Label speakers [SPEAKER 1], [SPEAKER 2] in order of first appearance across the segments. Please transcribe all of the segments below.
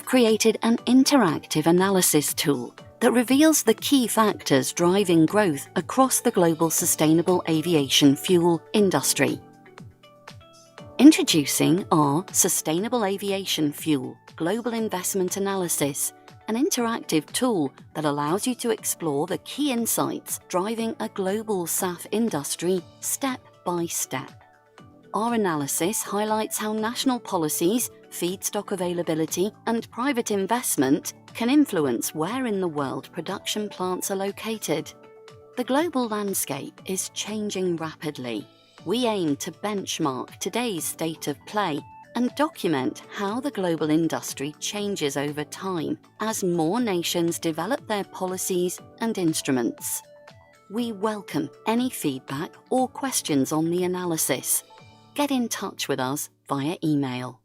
[SPEAKER 1] created an interactive analysis tool that reveals the key factors driving growth across the global sustainable aviation fuel industry. Introducing our Sustainable Aviation Fuel Global Investment Analysis, an interactive tool that allows you to explore the key insights driving a global SAF industry step by step. Our analysis highlights how national policies, feedstock availability, and private investment can influence where in the world production plants are located. The global landscape is changing rapidly. We aim to benchmark today's state of play and document how the global industry changes over time as more nations develop their policies and instruments. We welcome any feedback or questions on the analysis. Get in touch with us via email.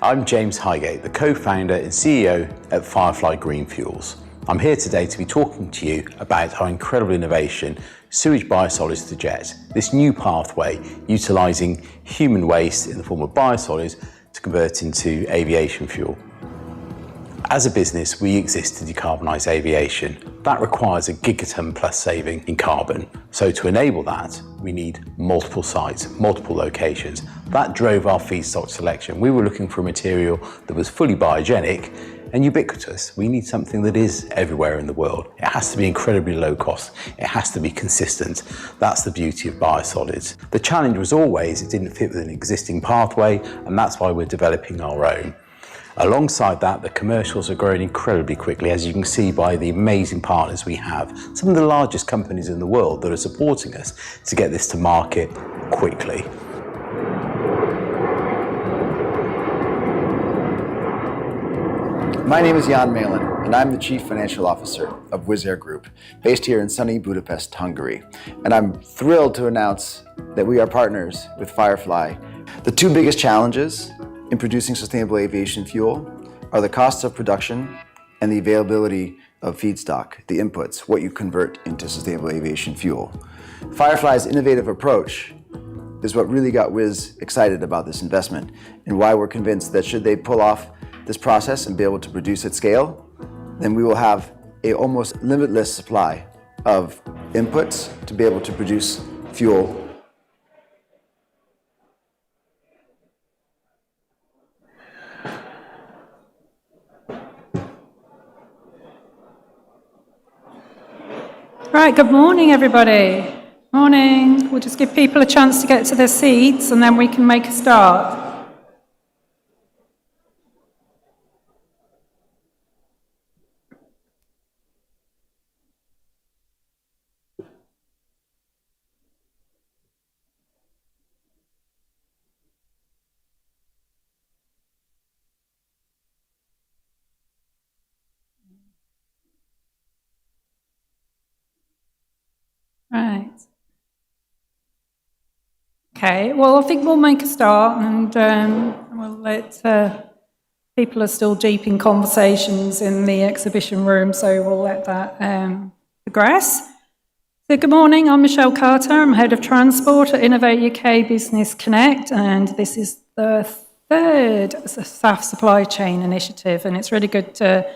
[SPEAKER 2] I'm James Highgate, the co-founder and CEO at Firefly Green Fuels. I'm here today to be talking to you about our incredible innovation, Sewage Biosolids to Jet, this new pathway utilising human waste in the form of biosolids to convert into aviation fuel. As a business, we exist to decarbonise aviation. That requires a gigaton plus saving in carbon. So to enable that, we need multiple sites, multiple locations. That drove our feedstock selection. We were looking for a material that was fully biogenic and ubiquitous. We need something that is everywhere in the world. It has to be incredibly low cost. It has to be consistent. That's the beauty of biosolids. The challenge was always it didn't fit with an existing pathway, and that's why we're developing our own. Alongside that, the commercials are growing incredibly quickly, as you can see by the amazing partners we have. Some of the largest companies in the world that are supporting us to get this to market quickly.
[SPEAKER 3] My name is Jan Malin, and I'm the Chief Financial Officer of Wizz Air Group, based here in sunny Budapest, Hungary. And I'm thrilled to announce that we are partners with Firefly. The two biggest challenges in producing sustainable aviation fuel are the costs of production and the availability of feedstock, the inputs, what you convert into sustainable aviation fuel. Firefly's innovative approach is what really got Wizz excited about this investment, and why we're convinced that should they pull off this process and be able to produce at scale, then we will have a almost limitless supply of inputs to be able to produce fuel.
[SPEAKER 4] Right, good morning, everybody. Morning. We'll just give people a chance to get to their seats and then we can make a start. Right. Okay, well, I think we'll make a start and we'll let people are still deep in conversations in the exhibition room, so we'll let that progress. So good morning, I'm Michelle Carter, I'm Head of Transport at Innovate UK Business Connect, and this is the third SAF supply chain initiative, and it's really good to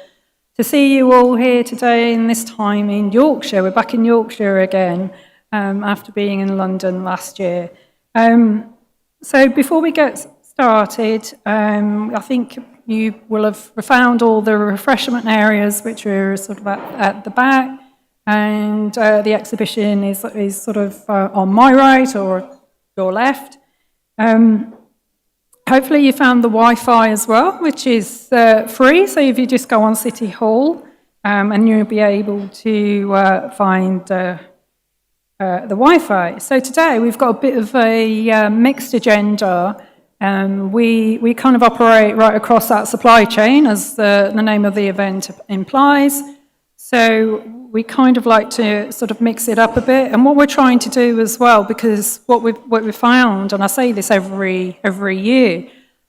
[SPEAKER 4] see you all here today and this time in Yorkshire. We're back in Yorkshire again after being in London last year. So before we get started, I think you will have found all the refreshment areas which are sort of at the back, and the exhibition is sort of on my right or your left. Hopefully you found the Wi-Fi as well, which is free, so if you just go on City Hall and you'll be able to find the Wi-Fi. So today we've got a bit of a mixed agenda. We kind of operate right across that supply chain, as the name of the event implies. So we kind of like to sort of mix it up a bit. And what we're trying to do as well, because what we've found, and I say this every year,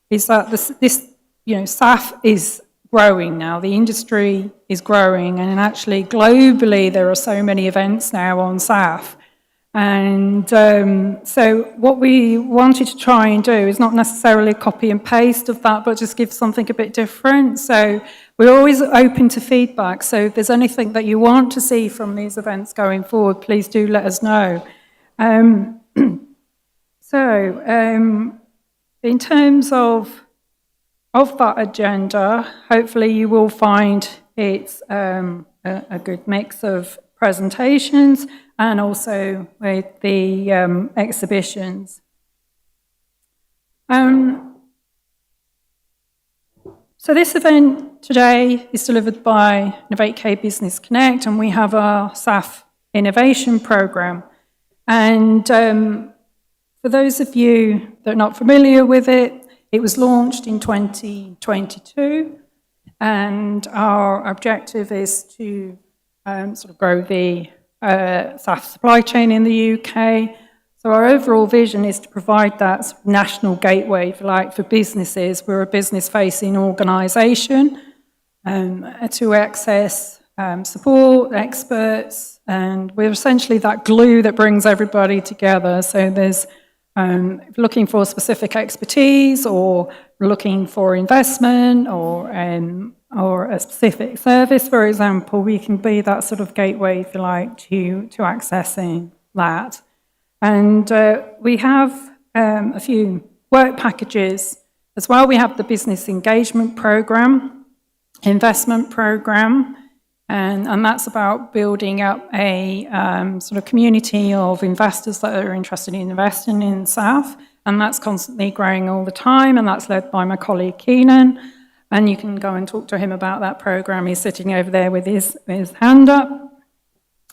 [SPEAKER 4] is that this SAF is growing now. The industry is growing, and actually globally there are so many events now on SAF. And so what we wanted to try and do is not necessarily copy and paste of that, but just give something a bit different. So we're always open to feedback. So if there's anything that you want to see from these events going forward, please do let us know. In terms of that agenda, hopefully you will find it's a good mix of presentations and also with the exhibitions. So this event today is delivered by Innovate K Business Connect, and we have our SAF Innovation Programme. And for those of you that are not familiar with it, it was launched in 2022, and our objective is to sort of grow the SAF supply chain in the UK. So our overall vision is to provide that sort of national gateway, if you like, for businesses. We're a business-facing organisation to access support, experts, and we're essentially that glue that brings everybody together. So there's looking for specific expertise, or looking for investment, or a specific service, for example, we can be that sort of gateway, if you like, to accessing that. And we have a few work packages as well. We have the business engagement program, investment program, and that's about building up a sort of community of investors that are interested in investing in SAF, and that's constantly growing all the time, and that's led by my colleague Keir. And you can go and talk to him about that program. He's sitting over there with his hand up.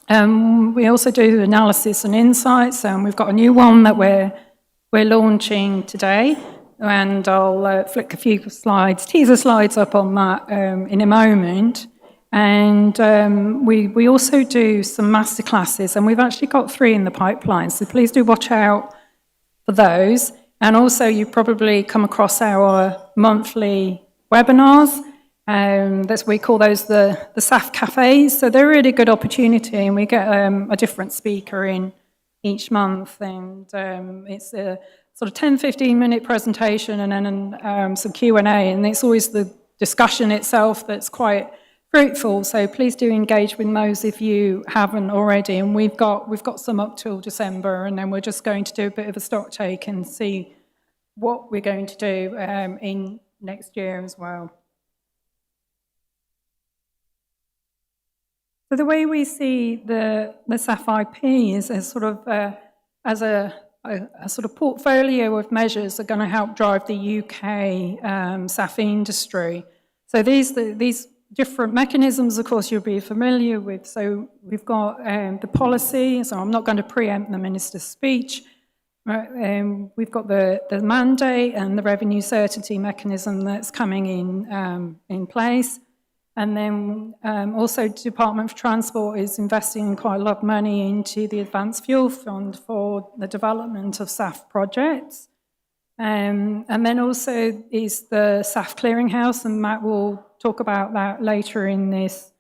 [SPEAKER 4] We also do analysis and insights, and we've got a new one that we're launching today. And I'll flick a few slides, teaser slides up on that in a moment. And we also do some masterclasses, and we've actually got 3 in the pipeline. So please do watch out for those. And also, you've probably come across our monthly webinars. We call those the SAF cafes. So they're a really good opportunity, and we get a different speaker in each month, and it's a sort of 10-15 minute presentation and then some Q&A, and it's always the discussion itself that's quite fruitful. So please do engage with those if you haven't already, and we've got some up till December, and then we're just going to do a bit of a stock take and see what we're going to do in next year as well. So the way we see the SAF IP is as sort of as a sort of portfolio of measures that are going to help drive the UK SAF industry. So these different mechanisms, of course, you'll be familiar with. So we've got the policy, so I'm not going to preempt the Minister's speech. We've got the mandate and the revenue certainty mechanism that's coming in place. And then also Department for Transport is investing quite a lot of money into the Advanced Fuel Fund for the development of SAF projects. And then also is the SAF Clearinghouse, and Matt will talk about that later in this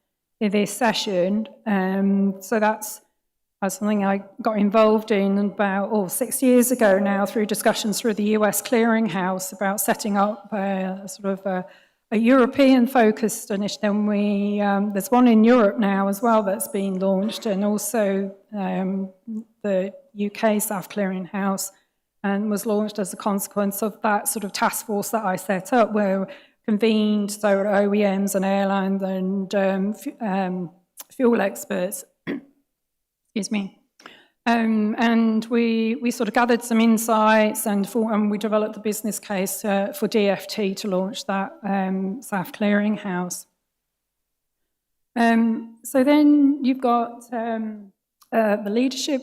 [SPEAKER 4] session. So that's something I got involved in about 6 years ago now, through discussions through the US Clearinghouse about setting up sort of a European-focused initiative. And there's one in Europe now as well that's been launched, and also the UK SAF Clearinghouse, and was launched as a consequence of that sort of task force that I set up, where convened so OEMs and airlines and fuel experts. Excuse me. And we sort of gathered some insights, and we developed a business case for DFT to launch that SAF clearinghouse. So then you've got the leadership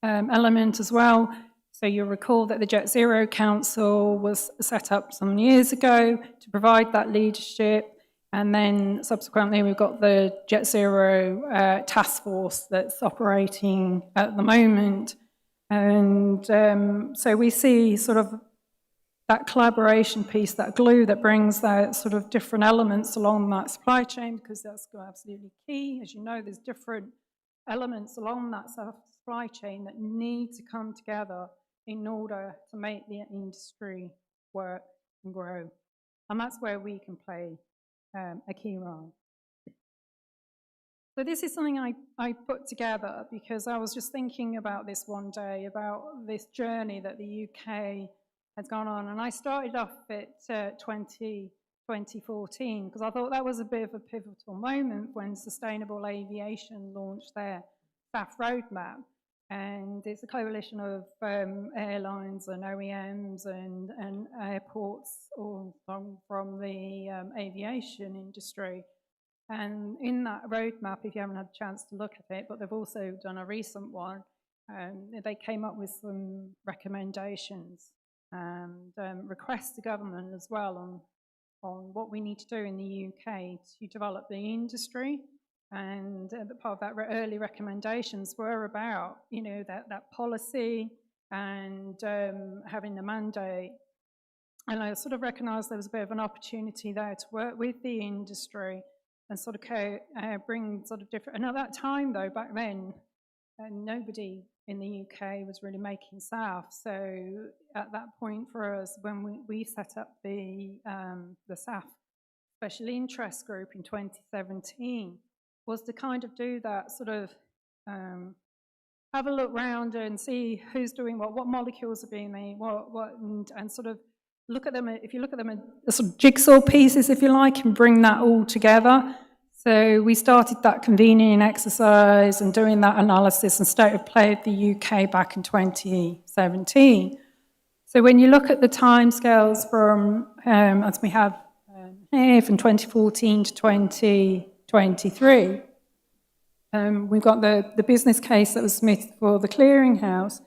[SPEAKER 4] element as well. So you'll recall that the Jet Zero Council was set up some years ago to provide that leadership. And then subsequently, we've got the Jet Zero task force that's operating at the moment. And so we see sort of that collaboration piece, that glue that brings that sort of different elements along that supply chain, because that's absolutely key. As you know, there's different elements along that supply chain that need to come together in order to make the industry work and grow. And that's where we can play a key role. So this is something I put together because I was just thinking about this one day, about this journey that the UK has gone on. And I started off at 2014 because I thought that was a bit of a pivotal moment when Sustainable Aviation launched their SAF roadmap. And it's a coalition of airlines and OEMs and airports all from the aviation industry. And in that roadmap, if you haven't had a chance to look at it, but they've also done a recent one, they came up with some recommendations and requests to government as well on what we need to do in the UK to develop the industry. And part of that early recommendations were about, that policy and having the mandate. And I sort of recognised there was a bit of an opportunity there to work with the industry and sort of bring sort of different. And at that time, though, back then, nobody in the UK was really making SAF. So at that point for us, when we set up the SAF Special Interest Group in 2017, was to kind of do that sort of have a look round and see who's doing what molecules are being made, and sort of look at them. If you look at them as sort of jigsaw pieces, if you like, and bring that all together. So we started that convening exercise and doing that analysis and state of play of the UK back in 2017. So when you look at the timescales from, as we have here, from 2014 to 2023, we've got the business case that was submitted for the clearinghouse,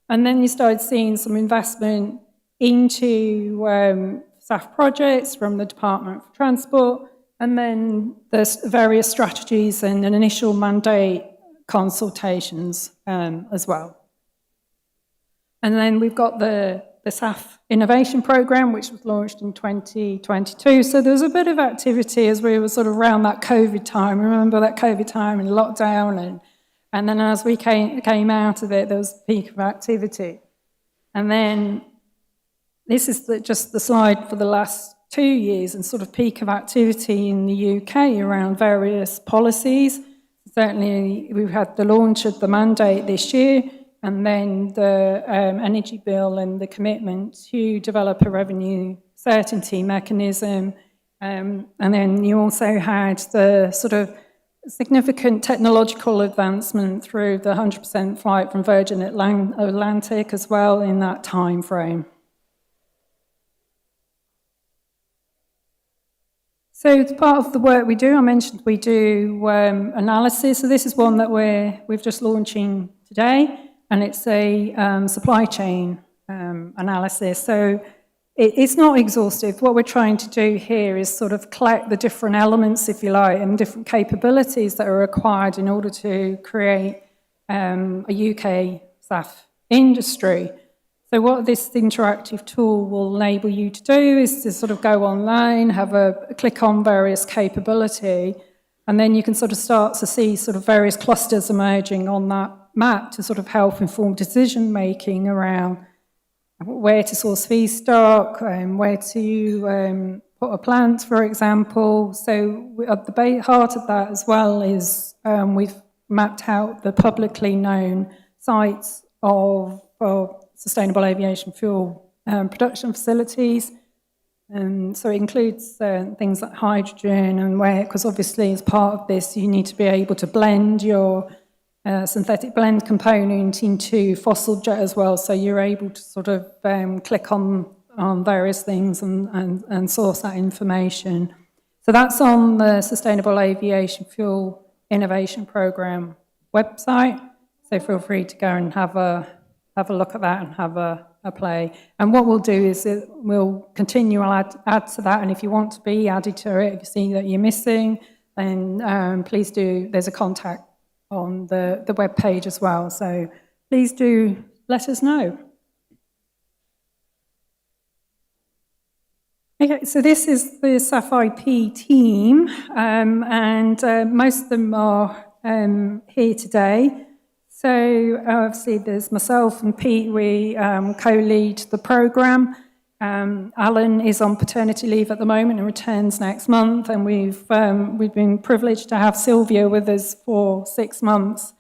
[SPEAKER 4] and then you started seeing some investment into SAF projects from the Department for Transport, and then there's various strategies and an initial mandate consultations as well. And then we've got the SAF Innovation Programme, which was launched in 2022. So there was a bit of activity as we were sort of around that COVID time. Remember that COVID time and lockdown, and then as we came out of it, there was a peak of activity. And then this is just the slide for the last 2 years and sort of peak of activity in the UK around various policies. Certainly, we've had the launch of the mandate this year, and then the energy bill and the commitment to develop a revenue certainty mechanism. And then you also had the sort of significant technological advancement through the 100% flight from Virgin Atlantic as well in that time frame. So as part of the work we do, I mentioned we do analysis. So this is one that we've just launching today, and it's a supply chain analysis. So it's not exhaustive. What we're trying to do here is sort of collect the different elements, if you like, and different capabilities that are required in order to create a UK SAF industry. So what this interactive tool will enable you to do is to sort of go online, have a click on various capability, and then you can sort of start to see sort of various clusters emerging on that map to sort of help inform decision making around where to source feedstock, where to put a plant, for example. So at the heart of that as well is we've mapped out the publicly known sites of sustainable aviation fuel production facilities. So it includes things like hydrogen and where, because obviously as part of this you need to be able to blend your synthetic blend component into fossil jet as well, so you're able to sort of click on various things and source that information. So that's on the Sustainable Aviation Fuel Innovation Programme website, so feel free to go and have a look at that and have a play. And what we'll do is we'll continue to add to that, and if you want to be added to it, if you see that you're missing, then please do, there's a contact on the web page as well, so please do let us know. Okay, so this is the SAF IP team, and most of them are here today. So obviously there's myself and Pete, we co-lead the programme. Alan is on paternity leave at the moment and returns next month, and we've been privileged to have Sylvia with us for 6 months.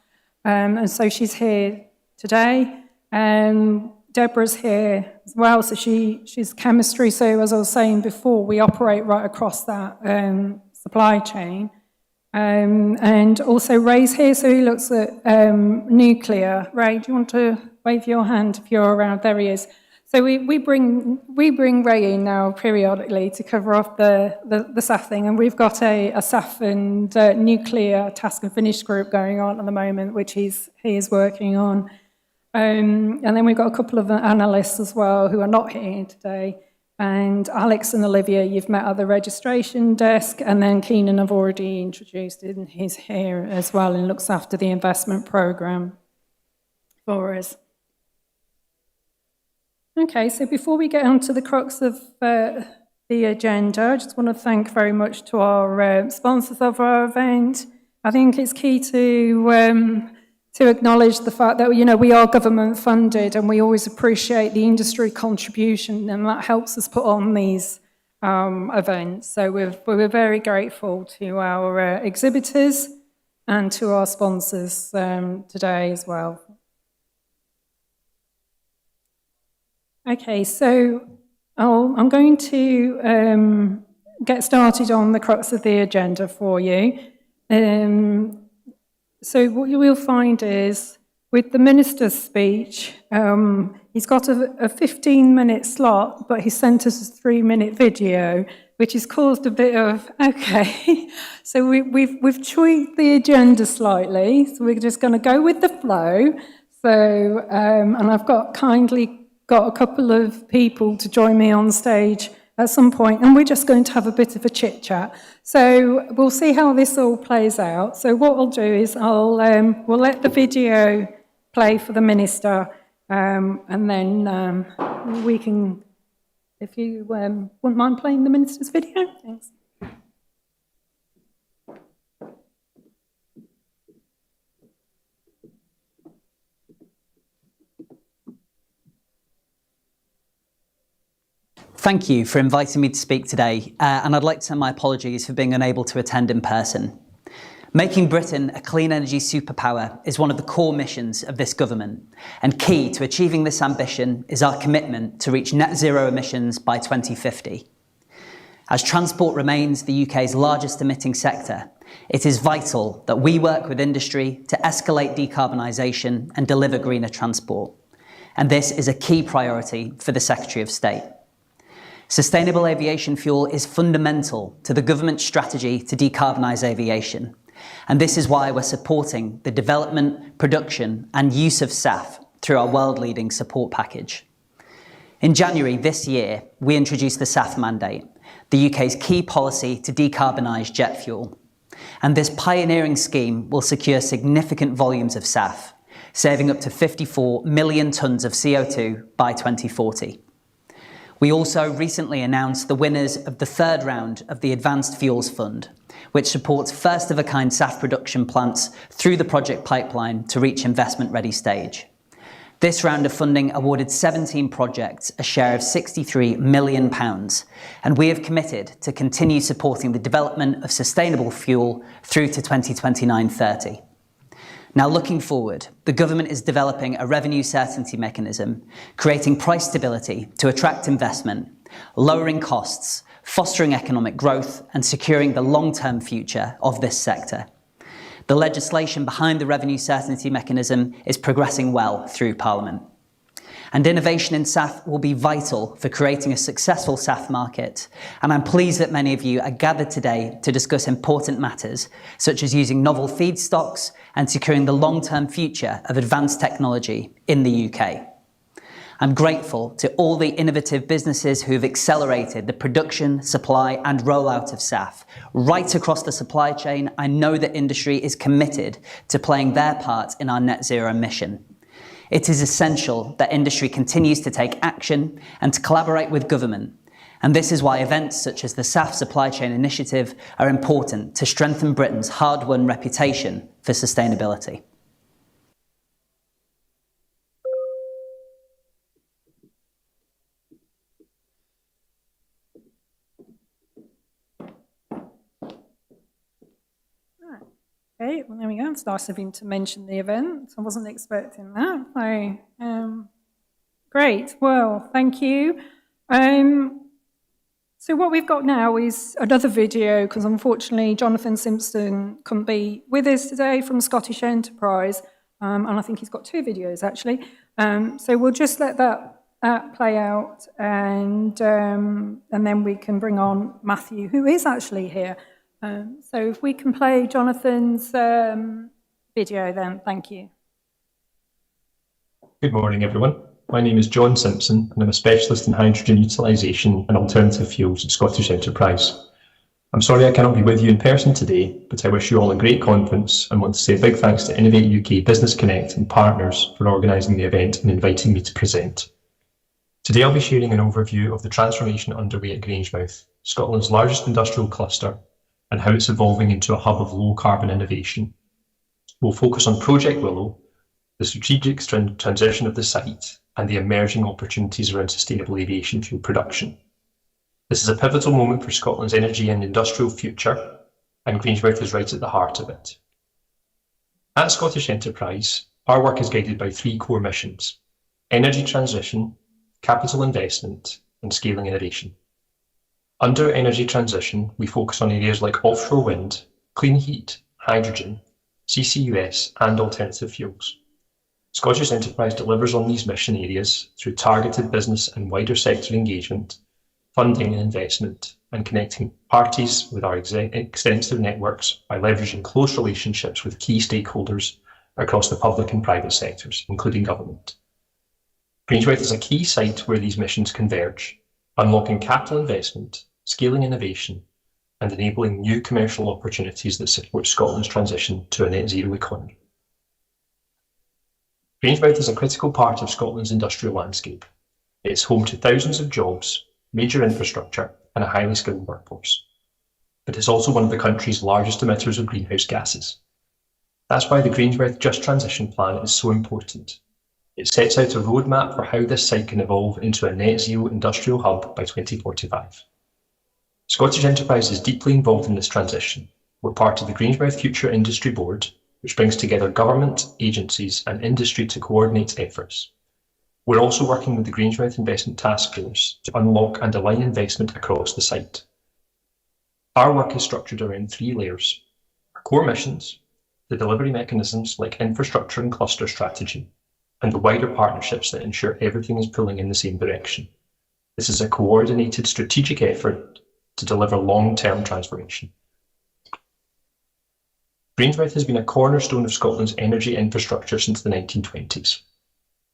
[SPEAKER 4] And so she's here today. Deborah's here as well, so she's chemistry. So as I was saying before, we operate right across that supply chain. And also Ray's here, so he looks at nuclear. Ray, do you want to wave your hand if you're around? There he is. So we bring Ray in now periodically to cover off the SAF thing, and we've got a SAF and nuclear task and finish group going on at the moment, which he is working on. And then we've got a couple of analysts as well who are not here today. And Alex and Olivia, you've met at the registration desk, and then Keenan I've already introduced, and he's here as well and looks after the investment programme for us. Okay, so before we get on to the crux of the agenda, I just want to thank very much to our sponsors of our event. I think it's key to acknowledge the fact that, we are government funded, and we always appreciate the industry contribution, and that helps us put on these events. So we're very grateful to our exhibitors and to our sponsors today as well. Okay, so I'm going to get started on the crux of the agenda for you. So what you will find is, with the minister's speech, he's got a 15-minute slot, but he sent us a 3-minute video, which has caused a bit of, okay. So we've tweaked the agenda slightly, so we're just going to go with the flow. So, and I've kindly got a couple of people to join me on stage at some point, and we're just going to have a bit of a chit-chat. So we'll see how this all plays out. So what I'll do is we'll let the video play for the minister, and then we can, if you wouldn't mind playing the minister's video. Thanks.
[SPEAKER 5] Thank you for inviting me to speak today, and I'd like to send my apologies for being unable to attend in person. Making Britain a clean energy superpower is one of the core missions of this government, and key to achieving this ambition is our commitment to reach net zero emissions by 2050. As transport remains the UK's largest emitting sector, it is vital that we work with industry to escalate decarbonisation and deliver greener transport, and this is a key priority for the Secretary of State. Sustainable aviation fuel is fundamental to the government's strategy to decarbonise aviation, and this is why we're supporting the development, production and use of SAF through our world-leading support package. In January this year, we introduced the SAF mandate, the UK's key policy to decarbonise jet fuel. And this pioneering scheme will secure significant volumes of SAF, saving up to 54 million tonnes of CO2 by 2040. We also recently announced the winners of the third round of the Advanced Fuels Fund, which supports first-of-a-kind SAF production plants through the project pipeline to reach investment-ready stage. This round of funding awarded 17 projects a share of £63 million, and we have committed to continue supporting the development of sustainable fuel through to 2029-30. Now, looking forward, the government is developing a revenue certainty mechanism, creating price stability to attract investment, lowering costs, fostering economic growth, and securing the long-term future of this sector. The legislation behind the revenue certainty mechanism is progressing well through Parliament. And innovation in SAF will be vital for creating a successful SAF market. And I'm pleased that many of you are gathered today to discuss important matters, such as using novel feedstocks and securing the long-term future of advanced technology in the UK. I'm grateful to all the innovative businesses who have accelerated the production, supply and rollout of SAF. Right across the supply chain, I know that industry is committed to playing their part in our net zero mission. It is essential that industry continues to take action and to collaborate with government. And this is why events such as the SAF Supply Chain Initiative are important to strengthen Britain's hard-won reputation for sustainability.
[SPEAKER 4] Okay, well, there we go. It's nice of him to mention the event. I wasn't expecting that. So, great. Well, thank you. So what we've got now is another video, because unfortunately Jonathan Simpson couldn't be with us today from Scottish Enterprise, and I think he's got 2 videos actually. So we'll just let that play out, and then we can bring on Matthew, who is actually here. So if we can play Jonathan's video, then thank you.
[SPEAKER 6] Good morning, everyone. My name is John Simpson, and I'm a specialist in hydrogen utilisation and alternative fuels at Scottish Enterprise. I'm sorry I cannot be with you in person today, but I wish you all a great conference and want to say a big thanks to Innovate UK Business Connect and partners for organising the event and inviting me to present. Today I'll be sharing an overview of the transformation underway at Grangemouth, Scotland's largest industrial cluster, and how it's evolving into a hub of low-carbon innovation. We'll focus on Project Willow, the strategic transition of the site, and the emerging opportunities around sustainable aviation fuel production. This is a pivotal moment for Scotland's energy and industrial future, and Grangemouth is right at the heart of it. At Scottish Enterprise, our work is guided by 3 core missions: energy transition, capital investment, and scaling innovation. Under energy transition, we focus on areas like offshore wind, clean heat, hydrogen, CCUS, and alternative fuels. Scottish Enterprise delivers on these mission areas through targeted business and wider sector engagement, funding and investment, and connecting parties with our extensive networks by leveraging close relationships with key stakeholders across the public and private sectors, including government. Grangemouth is a key site where these missions converge, unlocking capital investment, scaling innovation, and enabling new commercial opportunities that support Scotland's transition to a net zero economy. Grangemouth is a critical part of Scotland's industrial landscape. It is home to thousands of jobs, major infrastructure, and a highly skilled workforce. But it's also one of the country's largest emitters of greenhouse gases. That's why the Grangemouth Just Transition Plan is so important. It sets out a roadmap for how this site can evolve into a net zero industrial hub by 2045. Scottish Enterprise is deeply involved in this transition. We're part of the Grangemouth Future Industry Board, which brings together government, agencies, and industry to coordinate efforts. We're also working with the Grangemouth Investment Task Force to unlock and align investment across the site. Our work is structured around 3 layers: our core missions, the delivery mechanisms like infrastructure and cluster strategy, and the wider partnerships that ensure everything is pulling in the same direction. This is a coordinated strategic effort to deliver long-term transformation. Grangemouth has been a cornerstone of Scotland's energy infrastructure since the 1920s.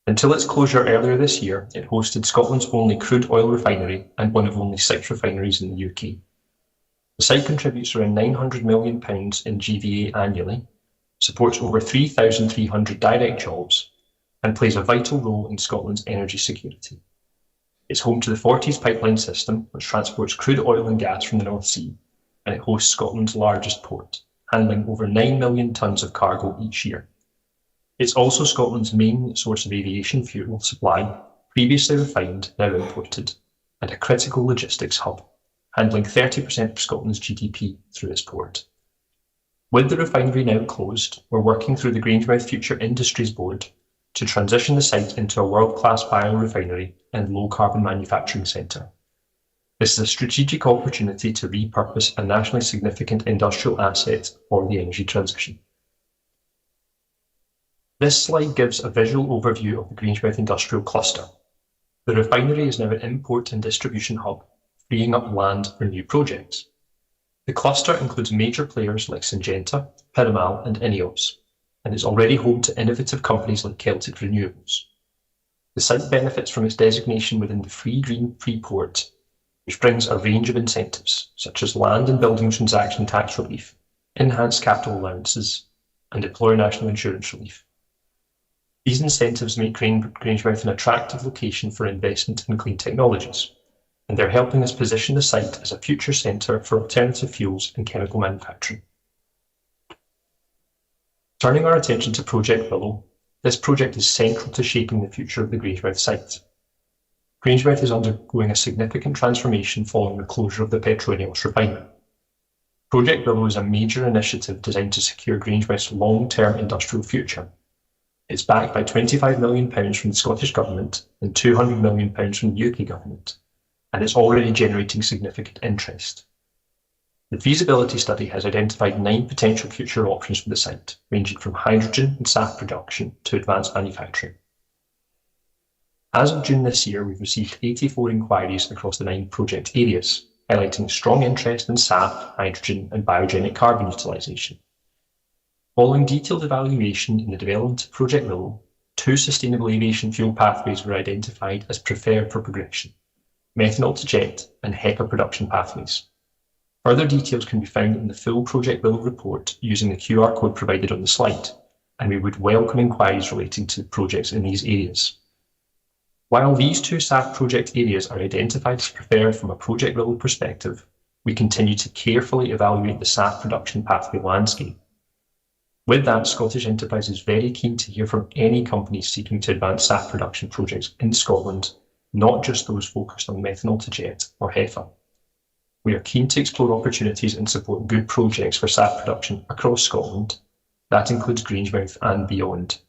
[SPEAKER 6] Until its closure earlier this year, it hosted Scotland's only crude oil refinery and one of only 6 refineries in the UK. The site contributes around £900 million in GVA annually, supports over 3,300 direct jobs, and plays a vital role in Scotland's energy security. It's home to the Forties pipeline system, which transports crude oil and gas from the North Sea, and it hosts Scotland's largest port, handling over 9 million tonnes of cargo each year. It's also Scotland's main source of aviation fuel supply, previously refined, now imported, and a critical logistics hub, handling 30% of Scotland's GDP through its port. With the refinery now closed, we're working through the Grangemouth Future Industries Board to transition the site into a world-class biorefinery and low-carbon manufacturing centre. This is a strategic opportunity to repurpose a nationally significant industrial asset for the energy transition. This slide gives a visual overview of the Grangemouth industrial cluster. The refinery is now an import and distribution hub, freeing up land for new projects. The cluster includes major players like Syngenta, Piramal, and Ineos, and is already home to innovative companies like Celtic Renewables. The site benefits from its designation within the Free Green Free Port, which brings a range of incentives, such as land and building transaction tax relief, enhanced capital allowances, and employer national insurance relief. These incentives make Grangemouth an attractive location for investment in clean technologies, and they're helping us position the site as a future centre for alternative fuels and chemical manufacturing. Turning our attention to Project Willow, this project is central to shaping the future of the Grangemouth site. Grangemouth is undergoing a significant transformation following the closure of the Petrofac refinery. Project Willow is a major initiative designed to secure Grangemouth's long-term industrial future. It's backed by £25 million from the Scottish Government and £200 million from the UK Government, and it's already generating significant interest. The feasibility study has identified 9 potential future options for the site, ranging from hydrogen and SAF production to advanced manufacturing. As of June this year, we've received 84 inquiries across the 9 project areas, highlighting strong interest in SAF, hydrogen and biogenic carbon utilisation. Following detailed evaluation in the development of Project Willow, 2 sustainable aviation fuel pathways were identified as preferred for progression: methanol to jet and HEPA production pathways. Further details can be found in the full Project Willow report using the QR code provided on the slide, and we would welcome inquiries relating to projects in these areas. While these 2 SAF project areas are identified as preferred from a Project Willow perspective, we continue to carefully evaluate the SAF production pathway landscape. With that, Scottish Enterprise is very keen to hear from any companies seeking to advance SAF production projects in Scotland, not just those focused on methanol to jet or HEPA. We are keen to explore opportunities and support good projects for SAF production across Scotland. That includes Grangemouth and beyond.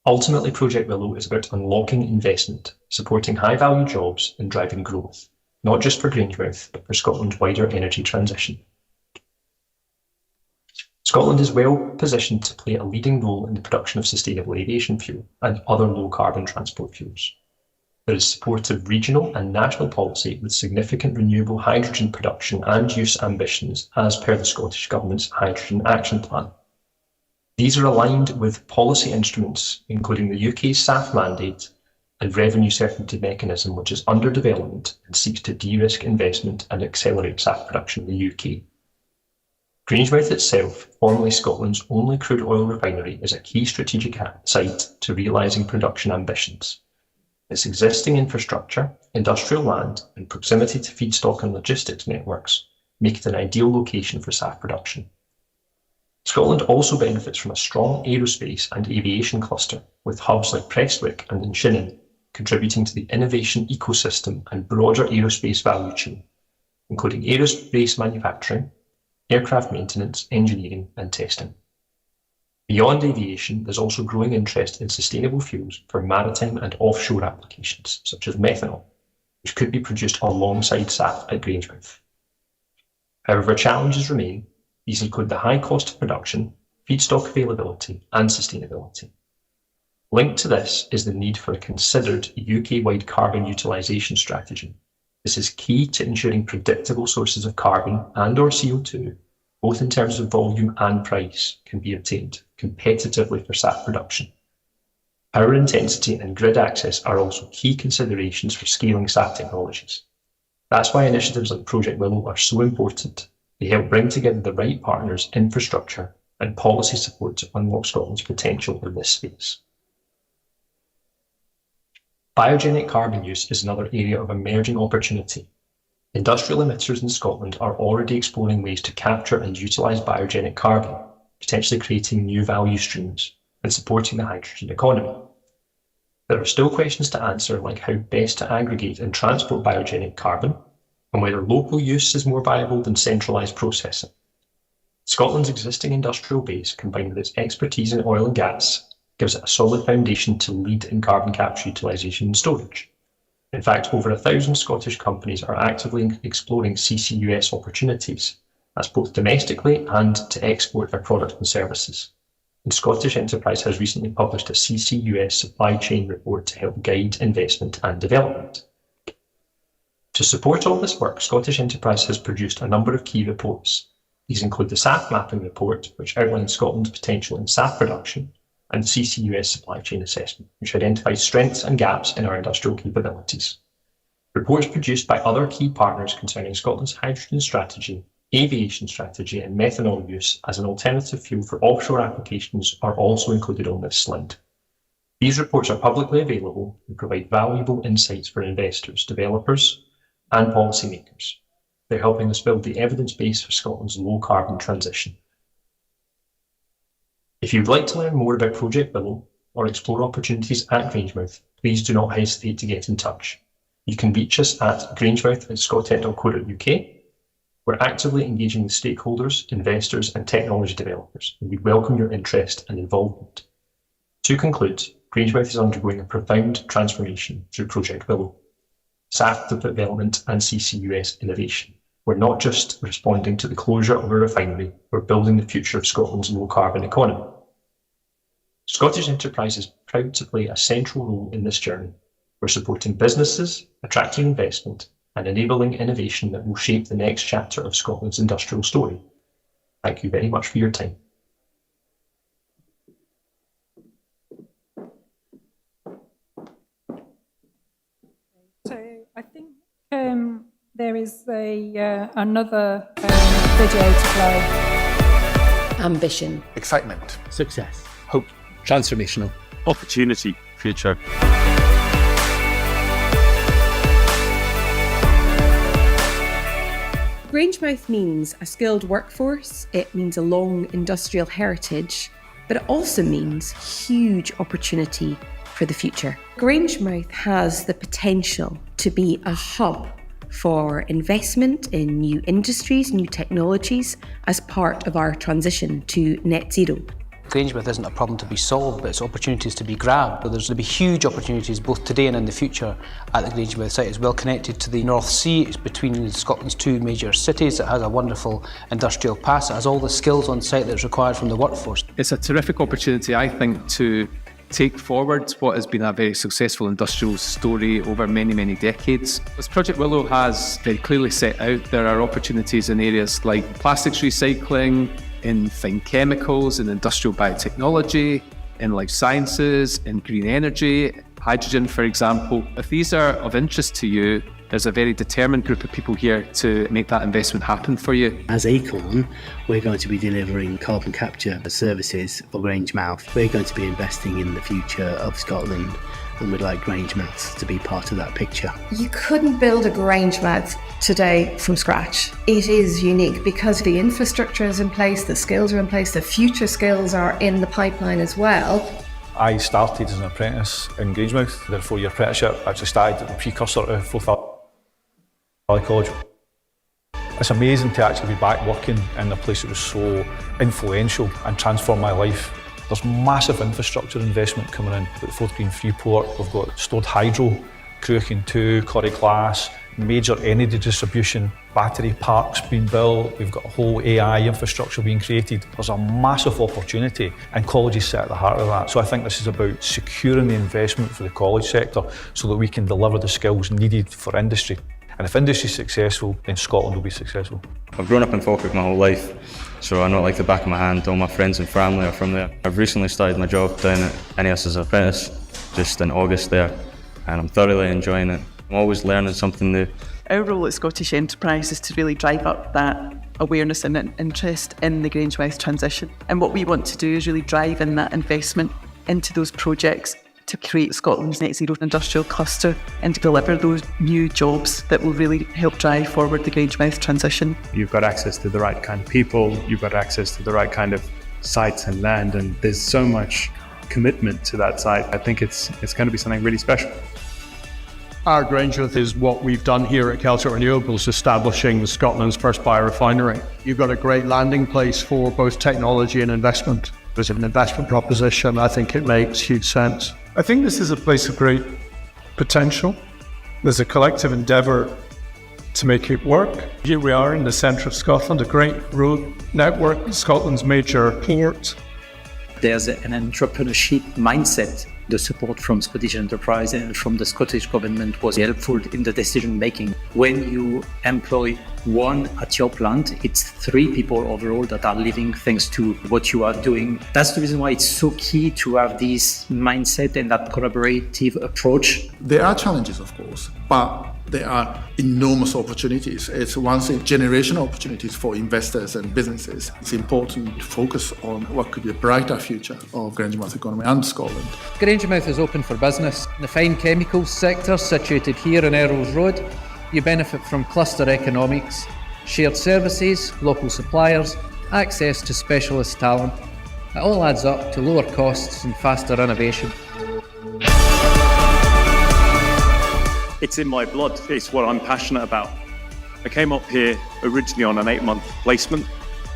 [SPEAKER 6] Ultimately, Project Willow is about unlocking investment, supporting high-value jobs and driving growth, not just for Grangemouth, but for Scotland's wider energy transition. Scotland is well positioned to play a leading role in the production of sustainable aviation fuel and other low-carbon transport fuels. There is supportive regional and national policy with significant renewable hydrogen production and use ambitions as per the Scottish Government's Hydrogen Action Plan. These are aligned with policy instruments, including the UK's SAF mandate and revenue certainty mechanism, which is under development and seeks to de-risk investment and accelerate SAF production in the UK. Grangemouth itself, formerly Scotland's only crude oil refinery, is a key strategic site to realising production ambitions. Its existing infrastructure, industrial land and proximity to feedstock and logistics networks make it an ideal location for SAF production. Scotland also benefits from a strong aerospace and aviation cluster, with hubs like Prestwick and Inchinnan contributing to the innovation ecosystem and broader aerospace value chain, including aerospace manufacturing, aircraft maintenance, engineering and testing. Beyond aviation, there's also growing interest in sustainable fuels for maritime and offshore applications, such as methanol, which could be produced alongside SAF at Grangemouth. However, challenges remain. These include the high cost of production, feedstock availability and sustainability. Linked to this is the need for a considered UK-wide carbon utilisation strategy. This is key to ensuring predictable sources of carbon and/or CO2, both in terms of volume and price, can be obtained competitively for SAF production. Power intensity and grid access are also key considerations for scaling SAF technologies. That's why initiatives like Project Willow are so important. They help bring together the right partners, infrastructure and policy support to unlock Scotland's potential in this space. Biogenic carbon use is another area of emerging opportunity. Industrial emitters in Scotland are already exploring ways to capture and utilise biogenic carbon, potentially creating new value streams and supporting the hydrogen economy. There are still questions to answer, like how best to aggregate and transport biogenic carbon, and whether local use is more viable than centralised processing. Scotland's existing industrial base, combined with its expertise in oil and gas, gives it a solid foundation to lead in carbon capture, utilisation and storage. In fact, over 1,000 Scottish companies are actively exploring CCUS opportunities, that's both domestically and to export their products and services. And Scottish Enterprise has recently published a CCUS supply chain report to help guide investment and development. To support all this work, Scottish Enterprise has produced a number of key reports. These include the SAF Mapping Report, which outlines Scotland's potential in SAF production, and the CCUS Supply Chain Assessment, which identifies strengths and gaps in our industrial capabilities. Reports produced by other key partners concerning Scotland's hydrogen strategy, aviation strategy, and methanol use as an alternative fuel for offshore applications are also included on this slide. These reports are publicly available and provide valuable insights for investors, developers, and policymakers. They're helping us build the evidence base for Scotland's low-carbon transition. If you'd like to learn more about Project Willow or explore opportunities at Grangemouth, please do not hesitate to get in touch. You can reach us at grangemouth@scotech.co.uk, We're actively engaging with stakeholders, investors and technology developers, and we welcome your interest and involvement. To conclude, Grangemouth is undergoing a profound transformation through Project Willow, SAF development and CCUS innovation. We're not just responding to the closure of a refinery, we're building the future of Scotland's low-carbon economy. Scottish Enterprise is proud to play a central role in this journey. We're supporting businesses, attracting investment, and enabling innovation that will shape the next chapter of Scotland's industrial story. Thank you very much for your time.
[SPEAKER 4] So I think there is another video to play.
[SPEAKER 7] Ambition.
[SPEAKER 8] Excitement.
[SPEAKER 9] Success.
[SPEAKER 10] Hope.
[SPEAKER 9] Transformational.
[SPEAKER 10] Opportunity.
[SPEAKER 11] Future.
[SPEAKER 7] Grangemouth means a skilled workforce, it means a long industrial heritage, but it also means huge opportunity for the future. Grangemouth has the potential to be a hub for investment in new industries, new technologies, as part of our transition to net zero.
[SPEAKER 12] Grangemouth isn't a problem to be solved, but it's opportunities to be grabbed. But there's going to be huge opportunities both today and in the future at the Grangemouth site. It's well connected to the North Sea, it's between Scotland's two major cities, it has a wonderful industrial pass, it has all the skills on site that's required from the workforce.
[SPEAKER 13] It's a terrific opportunity, I think, to take forward what has been a very successful industrial story over many, many decades. As Project Willow has very clearly set out, there are opportunities in areas like plastics recycling, in fine chemicals, in industrial biotechnology, in life sciences, in green energy, hydrogen, for example. If these are of interest to you, there's a very determined group of people here to make that investment happen for you.
[SPEAKER 9] As Acorn, we're going to be delivering carbon capture services for Grangemouth. We're going to be investing in the future of Scotland, and we'd like Grangemouth to be part of that picture.
[SPEAKER 14] You couldn't build a Grangemouth today from scratch. It is unique because the infrastructure is in place, the skills are in place, the future skills are in the pipeline as well.
[SPEAKER 15] I started as an apprentice in Grangemouth, did a 4-year apprenticeship, actually started at the precursor to Forth College. It's amazing to actually be back working in a place that was so influential and transformed my life. There's massive infrastructure investment coming in. We've got Forth Green Freeport, we've got stored hydro, Cruachan 2, Corrie Glass, major energy distribution, battery parks being built, we've got a whole AI infrastructure being created. There's a massive opportunity and colleges sit at the heart of that. So I think this is about securing the investment for the college sector so that we can deliver the skills needed for industry. And if industry is successful, then Scotland will be successful.
[SPEAKER 11] I've grown up in Falkirk my whole life, so I know it like the back of my hand. All my friends and family are from there. I've recently started my job down at NES as an apprentice, just in August there, and I'm thoroughly enjoying it. I'm always learning something new.
[SPEAKER 16] Our role at Scottish Enterprise is to really drive up that awareness and interest in the Grangemouth transition. And what we want to do is really drive in that investment into those projects to create Scotland's net zero industrial cluster and to deliver those new jobs that will really help drive forward the Grangemouth transition.
[SPEAKER 17] You've got access to the right kind of people, you've got access to the right kind of sites and land, and there's so much commitment to that site. I think it's going to be something really special.
[SPEAKER 18] Our Grangemouth is what we've done here at Celtic Renewables, establishing Scotland's first biorefinery. You've got a great landing place for both technology and investment. As an investment proposition, I think it makes huge sense. I think this is a place of great potential. There's a collective endeavour to make it work. Here we are in the centre of Scotland, a great road network, Scotland's major port.
[SPEAKER 19] There's an entrepreneurship mindset. The support from Scottish Enterprise and from the Scottish Government was helpful in the decision making. When you employ one at your plant, it's 3 people overall that are living thanks to what you are doing. That's the reason why it's so key to have this mindset and that collaborative approach.
[SPEAKER 8] There are challenges, of course, but there are enormous opportunities. It's once in generation opportunities for investors and businesses. It's important to focus on what could be a brighter future of Grangemouth economy and Scotland.
[SPEAKER 20] Grangemouth is open for business. In the fine chemicals sector, situated here on Earls Road, you benefit from cluster economics, shared services, local suppliers, access to specialist talent. It all adds up to lower costs and faster innovation.
[SPEAKER 17] It's in my blood, it's what I'm passionate about. I came up here originally on an 8-month placement,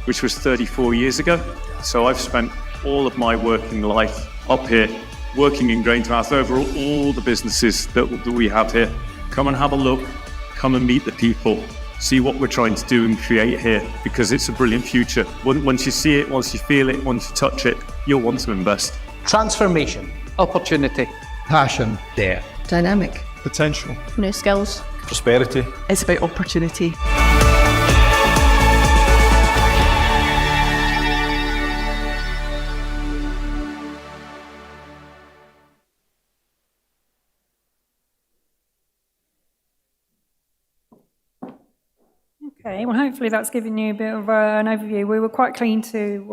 [SPEAKER 17] which was 34 years ago. So I've spent all of my working life up here, working in Grangemouth over all the businesses that we have here. Come and have a look, come and meet the people, see what we're trying to do and create here, because it's a brilliant future. Once you see it, once you feel it, once you touch it, you'll want to invest.
[SPEAKER 20] Transformation, opportunity,
[SPEAKER 18] Passion.
[SPEAKER 12] Dare.
[SPEAKER 14] Dynamic.
[SPEAKER 18] Potential.
[SPEAKER 10] New skills.
[SPEAKER 15] Prosperity.
[SPEAKER 16] It's about opportunity.
[SPEAKER 4] Okay, well, hopefully that's given you a bit of an overview. We were quite keen to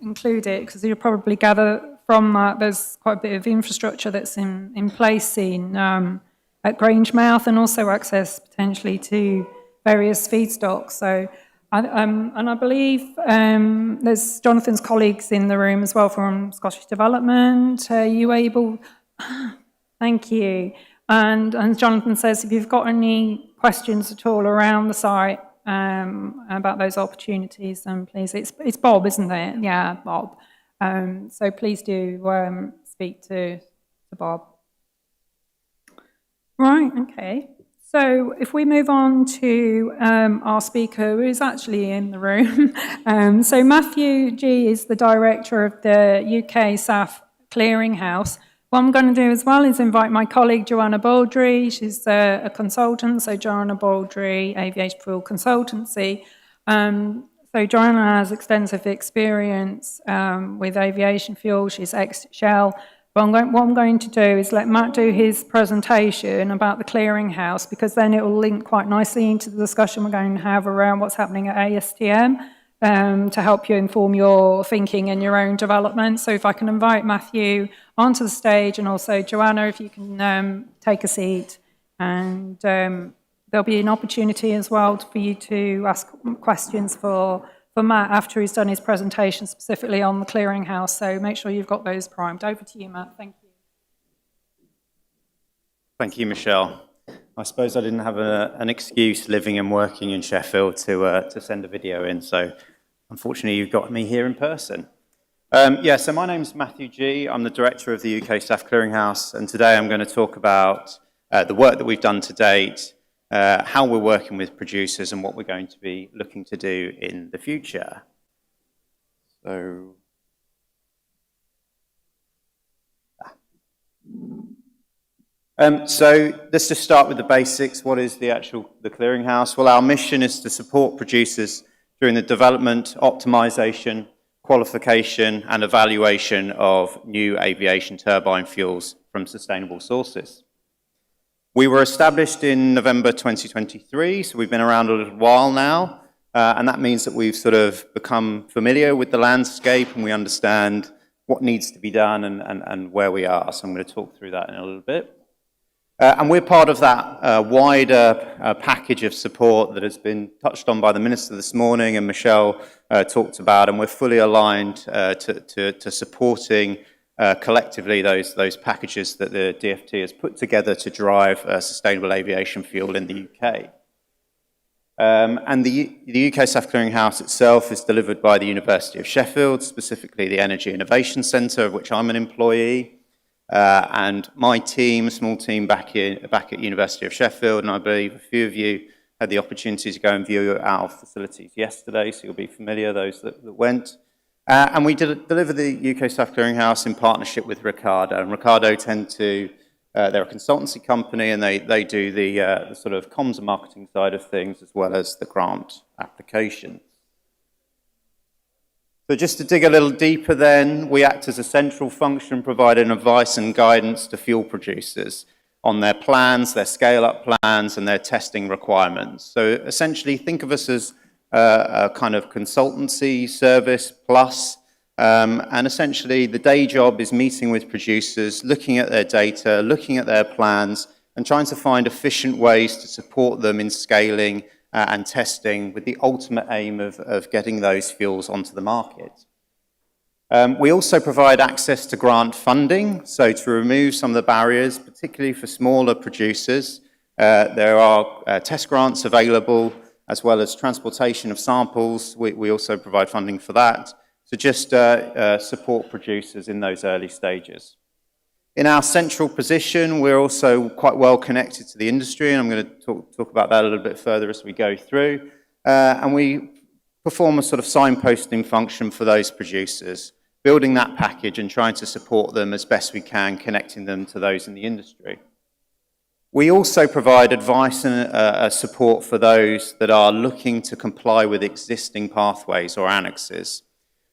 [SPEAKER 4] include it because you'll probably gather from that there's quite a bit of infrastructure that's in place at Grangemouth, and also access potentially to various feedstocks. So, and I believe there's Jonathan's colleagues in the room as well from Scottish Development. Are you able? Thank you. And Jonathan says if you've got any questions at all around the site about those opportunities, then please, it's Bob, isn't it? Yeah, Bob. So please do speak to Bob. Right, okay. So if we move on to our speaker, who is actually in the room. So Matthew G is the director of the UK SAF Clearinghouse. What I'm going to do as well is invite my colleague Joanna Baldry. She's a consultant, so Joanna Baldry, Aviation Fuel Consultancy. So Joanna has extensive experience with aviation fuel. She's ex-Shell. But what I'm going to do is let Matt do his presentation about the clearinghouse, because then it will link quite nicely into the discussion we're going to have around what's happening at ASTM to help you inform your thinking and your own development. So if I can invite Matthew onto the stage, and also Joanna, if you can take a seat, and there'll be an opportunity as well for you to ask questions for Matt after he's done his presentation specifically on the clearinghouse. So make sure you've got those primed. Over to you, Matt. Thank you.
[SPEAKER 21] Thank you, Michelle. I suppose I didn't have an excuse living and working in Sheffield to send a video in, so unfortunately you've got me here in person. So my name's Matthew G. I'm the director of the UK SAF Clearinghouse, and today I'm going to talk about the work that we've done to date, how we're working with producers, and what we're going to be looking to do in the future. So, let's just start with the basics. What is the clearinghouse? Well, our mission is to support producers during the development, optimization, qualification, and evaluation of new aviation turbine fuels from sustainable sources. We were established in November 2023, so we've been around a little while now, and that means that we've sort of become familiar with the landscape and we understand what needs to be done and where we are. So I'm going to talk through that in a little bit. And we're part of that wider package of support that has been touched on by the Minister this morning and Michelle talked about, and we're fully aligned to supporting collectively those packages that the DFT has put together to drive sustainable aviation fuel in the UK. And the UK SAF Clearinghouse itself is delivered by the University of Sheffield, specifically the Energy Innovation Centre, of which I'm an employee, and my team, small team back at University of Sheffield, and I believe a few of you had the opportunity to go and view our facilities yesterday, so you'll be familiar, those that went. And we deliver the UK SAF Clearinghouse in partnership with Ricardo. And Ricardo they're a consultancy company, and they do the sort of comms and marketing side of things, as well as the grant application. So just to dig a little deeper then, we act as a central function providing advice and guidance to fuel producers on their plans, their scale-up plans, and their testing requirements. So essentially, think of us as a kind of consultancy service plus, and essentially the day job is meeting with producers, looking at their data, looking at their plans, and trying to find efficient ways to support them in scaling and testing, with the ultimate aim of getting those fuels onto the market. We also provide access to grant funding, so to remove some of the barriers, particularly for smaller producers, There are test grants available, as well as transportation of samples. We also provide funding for that, to just support producers in those early stages. In our central position, we're also quite well connected to the industry, and I'm going to talk about that a little bit further as we go through. And we perform a sort of signposting function for those producers, building that package and trying to support them as best we can, connecting them to those in the industry. We also provide advice and support for those that are looking to comply with existing pathways or annexes.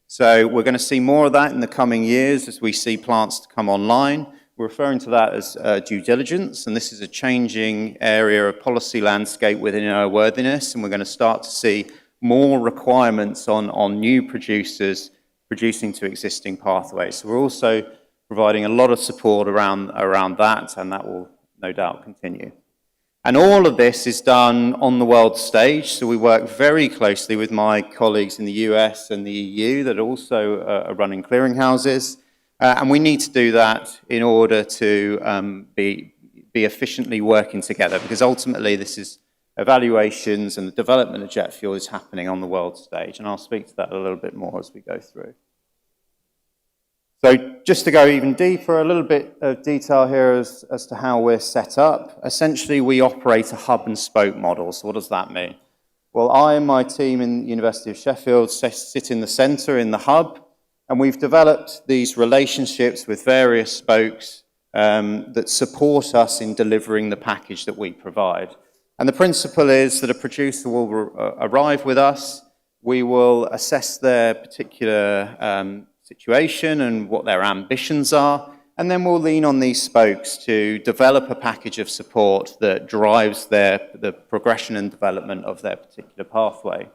[SPEAKER 21] So we're going to see more of that in the coming years as we see plants to come online. We're referring to that as due diligence, and this is a changing area of policy landscape within airworthiness, and we're going to start to see more requirements on new producers producing to existing pathways. So we're also providing a lot of support around that, and that will no doubt continue. And all of this is done on the world stage, so we work very closely with my colleagues in the US and the EU that also are running clearinghouses, and we need to do that in order to be efficiently working together, because ultimately this is evaluations and the development of jet fuel is happening on the world stage, and I'll speak to that a little bit more as we go through. So just to go even deeper, a little bit of detail here as to how we're set up. Essentially, we operate a hub and spoke model. So what does that mean? Well, I and my team in the University of Sheffield sit in the centre, in the hub, and we've developed these relationships with various spokes that support us in delivering the package that we provide. And the principle is that a producer will arrive with us, we will assess their particular situation and what their ambitions are, and then we'll lean on these spokes to develop a package of support that drives the progression and development of their particular pathway.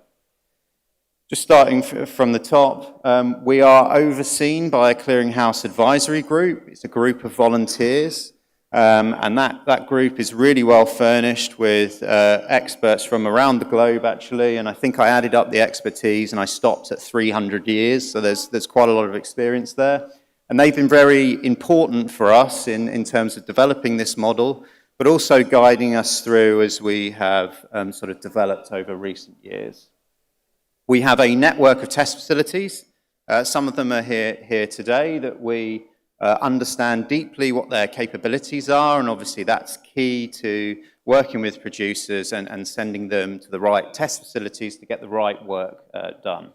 [SPEAKER 21] Just starting from the top, we are overseen by a clearinghouse advisory group. It's a group of volunteers, and that group is really well furnished with experts from around the globe, actually, and I think I added up the expertise and I stopped at 300 years, so there's quite a lot of experience there. And they've been very important for us in terms of developing this model, but also guiding us through as we have sort of developed over recent years. We have a network of test facilities. Some of them are here today that we understand deeply what their capabilities are, and obviously that's key to working with producers and sending them to the right test facilities to get the right work done.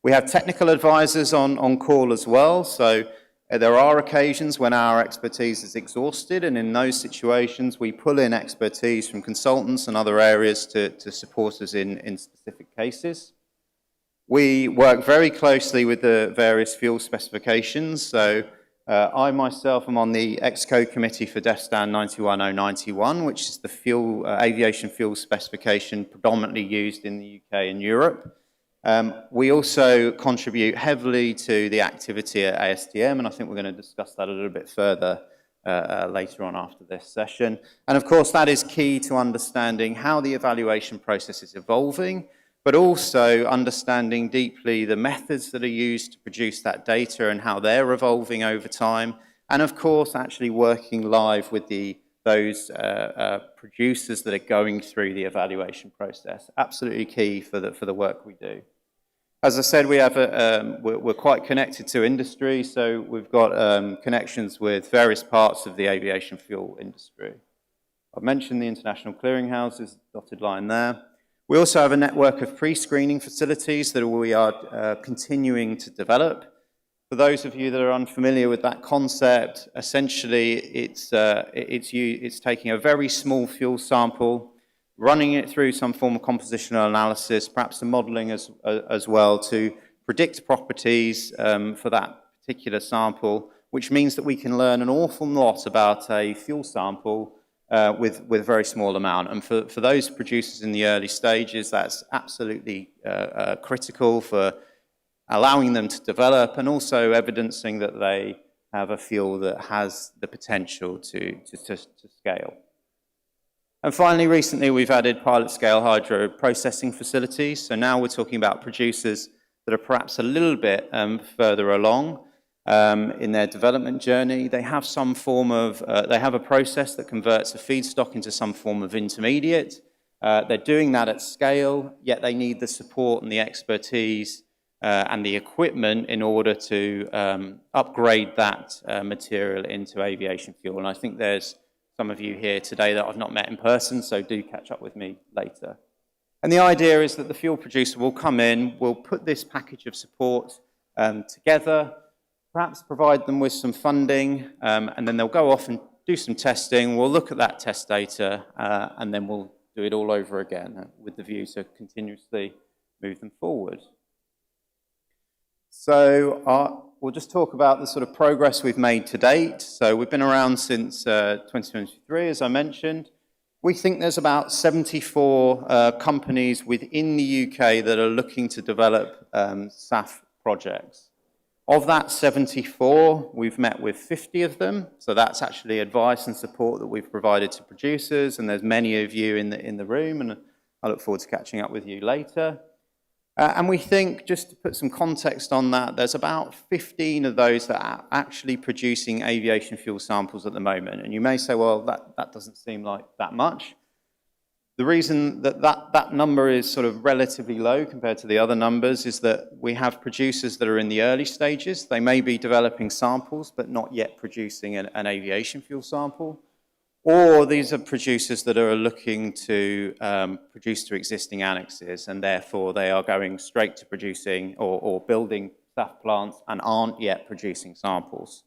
[SPEAKER 21] We have technical advisors on call as well, so there are occasions when our expertise is exhausted, and in those situations we pull in expertise from consultants and other areas to support us in specific cases. We work very closely with the various fuel specifications, so I myself am on the EXCO committee for DEFSTAN 91091, which is the aviation fuel specification predominantly used in the UK and Europe. We also contribute heavily to the activity at ASTM, and I think we're going to discuss that a little bit further later on after this session. And of course, that is key to understanding how the evaluation process is evolving, but also understanding deeply the methods that are used to produce that data and how they're evolving over time. And of course, actually working live with those producers that are going through the evaluation process. Absolutely key for the work we do. As I said, we're quite connected to industry, so we've got connections with various parts of the aviation fuel industry. I've mentioned the international clearinghouses, dotted line there. We also have a network of pre-screening facilities that we are continuing to develop. For those of you that are unfamiliar with that concept, essentially it's taking a very small fuel sample, running it through some form of compositional analysis, perhaps some modelling as well, to predict properties for that particular sample, which means that we can learn an awful lot about a fuel sample with a very small amount. And for those producers in the early stages, that's absolutely critical for allowing them to develop and also evidencing that they have a fuel that has the potential to scale. And finally, recently we've added pilot-scale hydro processing facilities. So now we're talking about producers that are perhaps a little bit further along. in their development journey. They have some form of, they have a process that converts a feedstock into some form of intermediate. They're doing that at scale, yet they need the support and the expertise and the equipment in order to upgrade that material into aviation fuel. And I think there's some of you here today that I've not met in person, so do catch up with me later. And the idea is that the fuel producer will come in, will put this package of support together, perhaps provide them with some funding, and then they'll go off and do some testing. We'll look at that test data, and then we'll do it all over again with the view to continuously move them forward. So we'll just talk about the sort of progress we've made to date. So we've been around since 2023, as I mentioned. We think there's about 74 companies within the UK that are looking to develop SAF projects. Of that 74, we've met with 50 of them. So that's actually advice and support that we've provided to producers, and there's many of you in the room, and I look forward to catching up with you later. And we think, just to put some context on that, there's about 15 of those that are actually producing aviation fuel samples at the moment. And you may say, well, that doesn't seem like that much. The reason that number is sort of relatively low compared to the other numbers is that we have producers that are in the early stages. They may be developing samples, but not yet producing an aviation fuel sample. Or these are producers that are looking to produce to existing annexes, and therefore they are going straight to producing or building SAF plants and aren't yet producing samples.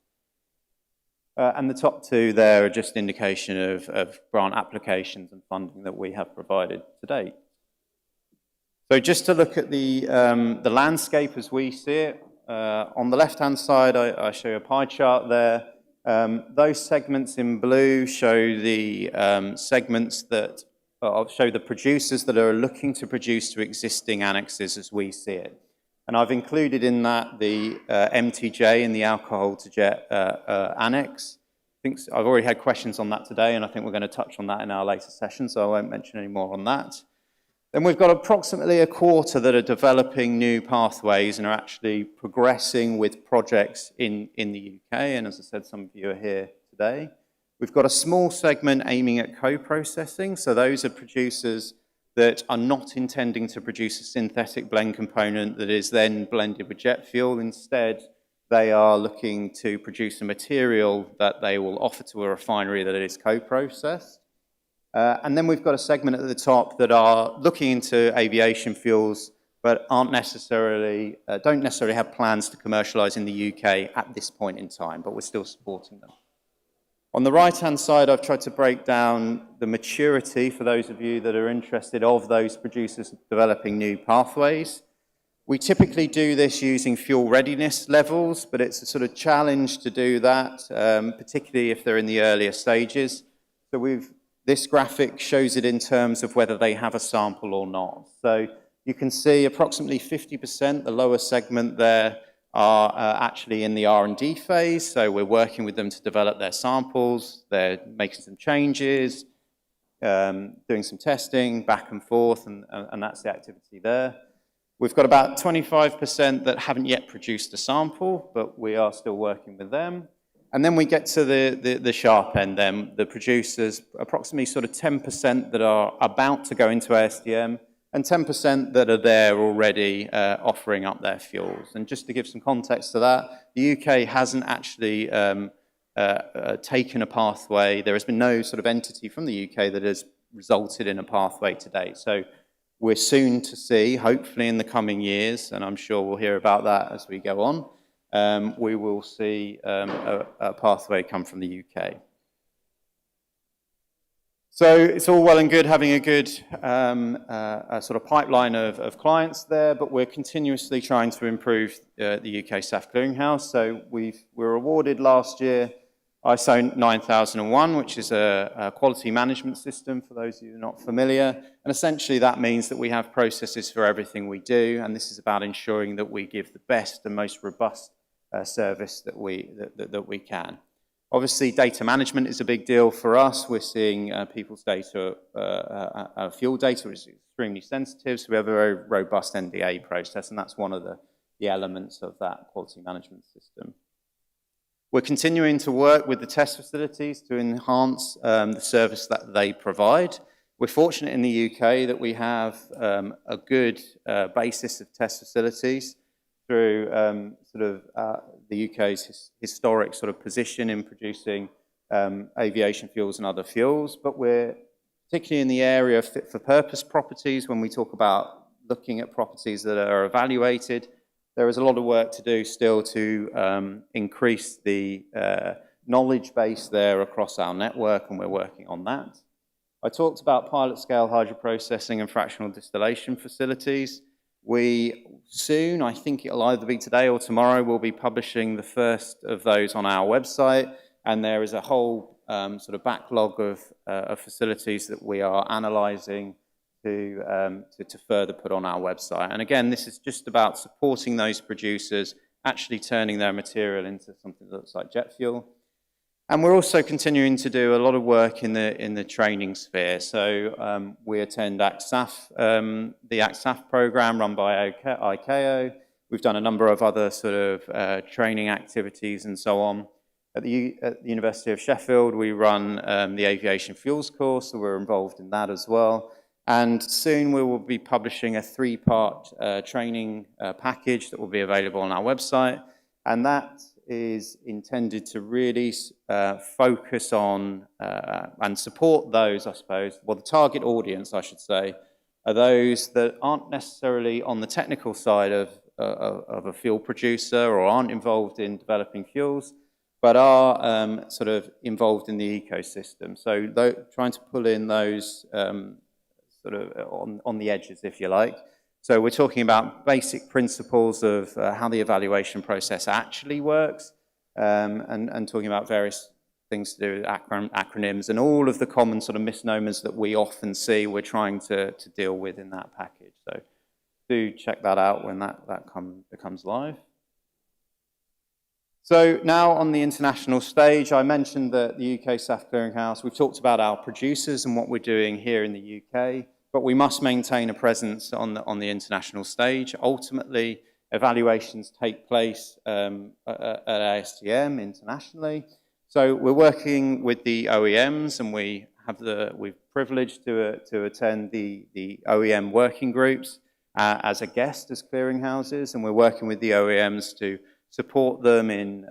[SPEAKER 21] And the top two there are just indication of grant applications and funding that we have provided to date. So just to look at the landscape as we see it, on the left-hand side, I show you a pie chart there. Those segments in blue show the segments that show the producers that are looking to produce to existing annexes as we see it. And I've included in that the MTJ in the alcohol-to-jet annex. I've already had questions on that today, and I think we're going to touch on that in our later session, so I won't mention any more on that. Then we've got approximately a quarter that are developing new pathways and are actually progressing with projects in the UK, and as I said, some of you are here today. We've got a small segment aiming at co-processing, so those are producers that are not intending to produce a synthetic blend component that is then blended with jet fuel. Instead, they are looking to produce a material that they will offer to a refinery that is co-processed. And then we've got a segment at the top that are looking into aviation fuels, but don't necessarily have plans to commercialise in the UK at this point in time, but we're still supporting them. On the right-hand side, I've tried to break down the maturity, for those of you that are interested, of those producers developing new pathways. We typically do this using fuel readiness levels, but it's a sort of challenge to do that, particularly if they're in the earlier stages. So this graphic shows it in terms of whether they have a sample or not. So you can see approximately 50%, the lower segment there, are actually in the R&D phase. So we're working with them to develop their samples. They're making some changes, doing some testing back and forth, and that's the activity there. We've got about 25% that haven't yet produced a sample, but we are still working with them. And then we get to the sharp end then, the producers, approximately sort of 10% that are about to go into ASTM, and 10% that are there already offering up their fuels. And just to give some context to that, the UK hasn't actually taken a pathway. There has been no sort of entity from the UK that has resulted in a pathway to date. So we're soon to see, hopefully in the coming years, and I'm sure we'll hear about that as we go on, we will see a pathway come from the UK. So it's all well and good having a good sort of pipeline of clients there, but we're continuously trying to improve the UK SAF Clearinghouse. So we were awarded last year ISO 9001, which is a quality management system for those of you who are not familiar. And essentially that means that we have processes for everything we do, and this is about ensuring that we give the best and most robust service that we can. Obviously, data management is a big deal for us. We're seeing people's data, fuel data is extremely sensitive, so we have a very robust NDA process, and that's one of the elements of that quality management system. We're continuing to work with the test facilities to enhance the service that they provide. We're fortunate in the UK that we have a good basis of test facilities through the UK's historic sort of position in producing aviation fuels and other fuels, but we're particularly in the area of fit-for-purpose properties. When we talk about looking at properties that are evaluated, there is a lot of work to do still to increase the knowledge base there across our network, and we're working on that. I talked about pilot-scale hydroprocessing and fractional distillation facilities. We soon, I think it'll either be today or tomorrow, we'll be publishing the first of those on our website, and there is a whole sort of backlog of facilities that we are analysing to further put on our website. And again, this is just about supporting those producers, actually turning their material into something that looks like jet fuel. And we're also continuing to do a lot of work in the training sphere. So we attend ACSAF, the ACSAF program run by ICAO. We've done a number of other sort of training activities and so on. At the University of Sheffield, we run the aviation fuels course, so we're involved in that as well. And soon we will be publishing a 3-part training package that will be available on our website. And that is intended to really focus on and support those, I suppose, well, the target audience, I should say, are those that aren't necessarily on the technical side of a fuel producer or aren't involved in developing fuels, but are sort of involved in the ecosystem. So trying to pull in those sort of on the edges, if you like. So we're talking about basic principles of how the evaluation process actually works, and talking about various things to do with acronyms and all of the common sort of misnomers that we often see we're trying to deal with in that package. So do check that out when that becomes live. So now on the international stage, I mentioned that the UK SAF Clearinghouse, we've talked about our producers and what we're doing here in the UK, but we must maintain a presence on the international stage. Ultimately, evaluations take place at ASTM internationally. So we're working with the OEMs, and we're privileged to attend the OEM working groups as a guest as clearinghouses, and we're working with the OEMs to support them in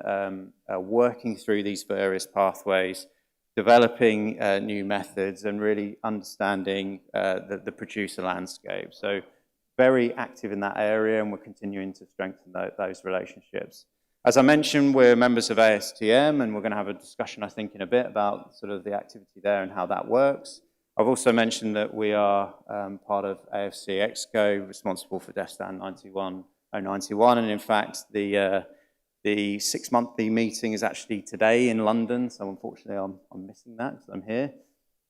[SPEAKER 21] working through these various pathways, developing new methods, and really understanding the producer landscape. So very active in that area, and we're continuing to strengthen those relationships. As I mentioned, we're members of ASTM, and we're going to have a discussion, I think, in a bit about sort of the activity there and how that works. I've also mentioned that we are part of AFC Exco, responsible for DESTAN 091, and in fact, the 6-monthly meeting is actually today in London, so unfortunately I'm missing that because I'm here.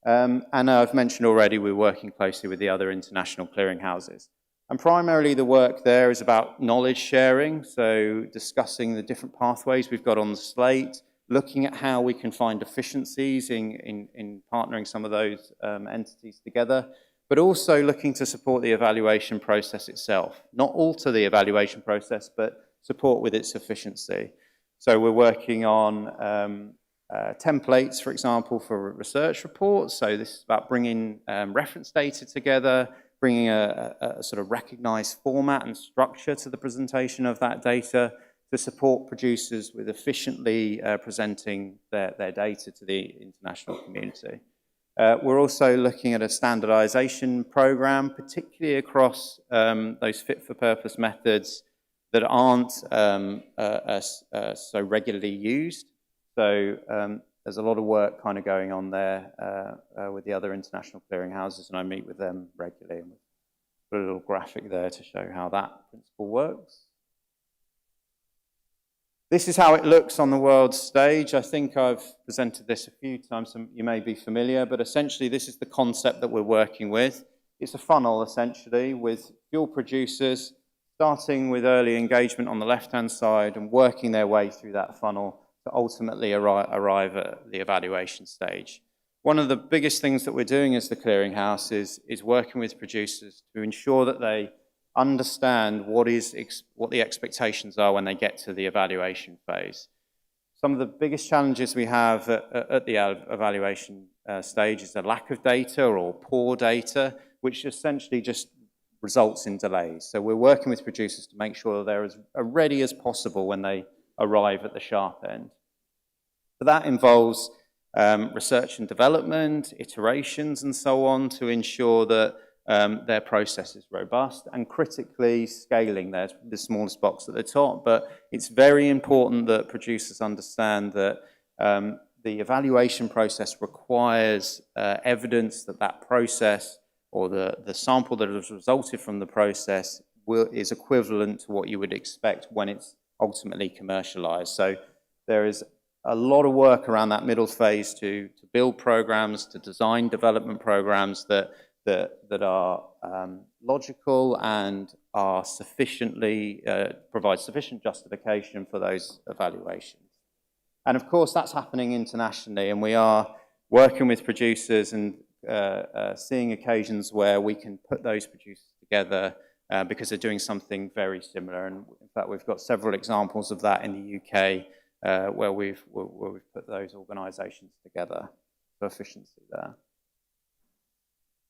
[SPEAKER 21] And I've mentioned already we're working closely with the other international clearinghouses. And primarily the work there is about knowledge sharing, so discussing the different pathways we've got on the slate, looking at how we can find efficiencies in partnering some of those entities together, but also looking to support the evaluation process itself. Not alter the evaluation process, but support with its efficiency. So we're working on templates, for example, for research reports. So this is about bringing reference data together, bringing a sort of recognized format and structure to the presentation of that data to support producers with efficiently presenting their data to the international community. We're also looking at a standardization program, particularly across those fit-for-purpose methods that aren't so regularly used. So there's a lot of work kind of going on there with the other international clearinghouses, and I meet with them regularly. And put a little graphic there to show how that principle works. This is how it looks on the world stage. I think I've presented this a few times, so you may be familiar, but essentially this is the concept that we're working with. It's a funnel, essentially, with fuel producers starting with early engagement on the left-hand side and working their way through that funnel to ultimately arrive at the evaluation stage. One of the biggest things that we're doing as the clearinghouse is working with producers to ensure that they understand what the expectations are when they get to the evaluation phase. Some of the biggest challenges we have at the evaluation stage is a lack of data or poor data, which essentially just results in delays. So we're working with producers to make sure they're as ready as possible when they arrive at the sharp end. So that involves research and development, iterations and so on to ensure that their process is robust, and critically scaling. There's the smallest box at the top, but it's very important that producers understand that the evaluation process requires evidence that that process or the sample that has resulted from the process is equivalent to what you would expect when it's ultimately commercialized. So there is a lot of work around that middle phase to build programs, to design development programs that are logical and are sufficiently, provide sufficient justification for those evaluations. And of course, that's happening internationally, and we are working with producers and seeing occasions where we can put those producers together because they're doing something very similar. And in fact, we've got several examples of that in the UK where we've put those organisations together for efficiency there.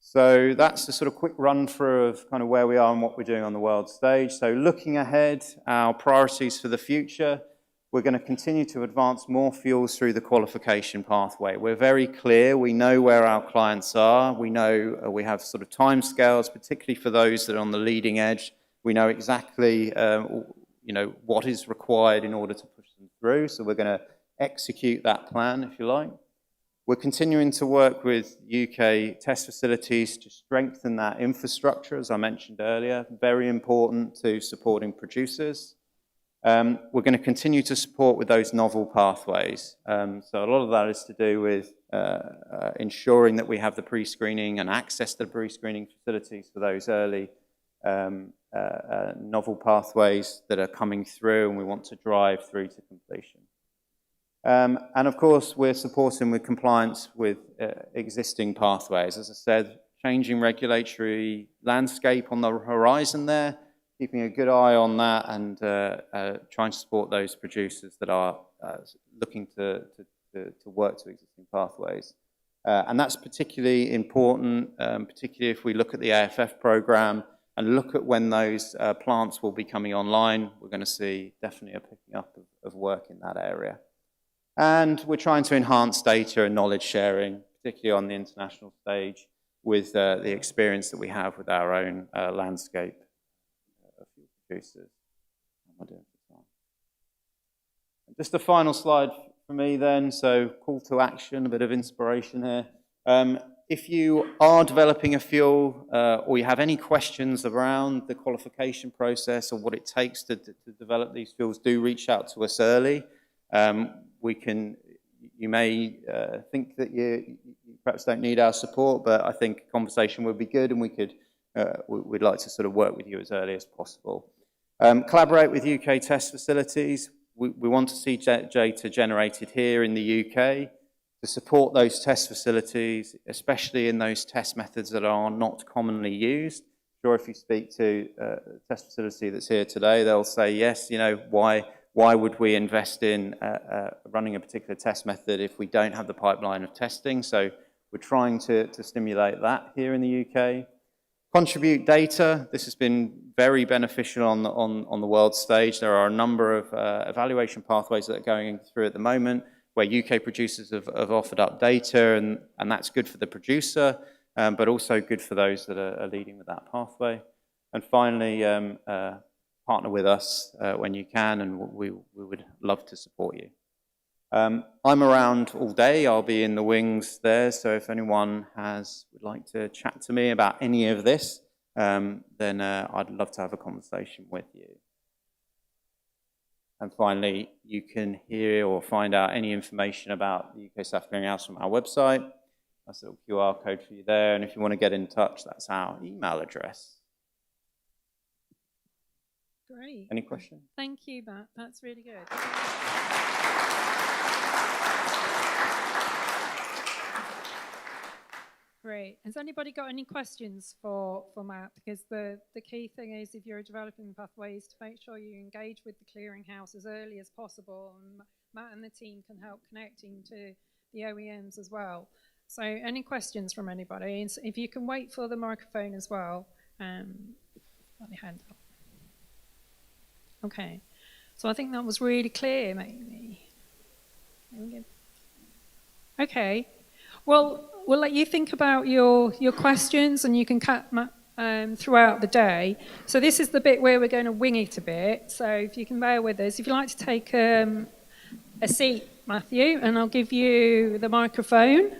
[SPEAKER 21] So that's a sort of quick run through of kind of where we are and what we're doing on the world stage. So looking ahead, our priorities for the future, we're going to continue to advance more fuels through the qualification pathway. We're very clear. We know where our clients are. We know we have sort of timescales, particularly for those that are on the leading edge. We know exactly what is required in order to push them through. So we're going to execute that plan, if you like. We're continuing to work with UK test facilities to strengthen that infrastructure, as I mentioned earlier, very important to supporting producers. We're going to continue to support with those novel pathways. So a lot of that is to do with ensuring that we have the pre-screening and access to the pre-screening facilities for those early novel pathways that are coming through and we want to drive through to completion. And of course, we're supporting with compliance with existing pathways. As I said, changing regulatory landscape on the horizon there, keeping a good eye on that and trying to support those producers that are looking to work to existing pathways. And that's particularly important, particularly if we look at the AFF program and look at when those plants will be coming online. We're going to see definitely a picking up of work in that area. And we're trying to enhance data and knowledge sharing, particularly on the international stage, with the experience that we have with our own landscape of fuel producers. Just a final slide for me then, so call to action, a bit of inspiration here. If you are developing a fuel or you have any questions around the qualification process or what it takes to develop these fuels, do reach out to us early. You may think that you perhaps don't need our support, but I think a conversation would be good, and we'd like to sort of work with you as early as possible. Collaborate with UK test facilities. We want to see data generated here in the UK to support those test facilities, especially in those test methods that are not commonly used. Sure, if you speak to a test facility that's here today, they'll say, yes, why would we invest in running a particular test method if we don't have the pipeline of testing? So we're trying to stimulate that here in the UK. Contribute data. This has been very beneficial on the world stage. There are a number of evaluation pathways that are going through at the moment where UK producers have offered up data, and that's good for the producer, but also good for those that are leading with that pathway. And finally, partner with us when you can, and we would love to support you. I'm around all day. I'll be in the wings there, so if anyone would like to chat to me about any of this, then I'd love to have a conversation with you. And finally, you can hear or find out any information about the UK SAF Clearinghouse from our website. That's a little QR code for you there, and if you want to get in touch, that's our email address.
[SPEAKER 4] Great.
[SPEAKER 21] Any questions?
[SPEAKER 4] Thank you, Matt. That's really good. Great. Has anybody got any questions for Matt? Because the key thing is, if you're developing pathways, to make sure you engage with the clearinghouse as early as possible. And Matt and the team can help connecting to the OEMs as well. So any questions from anybody? And if you can wait for the microphone as well, let me hand up. Okay, so I think that was really clear, maybe. Okay, well, we'll let you think about your questions, and you can cut throughout the day. So this is the bit where we're going to wing it a bit, so if you can bear with us. If you'd like to take a seat, Matthew, and I'll give you the microphone,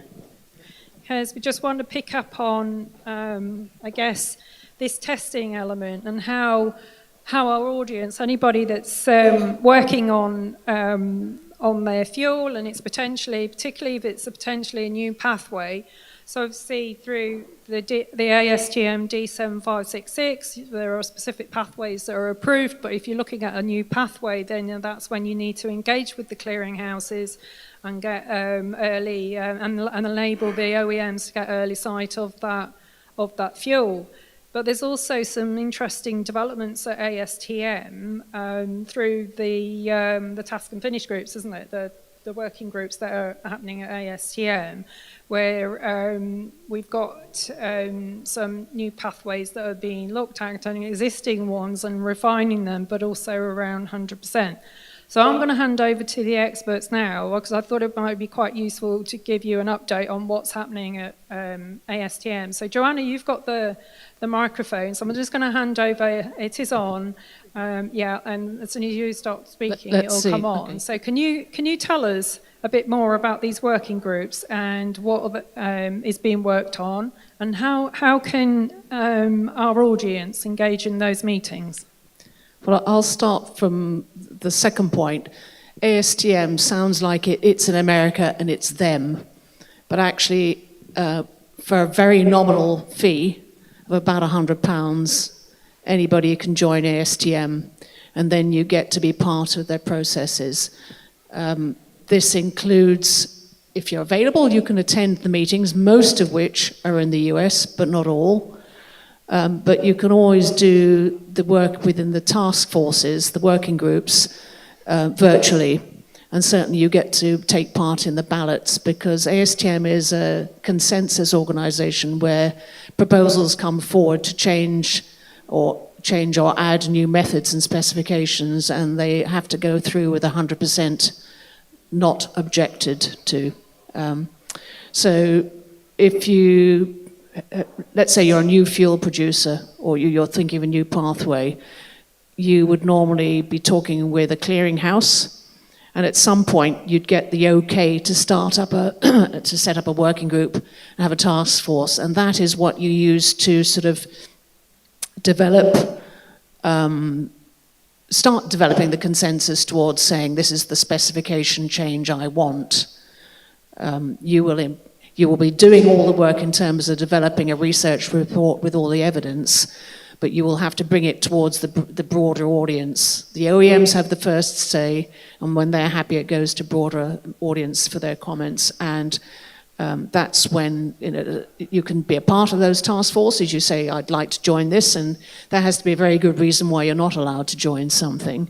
[SPEAKER 4] because we just want to pick up on, I guess, this testing element and how our audience, anybody that's working on their fuel, and it's potentially, particularly if it's potentially a new pathway. So obviously through the ASTM D7566, there are specific pathways that are approved, but if you're looking at a new pathway, then that's when you need to engage with the clearinghouses and get early, and enable the OEMs to get early sight of that fuel. But there's also some interesting developments at ASTM through the task and finish groups, isn't it? The working groups that are happening at ASTM, where we've got some new pathways that are being looked at, and existing ones, and refining them, but also around 100%. So I'm going to hand over to the experts now, because I thought it might be quite useful to give you an update on what's happening at ASTM. So Joanna, you've got the microphone, so I'm just going to hand over. It is on, yeah, and as soon as you start speaking, it'll come on. Okay. So can you tell us a bit more about these working groups and what is being worked on, and how can our audience engage in those meetings?
[SPEAKER 10] Well, I'll start from the second point. ASTM sounds like it's in America and it's them, but actually for a very nominal fee of about £100, anybody can join ASTM, and then you get to be part of their processes. This includes, if you're available, you can attend the meetings, most of which are in the US, but not all. But you can always do the work within the task forces, the working groups, virtually. And certainly you get to take part in the ballots, because ASTM is a consensus organization where proposals come forward to change or add new methods and specifications, and they have to go through with 100% not objected to. So if you, let's say you're a new fuel producer, or you're thinking of a new pathway, you would normally be talking with a clearinghouse, and at some point you'd get the okay to start up to set up a working group and have a task force, and that is what you use to sort of develop, start developing the consensus towards saying this is the specification change I want. You will be doing all the work in terms of developing a research report with all the evidence, but you will have to bring it towards the broader audience. The OEMs have the first say, and when they're happy, it goes to broader audience for their comments. And that's when you can be a part of those task forces. You say, I'd like to join this, and there has to be a very good reason why you're not allowed to join something.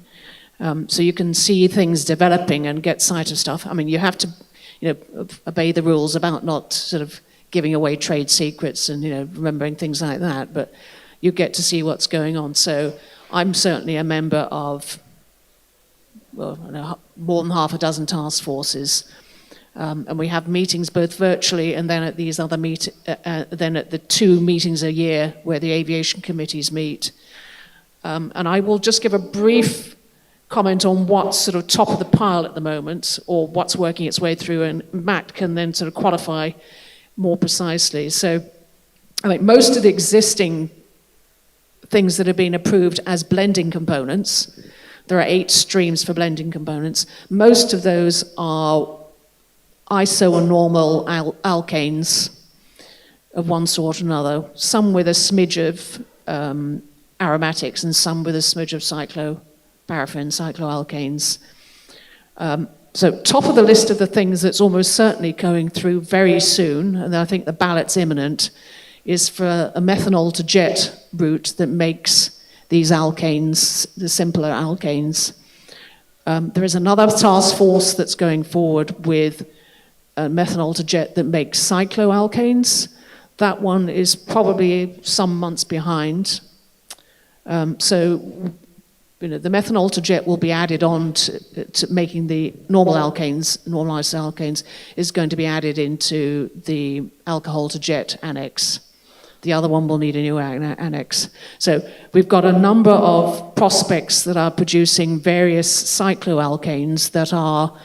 [SPEAKER 10] So you can see things developing and get sight of stuff. I mean, you have to obey the rules about not sort of giving away trade secrets and, remembering things like that, but you get to see what's going on. So I'm certainly a member of, more than half a dozen task forces. And we have meetings both virtually and then at these other then at the 2 meetings a year where the aviation committees meet. And I will just give a brief comment on what's sort of top of the pile at the moment, or what's working its way through, and Matt can then sort of qualify more precisely. So I think most of the existing things that have been approved as blending components, there are 8 streams for blending components. Most of those are isonormal alkanes of one sort or another, some with a smidge of aromatics and some with a smidge of cycloparaffin, cycloalkanes. So top of the list of the things that's almost certainly going through very soon, and I think the ballot's imminent, is for a methanol to jet route that makes these alkanes, the simpler alkanes. There is another task force that's going forward with methanol to jet that makes cycloalkanes. That one is probably some months behind. So the methanol to jet will be added on to making the normalized alkanes, is going to be added into the alcohol to jet annex. The other one will need a new annex. So we've got a number of prospects that are producing various cycloalkanes that are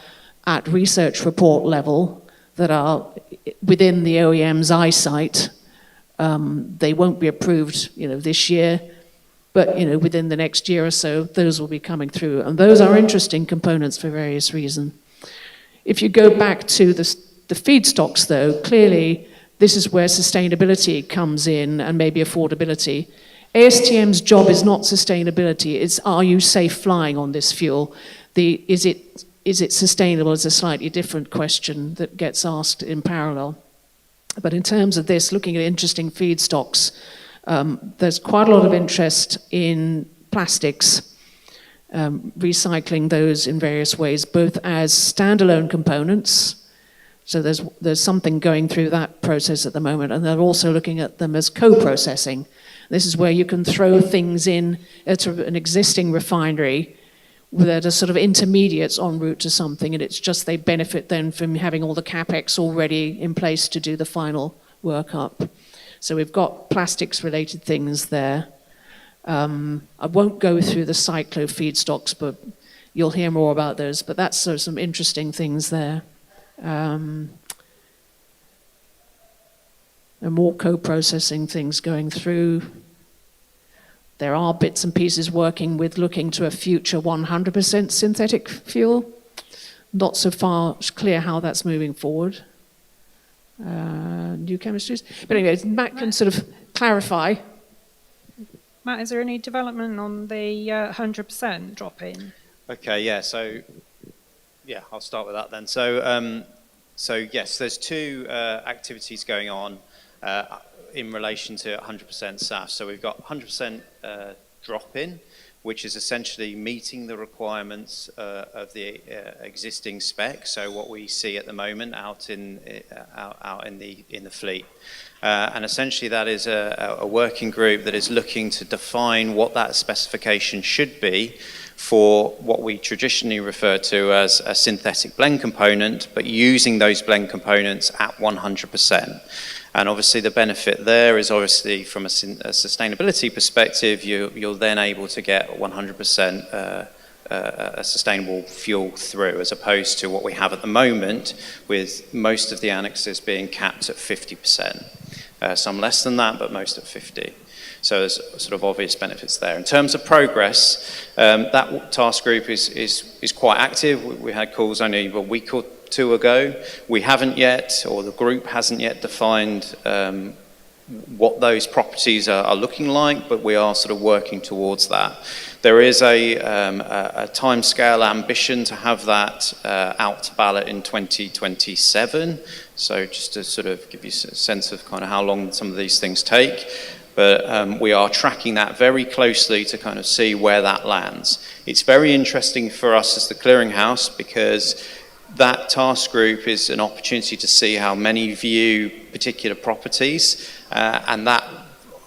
[SPEAKER 10] at research report level, that are within the OEM's eyesight. They won't be approved, this year, but within the next year or so, those will be coming through, and those are interesting components for various reasons. If you go back to the feedstocks, though, clearly this is where sustainability comes in, and maybe affordability. ASTM's job is not sustainability, it's are you safe flying on this fuel? Is it sustainable is a slightly different question that gets asked in parallel. But in terms of this, looking at interesting feedstocks, there's quite a lot of interest in plastics, recycling those in various ways, both as standalone components. So there's something going through that process at the moment, and they're also looking at them as co-processing. This is where you can throw things in at an existing refinery that are sort of intermediates en route to something, and it's just they benefit then from having all the capex already in place to do the final workup. So we've got plastics-related things there. I won't go through the cyclo feedstocks, but you'll hear more about those. But that's sort of some interesting things there. And more co-processing things going through. There are bits and pieces working with looking to a future 100% synthetic fuel. Not so far clear how that's moving forward. New chemistries. But anyways, Matt can sort of clarify.
[SPEAKER 4] Matt, is there any development on the 100% drop-in?
[SPEAKER 21] Okay, yeah, so I'll start with that then. So yes, there's two activities going on in relation to 100% SAF. So we've got 100% drop-in, which is essentially meeting the requirements of the existing spec. So what we see at the moment out in the fleet, and essentially that is a working group that is looking to define what that specification should be for what we traditionally refer to as a synthetic blend component, but using those blend components at 100%. And obviously the benefit there is obviously from a sustainability perspective, you're then able to get 100% a sustainable fuel through, as opposed to what we have at the moment with most of the annexes being capped at 50%. Some less than that, but most at 50. So there's sort of obvious benefits there. In terms of progress, that task group is quite active. We had calls only a week or two ago. We haven't yet, or the group hasn't yet defined what those properties are looking like, but we are sort of working towards that. There is a timescale ambition to have that out to ballot in 2027. So just to sort of give you a sense of kind of how long some of these things take. But we are tracking that very closely to kind of see where that lands. It's very interesting for us as the clearinghouse because that task group is an opportunity to see how many view particular properties, and that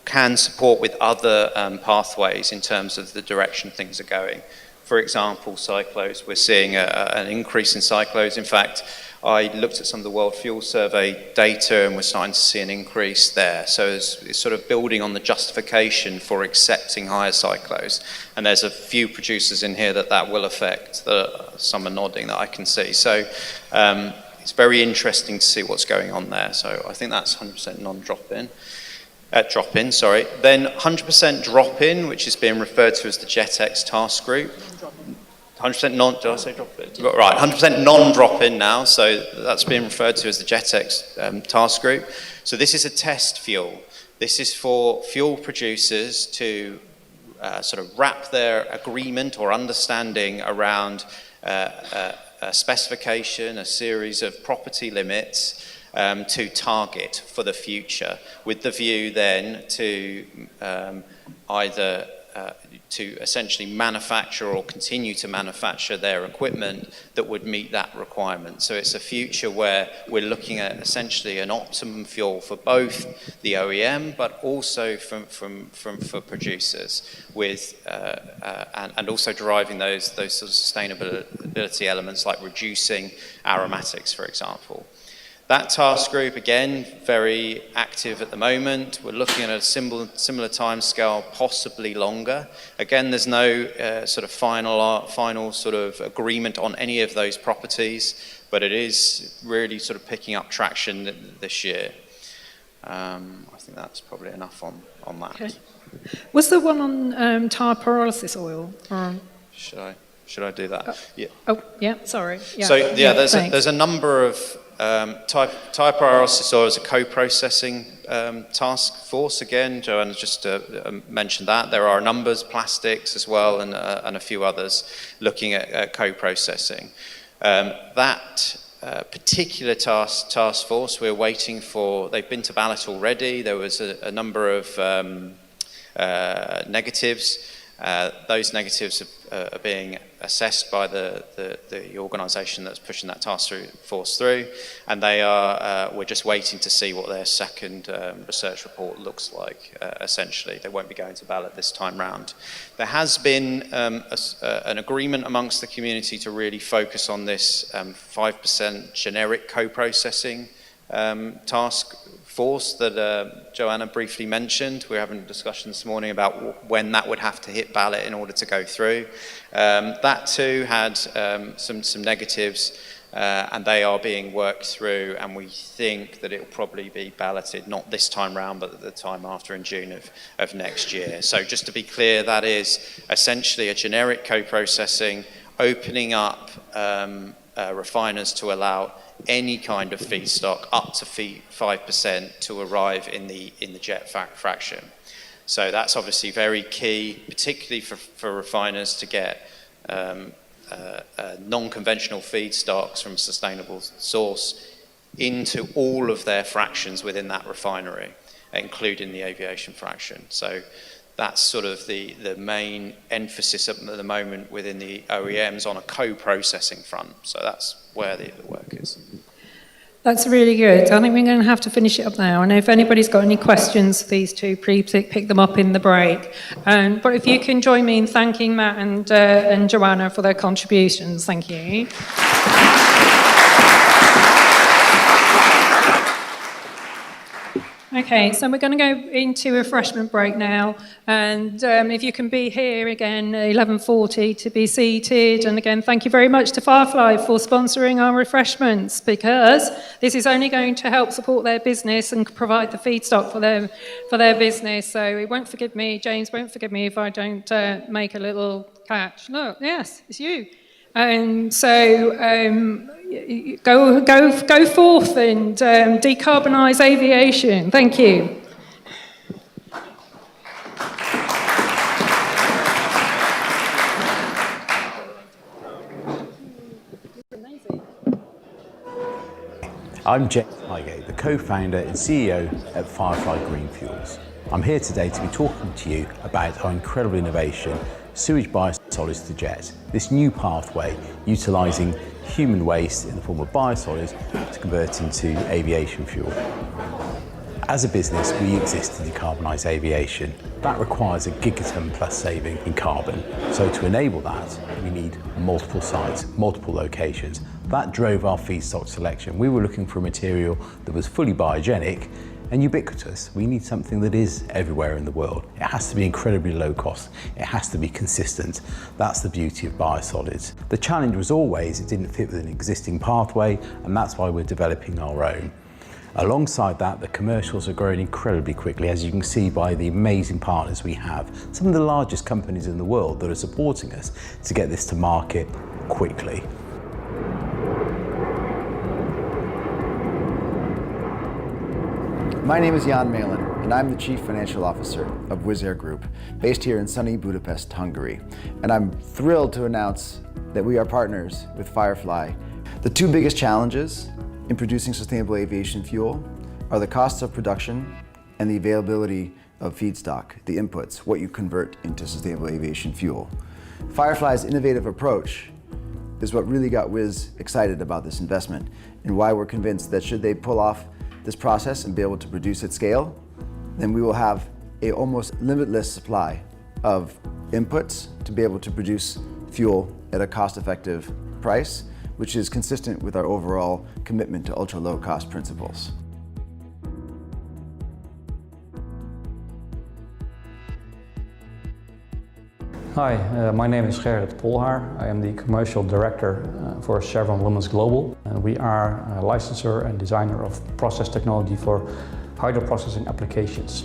[SPEAKER 21] can support with other pathways in terms of the direction things are going. For example, cyclos, we're seeing an increase in cyclos. In fact, I looked at some of the World Fuel Survey data and we're starting to see an increase there. So it's sort of building on the justification for accepting higher cyclos. And there's a few producers in here that will affect. Some are nodding that I can see. So it's very interesting to see what's going on there. So I think that's 100% non-drop-in. Drop-in, sorry. Then 100% drop-in, which is being referred to as the JetX task group. 100% non, did I say drop-in? Right, 100% non-drop-in now, so that's being referred to as the JetX task group. So this is a test fuel. This is for fuel producers to sort of wrap their agreement or understanding around a specification, a series of property limits to target for the future, with the view then to either to essentially manufacture or continue to manufacture their equipment that would meet that requirement. So it's a future where we're looking at essentially an optimum fuel for both the OEM, but also for producers, with and also driving those sort of sustainability elements like reducing aromatics, for example. That task group, again, very active at the moment. We're looking at a similar time scale, possibly longer. Again, there's no sort of final sort of agreement on any of those properties, but it is really sort of picking up traction this year. I think that's probably enough on that.
[SPEAKER 4] Okay. Was there one on tar pyrolysis oil?
[SPEAKER 21] Should I do that? Yeah.
[SPEAKER 4] Oh, yeah, sorry. Yeah.
[SPEAKER 21] So yeah, there's a number of tire pyrolysis oil is a co-processing task force. Again, Joanna just mentioned that. There are numbers, plastics as well, and a few others looking at co-processing. That particular task force, we're waiting for. They've been to ballot already. There was a number of negatives. Those negatives are being assessed by the organisation that's pushing that task force through, and they are. We're just waiting to see what their second research report looks like. Essentially, they won't be going to ballot this time round. There has been an agreement amongst the community to really focus on this 5% generic co-processing task force that Joanna briefly mentioned. We're having a discussion this morning about when that would have to hit ballot in order to go through. That too had some negatives, and they are being worked through, and we think that it will probably be balloted not this time round, but the time after in June of next year. So just to be clear, that is essentially a generic co-processing, opening up refiners to allow any kind of feedstock up to 5% to arrive in the jet fraction. So that's obviously very key, particularly for refiners to get non-conventional feedstocks from a sustainable source into all of their fractions within that refinery, including the aviation fraction. So that's sort of the main emphasis at the moment within the OEMs on a co-processing front. So that's where the work is.
[SPEAKER 4] That's really good. I think we're going to have to finish it up now. And if anybody's got any questions for these two, please pick them up in the break. But if you can join me in thanking Matt and Joanna for their contributions. Thank you. Okay, so we're going to go into a refreshment break now, and if you can be here again at 11:40 to be seated, and again thank you very much to Firefly for sponsoring our refreshments, because this is only going to help support their business and provide the feedstock for their business. So it won't forgive me, James won't forgive me if I don't make a little catch. Look, yes, it's you. And so go forth and decarbonise aviation. Thank you.
[SPEAKER 2] I'm James Highgate, the co-founder and CEO at Firefly Green Fuels. I'm here today to be talking to you about our incredible innovation, Sewage Biosolids to Jet, this new pathway utilising human waste in the form of biosolids to convert into aviation fuel. As a business, we exist to decarbonise aviation. That requires a gigaton plus saving in carbon. So to enable that, we need multiple sites, multiple locations. That drove our feedstock selection. We were looking for a material that was fully biogenic and ubiquitous. We need something that is everywhere in the world. It has to be incredibly low cost. It has to be consistent. That's the beauty of biosolids. The challenge was always it didn't fit with an existing pathway, and that's why we're developing our own. Alongside that, the commercials are growing incredibly quickly, as you can see by the amazing partners we have. Some of the largest companies in the world that are supporting us to get this to market quickly.
[SPEAKER 3] My name is Jan Malin, and I'm the Chief Financial Officer of Wizz Air Group, based here in sunny Budapest, Hungary. And I'm thrilled to announce that we are partners with Firefly. The two biggest challenges in producing sustainable aviation fuel are the costs of production and the availability of feedstock, the inputs, what you convert into sustainable aviation fuel. Firefly's innovative approach is what really got Wiz excited about this investment and why we're convinced that should they pull off this process and be able to produce at scale, then we will have a almost limitless supply of inputs to be able to produce fuel at a cost-effective price, which is consistent with our overall commitment to ultra-low cost principles.
[SPEAKER 1] Hi, my name is Gerrit Polhaar. I am the Commercial Director for Chevron Lumens Global. And we are a licensor and designer of process technology for hydroprocessing applications.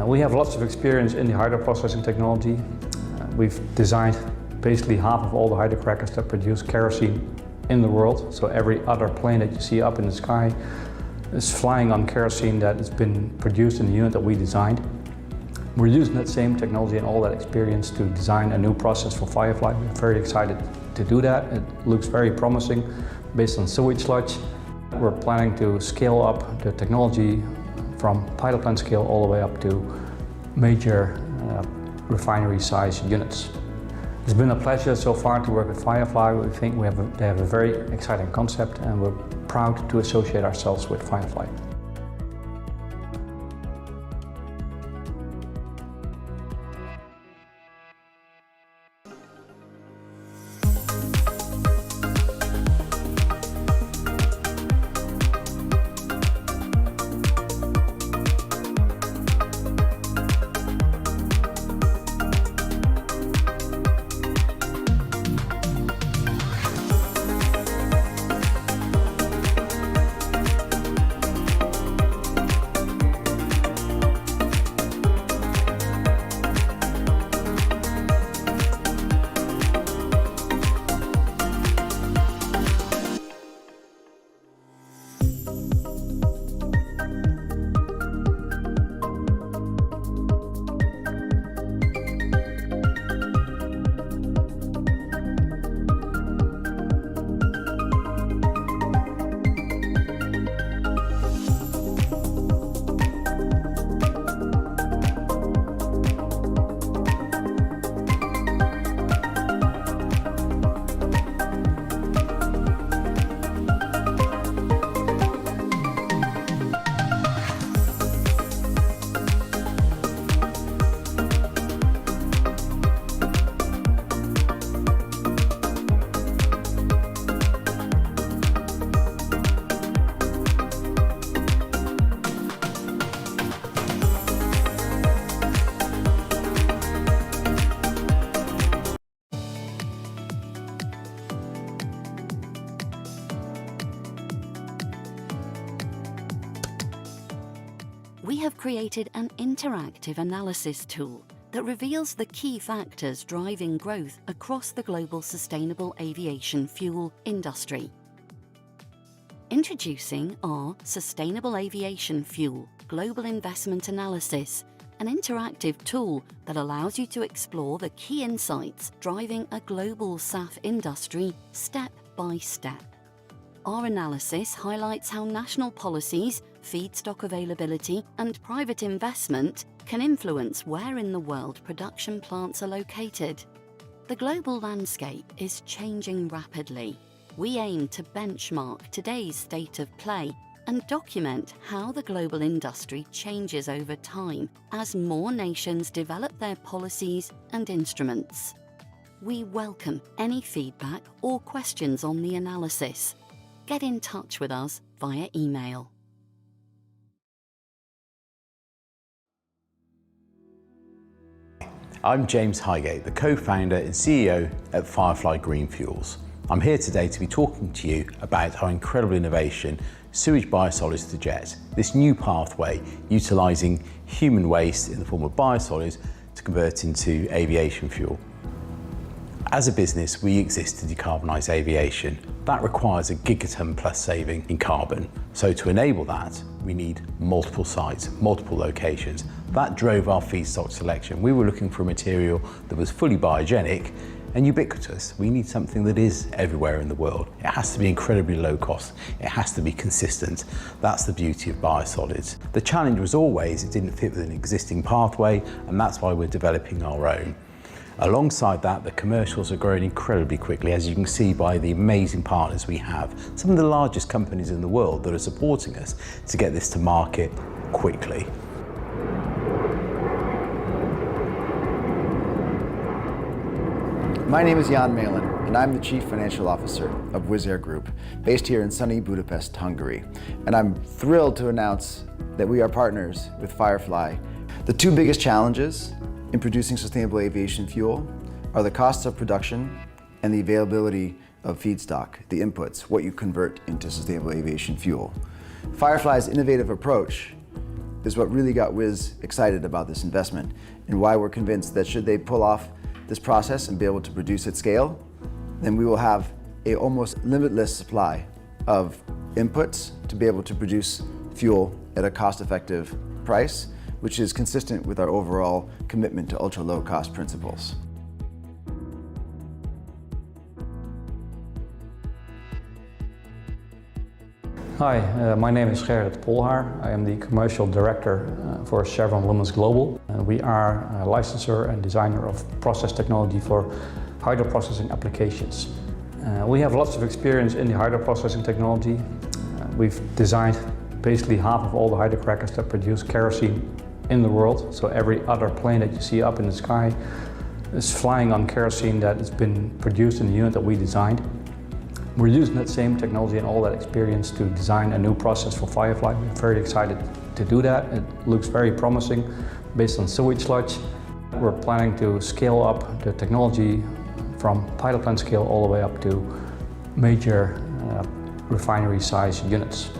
[SPEAKER 1] We have lots of experience in the hydroprocessing technology. We've designed basically half of all the hydrocrackers that produce kerosene in the world. So every other plane that you see up in the sky is flying on kerosene that has been produced in the unit that we designed. We're using that same technology and all that experience to design a new process for Firefly. We're very excited to do that. It looks very promising based on sewage sludge. We're planning to scale up the technology from pilot plant scale all the way up to major refinery size units. It's been a pleasure so far to work with Firefly. We think they have a very exciting concept and we're proud to associate ourselves with Firefly.
[SPEAKER 22] We have created an interactive analysis tool that reveals the key factors driving growth across the global sustainable aviation fuel industry. Introducing our Sustainable Aviation Fuel Global Investment Analysis, an interactive tool that allows you to explore the key insights driving a global SAF industry step by step. Our analysis highlights how national policies, feedstock availability, and private investment can influence where in the world production plants are located. The global landscape is changing rapidly. We aim to benchmark today's state of play and document how the global industry changes over time as more nations develop their policies and instruments. We welcome any feedback or questions on the analysis. Get in touch with us via email.
[SPEAKER 2] I'm James Highgate, the co-founder and CEO at Firefly Green Fuels. I'm here today to be talking to you about our incredible innovation, Sewage Biosolids to Jet, this new pathway utilising human waste in the form of biosolids to convert into aviation fuel. As a business, we exist to decarbonise aviation. That requires a gigaton plus saving in carbon. So to enable that, we need multiple sites, multiple locations. That drove our feedstock selection. We were looking for a material that was fully biogenic and ubiquitous. We need something that is everywhere in the world. It has to be incredibly low cost. It has to be consistent. That's the beauty of biosolids. The challenge was always it didn't fit with an existing pathway, and that's why we're developing our own. Alongside that, the commercials are growing incredibly quickly, as you can see by the amazing partners we have. Some of the largest companies in the world that are supporting us to get this to market quickly.
[SPEAKER 3] My name is Jan Malin, and I'm the Chief Financial Officer of Wizz Air Group, based here in sunny Budapest, Hungary. And I'm thrilled to announce that we are partners with Firefly. The two biggest challenges in producing sustainable aviation fuel are the costs of production and the availability of feedstock, the inputs, what you convert into sustainable aviation fuel. Firefly's innovative approach is what really got Wizz excited about this investment, and why we're convinced that should they pull off this process and be able to produce at scale, then we will have a almost limitless supply of inputs to be able to produce fuel at a cost-effective price, which is consistent with our overall commitment to ultra-low cost principles.
[SPEAKER 1] Hi, my name is Gerrit Polhaar. I am the Commercial Director for Chevron Lumen's Global. We are a licensor and designer of process technology for hydroprocessing applications. We have lots of experience in the hydroprocessing technology. We've designed basically half of all the hydrocrackers that produce kerosene in the world. So every other plane that you see up in the sky is flying on kerosene that has been produced in the unit that we designed. We're using that same technology and all that experience to design a new process for Firefly. We're very excited to do that. It looks very promising based on sewage sludge. We're planning to scale up the technology from pilot plant scale all the way up to major refinery size units.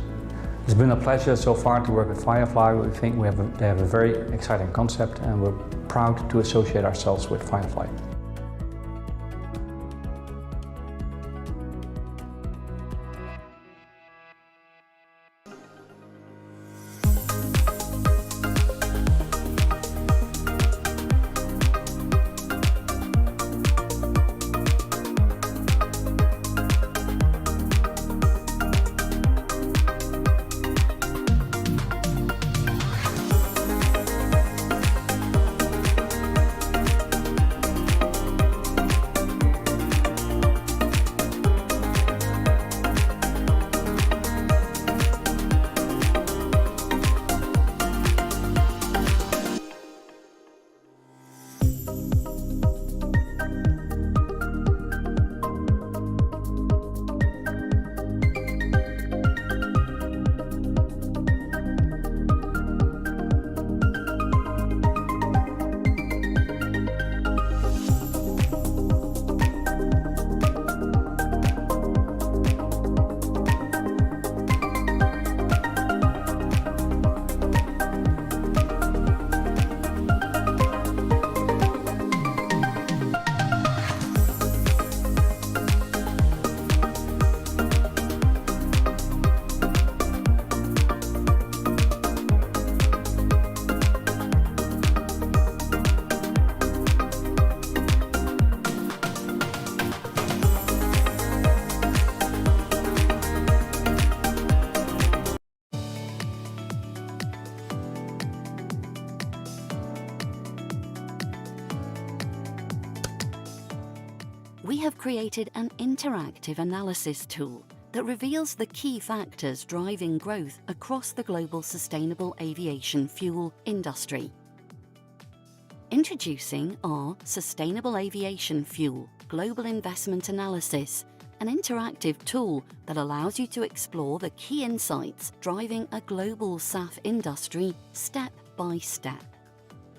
[SPEAKER 1] It's been a pleasure so far to work with Firefly. We think they have a very exciting concept, and we're proud to associate ourselves with Firefly.
[SPEAKER 22] We have created an interactive analysis tool that reveals the key factors driving growth across the global sustainable aviation fuel industry. Introducing our Sustainable Aviation Fuel Global Investment Analysis, an interactive tool that allows you to explore the key insights driving a global SAF industry step by step.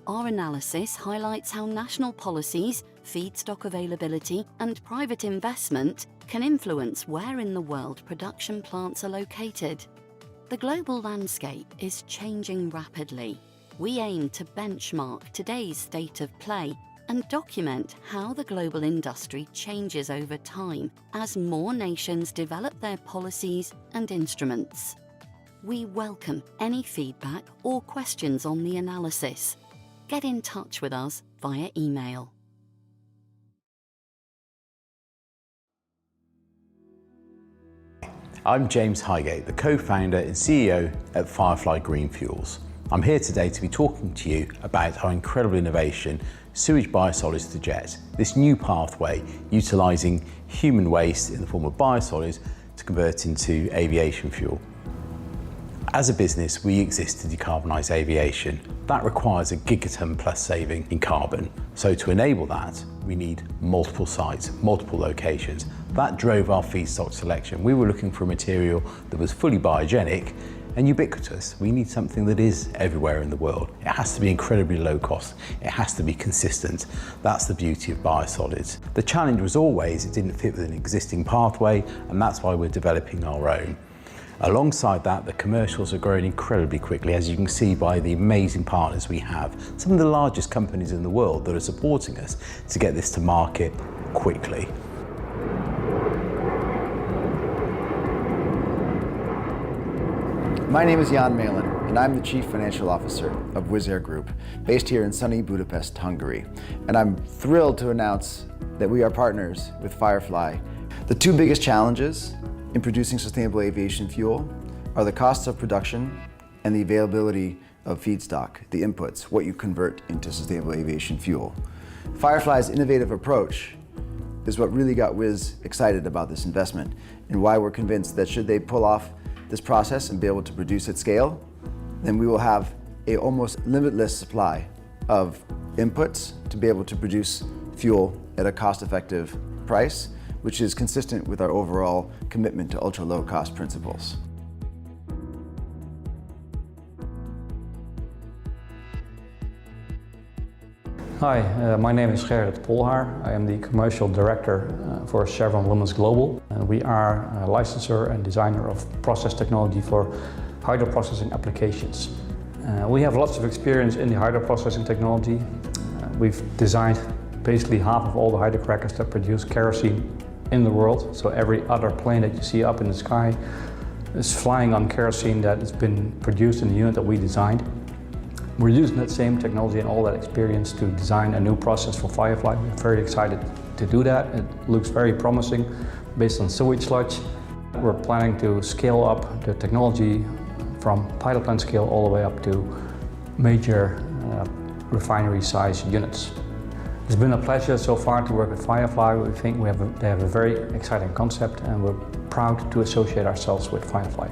[SPEAKER 22] Our analysis highlights how national policies, feedstock availability, and private investment can influence where in the world production plants are located. The global landscape is changing rapidly. We aim to benchmark today's state of play and document how the global industry changes over time as more nations develop their policies and instruments. We welcome any feedback or questions on the analysis. Get in touch with us via email.
[SPEAKER 2] I'm James Highgate, the co-founder and CEO at Firefly Green Fuels. I'm here today to be talking to you about our incredible innovation, Sewage Biosolids to Jet, this new pathway utilising human waste in the form of biosolids to convert into aviation fuel. As a business, we exist to decarbonise aviation. That requires a gigaton plus saving in carbon. So to enable that, we need multiple sites, multiple locations. That drove our feedstock selection. We were looking for a material that was fully biogenic and ubiquitous. We need something that is everywhere in the world. It has to be incredibly low cost. It has to be consistent. That's the beauty of biosolids. The challenge was always it didn't fit with an existing pathway, and that's why we're developing our own. Alongside that, the commercials are growing incredibly quickly, as you can see by the amazing partners we have. Some of the largest companies in the world that are supporting us to get this to market quickly.
[SPEAKER 3] My name is Jan Malin, and I'm the Chief Financial Officer of Wizz Air Group, based here in sunny Budapest, Hungary. And I'm thrilled to announce that we are partners with Firefly. The two biggest challenges in producing sustainable aviation fuel are the costs of production and the availability of feedstock, the inputs, what you convert into sustainable aviation fuel. Firefly's innovative approach is what really got Wizz excited about this investment, and why we're convinced that should they pull off this process and be able to produce at scale, then we will have a almost limitless supply of inputs to be able to produce fuel at a cost-effective price, which is consistent with our overall commitment to ultra-low cost principles.
[SPEAKER 1] Hi, my name is Gerrit Polhaar. I am the Commercial Director for Chevron Renewables Global. And we are a licensor and designer of process technology for hydroprocessing applications. We have lots of experience in the hydroprocessing technology. We've designed basically half of all the hydrocrackers that produce kerosene in the world. So every other plane that you see up in the sky is flying on kerosene that has been produced in the unit that we designed. We're using that same technology and all that experience to design a new process for Firefly. We're very excited to do that. It looks very promising based on sewage sludge. We're planning to scale up the technology from pilot plant scale all the way up to major refinery size units. It's been a pleasure so far to work with Firefly. We think they have a very exciting concept, and we're proud to associate ourselves with Firefly.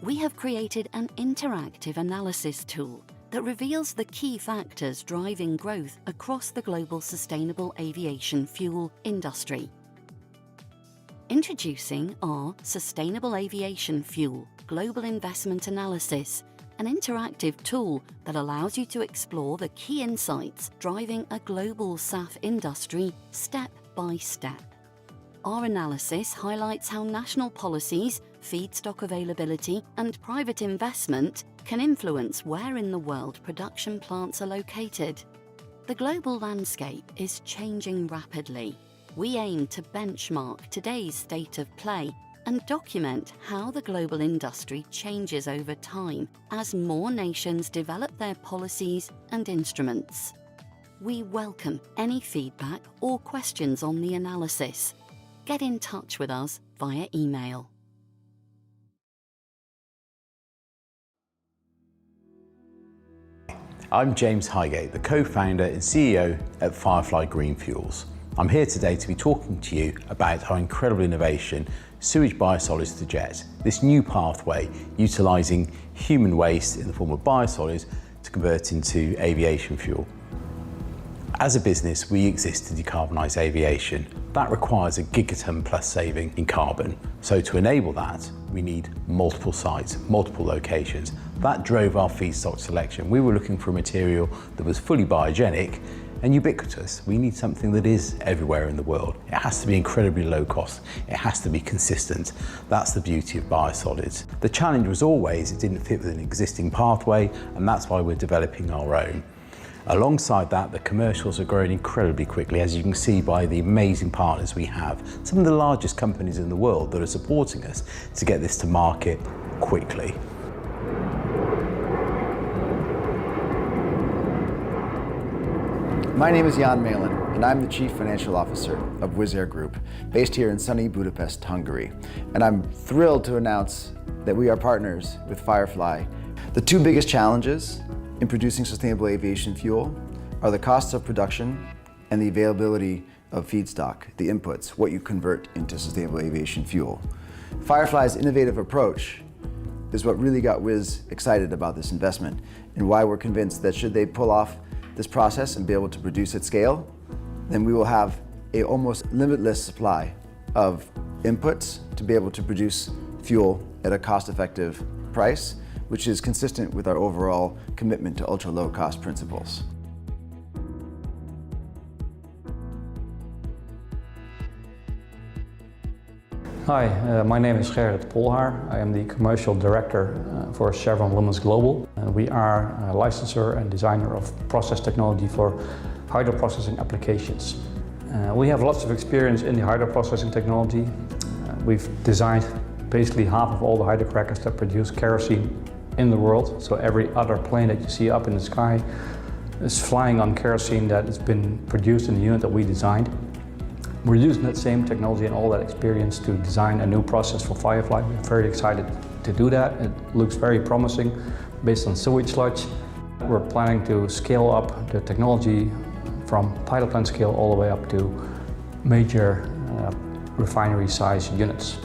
[SPEAKER 22] We have created an interactive analysis tool that reveals the key factors driving growth across the global sustainable aviation fuel industry. Introducing our Sustainable Aviation Fuel Global Investment Analysis, an interactive tool that allows you to explore the key insights driving a global SAF industry step by step. Our analysis highlights how national policies, feedstock availability, and private investment can influence where in the world production plants are located. The global landscape is changing rapidly. We aim to benchmark today's state of play and document how the global industry changes over time as more nations develop their policies and instruments. We welcome any feedback or questions on the analysis. Get in touch with us via email.
[SPEAKER 2] I'm James Highgate, the co-founder and CEO at Firefly Green Fuels. I'm here today to be talking to you about our incredible innovation, Sewage Biosolids to Jet, this new pathway utilising human waste in the form of biosolids to convert into aviation fuel. As a business, we exist to decarbonise aviation. That requires a gigaton plus saving in carbon. So to enable that, we need multiple sites, multiple locations. That drove our feedstock selection. We were looking for a material that was fully biogenic and ubiquitous. We need something that is everywhere in the world. It has to be incredibly low cost. It has to be consistent. That's the beauty of biosolids. The challenge was always it didn't fit with an existing pathway, and that's why we're developing our own. Alongside that, the commercials are growing incredibly quickly, as you can see by the amazing partners we have. Some of the largest companies in the world that are supporting us to get this to market quickly.
[SPEAKER 3] My name is Jan Malin, and I'm the Chief Financial Officer of Wizz Air Group, based here in sunny Budapest, Hungary. And I'm thrilled to announce that we are partners with Firefly. The two biggest challenges in producing sustainable aviation fuel are the costs of production and the availability of feedstock, the inputs, what you convert into sustainable aviation fuel. Firefly's innovative approach is what really got Wizz excited about this investment, and why we're convinced that should they pull off this process and be able to produce at scale, then we will have a almost limitless supply of inputs to be able to produce fuel at a cost-effective price, which is consistent with our overall commitment to ultra-low cost principles.
[SPEAKER 1] Hi, my name is Gerrit Polhaar. I am the Commercial Director for Chevron Lumen Global. We are a licensor and designer of process technology for hydroprocessing applications. We have lots of experience in the hydroprocessing technology. We've designed basically half of all the hydrocrackers that produce kerosene in the world. So every other plane that you see up in the sky is flying on kerosene that has been produced in the unit that we designed. We're using that same technology and all that experience to design a new process for Firefly. We're very excited to do that. It looks very promising based on sewage sludge. We're planning to scale up the technology from pilot plant scale all the way up to major refinery size units.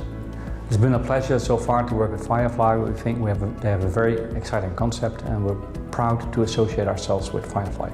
[SPEAKER 1] It's been a pleasure so far to work with Firefly. We think they have a very exciting concept, and we're proud to associate ourselves with Firefly.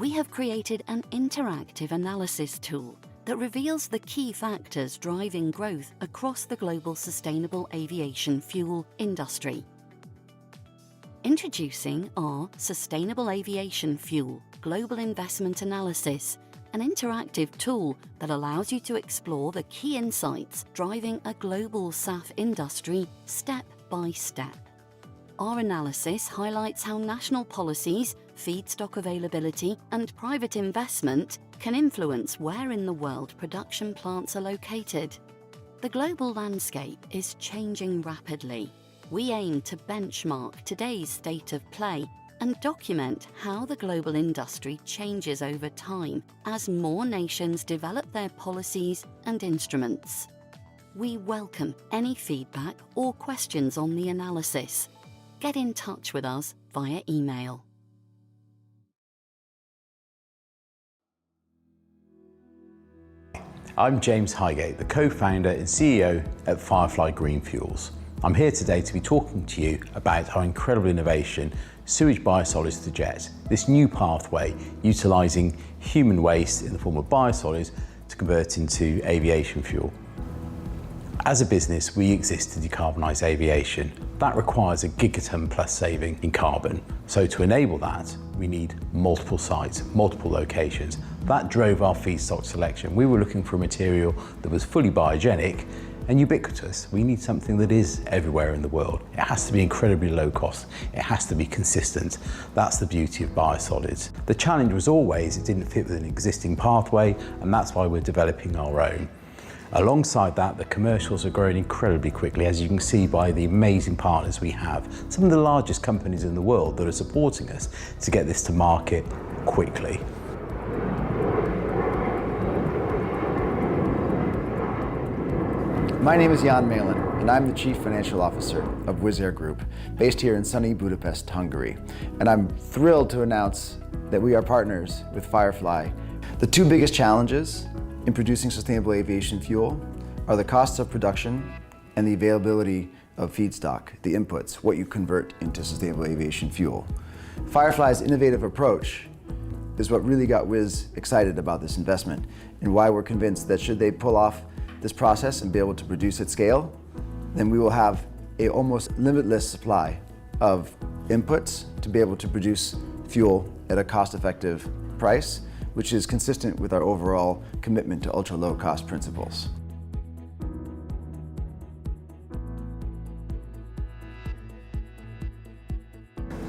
[SPEAKER 22] we have created an interactive analysis tool that reveals the key factors driving growth across the global sustainable aviation fuel industry. Introducing our Sustainable Aviation Fuel Global Investment Analysis, an interactive tool that allows you to explore the key insights driving a global SAF industry step by step. Our analysis highlights how national policies, feedstock availability, and private investment can influence where in the world production plants are located. The global landscape is changing rapidly. We aim to benchmark today's state of play and document how the global industry changes over time as more nations develop their policies and instruments. We welcome any feedback or questions on the analysis. Get in touch with us via email.
[SPEAKER 2] I'm James Highgate, the co-founder and CEO at Firefly Green Fuels. I'm here today to be talking to you about our incredible innovation, Sewage Biosolids to Jet, this new pathway utilising human waste in the form of biosolids to convert into aviation fuel. As a business, we exist to decarbonise aviation. That requires a gigaton plus saving in carbon. So to enable that, we need multiple sites, multiple locations. That drove our feedstock selection. We were looking for a material that was fully biogenic and ubiquitous. We need something that is everywhere in the world. It has to be incredibly low cost. It has to be consistent. That's the beauty of biosolids. The challenge was always it didn't fit with an existing pathway, and that's why we're developing our own. Alongside that, the commercials are growing incredibly quickly, as you can see by the amazing partners we have. Some of the largest companies in the world that are supporting us to get this to market quickly.
[SPEAKER 3] My name is Jan Malin, and I'm the Chief Financial Officer of Wizz Air Group, based here in sunny Budapest, Hungary. And I'm thrilled to announce that we are partners with Firefly. The two biggest challenges in producing sustainable aviation fuel are the costs of production and the availability of feedstock, the inputs, what you convert into sustainable aviation fuel. Firefly's innovative approach is what really got Wizz excited about this investment, and why we're convinced that should they pull off this process and be able to produce at scale, then we will have an almost limitless supply of inputs to be able to produce fuel at a cost-effective price, which is consistent with our overall commitment to ultra-low cost principles.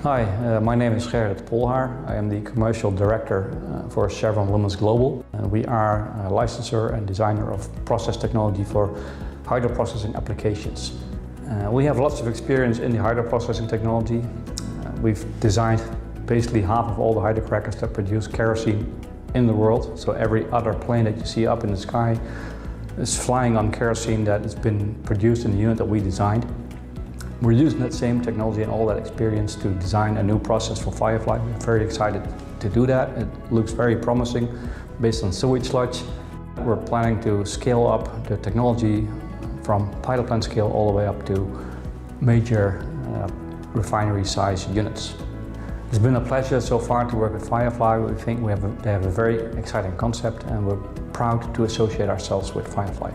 [SPEAKER 1] Hi, my name is Gerrit Polhaar. I am the Commercial Director for Chevron Renewables Global. And we are a licensor and designer of process technology for hydroprocessing applications. We have lots of experience in the hydroprocessing technology. We've designed basically half of all the hydrocrackers that produce kerosene in the world. So every other plane that you see up in the sky is flying on kerosene that has been produced in the unit that we designed. We're using that same technology and all that experience to design a new process for Firefly. We're very excited to do that. It looks very promising based on sewage sludge. We're planning to scale up the technology from pilot plant scale all the way up to major refinery size units. It's been a pleasure so far to work with Firefly. We think they have a very exciting concept, and we're proud to associate ourselves with Firefly.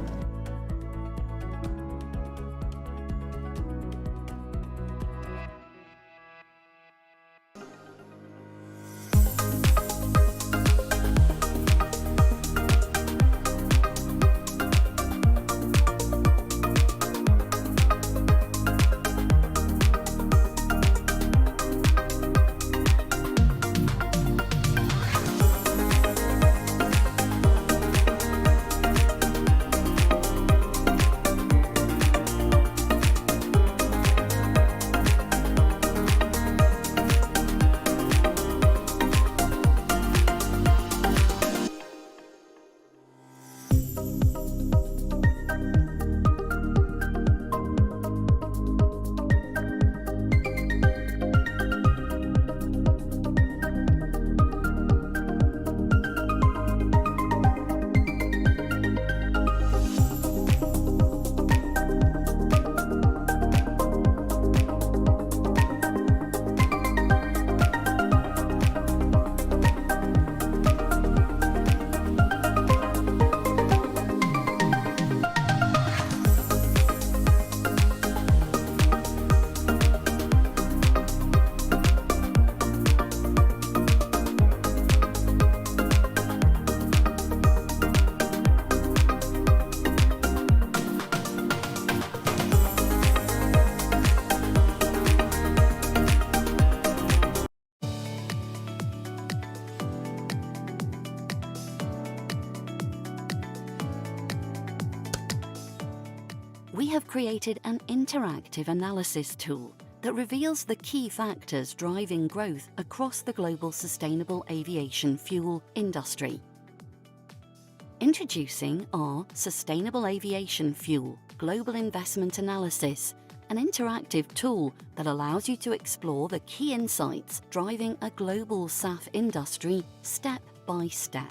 [SPEAKER 22] have created an interactive analysis tool that reveals the key factors driving growth across the global sustainable aviation fuel industry. Introducing our Sustainable Aviation Fuel Global Investment Analysis, an interactive tool that allows you to explore the key insights driving a global SAF industry step by step.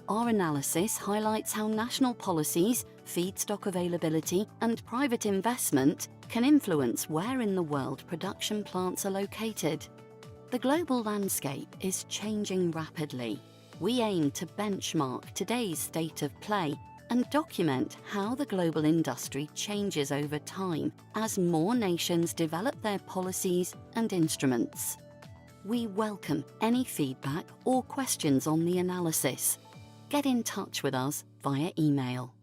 [SPEAKER 22] Our analysis highlights how national policies, feedstock availability, and private investment can influence where in the world production plants are located. The global landscape is changing rapidly. We aim to benchmark today's state of play and document how the global industry changes over time as more nations develop their policies and instruments. We welcome any feedback or questions on the analysis. Get in touch with us via email.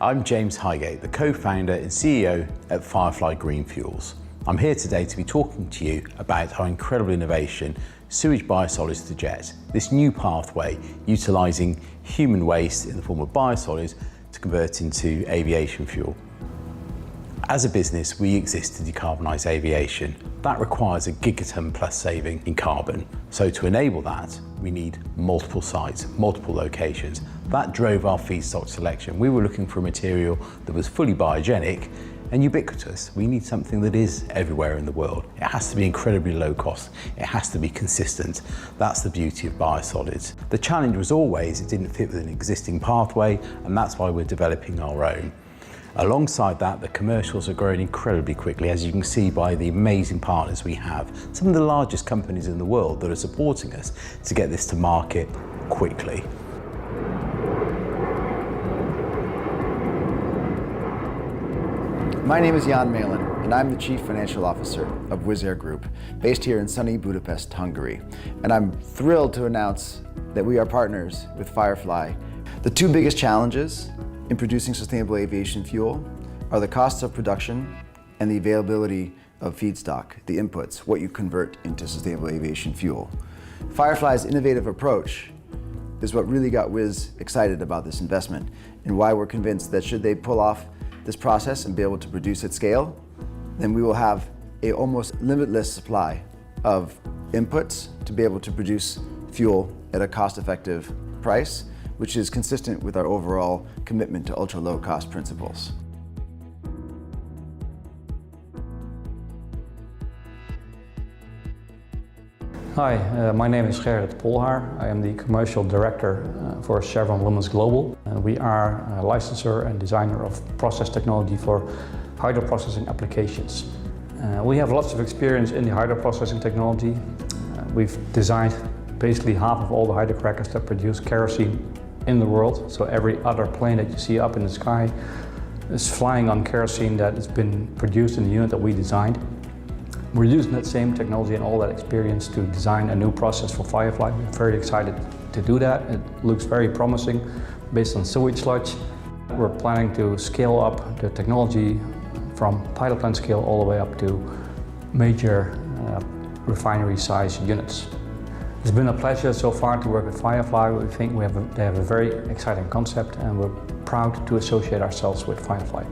[SPEAKER 2] I'm James Highgate, the co-founder and CEO at Firefly Green Fuels. I'm here today to be talking to you about our incredible innovation, Sewage Biosolids to Jet, this new pathway utilising human waste in the form of biosolids to convert into aviation fuel. As a business, we exist to decarbonise aviation. That requires a gigaton plus saving in carbon. So to enable that, we need multiple sites, multiple locations. That drove our feedstock selection. We were looking for a material that was fully biogenic and ubiquitous. We need something that is everywhere in the world. It has to be incredibly low cost. It has to be consistent. That's the beauty of biosolids. The challenge was always it didn't fit with an existing pathway, and that's why we're developing our own. Alongside that, the commercials are growing incredibly quickly, as you can see by the amazing partners we have. Some of the largest companies in the world that are supporting us to get this to market quickly.
[SPEAKER 3] My name is Jan Malin, and I'm the Chief Financial Officer of Wizz Air Group, based here in sunny Budapest, Hungary. And I'm thrilled to announce that we are partners with Firefly. The two biggest challenges in producing sustainable aviation fuel are the costs of production and the availability of feedstock, the inputs, what you convert into sustainable aviation fuel. Firefly's innovative approach is what really got Wizz excited about this investment, and why we're convinced that should they pull off this process and be able to produce at scale, then we will have a almost limitless supply of inputs to be able to produce fuel at a cost-effective price, which is consistent with our overall commitment to ultra-low cost principles.
[SPEAKER 1] Hi, my name is Gerrit Polhaar. I am the Commercial Director for Chevron Lumen Global. We are a licensor and designer of process technology for hydroprocessing applications. We have lots of experience in the hydroprocessing technology. We've designed basically half of all the hydrocrackers that produce kerosene in the world. So every other plane that you see up in the sky is flying on kerosene that has been produced in the unit that we designed. We're using that same technology and all that experience to design a new process for Firefly. We're very excited to do that. It looks very promising based on sewage sludge. We're planning to scale up the technology from pilot plant scale all the way up to major refinery size units. It's been a pleasure so far to work with Firefly. We think they have a very exciting concept, and we're proud to associate ourselves with Firefly.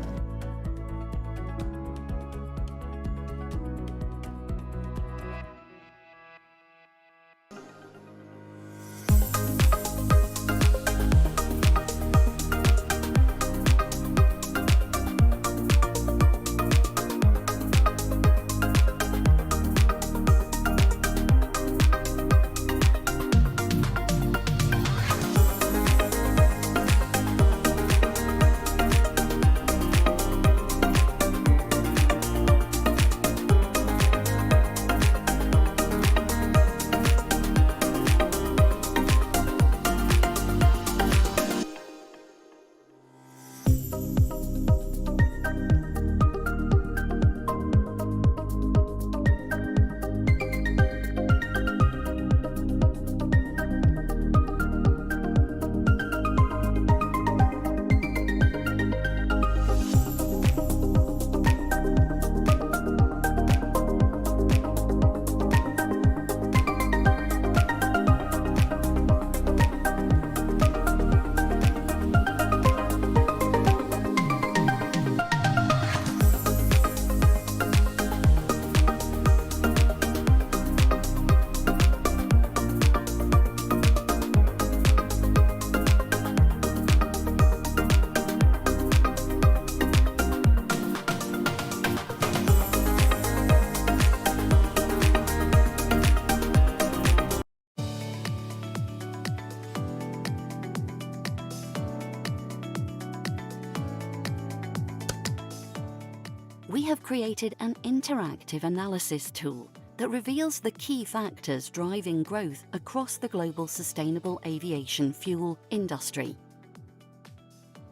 [SPEAKER 22] we have created an interactive analysis tool that reveals the key factors driving growth across the global sustainable aviation fuel industry.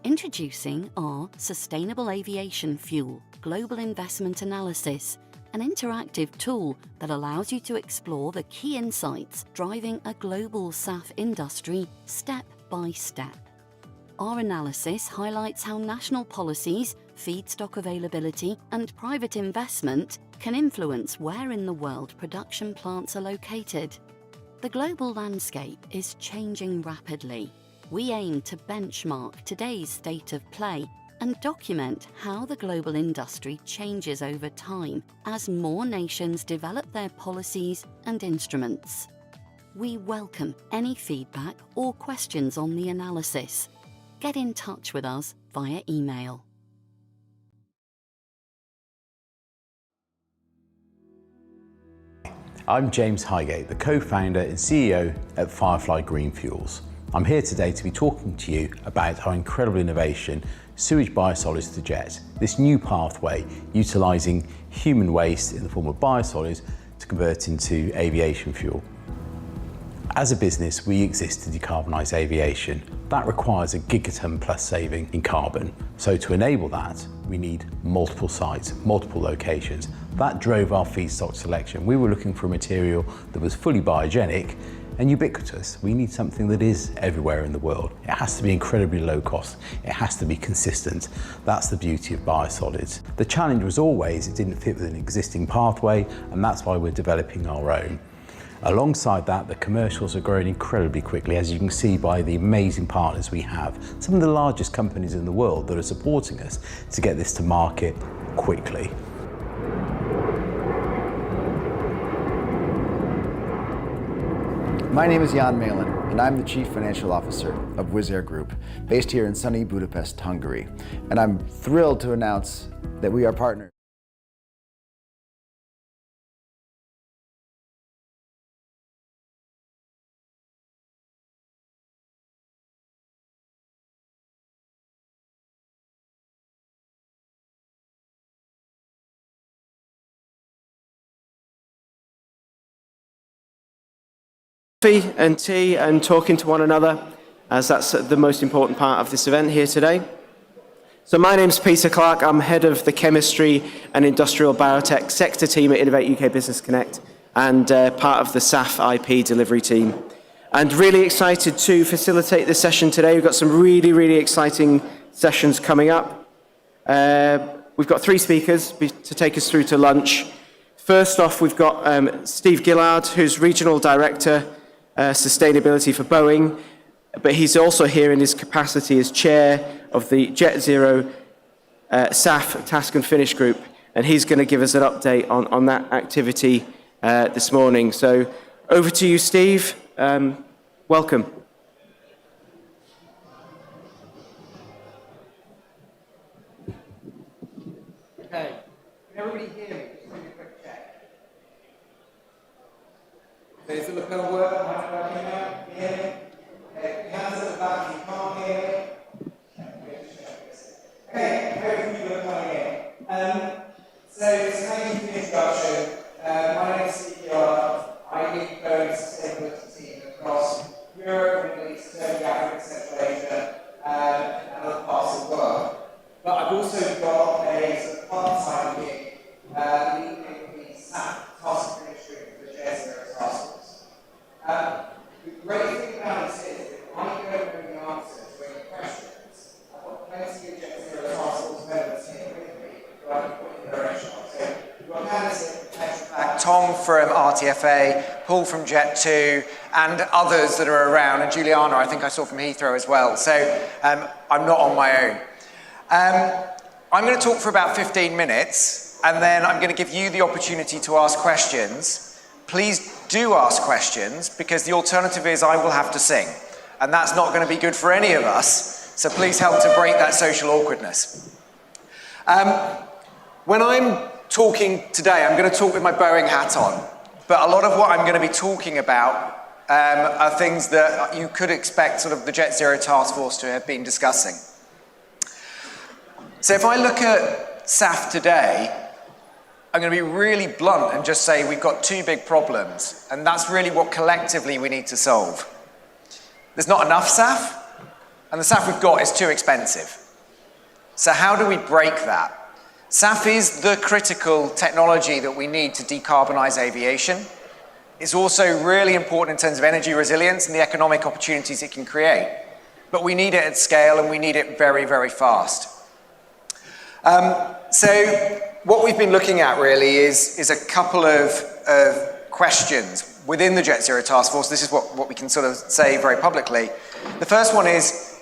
[SPEAKER 22] Introducing our Sustainable Aviation Fuel Global Investment Analysis, an interactive tool that allows you to explore the key insights driving a global SAF industry step by step. Our analysis highlights how national policies, feedstock availability, and private investment can influence where in the world production plants are located. The global landscape is changing rapidly. We aim to benchmark today's state of play and document how the global industry changes over time as more nations develop their policies and instruments. We welcome any feedback or questions on the analysis. Get in touch with us via email.
[SPEAKER 2] I'm James Highgate, the co-founder and CEO at Firefly Green Fuels. I'm here today to be talking to you about our incredible innovation, Sewage Biosolids to Jet, this new pathway utilising human waste in the form of biosolids to convert into aviation fuel. As a business, we exist to decarbonise aviation. That requires a gigaton plus saving in carbon. So to enable that, we need multiple sites, multiple locations. That drove our feedstock selection. We were looking for a material that was fully biogenic and ubiquitous. We need something that is everywhere in the world. It has to be incredibly low cost. It has to be consistent. That's the beauty of biosolids. The challenge was always it didn't fit with an existing pathway, and that's why we're developing our own. Alongside that, the commercials are growing incredibly quickly, as you can see by the amazing partners we have. Some of the largest companies in the world that are supporting us to get this to market quickly.
[SPEAKER 3] My name is Jan Malin, and I'm the Chief Financial Officer of Wizz Air Group, based here in sunny Budapest, Hungary. And I'm thrilled to announce that we are partners.
[SPEAKER 5] Coffee and tea and talking to one another, as that's the most important part of this event here today. So my name's Peter Clark. I'm head of the Chemistry and Industrial Biotech sector team at Innovate UK Business Connect and part of the SAF IP delivery team. And really excited to facilitate this session today. We've got some really exciting sessions coming up. We've got 3 speakers to take us through to lunch. First off, we've got Steve Gillard, who's Regional Director Sustainability for Boeing, but he's also here in his capacity as chair of the Jet Zero SAF Task and Finish Group, and he's going to give us an update on that activity this morning. So over to you, Steve. Welcome.
[SPEAKER 6] Okay, can everybody hear me? Just do a quick check. Is the lapel work? Am I working now? Can you hear me? Okay, hands at the back, you can't hear me. Okay, hopefully you're coming in. So thank you for the introduction. My name is Steve Gillard. I lead Boeing's sustainability team across Europe, Middle East, Turkey, Africa, Central Asia, and other parts of the world. But I've also got a sort of part-time gig leading the SAF Task and Finish Group for the Jet Zero Task Force. The great thing about this is that I don't know the answer to any questions. I've got plenty of Jet Zero Task Force members here with me who I can put in the direction of. So we've got Candice from Petrofac, Tom from RTFA, Paul from Jet2, and others that are around, and Juliana I think I saw from Heathrow as well. So I'm not on my own. I'm going to talk for about 15 minutes, and then I'm going to give you the opportunity to ask questions. Please do ask questions, because the alternative is I will have to sing, and that's not going to be good for any of us, so please help to break that social awkwardness. When I'm talking today, I'm going to talk with my Boeing hat on, but a lot of what I'm going to be talking about are things that you could expect sort of the Jet Zero Task Force to have been discussing. So if I look at
[SPEAKER 7] SAF today, I'm going to be really blunt and just say we've got two big problems, and that's really what collectively we need to solve. There's not enough SAF, and the SAF we've got is too expensive. So how do we break that? SAF is the critical technology that we need to decarbonize aviation. It's also really important in terms of energy resilience and the economic opportunities it can create. But we need it at scale, and we need it very, very fast. So what we've been looking at really is a couple of questions within the Jet Zero Task Force. This is what we can sort of say very publicly. The first one is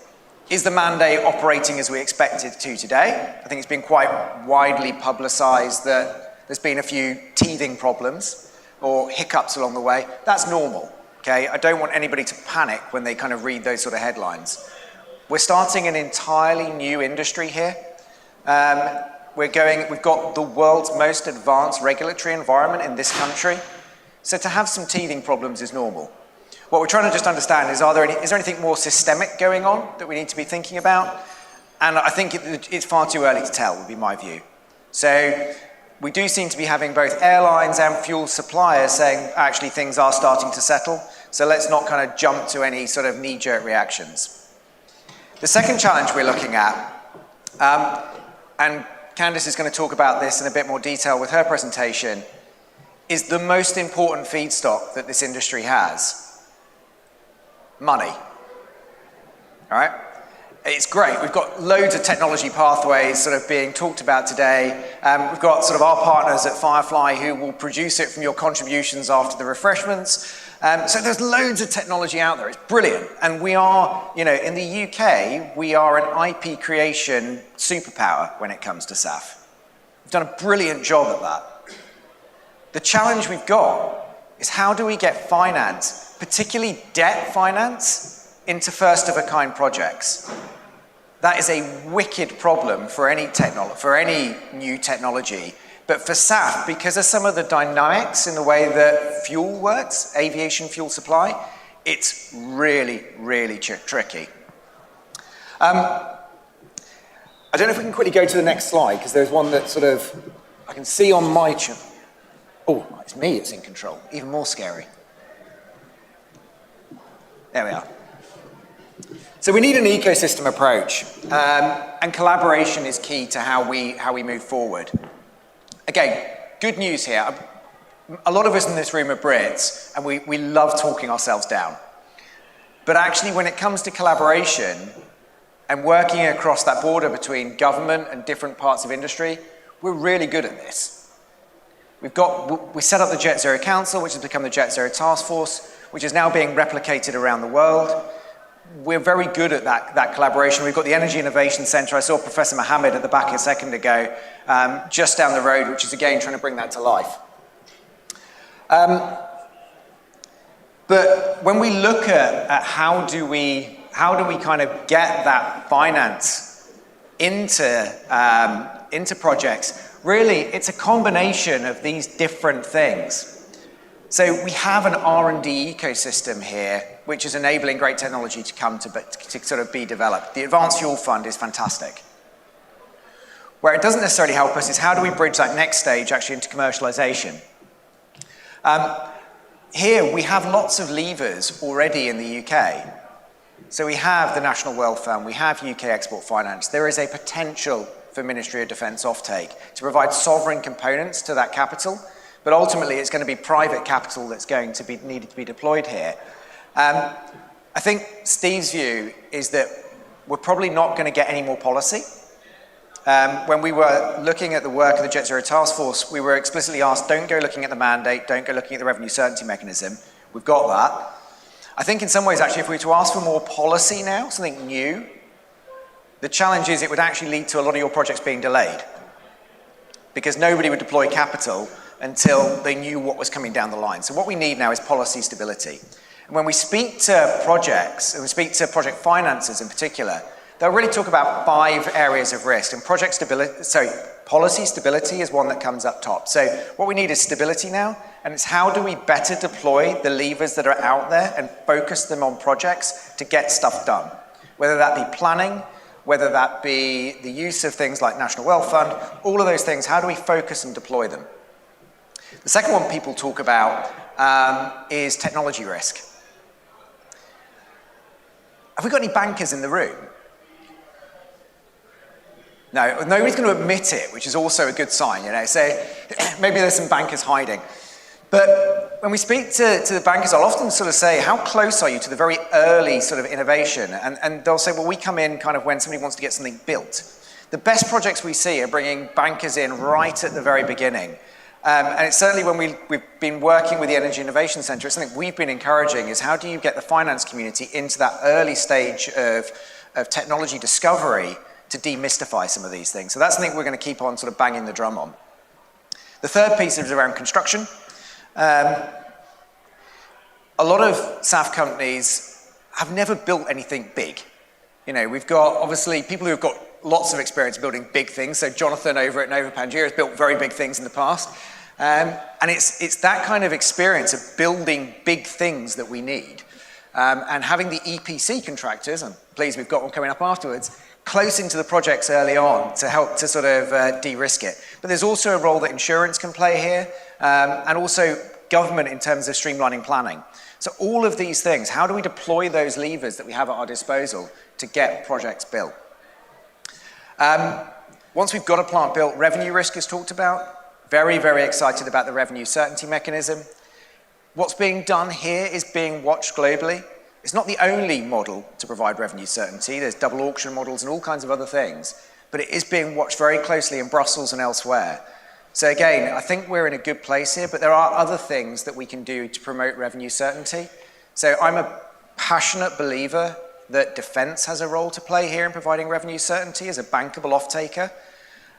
[SPEAKER 7] the mandate operating as we expect it to today? I think it's been quite widely publicized that there's been a few teething problems or hiccups along the way. That's normal, okay? I don't want anybody to panic when they kind of read those sort of headlines. We're starting an entirely new industry here. We've got the world's most advanced regulatory environment in this country. So to have some teething problems is normal. What we're trying to just understand is there anything more systemic going on that we need to be thinking about? And I think it's far too early to tell, would be my view. So we do seem to be having both airlines and fuel suppliers saying, actually, things are starting to settle. So let's not kind of jump to any sort of knee-jerk reactions. The second challenge we're looking at, and Candice is going to talk about this in a bit more detail with her presentation, is the most important feedstock that this industry has. Money. All right? It's great. We've got loads of technology pathways sort of being talked about today. We've got sort of our partners at Firefly who will produce it from your contributions after the refreshments. So there's loads of technology out there. It's brilliant. And we are, in the UK, we are an IP creation superpower when it comes to SAF. We've done a brilliant job at that. The challenge we've got is how do we get finance, particularly debt finance, into first-of-a-kind projects? That is a wicked problem for any new technology. But for SAF, because of some of the dynamics in the way that fuel works, aviation fuel supply, it's really, really tricky. I don't know if we can quickly go to the next slide, because there's one that sort of, I can see on my chart. Oh, it's me that's in control. Even more scary. There we are. So we need an ecosystem approach, and collaboration is key to how we move forward. Again, good news here. A lot of us in this room are Brits, and we love talking ourselves down. But actually, when it comes to collaboration and working across that border between government and different parts of industry, we're really good at this. We set up the Jet Zero Council, which has become the Jet Zero Task Force, which is now being replicated around the world. We're very good at that collaboration. We've got the Energy Innovation Centre. I saw Professor Mohammed at the back a second ago, just down the road, which is again trying to bring that to life. But when we look at how do we kind of get that finance into projects, really it's a combination of these different things. So we have an R&D ecosystem here, which is enabling great technology to come to sort of be developed. The Advanced Fuel Fund is fantastic. Where it doesn't necessarily help us is how do we bridge that next stage actually into commercialization. Here we have lots of levers already in the UK. So we have the National Wealth Fund, we have UK Export Finance. There is a potential for Ministry of Defence offtake to provide sovereign components to that capital, but ultimately it's going to be private capital that's going to be needed to be deployed here. I think Steve's view is that we're probably not going to get any more policy. When we were looking at the work of the Jet Zero Task Force, we were explicitly asked, don't go looking at the mandate, don't go looking at the revenue certainty mechanism. We've got that. I think in some ways, actually, if we were to ask for more policy now, something new, the challenge is it would actually lead to a lot of your projects being delayed, because nobody would deploy capital until they knew what was coming down the line. So what we need now is policy stability. And when we speak to projects, and we speak to project financiers in particular, they'll really talk about 5 areas of risk. And policy stability is one that comes up top. So what we need is stability now, and it's how do we better deploy the levers that are out there and focus them on projects to get stuff done, whether that be planning, whether that be the use of things like National Wealth Fund, all of those things, how do we focus and deploy them? The second one people talk about is technology risk. Have we got any bankers in the room? No, nobody's going to admit it, which is also a good sign, you know, so maybe there's some bankers hiding. But when we speak to the bankers, I'll often sort of say, how close are you to the very early sort of innovation? And they'll say, well, we come in kind of when somebody wants to get something built. The best projects we see are bringing bankers in right at the very beginning. And it's certainly when we've been working with the Energy Innovation Centre, it's something we've been encouraging is how do you get the finance community into that early stage of technology discovery to demystify some of these things. So that's something we're going to keep on sort of banging the drum on. The third piece is around construction. A lot of SAF companies have never built anything big. You know, we've got obviously people who've got lots of experience building big things. So Jonathan over at Nova Pangaea has built very big things in the past. And it's that kind of experience of building big things that we need. And having the EPC contractors, I'm pleased we've got one coming up afterwards, close into the projects early on to help to sort of de-risk it. But there's also a role that insurance can play here, and also government in terms of streamlining planning. So all of these things, how do we deploy those levers that we have at our disposal to get projects built? Once we've got a plant built, revenue risk is talked about. Very, very excited about the revenue certainty mechanism. What's being done here is being watched globally. It's not the only model to provide revenue certainty. There's double auction models and all kinds of other things, but it is being watched very closely in Brussels and elsewhere. So again, I think we're in a good place here, but there are other things that we can do to promote revenue certainty. So I'm a passionate believer that defence has a role to play here in providing revenue certainty as a bankable off-taker.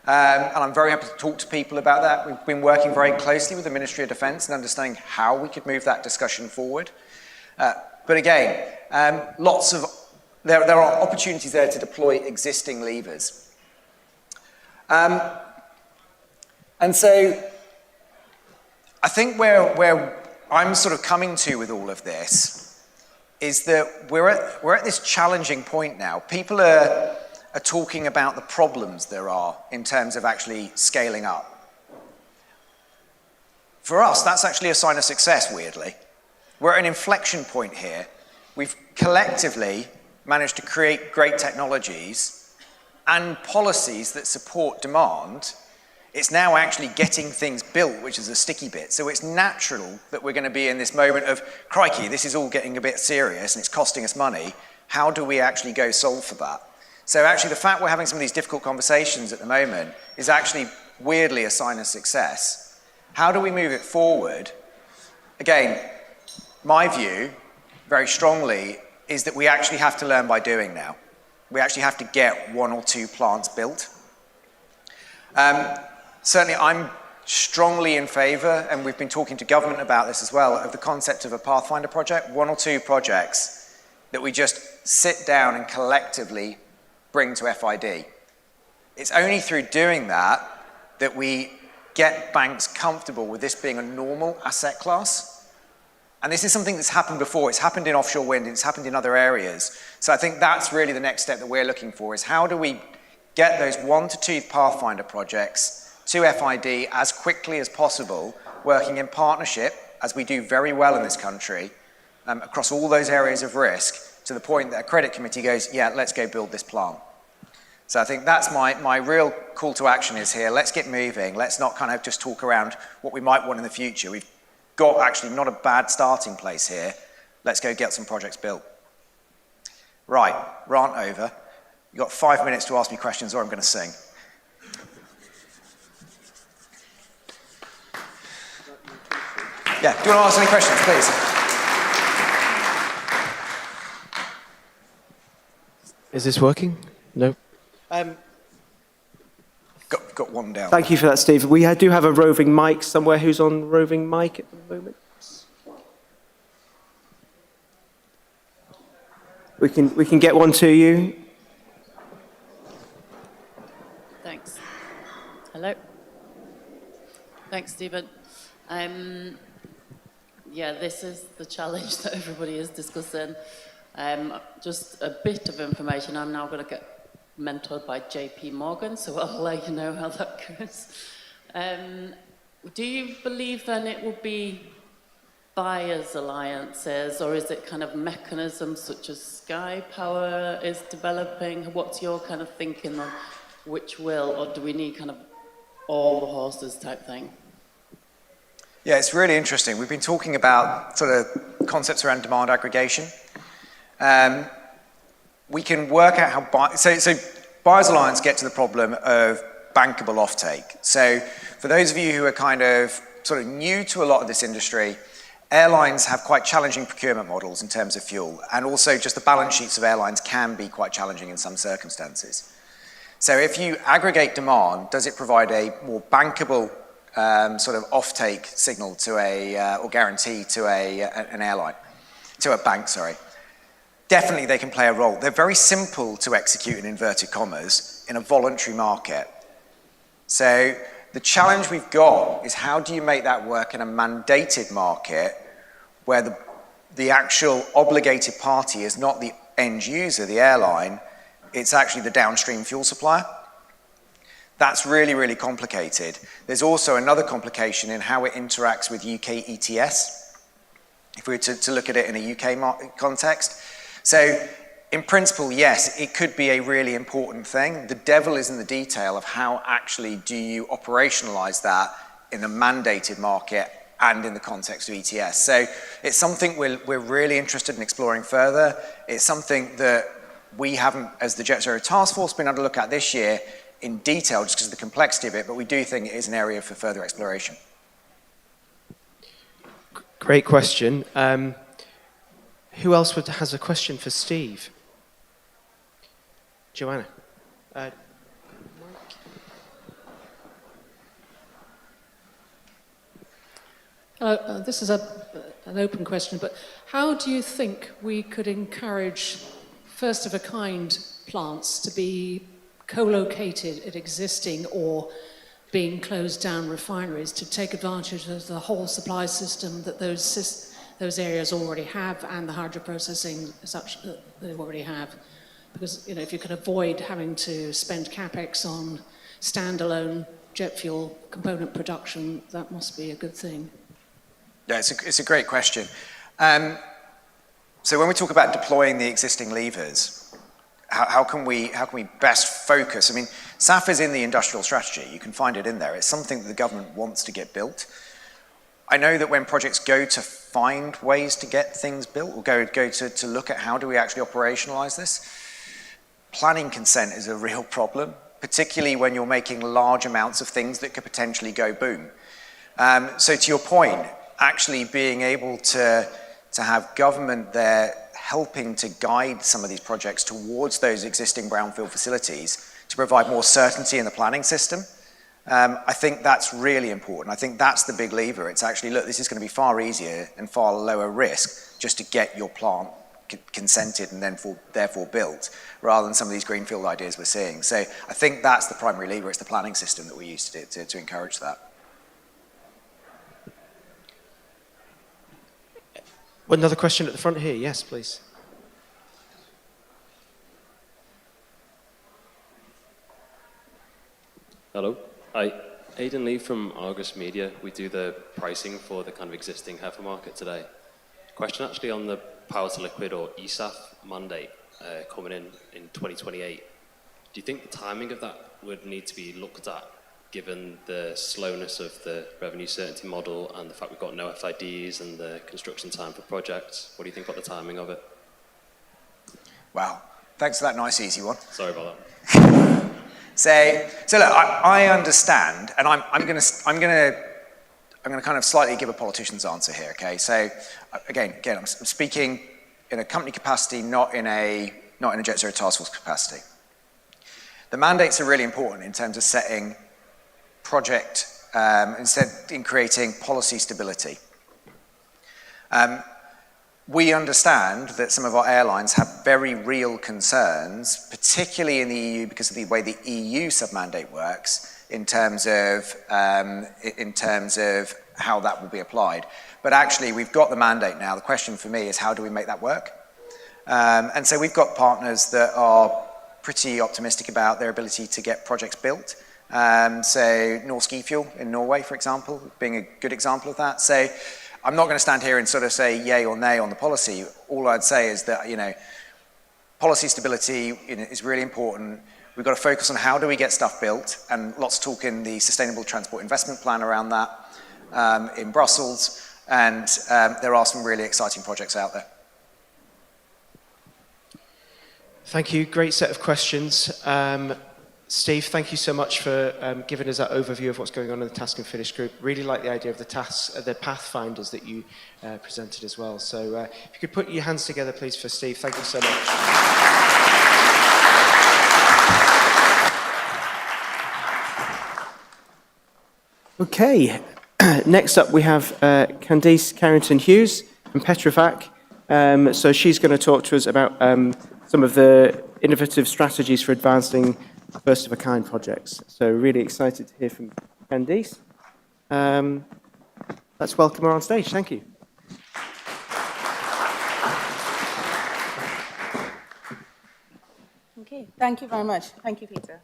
[SPEAKER 7] And I'm very happy to talk to people about that. We've been working very closely with the Ministry of Defence and understanding how we could move that discussion forward. But again, there are opportunities there to deploy existing levers. And so I think where I'm sort of coming to with all of this is that we're at this challenging point now. People are talking about the problems there are in terms of actually scaling up. For us, that's actually a sign of success, weirdly. We're at an inflection point here. We've collectively managed to create great technologies and policies that support demand. It's now actually getting things built, which is a sticky bit. So it's natural that we're going to be in this moment of, crikey, this is all getting a bit serious and it's costing us money. How do we actually go solve for that? So actually the fact we're having some of these difficult conversations at the moment is actually weirdly a sign of success. How do we move it forward? Again, my view, very strongly, is that we actually have to learn by doing now. We actually have to get 1 or 2 plants built. Certainly, I'm strongly in favour, and we've been talking to government about this as well, of the concept of a Pathfinder project, 1 or 2 projects that we just sit down and collectively bring to FID. It's only through doing that that we get banks comfortable with this being a normal asset class. And this is something that's happened before. It's happened in offshore wind, it's happened in other areas. So I think that's really the next step that we're looking for, is how do we get those 1 to 2 Pathfinder projects to FID as quickly as possible, working in partnership, as we do very well in this country, across all those areas of risk, to the point that a credit committee goes, yeah, let's go build this plant. So I think that's my real call to action is here. Let's get moving. Let's not kind of just talk around what we might want in the future. We've got actually not a bad starting place here. Let's go get some projects built. Right, rant over. You've got 5 minutes to ask me questions or I'm going to sing. Yeah, do you want to ask any questions, please?
[SPEAKER 5] Is this working? No.
[SPEAKER 7] Got one down.
[SPEAKER 5] Thank you for that, Steve. We do have a roving mic somewhere. Who's on roving mic at the moment? We can get one to you.
[SPEAKER 9] Thanks. Hello. Thanks, Stephen. Yeah, this is the challenge that everybody is discussing. Just a bit of information. I'm now going to get mentored by JP Morgan, so I'll let you know how that goes. Do you believe then it will be buyers' alliances, or is it kind of mechanisms such as Sky Power is developing? What's your kind of thinking on which will, or do we need kind of all the horses type thing?
[SPEAKER 7] Yeah, it's really interesting. We've been talking about sort of concepts around demand aggregation. We can work out how so buyers' alliance get to the problem of bankable offtake. So for those of you who are kind of sort of new to a lot of this industry, airlines have quite challenging procurement models in terms of fuel, and also just the balance sheets of airlines can be quite challenging in some circumstances. So if you aggregate demand, does it provide a more bankable sort of offtake signal to or guarantee to an airline, to a bank, sorry? Definitely they can play a role. They're very simple to execute in inverted commas in a voluntary market. So the challenge we've got is how do you make that work in a mandated market where the actual obligated party is not the end user, the airline, it's actually the downstream fuel supplier. That's really, really complicated. There's also another complication in how it interacts with UK ETS, if we were to look at it in a UK context. So in principle, yes, it could be a really important thing. The devil is in the detail of how actually do you operationalize that in the mandated market and in the context of ETS. So it's something we're really interested in exploring further. It's something that we haven't, as the Jet Zero Task Force, been able to look at this year in detail just because of the complexity of it, but we do think it is an area for further exploration.
[SPEAKER 5] Great question. Who else has a question for Steve? Joanna.
[SPEAKER 10] This is an open question, but how do you think we could encourage first-of-a-kind plants to be co-located at existing or being closed down refineries to take advantage of the whole supply system that those areas already have and the hydroprocessing such that they already have? Because if you can avoid having to spend capex on standalone jet fuel component production, that must be a good thing.
[SPEAKER 7] Yeah, it's a great question. So when we talk about deploying the existing levers, how can we best focus? I mean, SAF is in the industrial strategy. You can find it in there. It's something that the government wants to get built. I know that when projects go to find ways to get things built, or go to look at how do we actually operationalize this, planning consent is a real problem, particularly when you're making large amounts of things that could potentially go boom. So to your point, actually being able to have government there helping to guide some of these projects towards those existing brownfield facilities to provide more certainty in the planning system, I think that's really important. I think that's the big lever. It's actually, look, this is going to be far easier and far lower risk just to get your plant consented and then therefore built, rather than some of these greenfield ideas we're seeing. So I think that's the primary lever. It's the planning system that we use to encourage that.
[SPEAKER 5] Another question at the front here. Yes, please.
[SPEAKER 11] Hello. Hi. Aidan Lee from Argus Media. We do the pricing for the kind of existing heifer market today. Question actually on the power to liquid or ESAF mandate coming in 2028. Do you think the timing of that would need to be looked at given the slowness of the revenue certainty model and the fact we've got no FIDs and the construction time for projects? What do you think about the timing of it?
[SPEAKER 7] Wow, thanks for that nice easy one.
[SPEAKER 11] Sorry about that.
[SPEAKER 7] So look, I understand, and I'm going to kind of slightly give a politician's answer here. Okay, so again, I'm speaking in a company capacity, not in a Jet Zero Task Force capacity. The mandates are really important in terms of setting project, instead in creating policy stability. We understand that some of our airlines have very real concerns, particularly in the EU, because of the way the EU sub-mandate works in terms of how that will be applied. But actually, we've got the mandate now. The question for me is, how do we make that work? And so we've got partners that are pretty optimistic about their ability to get projects built. So Norsk e-Fuel in Norway, for example, being a good example of that. So I'm not going to stand here and sort of say yay or nay on the policy. All I'd say is that, policy stability is really important. We've got to focus on how do we get stuff built, and lots of talk in the Sustainable Transport Investment Plan around that in Brussels, and there are some really exciting projects out there.
[SPEAKER 5] Thank you. Great set of questions. Steve, thank you so much for giving us that overview of what's going on in the Task and Finish group. Really like the idea of the pathfinders that you presented as well. So if you could put your hands together, please, for Steve. Thank you so much. Okay. Next up, we have Candice Carrington Hughes from Petrofac. So she's going to talk to us about some of the innovative strategies for advancing first-of-a-kind projects. So really excited to hear from Candice. Let's welcome her on stage. Thank you.
[SPEAKER 13] Okay, thank you very much. Thank you, Peter.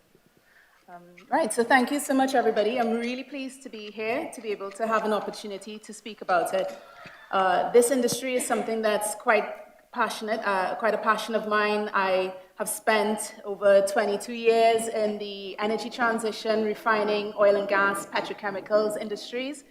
[SPEAKER 13] Right, so thank you so much, everybody. I'm really pleased to be here, to be able to have an opportunity to speak about it. This industry is something that's quite passionate, quite a passion of mine. I have spent over 22 years in the energy transition, refining, oil and gas, petrochemicals industries,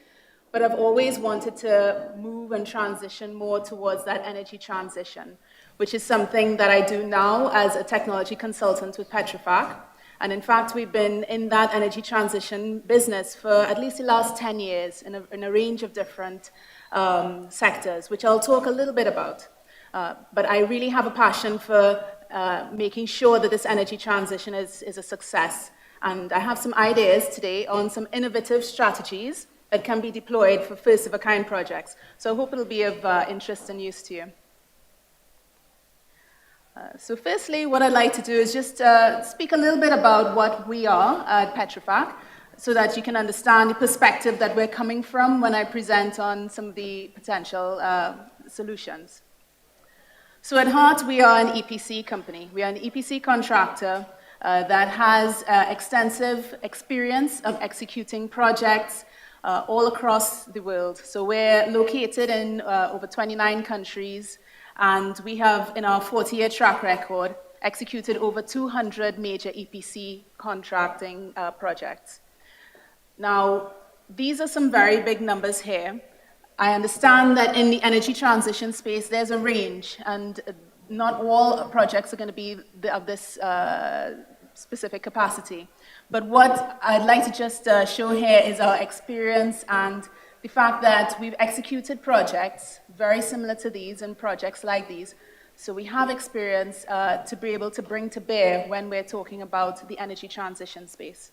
[SPEAKER 13] but I've always wanted to move and transition more towards that energy transition, which is something that I do now as a technology consultant with Petrofac. And in fact, we've been in that energy transition business for at least the last 10 years in a range of different sectors, which I'll talk a little bit about. But I really have a passion for making sure that this energy transition is a success. And I have some ideas today on some innovative strategies that can be deployed for first-of-a-kind projects. So I hope it'll be of interest and use to you. So firstly, what I'd like to do is just speak a little bit about what we are at Petrofac, so that you can understand the perspective that we're coming from when I present on some of the potential solutions. So at heart, we are an EPC company. We are an EPC contractor that has extensive experience of executing projects all across the world. So we're located in over 29 countries, and we have, in our 40-year track record, executed over 200 major EPC contracting projects. Now, these are some very big numbers here. I understand that in the energy transition space, there's a range, and not all projects are going to be of this specific capacity. But what I'd like to just show here is our experience and the fact that we've executed projects very similar to these and projects like these. So we have experience to be able to bring to bear when we're talking about the energy transition space.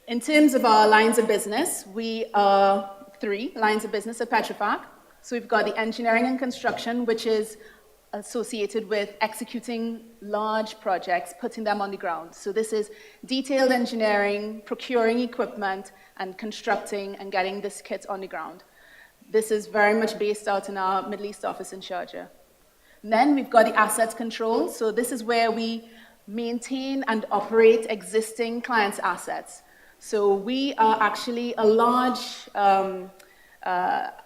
[SPEAKER 13] In terms of our lines of business, we are 3 lines of business at Petrofac. So we've got the engineering and construction, which is associated with executing large projects, putting them on the ground. So this is detailed engineering, procuring equipment, and constructing and getting this kit on the ground. This is very much based out in our Middle East office in Sharjah. And then we've got the assets control. So this is where we maintain and operate existing clients' assets. So we are actually a large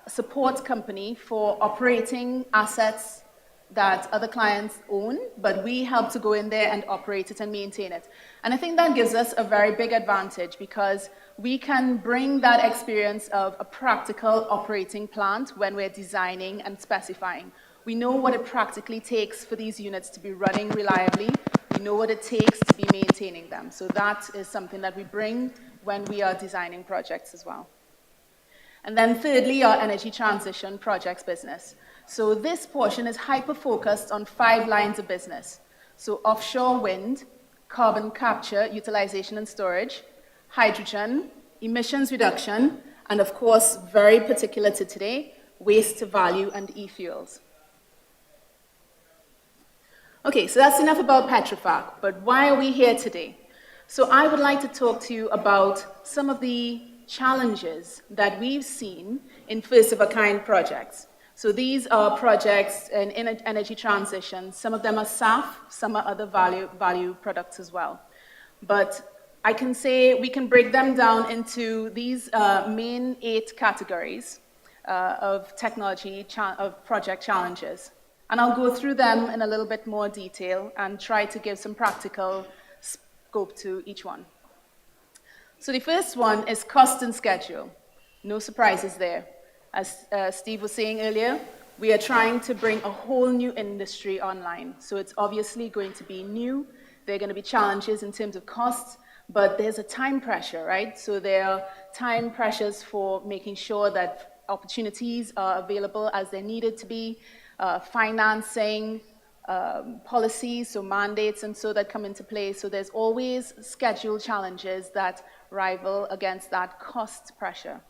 [SPEAKER 13] support company for operating assets that other clients own, but we help to go in there and operate it and maintain it. And I think that gives us a very big advantage because we can bring that experience of a practical operating plant when we're designing and specifying. We know what it practically takes for these units to be running reliably. We know what it takes to be maintaining them. So that is something that we bring when we are designing projects as well. And then thirdly, our energy transition projects business. So this portion is hyper-focused on 5 lines of business. So offshore wind, carbon capture, utilization and storage, hydrogen, emissions reduction, and of course, very particular to today, waste to value and e-fuels. Okay, so that's enough about Petrofac, but why are we here today? So I would like to talk to you about some of the challenges that we've seen in first-of-a-kind projects. So these are projects in energy transition. Some of them are SAF, some are other value products as well. But I can say we can break them down into these main 8 categories of technology, of project challenges. And I'll go through them in a little bit more detail and try to give some practical scope to each one. So the first one is cost and schedule. No surprises there. As Steve was saying earlier, we are trying to bring a whole new industry online. So it's obviously going to be new. There are going to be challenges in terms of costs, but there's a time pressure, right? So there are time pressures for making sure that opportunities are available as they're needed to be, financing, policies, so mandates and so that come into play. So there's always schedule challenges that rival against that cost pressure.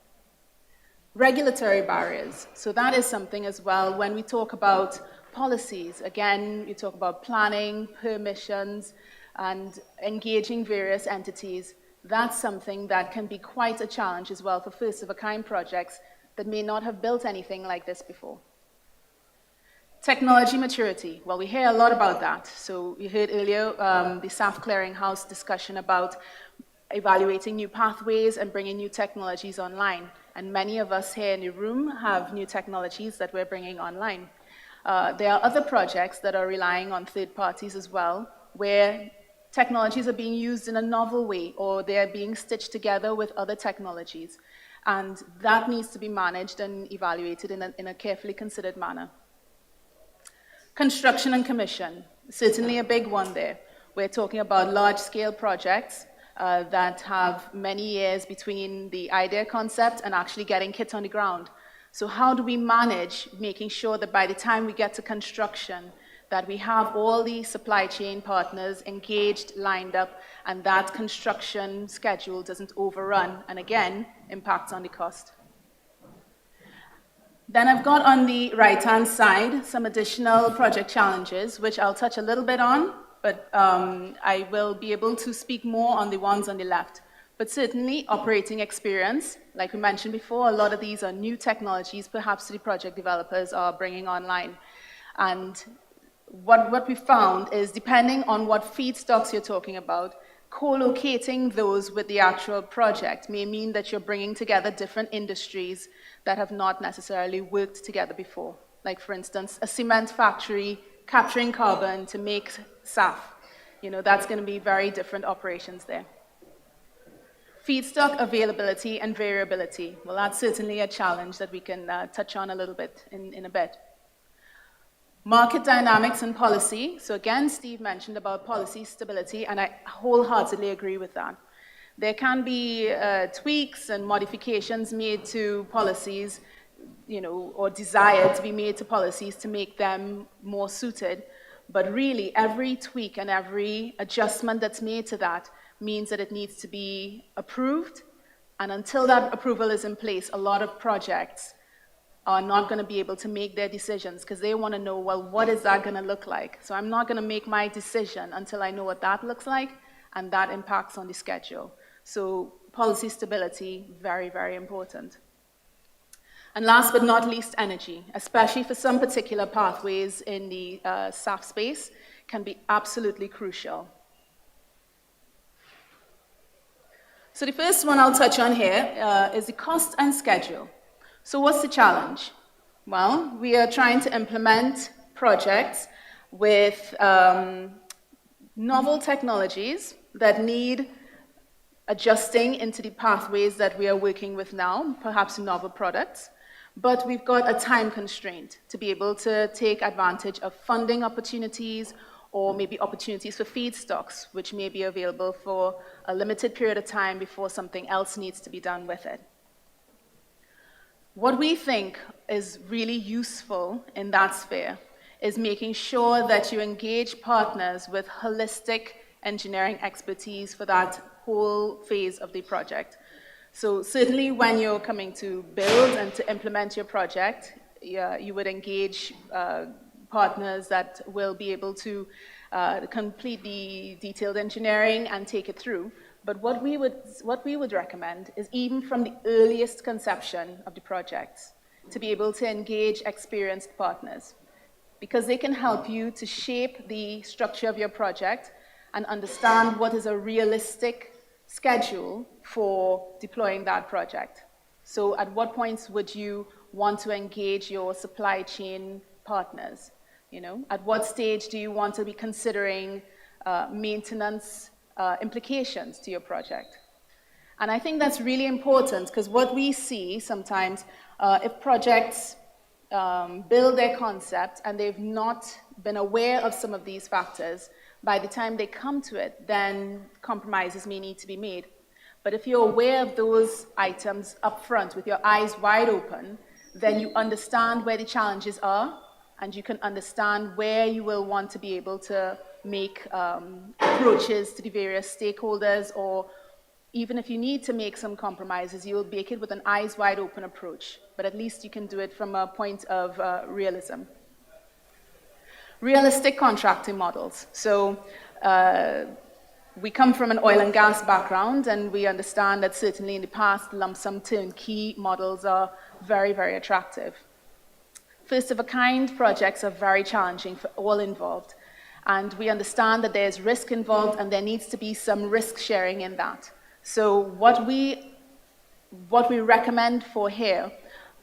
[SPEAKER 13] Regulatory barriers. So that is something as well when we talk about policies. Again, you talk about planning, permissions, and engaging various entities. That's something that can be quite a challenge as well for first-of-a-kind projects that may not have built anything like this before. Technology maturity. Well, we hear a lot about that. So you heard earlier the SAF Clearinghouse discussion about evaluating new pathways and bringing new technologies online. And many of us here in the room have new technologies that we're bringing online. There are other projects that are relying on third parties as well, where technologies are being used in a novel way, or they're being stitched together with other technologies. And that needs to be managed and evaluated in a carefully considered manner. Construction and commission, certainly a big one there. We're talking about large-scale projects that have many years between the idea concept and actually getting kit on the ground. So how do we manage making sure that by the time we get to construction, that we have all the supply chain partners engaged, lined up, and that construction schedule doesn't overrun, and again, impacts on the cost. Then I've got on the right-hand side some additional project challenges, which I'll touch a little bit on, but I will be able to speak more on the ones on the left. But certainly, operating experience, like we mentioned before, a lot of these are new technologies, perhaps the project developers are bringing online. And what we found is, depending on what feedstocks you're talking about, co-locating those with the actual project may mean that you're bringing together different industries that have not necessarily worked together before. Like, for instance, a cement factory capturing carbon to make SAF. You know, that's going to be very different operations there. Feedstock availability and variability. Well, that's certainly a challenge that we can touch on a little bit in a bit. Market dynamics and policy. So again, Steve mentioned about policy stability, and I wholeheartedly agree with that. There can be tweaks and modifications made to policies, you know, or desired to be made to policies to make them more suited. But really, every tweak and every adjustment that's made to that means that it needs to be approved. And until that approval is in place, a lot of projects are not going to be able to make their decisions because they want to know, well, what is that going to look like? So I'm not going to make my decision until I know what that looks like, and that impacts on the schedule. So policy stability, very, very important. And last but not least, energy, especially for some particular pathways in the SAF space, can be absolutely crucial. So the first one I'll touch on here is the cost and schedule. So what's the challenge? Well, we are trying to implement projects with novel technologies that need adjusting into the pathways that we are working with now, perhaps novel products. But we've got a time constraint to be able to take advantage of funding opportunities or maybe opportunities for feedstocks, which may be available for a limited period of time before something else needs to be done with it. What we think is really useful in that sphere is making sure that you engage partners with holistic engineering expertise for that whole phase of the project. So certainly when you're coming to build and to implement your project, you would engage partners that will be able to complete the detailed engineering and take it through. But what we would recommend is, even from the earliest conception of the projects, to be able to engage experienced partners, because they can help you to shape the structure of your project and understand what is a realistic schedule for deploying that project. So at what points would you want to engage your supply chain partners? You know, at what stage do you want to be considering maintenance implications to your project? And I think that's really important, because what we see sometimes, if projects build their concept and they've not been aware of some of these factors, by the time they come to it, then compromises may need to be made. But if you're aware of those items up front with your eyes wide open, then you understand where the challenges are, and you can understand where you will want to be able to make approaches to the various stakeholders, or even if you need to make some compromises, you'll make it with an eyes wide open approach, but at least you can do it from a point of realism. Realistic contracting models. So we come from an oil and gas background, and we understand that certainly in the past, lump sum turnkey models are very, very attractive. First of a kind projects are very challenging for all involved, and we understand that there's risk involved and there needs to be some risk sharing in that. So what we recommend for here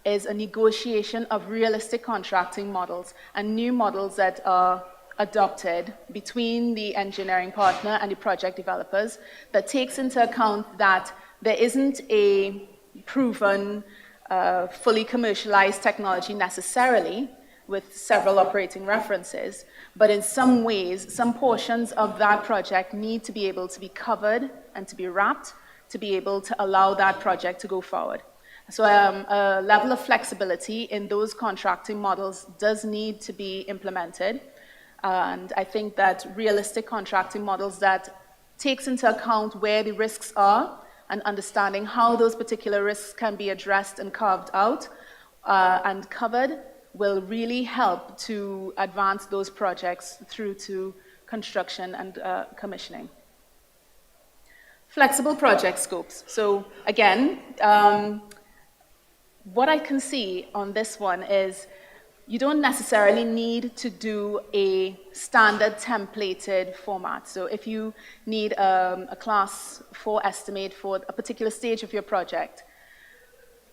[SPEAKER 13] is a negotiation of realistic contracting models and new models that are adopted between the engineering partner and the project developers that takes into account that there isn't a proven, fully commercialized technology necessarily with several operating references, but in some ways, some portions of that project need to be able to be covered and to be wrapped to be able to allow that project to go forward. So a level of flexibility in those contracting models does need to be implemented. And I think that realistic contracting models that takes into account where the risks are and understanding how those particular risks can be addressed and carved out and covered will really help to advance those projects through to construction and commissioning. Flexible project scopes. So again, what I can see on this one is you don't necessarily need to do a standard templated format. So if you need a class 4 estimate for a particular stage of your project,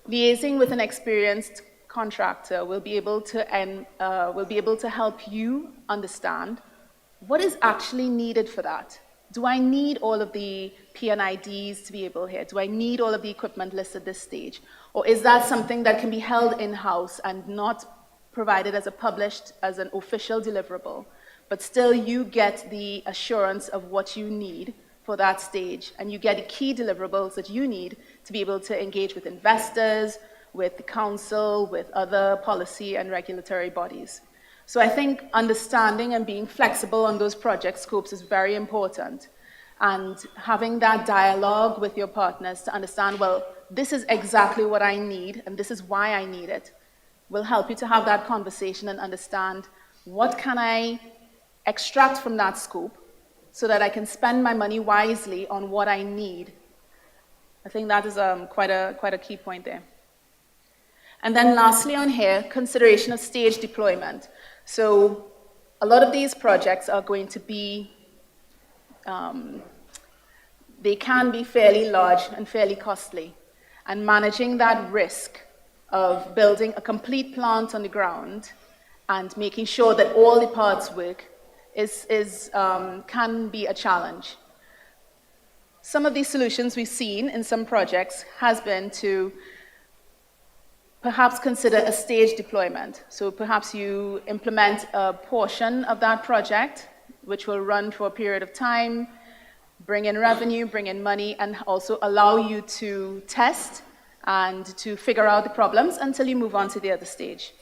[SPEAKER 13] liaising with an experienced contractor will be able to help you understand what is actually needed for that. Do I need all of the P&IDs to be able here? Do I need all of the equipment listed at this stage? Or is that something that can be held in-house and not provided as an official deliverable, but still you get the assurance of what you need for that stage, and you get the key deliverables that you need to be able to engage with investors, with the council, with other policy and regulatory bodies. So I think understanding and being flexible on those project scopes is very important, and having that dialogue with your partners to understand, well, this is exactly what I need and this is why I need it, will help you to have that conversation and understand what can I extract from that scope so that I can spend my money wisely on what I need. I think that is quite a key point there. And then lastly on here, consideration of stage deployment. So a lot of these projects are going to be, they can be fairly large and fairly costly. And managing that risk of building a complete plant on the ground and making sure that all the parts work can be a challenge. Some of these solutions we've seen in some projects has been to perhaps consider a stage deployment. So perhaps you implement a portion of that project, which will run for a period of time, bring in revenue, bring in money, and also allow you to test and to figure out the problems until you move on to the other stage.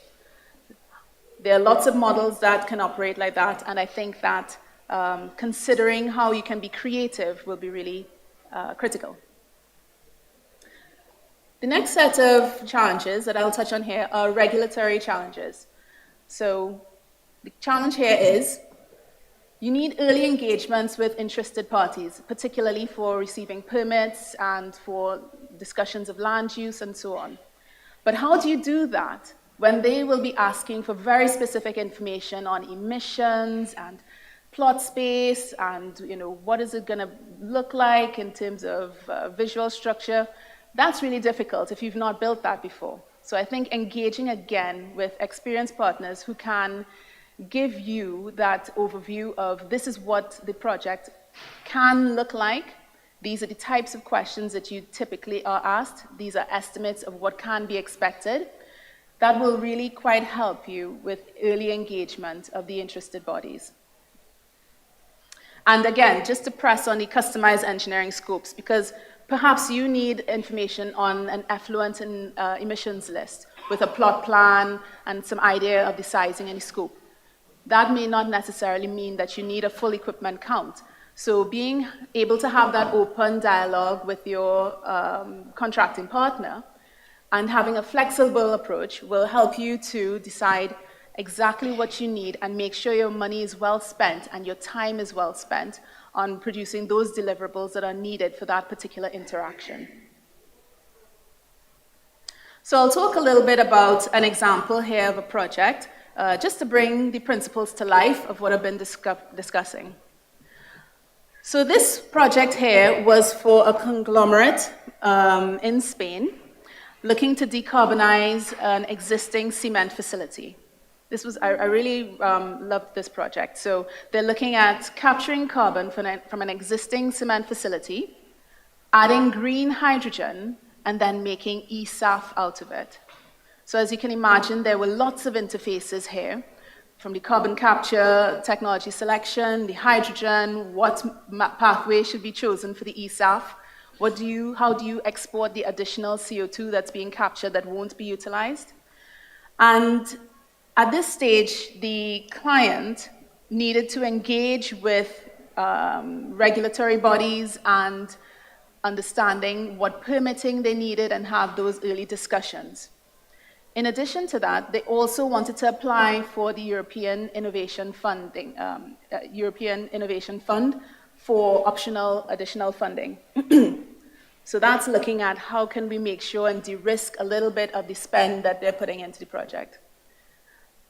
[SPEAKER 13] There are lots of models that can operate like that, and I think that considering how you can be creative will be really critical. The next set of challenges that I'll touch on here are regulatory challenges. So the challenge here is you need early engagements with interested parties, particularly for receiving permits and for discussions of land use and so on. But how do you do that when they will be asking for very specific information on emissions and plot space and what is it going to look like in terms of visual structure? That's really difficult if you've not built that before. So I think engaging again with experienced partners who can give you that overview of this is what the project can look like. These are the types of questions that you typically are asked. These are estimates of what can be expected. That will really quite help you with early engagement of the interested bodies. And again, just to press on the customized engineering scopes, because perhaps you need information on an effluent and emissions list with a plot plan and some idea of the sizing and the scope. That may not necessarily mean that you need a full equipment count. So being able to have that open dialogue with your contracting partner and having a flexible approach will help you to decide exactly what you need and make sure your money is well spent and your time is well spent on producing those deliverables that are needed for that particular interaction. So I'll talk a little bit about an example here of a project, just to bring the principles to life of what I've been discussing. So this project here was for a conglomerate in Spain looking to decarbonize an existing cement facility. I really loved this project. So they're looking at capturing carbon from an existing cement facility, adding green hydrogen, and then making SAF out of it. So as you can imagine, there were lots of interfaces here, from the carbon capture, technology selection, the hydrogen, what pathway should be chosen for the SAF, how do you export the additional CO2 that's being captured that won't be utilized? And at this stage, the client needed to engage with regulatory bodies and understanding what permitting they needed and have those early discussions. In addition to that, they also wanted to apply for the European Innovation funding, European Innovation Fund for optional additional funding. So that's looking at how can we make sure and de-risk a little bit of the spend that they're putting into the project.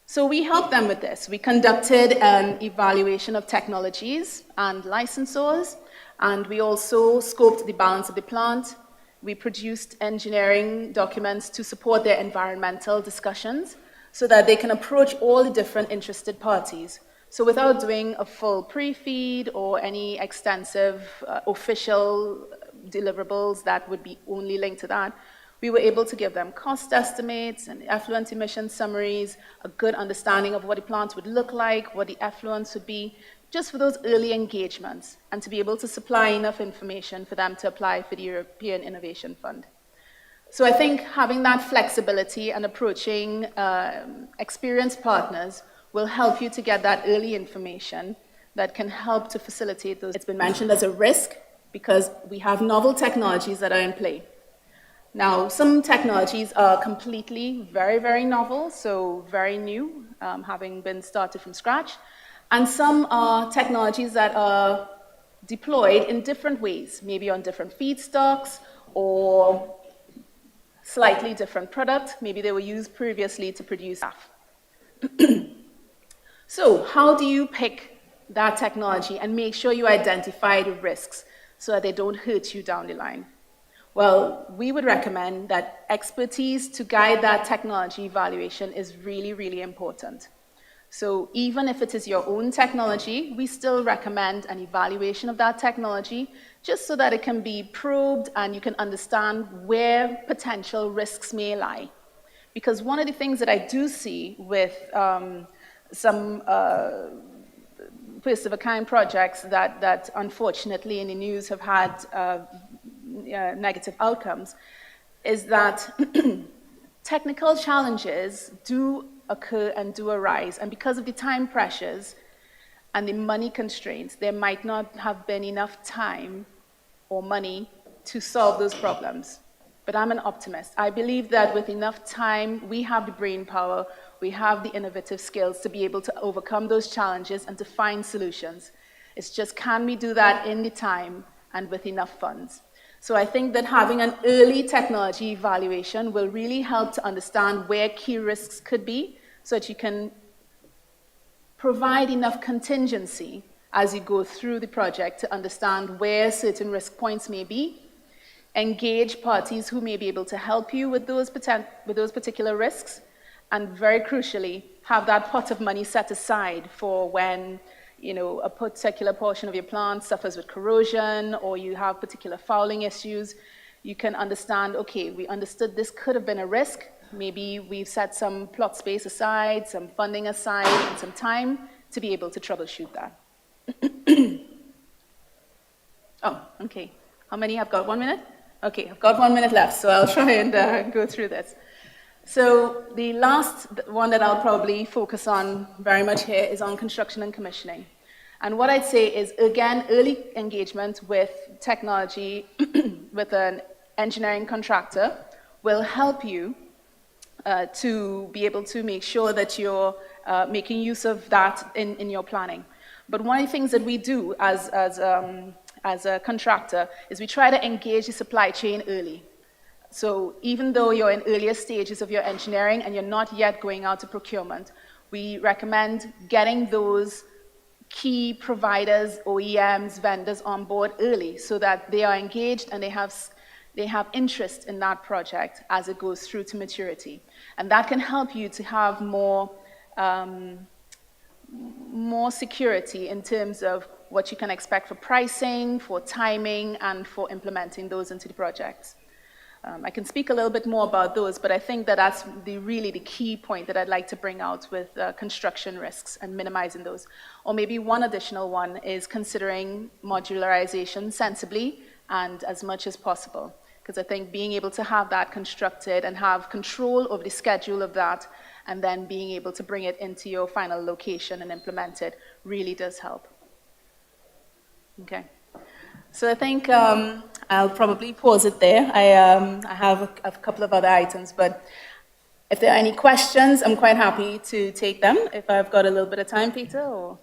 [SPEAKER 13] So we helped them with this. We conducted an evaluation of technologies and licensors, and we also scoped the balance of the plant. We produced engineering documents to support their environmental discussions so that they can approach all the different interested parties. So without doing a full pre-feed or any extensive official deliverables that would be only linked to that, we were able to give them cost estimates and effluent emission summaries, a good understanding of what the plant would look like, what the effluents would be, just for those early engagements, and to be able to supply enough information for them to apply for the European Innovation Fund. So I think having that flexibility and approaching experienced partners will help you to get that early information that can help to facilitate those. It's been mentioned as a risk because we have novel technologies that are in play. Now, some technologies are completely very, very novel, so very new, having been started from scratch. And some are technologies that are deployed in different ways, maybe on different feedstocks or slightly different product. Maybe they were used previously to produce SAF. So how do you pick that technology and make sure you identify the risks so that they don't hurt you down the line? Well, we would recommend that expertise to guide that technology evaluation is really, really important. So even if it is your own technology, we still recommend an evaluation of that technology just so that it can be probed and you can understand where potential risks may lie. Because one of the things that I do see with some first-of-a-kind projects that unfortunately in the news have had negative outcomes is that technical challenges do occur and do arise, and because of the time pressures and the money constraints, there might not have been enough time or money to solve those problems. But I'm an optimist. I believe that with enough time, we have the brain power, we have the innovative skills to be able to overcome those challenges and to find solutions. It's just, can we do that in the time and with enough funds? So I think that having an early technology evaluation will really help to understand where key risks could be so that you can provide enough contingency as you go through the project to understand where certain risk points may be, engage parties who may be able to help you with those particular risks, and very crucially, have that pot of money set aside for when a particular portion of your plant suffers with corrosion or you have particular fouling issues. You can understand, okay, we understood this could have been a risk. Maybe we've set some plot space aside, some funding aside, and some time to be able to troubleshoot that. Oh, okay. How many? I've got 1 minute? Okay, I've got 1 minute left, so I'll try and go through this. So the last one that I'll probably focus on very much here is on construction and commissioning. And what I'd say is, again, early engagement with technology, with an engineering contractor, will help you to be able to make sure that you're making use of that in your planning. But one of the things that we do as a contractor is we try to engage the supply chain early. So even though you're in earlier stages of your engineering and you're not yet going out to procurement, we recommend getting those key providers, OEMs, vendors on board early so that they are engaged and they have interest in that project as it goes through to maturity. And that can help you to have more security in terms of what you can expect for pricing, for timing, and for implementing those into the projects. I can speak a little bit more about those, but I think that that's really the key point that I'd like to bring out with construction risks and minimizing those. Or maybe one additional one is considering modularization sensibly and as much as possible. Because I think being able to have that constructed and have control over the schedule of that and then being able to bring it into your final location and implement it really does help. Okay. So I think I'll probably pause it there. I have a couple of other items, but if there are any questions, I'm quite happy to take them. If I've got a little bit of time, Peter, or...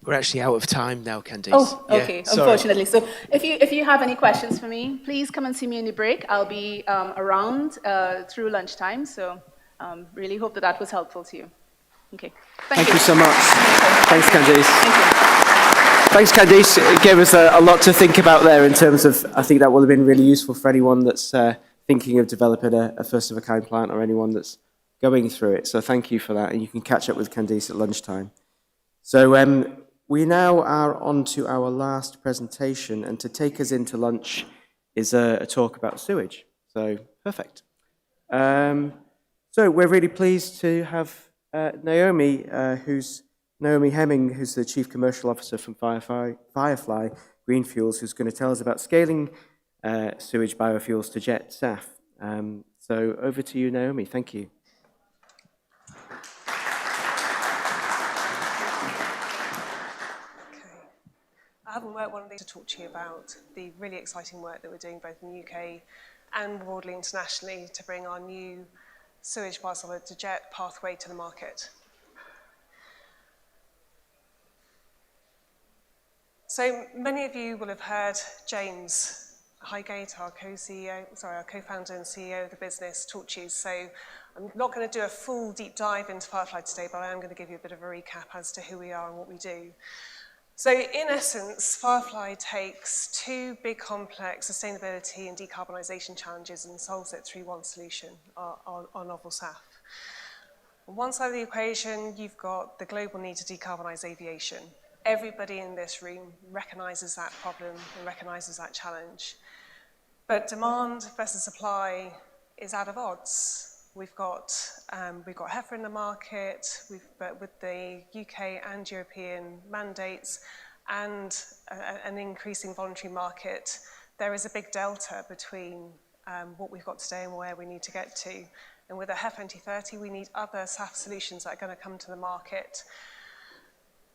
[SPEAKER 5] We're actually out of time now, Candice.
[SPEAKER 13] Oh, okay,
[SPEAKER 5] yeah,
[SPEAKER 13] unfortunately. So if you have any questions for me, please come and see me in the break. I'll be around through lunchtime, so really hope that was helpful to you. Okay,
[SPEAKER 5] thank you so much. Thanks, Candice. Thank you. Thanks, Candice. It gave us a lot to think about there in terms of, I think that will have been really useful for anyone that's thinking of developing a first-of-a-kind plant or anyone that's going through it. So thank you for that, and you can catch up with Candice at lunchtime. So we now are on to our last presentation, and to take us into lunch is a talk about sewage. So, perfect. So we're really pleased to have Naomi Hemming, who's the Chief Commercial Officer from Firefly Green Fuels, who's going to tell us about scaling sewage biofuels to jet SAF. So over to you, Naomi. Thank you.
[SPEAKER 8] I haven't worked one of these to talk to you about the really exciting work that we're doing both in the UK and broadly internationally to bring our new sewage biosolid to jet pathway to the market. So many of you will have heard James Highgate, our co-founder and CEO of the business, talk to you. So I'm not going to do a full deep dive into Firefly today, but I am going to give you a bit of a recap as to who we are and what we do. So in essence, Firefly takes two big complex sustainability and decarbonisation challenges and solves it through one solution, our novel SAF. On one side of the equation, you've got the global need to decarbonise aviation. Everybody in this room recognises that problem and recognises that challenge. But demand versus supply is out of odds. We've got Haffner in the market, but with the UK and European mandates and an increasing voluntary market, there is a big delta between what we've got today and where we need to get to. And with a HEF 2030, we need other SAF solutions that are going to come to the market.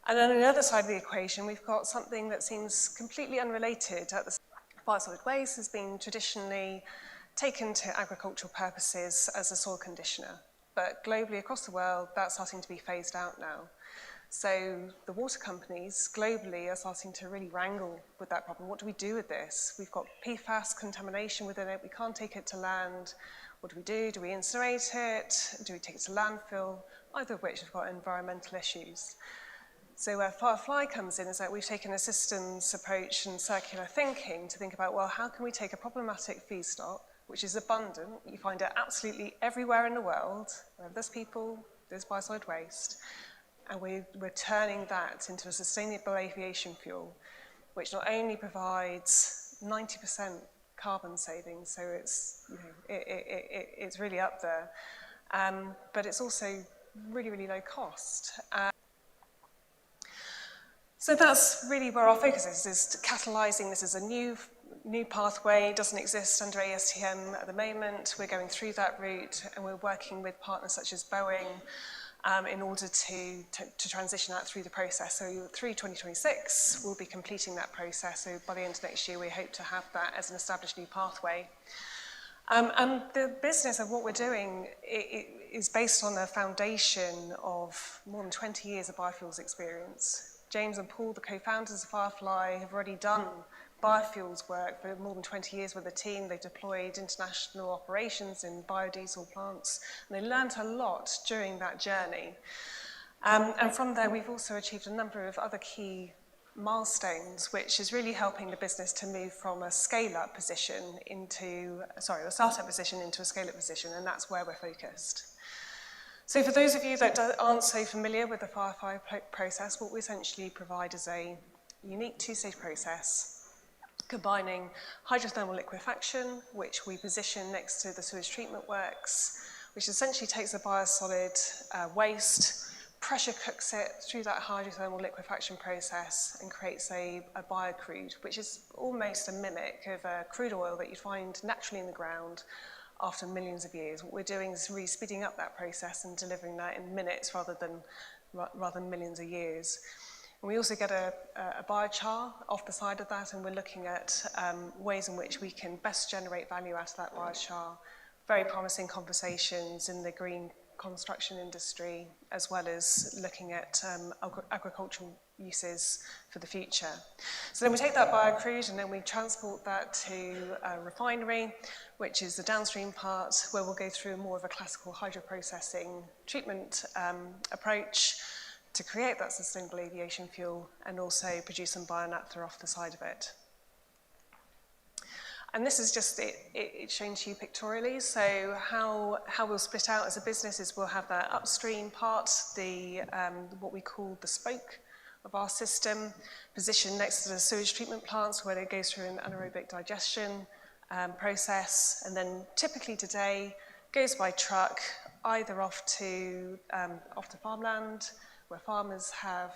[SPEAKER 8] And then on the other side of the equation, we've got something that seems completely unrelated. Biosolid waste has been traditionally taken to agricultural purposes as a soil conditioner. But globally across the world, that's starting to be phased out now. So the water companies globally are starting to really wrangle with that problem. What do we do with this? We've got PFAS contamination within it. We can't take it to land. What do? Do we incinerate it? Do we take it to landfill? Either of which have got environmental issues. So where Firefly comes in is that we've taken a systems approach and circular thinking to think about, well, how can we take a problematic feedstock, which is abundant, you find it absolutely everywhere in the world, wherever there's people, there's biosolid waste, and we're turning that into a sustainable aviation fuel, which not only provides 90% carbon savings, so it's, you know, it's really up there, but it's also really, really low cost. So that's really where our focus is catalysing this as a new pathway. It doesn't exist under ASTM at the moment. We're going through that route, and we're working with partners such as Boeing in order to transition that through the process. So through 2026, we'll be completing that process. So by the end of next year, we hope to have that as an established new pathway. And the business of what we're doing is based on a foundation of more than 20 years of biofuels experience. James and Paul, the co-founders of Firefly, have already done biofuels work for more than 20 years with the team. They deployed international operations in biodiesel plants, and they learned a lot during that journey. And from there, we've also achieved a number of other key milestones, which is really helping the business to move from a scale-up position into, a startup position into a scale-up position, and that's where we're focused. So for those of you that aren't so familiar with the Firefly process, what we essentially provide is a unique two-stage process combining hydrothermal liquefaction, which we position next to the sewage treatment works, which essentially takes a biosolid waste, pressure cooks it through that hydrothermal liquefaction process and creates a biocrude, which is almost a mimic of a crude oil that you find naturally in the ground after millions of years. What we're doing is really speeding up that process and delivering that in minutes rather than millions of years. And we also get a biochar off the side of that, and we're looking at ways in which we can best generate value out of that biochar. Very promising conversations in the green construction industry, as well as looking at agricultural uses for the future. So then we take that biocrude and then we transport that to a refinery, which is the downstream part, where we'll go through more of a classical hydroprocessing treatment approach to create that sustainable aviation fuel and also produce some bionaphtha off the side of it. And this is just it's shown to you pictorially. So how we'll split out as a business is we'll have that upstream part, the what we call the spoke of our system, positioned next to the sewage treatment plants where it goes through an anaerobic digestion process, and then typically today goes by truck either off to farmland, where farmers have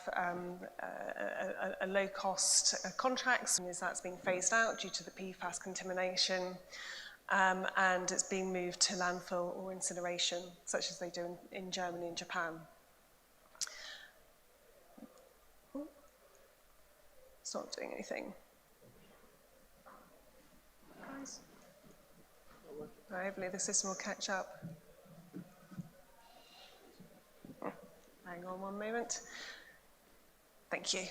[SPEAKER 8] a low-cost contracts, and that's being phased out due to the PFAS contamination, and it's being moved to landfill or incineration, such as they do in Germany and Japan. It's not doing anything. Hopefully the system will catch up. Hang on one moment. Thank you.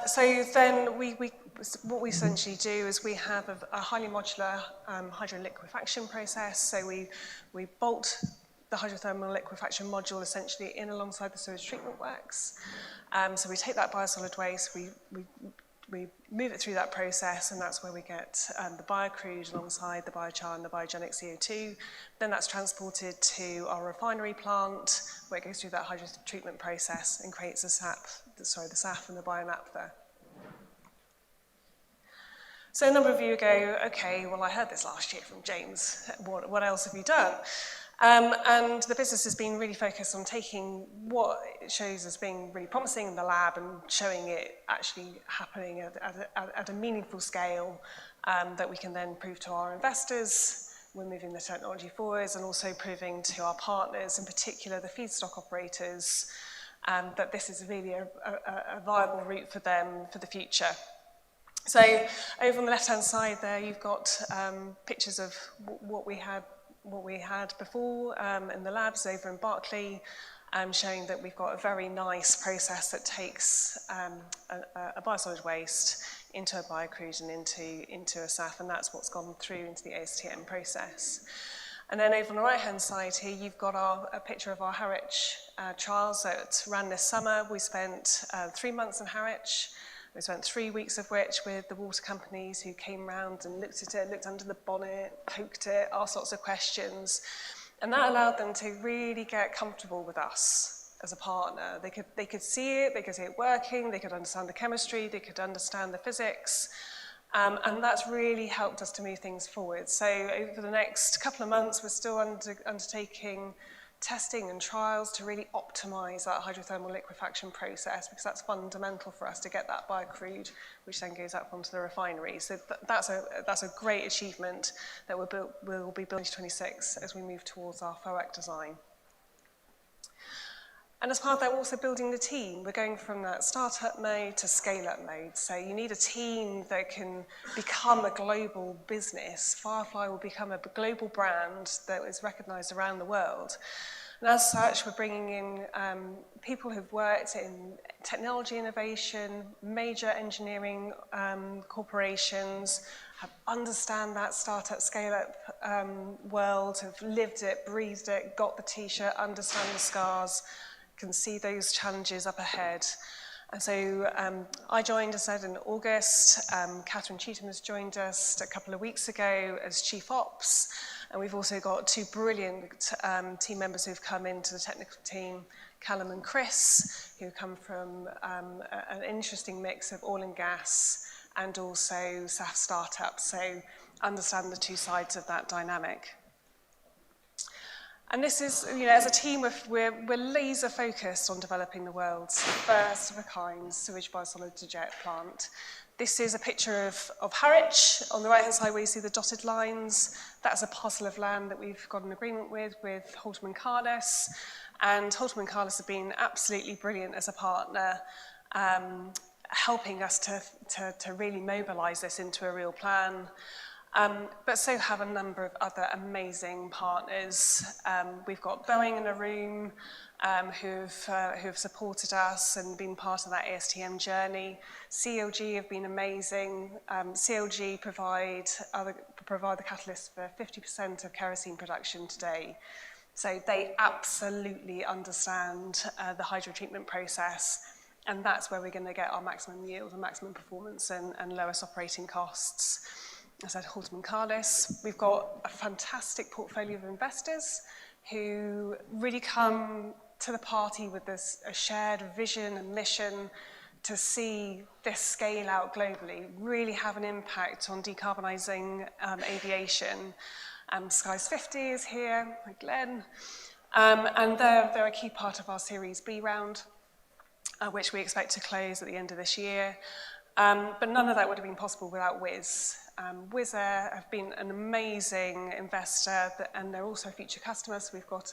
[SPEAKER 8] So then what we essentially do is we have a highly modular hydroliquefaction process. So we bolt the hydrothermal liquefaction module essentially in alongside the sewage treatment works. So we take that biosolid waste, we move it through that process, and that's where we get the biocrude alongside the biochar and the biogenic CO2. Then that's transported to our refinery plant, where it goes through that hydrotreatment process and creates the SAF and the bionaphtha. So a number of you go, okay, well I heard this last year from James, what else have you done? And the business has been really focused on taking what it shows as being really promising in the lab and showing it actually happening at a meaningful scale that we can then prove to our investors. We're moving the technology forwards and also proving to our partners, in particular the feedstock operators, that this is really a viable route for them for the future. So over on the left-hand side there, you've got pictures of what we had before in the labs over in Berkeley. showing that we've got a very nice process that takes a biosolid waste into a biocrude and into a SAF, and that's what's gone through into the ASTM process. And then over on the right-hand side here, you've got a picture of our Harwich trials that ran this summer. We spent 3 months in Harwich. We spent 3 weeks of which with the water companies who came round and looked at it, looked under the bonnet, poked it, asked lots of questions. And that allowed them to really get comfortable with us as a partner. They could see it working, they could understand the chemistry, they could understand the physics. And that's really helped us to move things forward. So over the next couple of months, we're still undertaking testing and trials to really optimize that hydrothermal liquefaction process, because that's fundamental for us to get that biocrude, which then goes up onto the refinery. So that's a great achievement that we'll be building in 2026 as we move towards our FOAC design. And as part of that, we're also building the team. We're going from that startup mode to scale-up mode. So you need a team that can become a global business. Firefly will become a global brand that is recognized around the world. And as such, we're bringing in people who've worked in technology innovation, major engineering corporations, understand that startup scale-up world, have lived it, breathed it, got the t-shirt, understand the scars, can see those challenges up ahead. And so I joined, as I said, in August. Catherine Cheetham has joined us a couple of weeks ago as Chief Ops. And we've also got two brilliant team members who've come into the technical team, Callum and Chris, who come from an interesting mix of oil and gas and also SAF startups. So understand the two sides of that dynamic. And this is, as a team, we're laser focused on developing the world's first of a kind sewage biosolids to jet plant. This is a picture of Harwich. On the right-hand side where you see the dotted lines, that's a parcel of land that we've got an agreement with Haltermann Cardice. And Haltermann Cardice have been absolutely brilliant as a partner, helping us to really mobilise this into a real plan. But so have a number of other amazing partners. We've got Boeing in the room who've supported us and been part of that ASTM journey. CLG have been amazing. CLG provide the catalyst for 50% of kerosene production today. So they absolutely understand the hydrotreatment process, and that's where we're going to get our maximum yield and maximum performance and lowest operating costs. As I said, Haltermann Cardice. We've got a fantastic portfolio of investors who really come to the party with a shared vision and mission to see this scale out globally, really have an impact on decarbonising aviation. Skies 50 is here, hi Glenn. And they're a key part of our Series B round, which we expect to close at the end of this year. But none of that would have been possible without Wizz. Wizz Air have been an amazing investor, and they're also a future customer. So we've got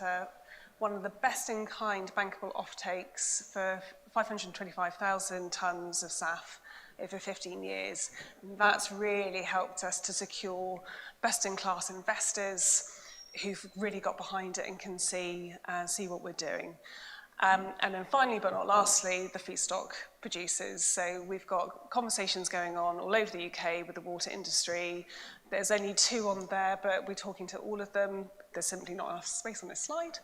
[SPEAKER 8] one of the best-in-kind bankable offtakes for 525,000 tonnes of SAF over 15 years. And that's really helped us to secure best-in-class investors who've really got behind it and can see what we're doing. And then finally, but not lastly, the feedstock producers. So we've got conversations going on all over the UK with the water industry. There's only two on there, but we're talking to all of them. There's simply not enough space on this slide.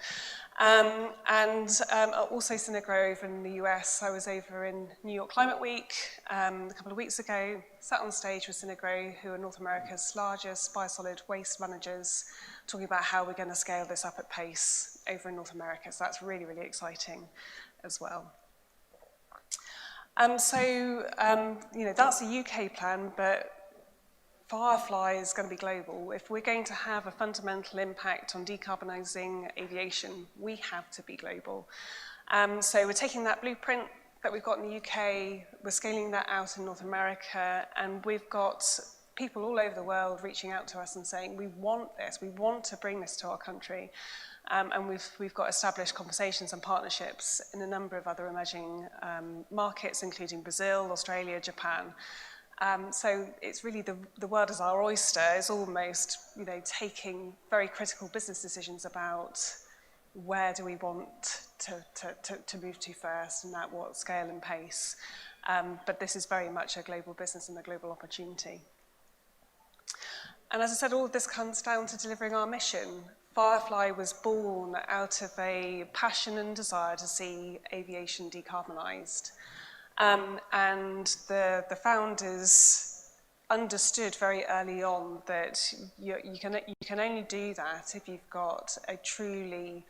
[SPEAKER 8] Also Synagro over in the US. I was over in New York Climate Week a couple of weeks ago, sat on stage with Synagro, who are North America's largest biosolid waste managers, talking about how we're going to scale this up at pace over in North America. So that's really, really exciting as well. That's the UK plan, but Firefly is going to be global. If we're going to have a fundamental impact on decarbonising aviation, we have to be global. So we're taking that blueprint that we've got in the UK, we're scaling that out in North America, and we've got people all over the world reaching out to us and saying, we want this, we want to bring this to our country. And we've got established conversations and partnerships in a number of other emerging markets, including Brazil, Australia, Japan. So it's really the world is our oyster. It's almost, taking very critical business decisions about where do we want to move to first, and at what scale and pace. But this is very much a global business and a global opportunity. And as I said, all of this comes down to delivering our mission. Firefly was born out of a passion and desire to see aviation decarbonised. And the founders understood very early on that you can only do that if you've got a truly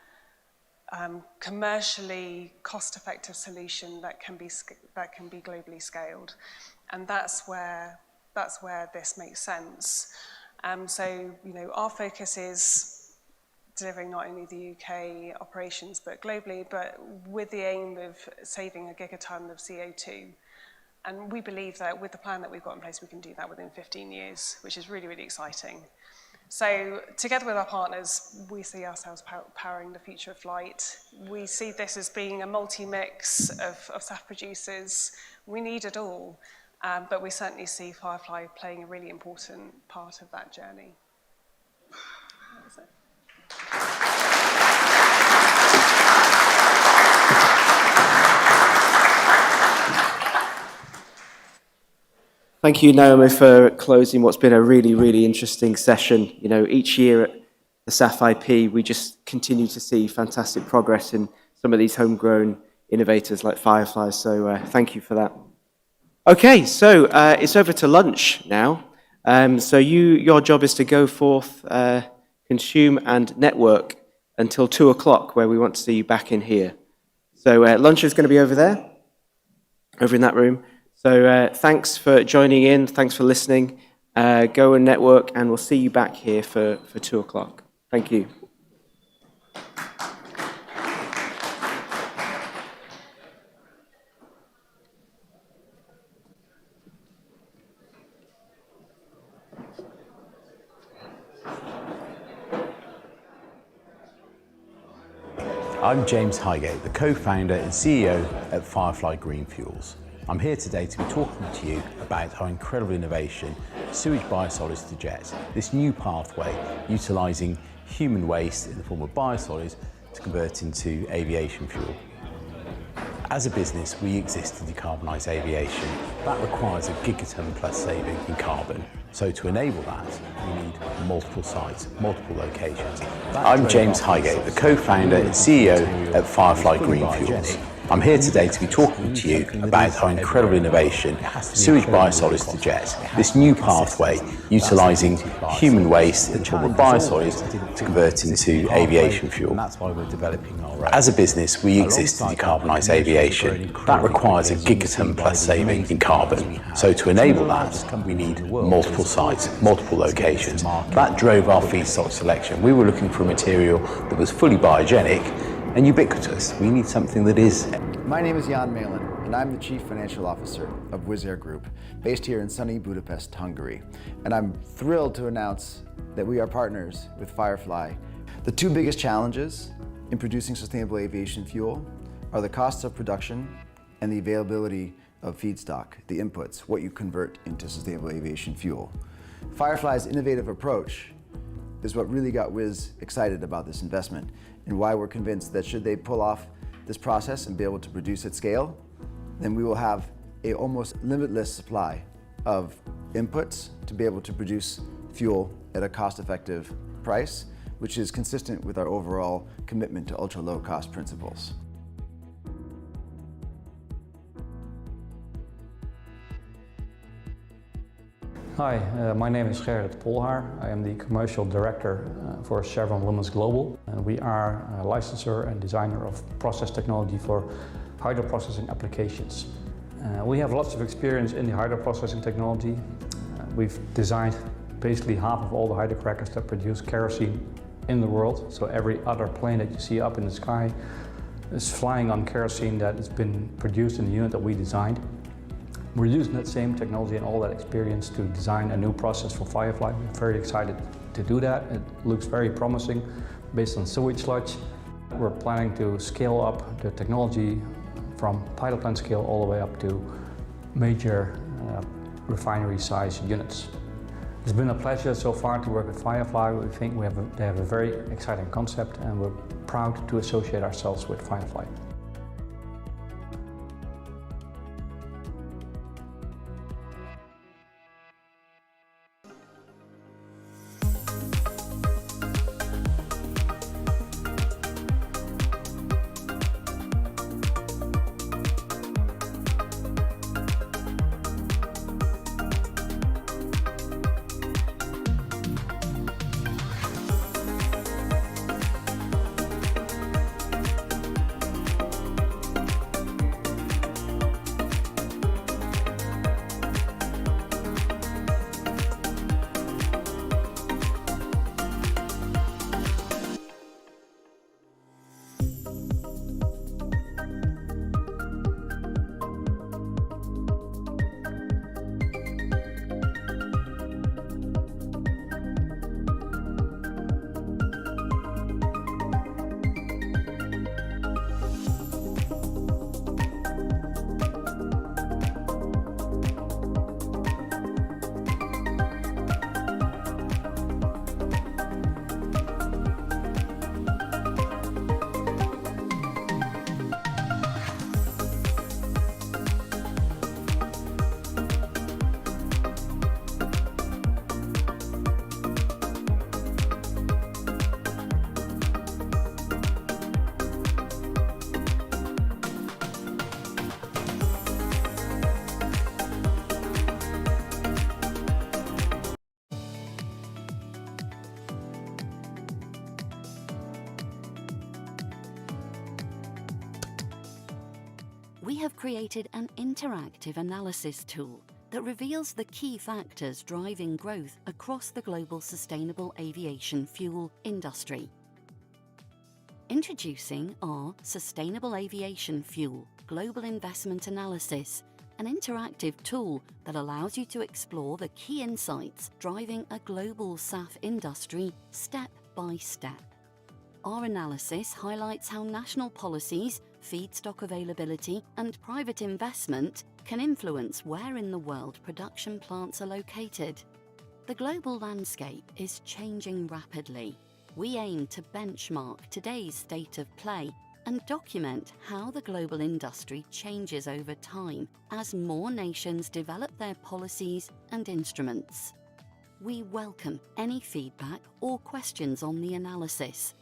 [SPEAKER 8] commercially cost-effective solution that can be globally scaled, and that's where this makes sense. So our focus is delivering not only the UK operations but globally, but with the aim of saving a gigaton of CO2. And we believe that with the plan that we've got in place, we can do that within 15 years, which is really, really exciting. So together with our partners, we see ourselves powering the future of flight. We see this as being a multi-mix of SAF producers. We need it all, but we certainly see Firefly playing a really important part of that journey. That was it.
[SPEAKER 5] Thank you, Naomi, for closing what's been a really, really interesting session. Each year at the SAF IP, we just continue to see fantastic progress in some of these homegrown innovators like Firefly, so thank you for that. Okay, so it's over to lunch now. So your job is to go forth, consume and network until 2 o'clock, where we want to see you back in here. So lunch is going to be over there, over in that room. So thanks for joining in, thanks for listening. Go and network, and we'll see you back here for 2 o'clock. Thank you.
[SPEAKER 2] I'm James Highgate, the co-founder and CEO at Firefly Green Fuels. I'm here today to be talking to you about our incredible innovation, Sewage Biosolids to Jet, this new pathway utilising human waste in the form of biosolids to convert into aviation fuel. As a business, we exist to decarbonise aviation. That requires a gigaton plus saving in carbon. So to enable that, we need multiple sites, multiple locations. I'm James Highgate, the co-founder and CEO at Firefly Green Fuels. I'm here today to be talking to you about our incredible innovation, Sewage Biosolids to Jet, this new pathway utilising human waste in the form of biosolids to convert into aviation fuel. That's why we're developing our As a business, we exist to decarbonise aviation. That requires a gigaton plus saving in carbon. So to enable that, we need multiple sites, multiple locations. That drove our feedstock selection. We were looking for a material that was fully biogenic and ubiquitous. We need something that is.
[SPEAKER 3] My name is Jan Malin, and I'm the Chief Financial Officer of Wizz Air Group, based here in sunny Budapest, Hungary. And I'm thrilled to announce that we are partners with Firefly. The two biggest challenges in producing sustainable aviation fuel are the costs of production and the availability of feedstock, the inputs, what you convert into sustainable aviation fuel. Firefly's innovative approach is what really got Wizz excited about this investment, and why we're convinced that should they pull off this process and be able to produce at scale, then we will have an almost limitless supply of inputs to be able to produce fuel at a cost-effective price, which is consistent with our overall commitment to ultra-low cost principles.
[SPEAKER 1] Hi, my name is Gerrit Polhaar. I am the Commercial Director for Chevron Lumen Global. And we are a licensor and designer of process technology for hydroprocessing applications. We have lots of experience in the hydroprocessing technology. We've designed basically half of all the hydrocrackers that produce kerosene in the world. So every other plane that you see up in the sky is flying on kerosene that has been produced in the unit that we designed. We're using that same technology and all that experience to design a new process for Firefly. We're very excited to do that. It looks very promising based on sewage sludge. We're planning to scale up the technology from pilot plant scale all the way up to major refinery size units. It's been a pleasure so far to work with Firefly. We think they have a very exciting concept and we're proud to associate ourselves with Firefly.
[SPEAKER 22] We have created an interactive analysis tool that reveals the key factors driving growth across the global sustainable aviation fuel industry. Introducing our Sustainable Aviation Fuel Global Investment Analysis, an interactive tool that allows you to explore the key insights driving a global SAF industry step by step. Our analysis highlights how national policies, feedstock availability, and private investment can influence where in the world production plants are located. The global landscape is changing rapidly. We aim to benchmark today's state of play and document how the global industry changes over time as more nations develop their policies and instruments. We welcome any feedback or questions on the analysis.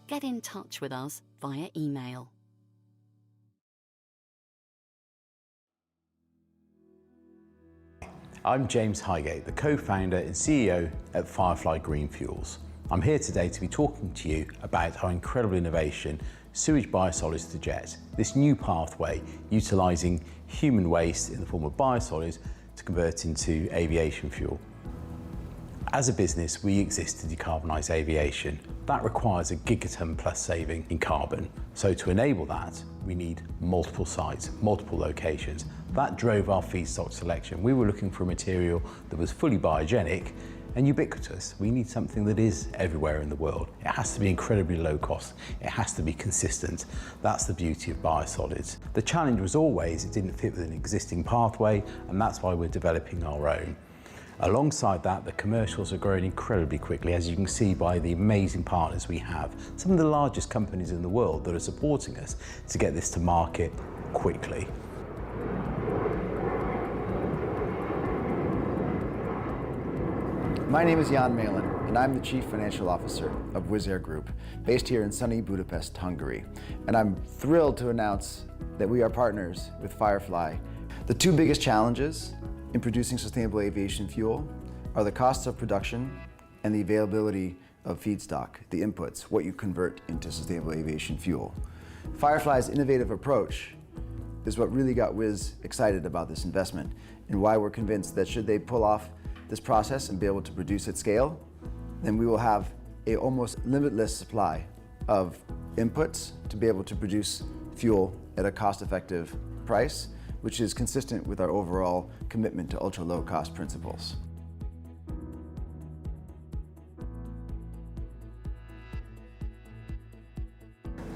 [SPEAKER 22] Get in touch with us via email.
[SPEAKER 2] I'm James Highgate, the co-founder and CEO at Firefly Green Fuels. I'm here today to be talking to you about our incredible innovation, Sewage Biosolids to Jet, this new pathway utilising human waste in the form of biosolids to convert into aviation fuel. As a business, we exist to decarbonise aviation. That requires a gigaton plus saving in carbon. So to enable that, we need multiple sites, multiple locations. That drove our feedstock selection. We were looking for a material that was fully biogenic and ubiquitous. We need something that is everywhere in the world. It has to be incredibly low cost. It has to be consistent. That's the beauty of biosolids. The challenge was always it didn't fit with an existing pathway, and that's why we're developing our own. Alongside that, the commercials are growing incredibly quickly, as you can see by the amazing partners we have. Some of the largest companies in the world that are supporting us to get this to market quickly.
[SPEAKER 3] My name is Jan Malin, and I'm the Chief Financial Officer of Wizz Air Group, based here in sunny Budapest, Hungary. And I'm thrilled to announce that we are partners with Firefly. The two biggest challenges in producing sustainable aviation fuel are the costs of production and the availability of feedstock, the inputs, what you convert into sustainable aviation fuel. Firefly's innovative approach is what really got Wizz excited about this investment and why we're convinced that should they pull off this process and be able to produce at scale, then we will have an almost limitless supply of inputs to be able to produce fuel at a cost-effective price, which is consistent with our overall commitment to ultra-low cost principles.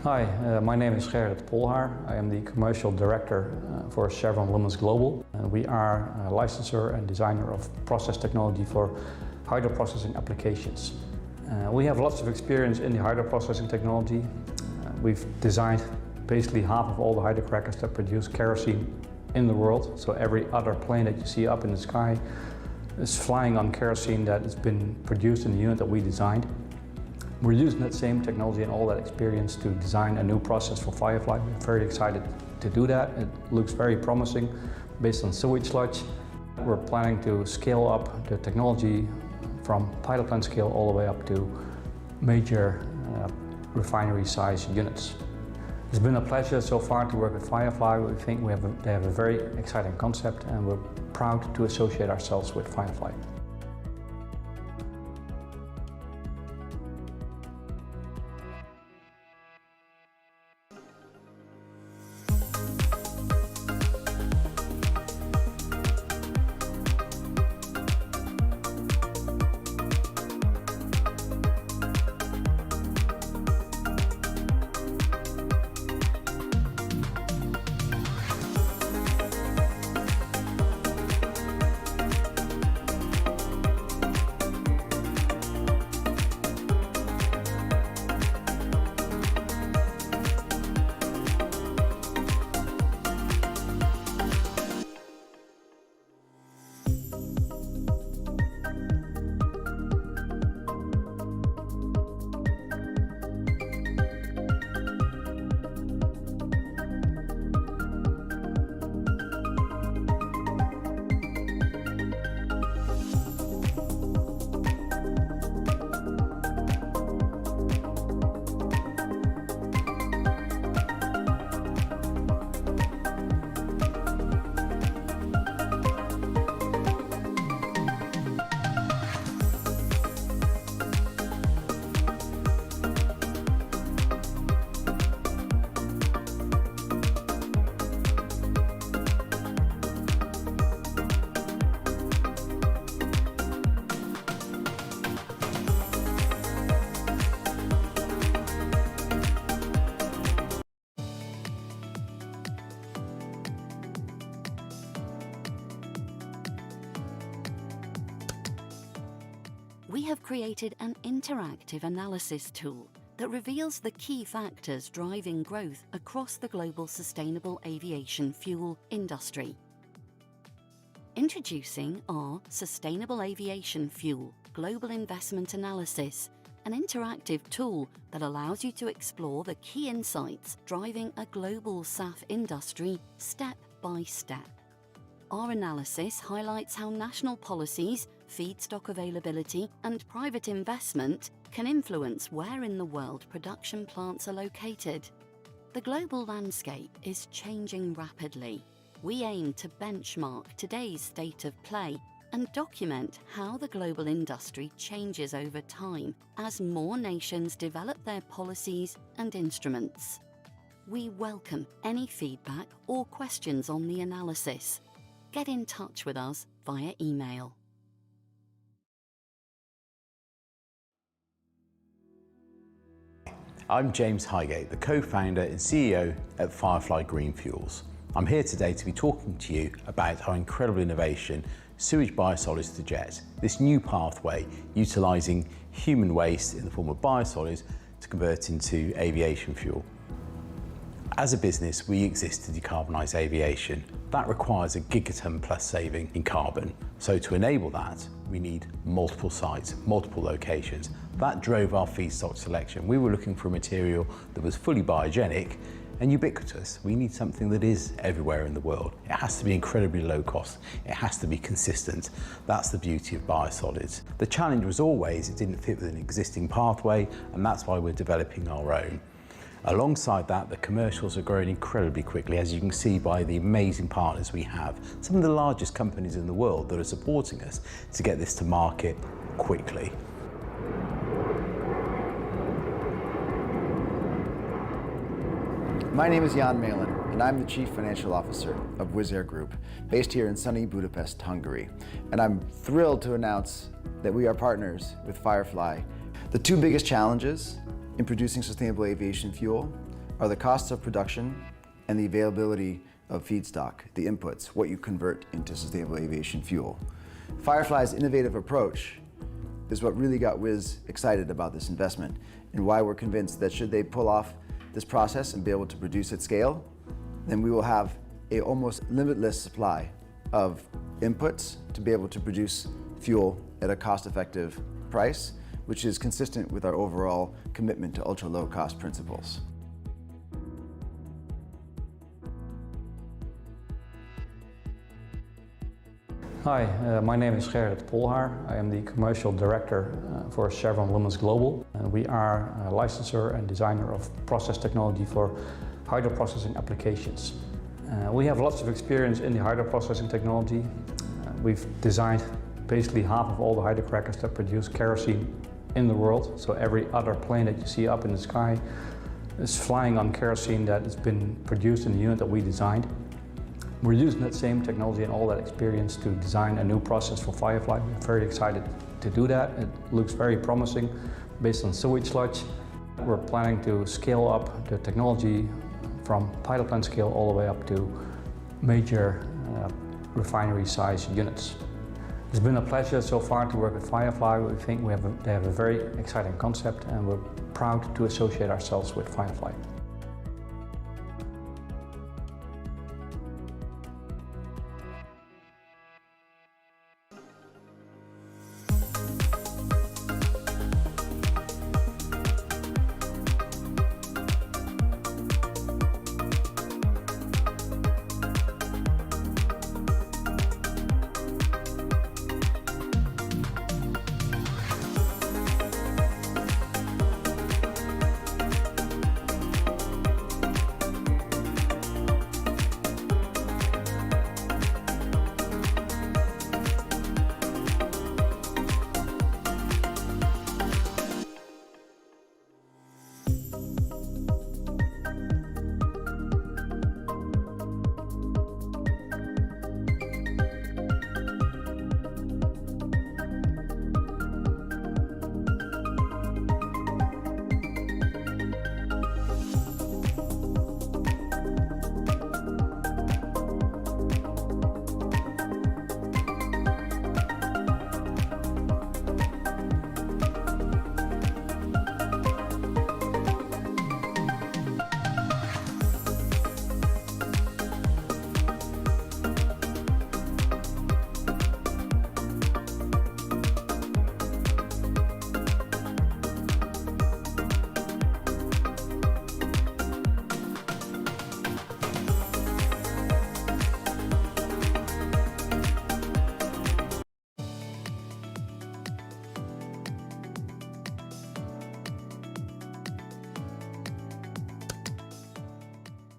[SPEAKER 1] Hi, my name is Gerrit Polhaar. I am the Commercial Director for Chevron Renewables Global. We are a licensor and designer of process technology for hydroprocessing applications. We have lots of experience in the hydroprocessing technology. We've designed basically half of all the hydrocrackers that produce kerosene in the world. So every other plane that you see up in the sky is flying on kerosene that has been produced in the unit that we designed. We're using that same technology and all that experience to design a new process for Firefly. We're very excited to do that. It looks very promising based on sewage sludge. We're planning to scale up the technology from pilot plant scale all the way up to major refinery size units. It's been a pleasure so far to work with Firefly. We think they have a very exciting concept and we're proud to associate ourselves with Firefly.
[SPEAKER 22] We have created an interactive analysis tool that reveals the key factors driving growth across the global sustainable aviation fuel industry. Introducing our Sustainable Aviation Fuel Global Investment Analysis, an interactive tool that allows you to explore the key insights driving a global SAF industry step by step. Our analysis highlights how national policies, feedstock availability, and private investment can influence where in the world production plants are located. The global landscape is changing rapidly. We aim to benchmark today's state of play and document how the global industry changes over time as more nations develop their policies and instruments. We welcome any feedback or questions on the analysis. Get in touch with us via email.
[SPEAKER 2] I'm James Highgate, the co-founder and CEO at Firefly Green Fuels. I'm here today to be talking to you about our incredible innovation, Sewage Biosolids to Jet, this new pathway utilising human waste in the form of biosolids to convert into aviation fuel. As a business, we exist to decarbonise aviation. That requires a gigaton plus saving in carbon. So to enable that, we need multiple sites, multiple locations. That drove our feedstock selection. We were looking for a material that was fully biogenic and ubiquitous. We need something that is everywhere in the world. It has to be incredibly low cost. It has to be consistent. That's the beauty of biosolids. The challenge was always it didn't fit with an existing pathway, and that's why we're developing our own. Alongside that, the commercials are growing incredibly quickly, as you can see by the amazing partners we have. Some of the largest companies in the world that are supporting us to get this to market quickly.
[SPEAKER 3] My name is Jan Malin, and I'm the Chief Financial Officer of Wizz Air Group, based here in sunny Budapest, Hungary. And I'm thrilled to announce that we are partners with Firefly. The two biggest challenges in producing sustainable aviation fuel are the costs of production and the availability of feedstock, the inputs, what you convert into sustainable aviation fuel. Firefly's innovative approach is what really got Wiz excited about this investment and why we're convinced that should they pull off this process and be able to produce at scale, then we will have a almost limitless supply of inputs to be able to produce fuel at a cost-effective price, which is consistent with our overall commitment to ultra-low cost principles.
[SPEAKER 1] Hi, my name is Gerrit Polhaar. I am the Commercial Director for Chevron Renewables Global. And we are a licensor and designer of process technology for hydroprocessing applications. We have lots of experience in the hydroprocessing technology. We've designed basically half of all the hydrocrackers that produce kerosene in the world. So every other plane that you see up in the sky is flying on kerosene that has been produced in the unit that we designed. We're using that same technology and all that experience to design a new process for Firefly. We're very excited to do that. It looks very promising based on sewage sludge. We're planning to scale up the technology from pilot plant scale all the way up to major refinery size units. It's been a pleasure so far to work with Firefly. We think they have a very exciting concept and we're proud to associate ourselves with Firefly.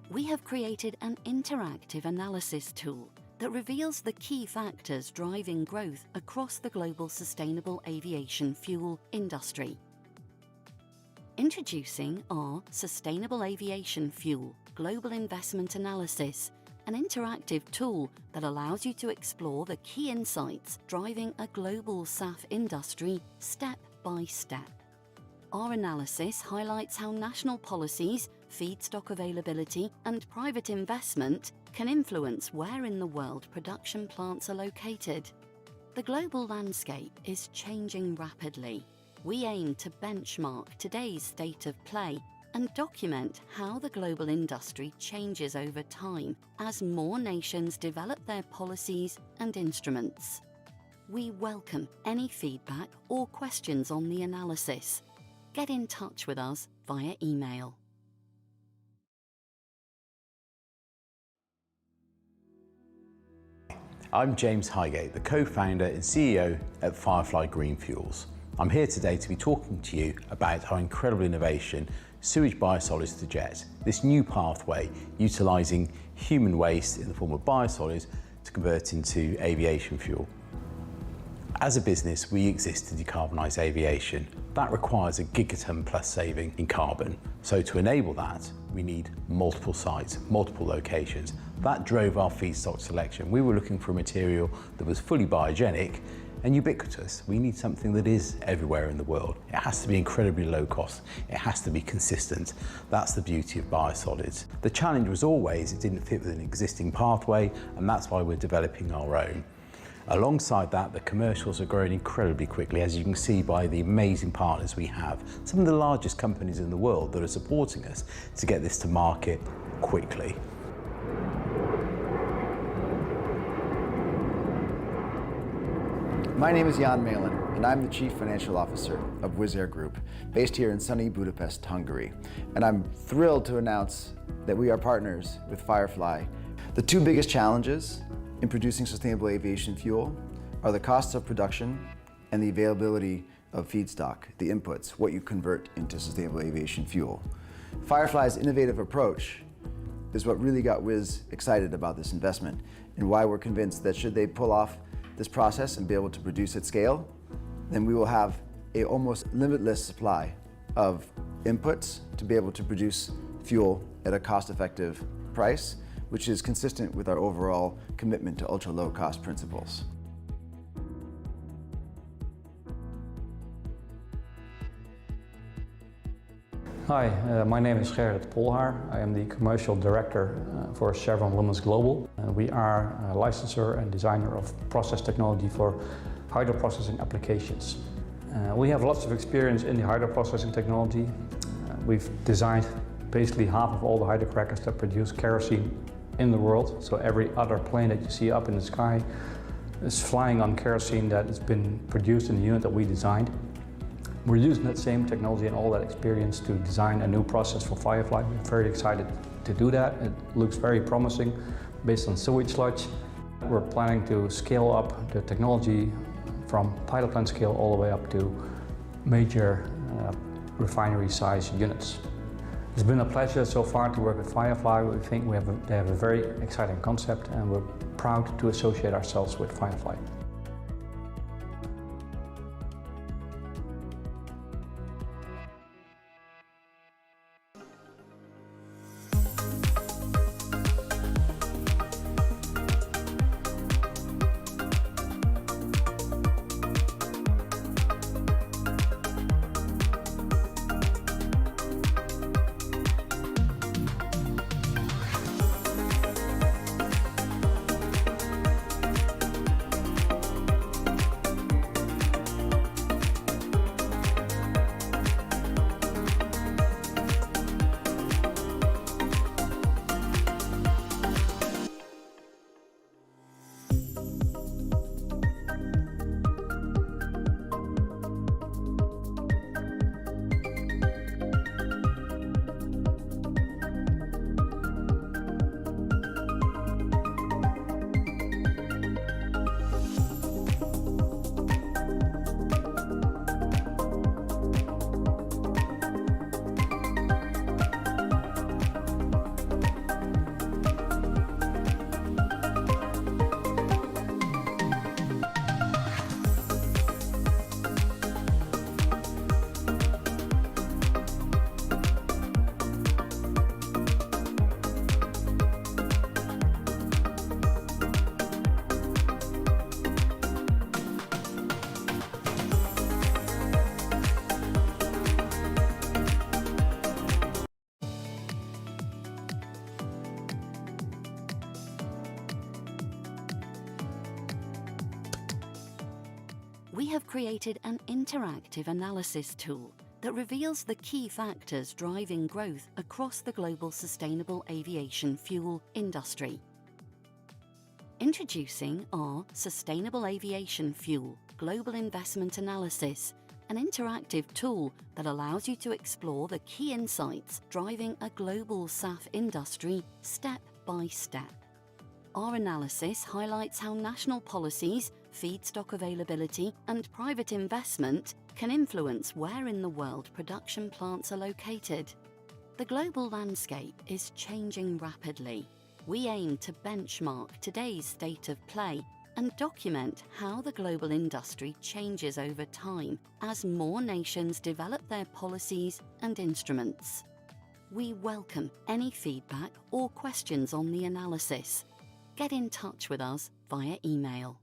[SPEAKER 22] We have created an interactive analysis tool that reveals the key factors driving growth across the global sustainable aviation fuel industry. Introducing our Sustainable Aviation Fuel Global Investment Analysis, an interactive tool that allows you to explore the key insights driving a global SAF industry step by step. Our analysis highlights how national policies, feedstock availability, and private investment can influence where in the world production plants are located. The global landscape is changing rapidly. We aim to benchmark today's state of play and document how the global industry changes over time as more nations develop their policies and instruments. We welcome any feedback or questions on the analysis. Get in touch with us via email.
[SPEAKER 2] I'm James Highgate, the co-founder and CEO at Firefly Green Fuels. I'm here today to be talking to you about our incredible innovation, Sewage Biosolids to Jet, this new pathway utilising human waste in the form of biosolids to convert into aviation fuel. As a business, we exist to decarbonise aviation. That requires a gigaton plus saving in carbon. So to enable that, we need multiple sites, multiple locations. That drove our feedstock selection. We were looking for a material that was fully biogenic and ubiquitous. We need something that is everywhere in the world. It has to be incredibly low cost. It has to be consistent. That's the beauty of biosolids. The challenge was always it didn't fit with an existing pathway, and that's why we're developing our own. Alongside that, the commercials are growing incredibly quickly, as you can see by the amazing partners we have. Some of the largest companies in the world that are supporting us to get this to market quickly.
[SPEAKER 3] My name is Jan Malin, and I'm the Chief Financial Officer of Wizz Air Group, based here in sunny Budapest, Hungary. And I'm thrilled to announce that we are partners with Firefly. The two biggest challenges in producing sustainable aviation fuel are the costs of production and the availability of feedstock, the inputs, what you convert into sustainable aviation fuel. Firefly's innovative approach is what really got Wizz excited about this investment, and why we're convinced that should they pull off this process and be able to produce at scale, then we will have a almost limitless supply of inputs to be able to produce fuel at a cost-effective price, which is consistent with our overall commitment to ultra-low cost principles.
[SPEAKER 1] Hi, my name is Gerrit Polhaar. I am the Commercial Director for Chevron Lumens Global. We are a licensor and designer of process technology for hydroprocessing applications. We have lots of experience in the hydroprocessing technology. We've designed basically half of all the hydrocrackers that produce kerosene in the world. So every other plane that you see up in the sky is flying on kerosene that has been produced in the unit that we designed. We're using that same technology and all that experience to design a new process for Firefly. We're very excited to do that. It looks very promising based on sewage sludge. We're planning to scale up the technology from pilot plant scale all the way up to major refinery size units. It's been a pleasure so far to work with Firefly. We think they have a very exciting concept, and we're proud to associate ourselves with Firefly.
[SPEAKER 22] We have created an interactive analysis tool that reveals the key factors driving growth across the global sustainable aviation fuel industry. Introducing our Sustainable Aviation Fuel Global Investment Analysis, an interactive tool that allows you to explore the key insights driving a global SAF industry step by step. Our analysis highlights how national policies, feedstock availability, and private investment can influence where in the world production plants are located. The global landscape is changing rapidly. We aim to benchmark today's state of play and document how the global industry changes over time as more nations develop their policies and instruments. We welcome any feedback or questions on the analysis. Get in touch with us via email.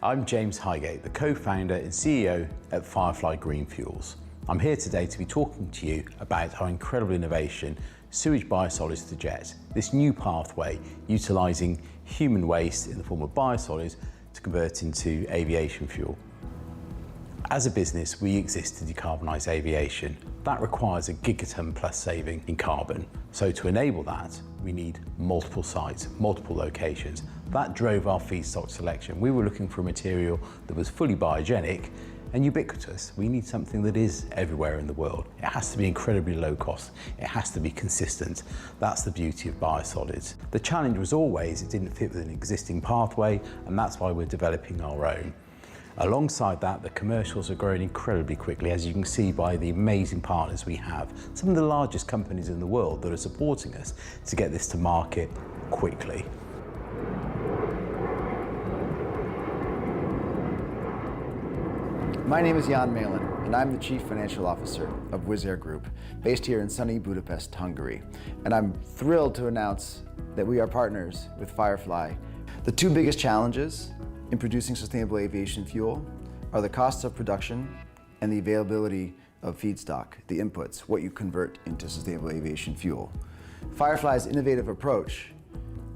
[SPEAKER 2] I'm James Highgate, the co-founder and CEO at Firefly Green Fuels. I'm here today to be talking to you about our incredible innovation, sewage biosolids to jet. This new pathway utilising human waste in the form of biosolids to convert into aviation fuel. As a business, we exist to decarbonise aviation. That requires a gigaton plus saving in carbon. So to enable that, we need multiple sites, multiple locations. That drove our feedstock selection. We were looking for a material that was fully biogenic and ubiquitous. We need something that is everywhere in the world. It has to be incredibly low cost. It has to be consistent. That's the beauty of biosolids. The challenge was always it didn't fit with an existing pathway, and that's why we're developing our own. Alongside that, the commercials are growing incredibly quickly, as you can see by the amazing partners we have. Some of the largest companies in the world that are supporting us to get this to market quickly.
[SPEAKER 3] My name is Jan Malin, and I'm the Chief Financial Officer of Wizz Air Group, based here in sunny Budapest, Hungary. And I'm thrilled to announce that we are partners with Firefly. The two biggest challenges in producing sustainable aviation fuel are the costs of production and the availability of feedstock, the inputs, what you convert into sustainable aviation fuel. Firefly's innovative approach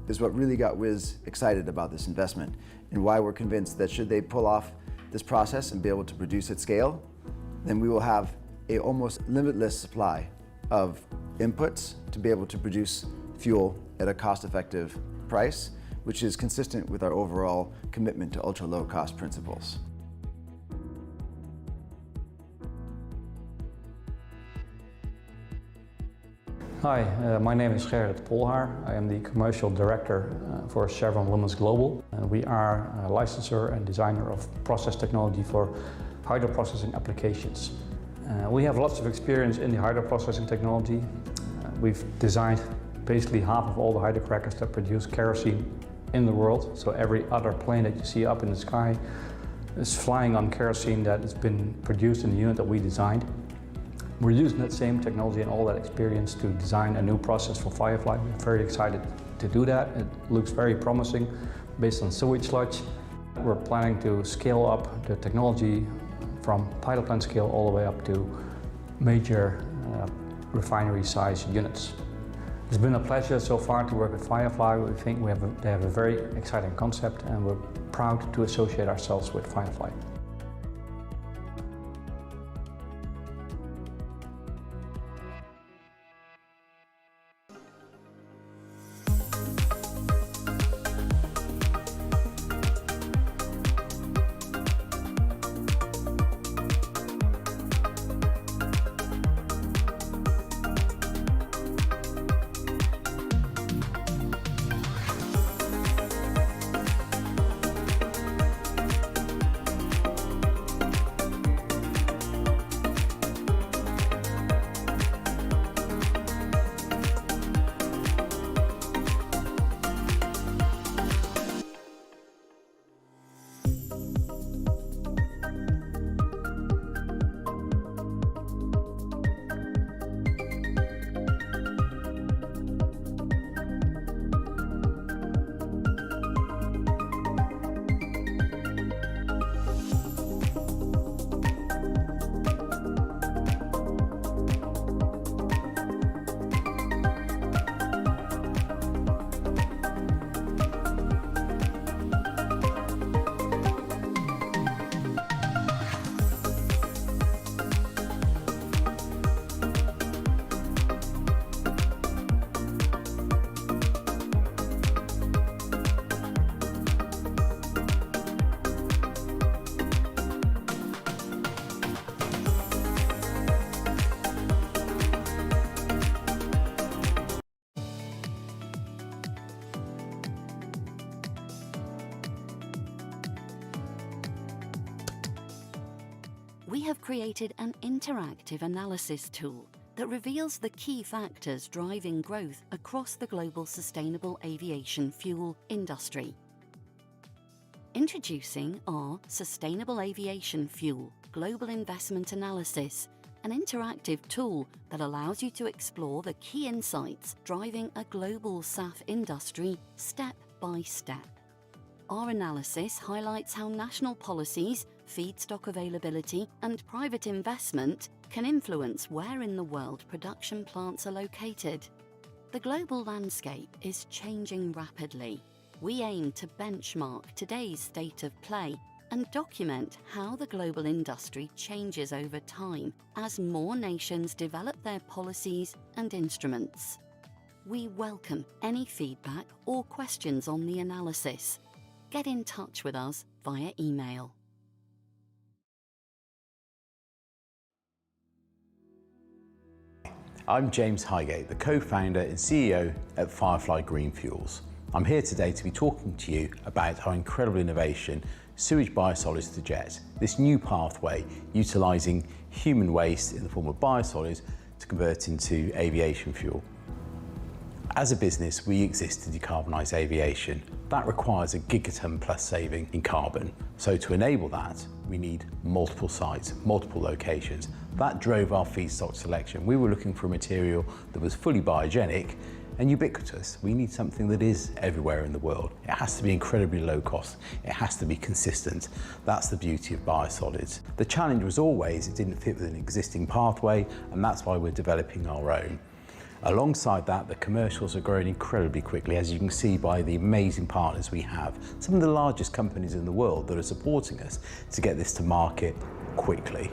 [SPEAKER 3] is what really got Wizz excited about this investment, and why we're convinced that should they pull off this process and be able to produce at scale, then we will have an almost limitless supply of inputs to be able to produce fuel at a cost-effective price, which is consistent with our overall commitment to ultra-low cost principles.
[SPEAKER 1] Hi, my name is Gerrit Polhaar. I am the Commercial Director for Chevron Renewables Global. And we are a licensor and designer of process technology for hydroprocessing applications. We have lots of experience in the hydroprocessing technology. We've designed basically half of all the hydrocrackers that produce kerosene in the world. So every other plane that you see up in the sky is flying on kerosene that has been produced in the unit that we designed. We're using that same technology and all that experience to design a new process for Firefly. We're very excited to do that. It looks very promising based on sewage sludge. We're planning to scale up the technology from pilot plant scale all the way up to major refinery size units. It's been a pleasure so far to work with Firefly. We think they have a very exciting concept, and we're proud to associate ourselves with Firefly.
[SPEAKER 22] We have created an interactive analysis tool that reveals the key factors driving growth across the global sustainable aviation fuel industry. Introducing our Sustainable Aviation Fuel Global Investment Analysis, an interactive tool that allows you to explore the key insights driving a global SAF industry step by step. Our analysis highlights how national policies, feedstock availability, and private investment can influence where in the world production plants are located. The global landscape is changing rapidly. We aim to benchmark today's state of play and document how the global industry changes over time as more nations develop their policies and instruments. We welcome any feedback or questions on the analysis. Get in touch with us via email.
[SPEAKER 2] I'm James Highgate, the co-founder and CEO at Firefly Green Fuels. I'm here today to be talking to you about our incredible innovation, Sewage Biosolids to Jet, this new pathway utilising human waste in the form of biosolids to convert into aviation fuel. As a business, we exist to decarbonise aviation. That requires a gigaton plus saving in carbon. So to enable that, we need multiple sites, multiple locations. That drove our feedstock selection. We were looking for a material that was fully biogenic and ubiquitous. We need something that is everywhere in the world. It has to be incredibly low cost. It has to be consistent. That's the beauty of biosolids. The challenge was always it didn't fit with an existing pathway, and that's why we're developing our own. Alongside that, the commercials are growing incredibly quickly, as you can see by the amazing partners we have. Some of the largest companies in the world that are supporting us to get this to market quickly.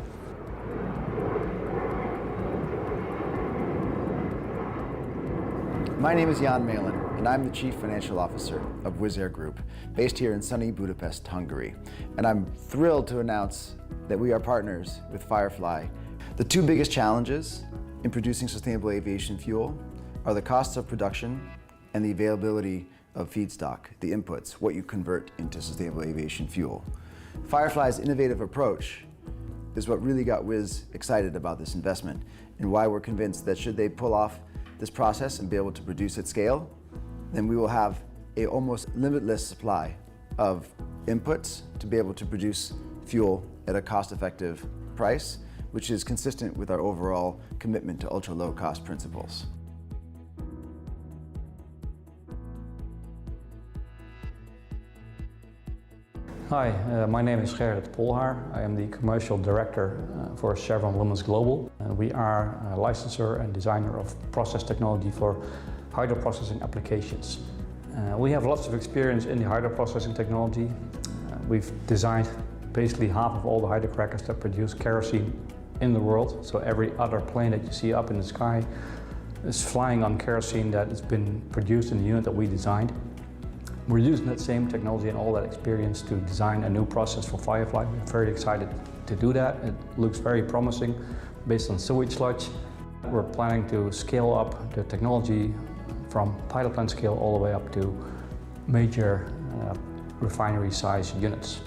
[SPEAKER 3] My name is Jan Malin, and I'm the Chief Financial Officer of Wizz Air Group, based here in sunny Budapest, Hungary. And I'm thrilled to announce that we are partners with Firefly. The two biggest challenges in producing sustainable aviation fuel are the costs of production and the availability of feedstock, the inputs, what you convert into sustainable aviation fuel. Firefly's innovative approach is what really got Wizz excited about this investment, and why we're convinced that should they pull off this process and be able to produce at scale, then we will have a almost limitless supply of inputs to be able to produce fuel at a cost-effective price, which is consistent with our overall commitment to ultra-low cost principles.
[SPEAKER 1] Hi, my name is Gerrit Polhaar. I am the Commercial Director for Chevron Lumen Global. And we are a licensor and designer of process technology for hydroprocessing applications. We have lots of experience in the hydroprocessing technology. We've designed basically half of all the hydrocrackers that produce kerosene in the world. So every other plane that you see up in the sky is flying on kerosene that has been produced in the unit that we designed. We're using that same technology and all that experience to design a new process for Firefly. We're very excited to do that. It looks very promising based on sewage sludge. We're planning to scale up the technology from pilot plant scale all the way up to major refinery size units.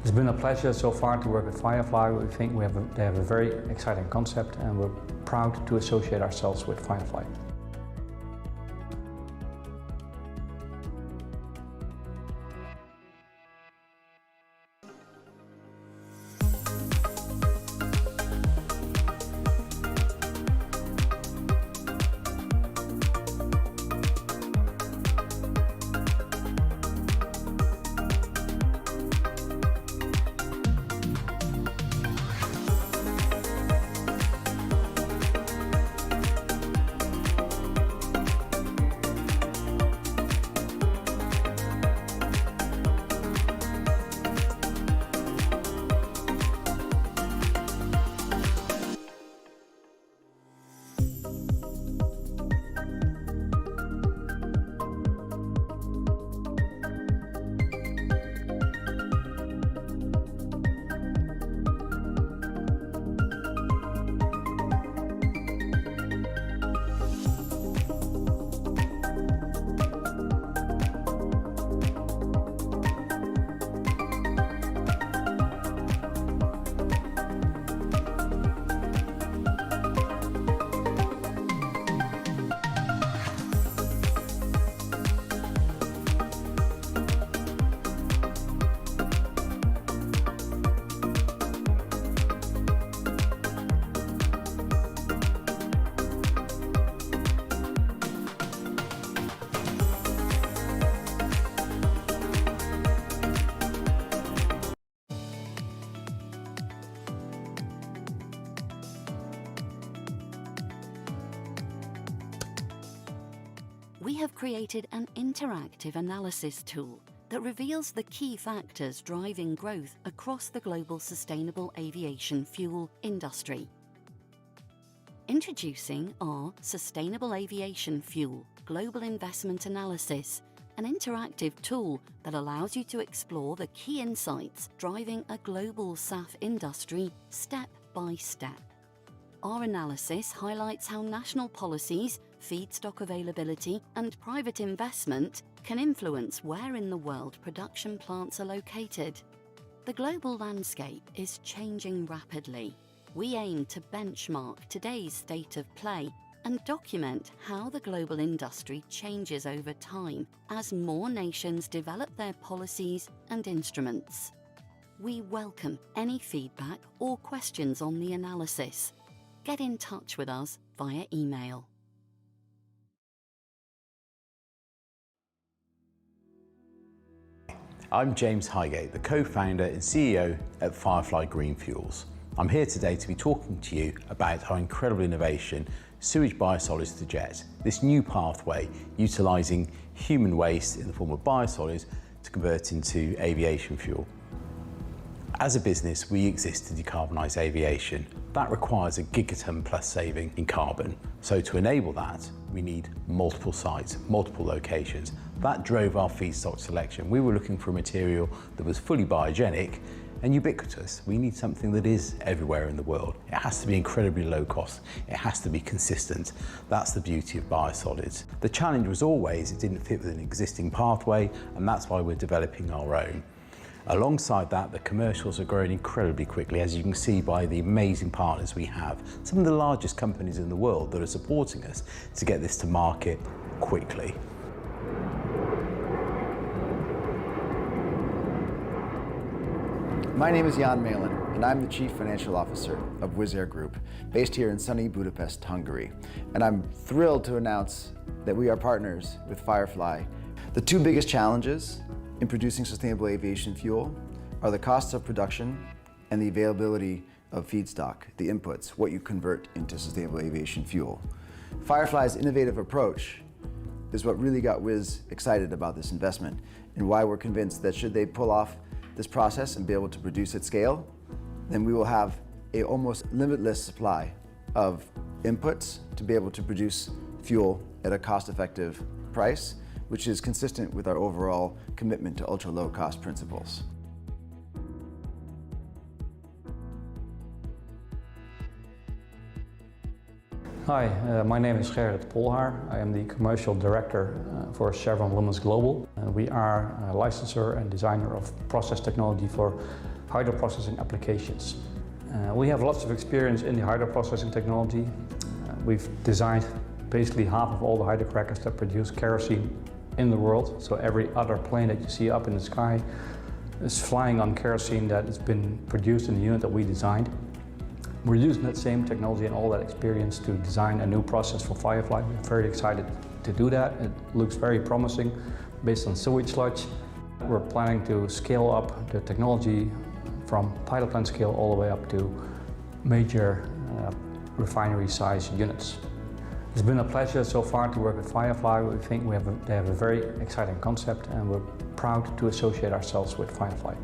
[SPEAKER 1] It's been a pleasure so far to work with Firefly. We think they have a very exciting concept, and we're proud to associate ourselves with Firefly.
[SPEAKER 22] have created an interactive analysis tool that reveals the key factors driving growth across the global sustainable aviation fuel industry. Introducing our Sustainable Aviation Fuel Global Investment Analysis, an interactive tool that allows you to explore the key insights driving a global SAF industry step by step. Our analysis highlights how national policies, feedstock availability, and private investment can influence where in the world production plants are located. The global landscape is changing rapidly. We aim to benchmark today's state of play and document how the global industry changes over time as more nations develop their policies and instruments. We welcome any feedback or questions on the analysis. Get in touch with us via email.
[SPEAKER 2] I'm James Highgate, the co-founder and CEO at Firefly Green Fuels. I'm here today to be talking to you about our incredible innovation, Sewage Biosolids to Jet, this new pathway utilising human waste in the form of biosolids to convert into aviation fuel. As a business, we exist to decarbonise aviation. That requires a gigaton plus saving in carbon. So to enable that, we need multiple sites, multiple locations. That drove our feedstock selection. We were looking for a material that was fully biogenic and ubiquitous. We need something that is everywhere in the world. It has to be incredibly low cost. It has to be consistent. That's the beauty of biosolids. The challenge was always it didn't fit with an existing pathway, and that's why we're developing our own. Alongside that, the commercials are growing incredibly quickly, as you can see by the amazing partners we have. Some of the largest companies in the world that are supporting us to get this to market quickly.
[SPEAKER 3] My name is Jan Malin, and I'm the Chief Financial Officer of Wizz Air Group, based here in sunny Budapest, Hungary. And I'm thrilled to announce that we are partners with Firefly. The two biggest challenges in producing sustainable aviation fuel are the costs of production and the availability of feedstock, the inputs, what you convert into sustainable aviation fuel. Firefly's innovative approach is what really got Wizz excited about this investment, and why we're convinced that should they pull off this process and be able to produce at scale, then we will have an almost limitless supply of inputs to be able to produce fuel at a cost-effective price, which is consistent with our overall commitment to ultra-low cost principles.
[SPEAKER 1] Hi, my name is Gerrit Polhaar. I am the Commercial Director for Chevron Lumen Global. We are a licensor and designer of process technology for hydroprocessing applications. We have lots of experience in the hydroprocessing technology. We've designed basically half of all the hydrocrackers that produce kerosene in the world. So every other plane that you see up in the sky is flying on kerosene that has been produced in the unit that we designed. We're using that same technology and all that experience to design a new process for Firefly. We're very excited to do that. It looks very promising based on sewage sludge. We're planning to scale up the technology from pilot plant scale all the way up to major refinery size units. It's been a pleasure so far to work with Firefly. We think they have a very exciting concept, and we're proud to associate ourselves with Firefly.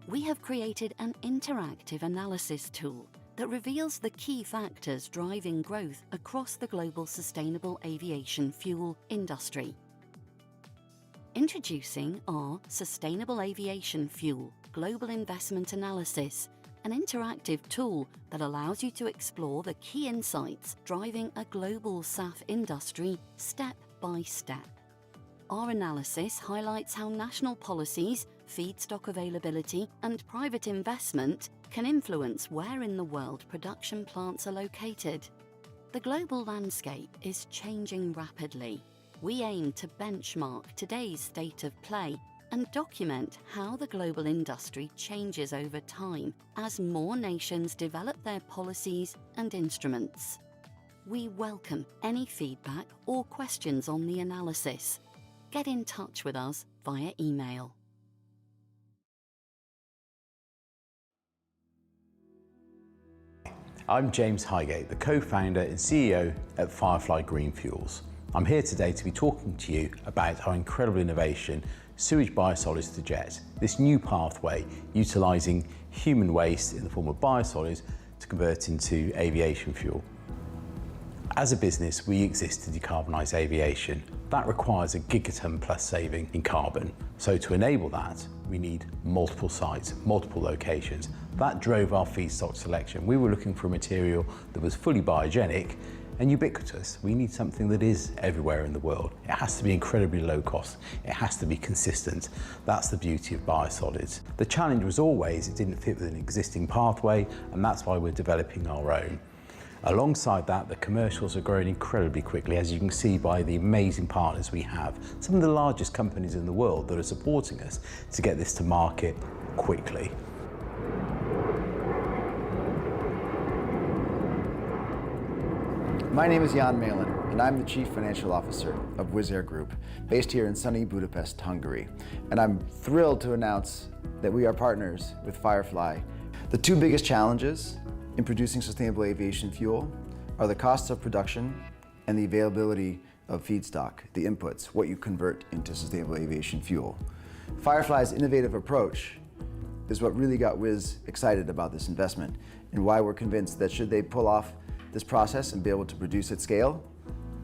[SPEAKER 22] we have created an interactive analysis tool that reveals the key factors driving growth across the global sustainable aviation fuel industry. Introducing our Sustainable Aviation Fuel Global Investment Analysis, an interactive tool that allows you to explore the key insights driving a global SAF industry step by step. Our analysis highlights how national policies, feedstock availability, and private investment can influence where in the world production plants are located. The global landscape is changing rapidly. We aim to benchmark today's state of play and document how the global industry changes over time as more nations develop their policies and instruments. We welcome any feedback or questions on the analysis. Get in touch with us via email.
[SPEAKER 2] I'm James Highgate, the co-founder and CEO at Firefly Green Fuels. I'm here today to be talking to you about our incredible innovation, Sewage Biosolids to Jet, this new pathway utilising human waste in the form of biosolids to convert into aviation fuel. As a business, we exist to decarbonise aviation. That requires a gigaton plus saving in carbon. So to enable that, we need multiple sites, multiple locations. That drove our feedstock selection. We were looking for a material that was fully biogenic and ubiquitous. We need something that is everywhere in the world. It has to be incredibly low cost. It has to be consistent. That's the beauty of biosolids. The challenge was always it didn't fit with an existing pathway, and that's why we're developing our own. Alongside that, the commercials are growing incredibly quickly, as you can see by the amazing partners we have. Some of the largest companies in the world that are supporting us to get this to market quickly.
[SPEAKER 3] My name is Jan Malin, and I'm the Chief Financial Officer of Wizz Air Group, based here in sunny Budapest, Hungary. And I'm thrilled to announce that we are partners with Firefly. The two biggest challenges in producing sustainable aviation fuel are the costs of production and the availability of feedstock, the inputs, what you convert into sustainable aviation fuel. Firefly's innovative approach is what really got Wizz excited about this investment, and why we're convinced that should they pull off this process and be able to produce at scale,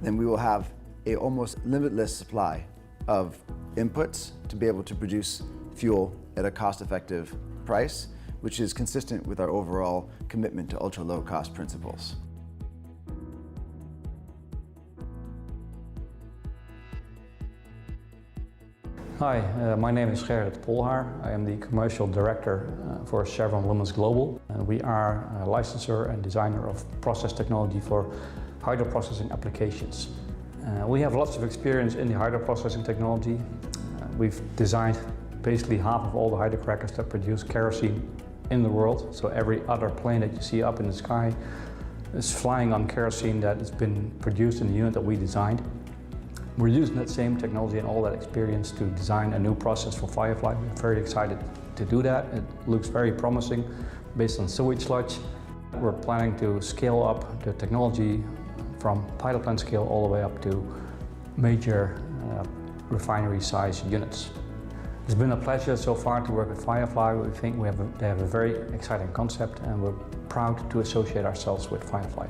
[SPEAKER 3] then we will have a almost limitless supply of inputs to be able to produce fuel at a cost-effective price, which is consistent with our overall commitment to ultra-low cost principles.
[SPEAKER 1] Hi, my name is Gerrit Polhaar. I am the Commercial Director for Chevron Lumen Global, and we are a licensor and designer of process technology for hydroprocessing applications. We have lots of experience in the hydroprocessing technology. We've designed basically half of all the hydrocrackers that produce kerosene in the world. So every other plane that you see up in the sky is flying on kerosene that has been produced in the unit that we designed. We're using that same technology and all that experience to design a new process for Firefly. We're very excited to do that. It looks very promising based on sewage sludge. We're planning to scale up the technology from pilot plant scale all the way up to major refinery size units. It's been a pleasure so far to work with Firefly. We think they have a very exciting concept, and we're proud to associate ourselves with Firefly.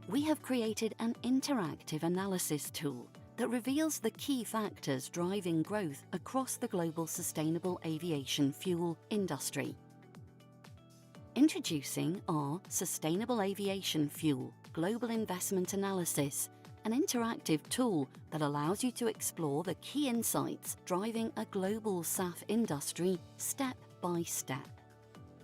[SPEAKER 22] we have created an interactive analysis tool that reveals the key factors driving growth across the global sustainable aviation fuel industry. Introducing our Sustainable Aviation Fuel Global Investment Analysis, an interactive tool that allows you to explore the key insights driving a global SAF industry step by step.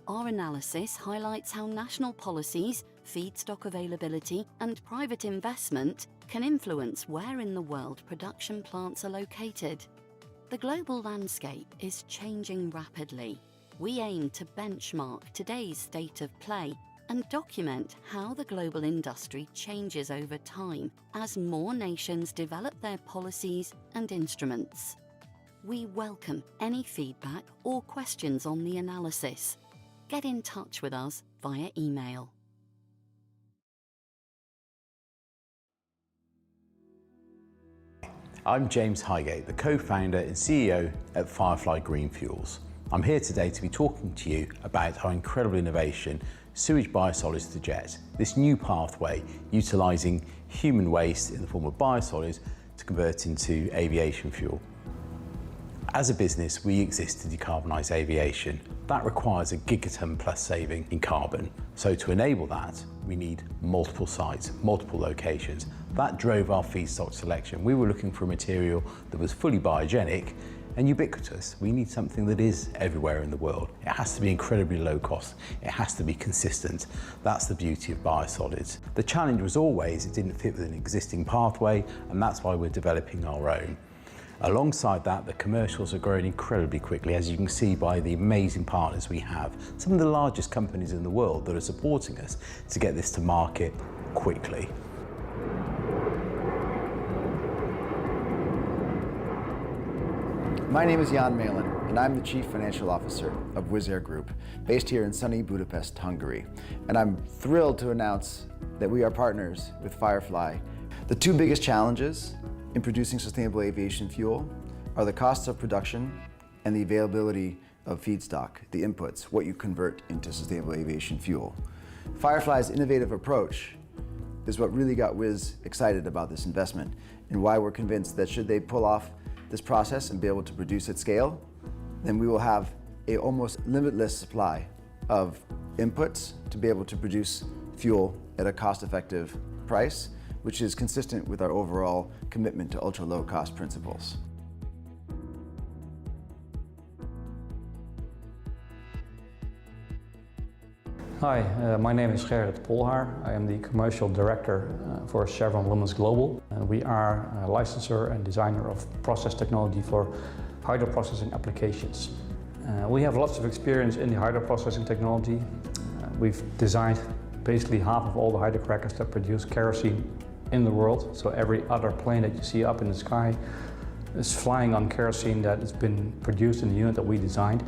[SPEAKER 22] Our analysis highlights how national policies, feedstock availability, and private investment can influence where in the world production plants are located. The global landscape is changing rapidly. We aim to benchmark today's state of play and document how the global industry changes over time as more nations develop their policies and instruments. We welcome any feedback or questions on the analysis. Get in touch with us via email.
[SPEAKER 2] I'm James Highgate, the co-founder and CEO at Firefly Green Fuels. I'm here today to be talking to you about our incredible innovation, Sewage Biosolids to Jet, this new pathway utilising human waste in the form of biosolids to convert into aviation fuel. As a business, we exist to decarbonise aviation. That requires a gigaton plus saving in carbon. So to enable that, we need multiple sites, multiple locations. That drove our feedstock selection. We were looking for a material that was fully biogenic and ubiquitous. We need something that is everywhere in the world. It has to be incredibly low cost. It has to be consistent. That's the beauty of biosolids. The challenge was always it didn't fit with an existing pathway, and that's why we're developing our own. Alongside that, the commercials are growing incredibly quickly, as you can see by the amazing partners we have. Some of the largest companies in the world that are supporting us to get this to market quickly.
[SPEAKER 3] My name is Jan Malin, and I'm the Chief Financial Officer of Wizz Air Group, based here in sunny Budapest, Hungary. And I'm thrilled to announce that we are partners with Firefly. The two biggest challenges in producing sustainable aviation fuel are the costs of production and the availability of feedstock, the inputs, what you convert into sustainable aviation fuel. Firefly's innovative approach is what really got Wizz excited about this investment, and why we're convinced that should they pull off this process and be able to produce at scale, then we will have an almost limitless supply of inputs to be able to produce fuel at a cost-effective price, which is consistent with our overall commitment to ultra-low cost principles.
[SPEAKER 1] Hi, my name is Gerrit Polhaar. I am the Commercial Director for Chevron Lumen Global. We are a licensor and designer of process technology for hydroprocessing applications. We have lots of experience in the hydroprocessing technology. We've designed basically half of all the hydrocrackers that produce kerosene in the world. So every other plane that you see up in the sky is flying on kerosene that has been produced in the unit that we designed.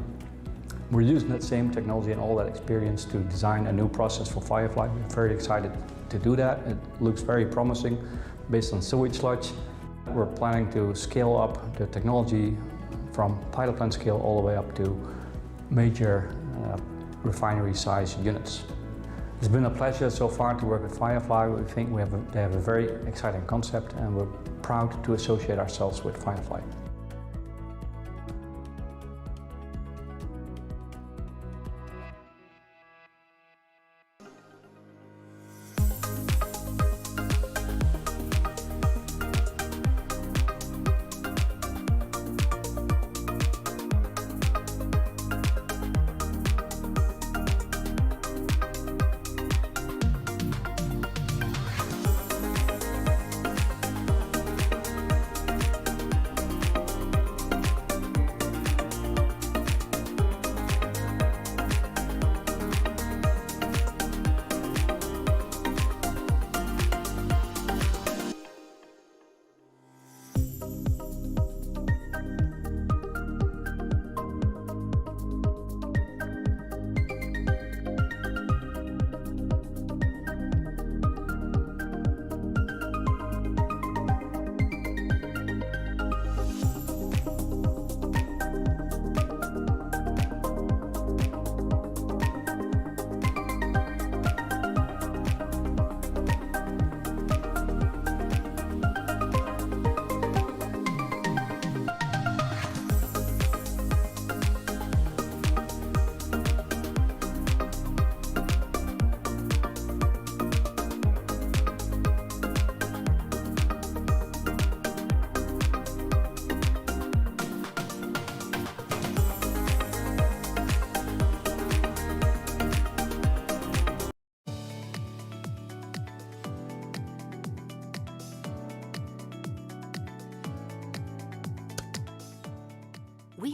[SPEAKER 1] We're using that same technology and all that experience to design a new process for Firefly. We're very excited to do that. It looks very promising based on sewage sludge. We're planning to scale up the technology from pilot plant scale all the way up to major refinery size units. It's been a pleasure so far to work with Firefly. We think they have a very exciting concept, and we're proud to associate ourselves with Firefly.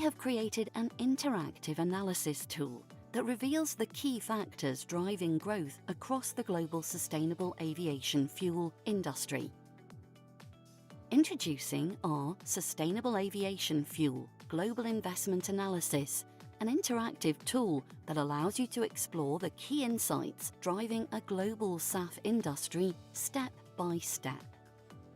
[SPEAKER 22] have created an interactive analysis tool that reveals the key factors driving growth across the global sustainable aviation fuel industry. Introducing our Sustainable Aviation Fuel Global Investment Analysis, an interactive tool that allows you to explore the key insights driving a global SAF industry step by step.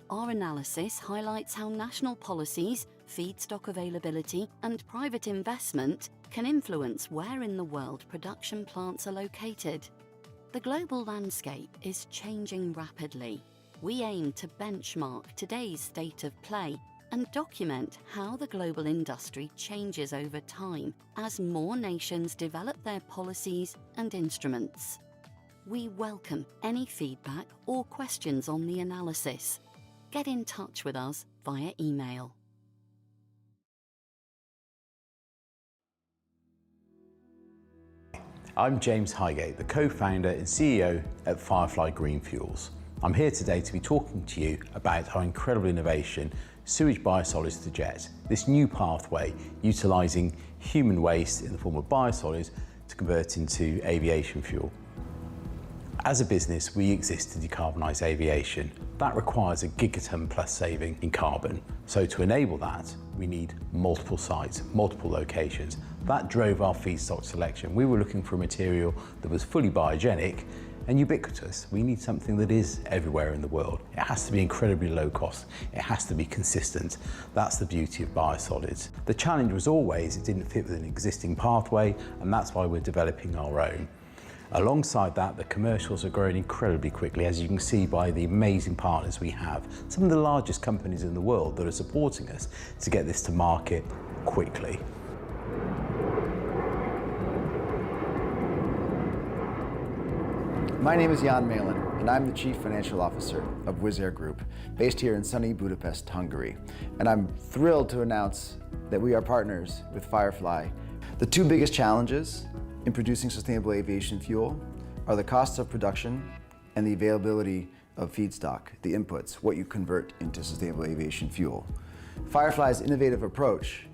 [SPEAKER 22] Our analysis highlights how national policies, feedstock availability, and private investment can influence where in the world production plants are located. The global landscape is changing rapidly. We aim to benchmark today's state of play and document how the global industry changes over time as more nations develop their policies and instruments. We welcome any feedback or questions on the analysis. Get in touch with us via email.
[SPEAKER 2] I'm James Highgate, the co-founder and CEO at Firefly Green Fuels. I'm here today to be talking to you about our incredible innovation, Sewage Biosolids to Jet, this new pathway utilising human waste in the form of biosolids to convert into aviation fuel. As a business, we exist to decarbonise aviation. That requires a gigaton plus saving in carbon. So to enable that, we need multiple sites, multiple locations. That drove our feedstock selection. We were looking for a material that was fully biogenic and ubiquitous. We need something that is everywhere in the world. It has to be incredibly low cost. It has to be consistent. That's the beauty of biosolids. The challenge was always it didn't fit with an existing pathway, and that's why we're developing our own. Alongside that, the commercials are growing incredibly quickly, as you can see by the amazing partners we have. Some of the largest companies in the world that are supporting us to get this to market quickly.
[SPEAKER 3] My name is Jan Malin, and I'm the Chief Financial Officer of Wizz Air Group, based here in sunny Budapest, Hungary. And I'm thrilled to announce that we are partners with Firefly. The two biggest challenges in producing sustainable aviation fuel are the costs of production and the availability of feedstock, the inputs, what you convert into sustainable aviation fuel. Firefly's innovative approach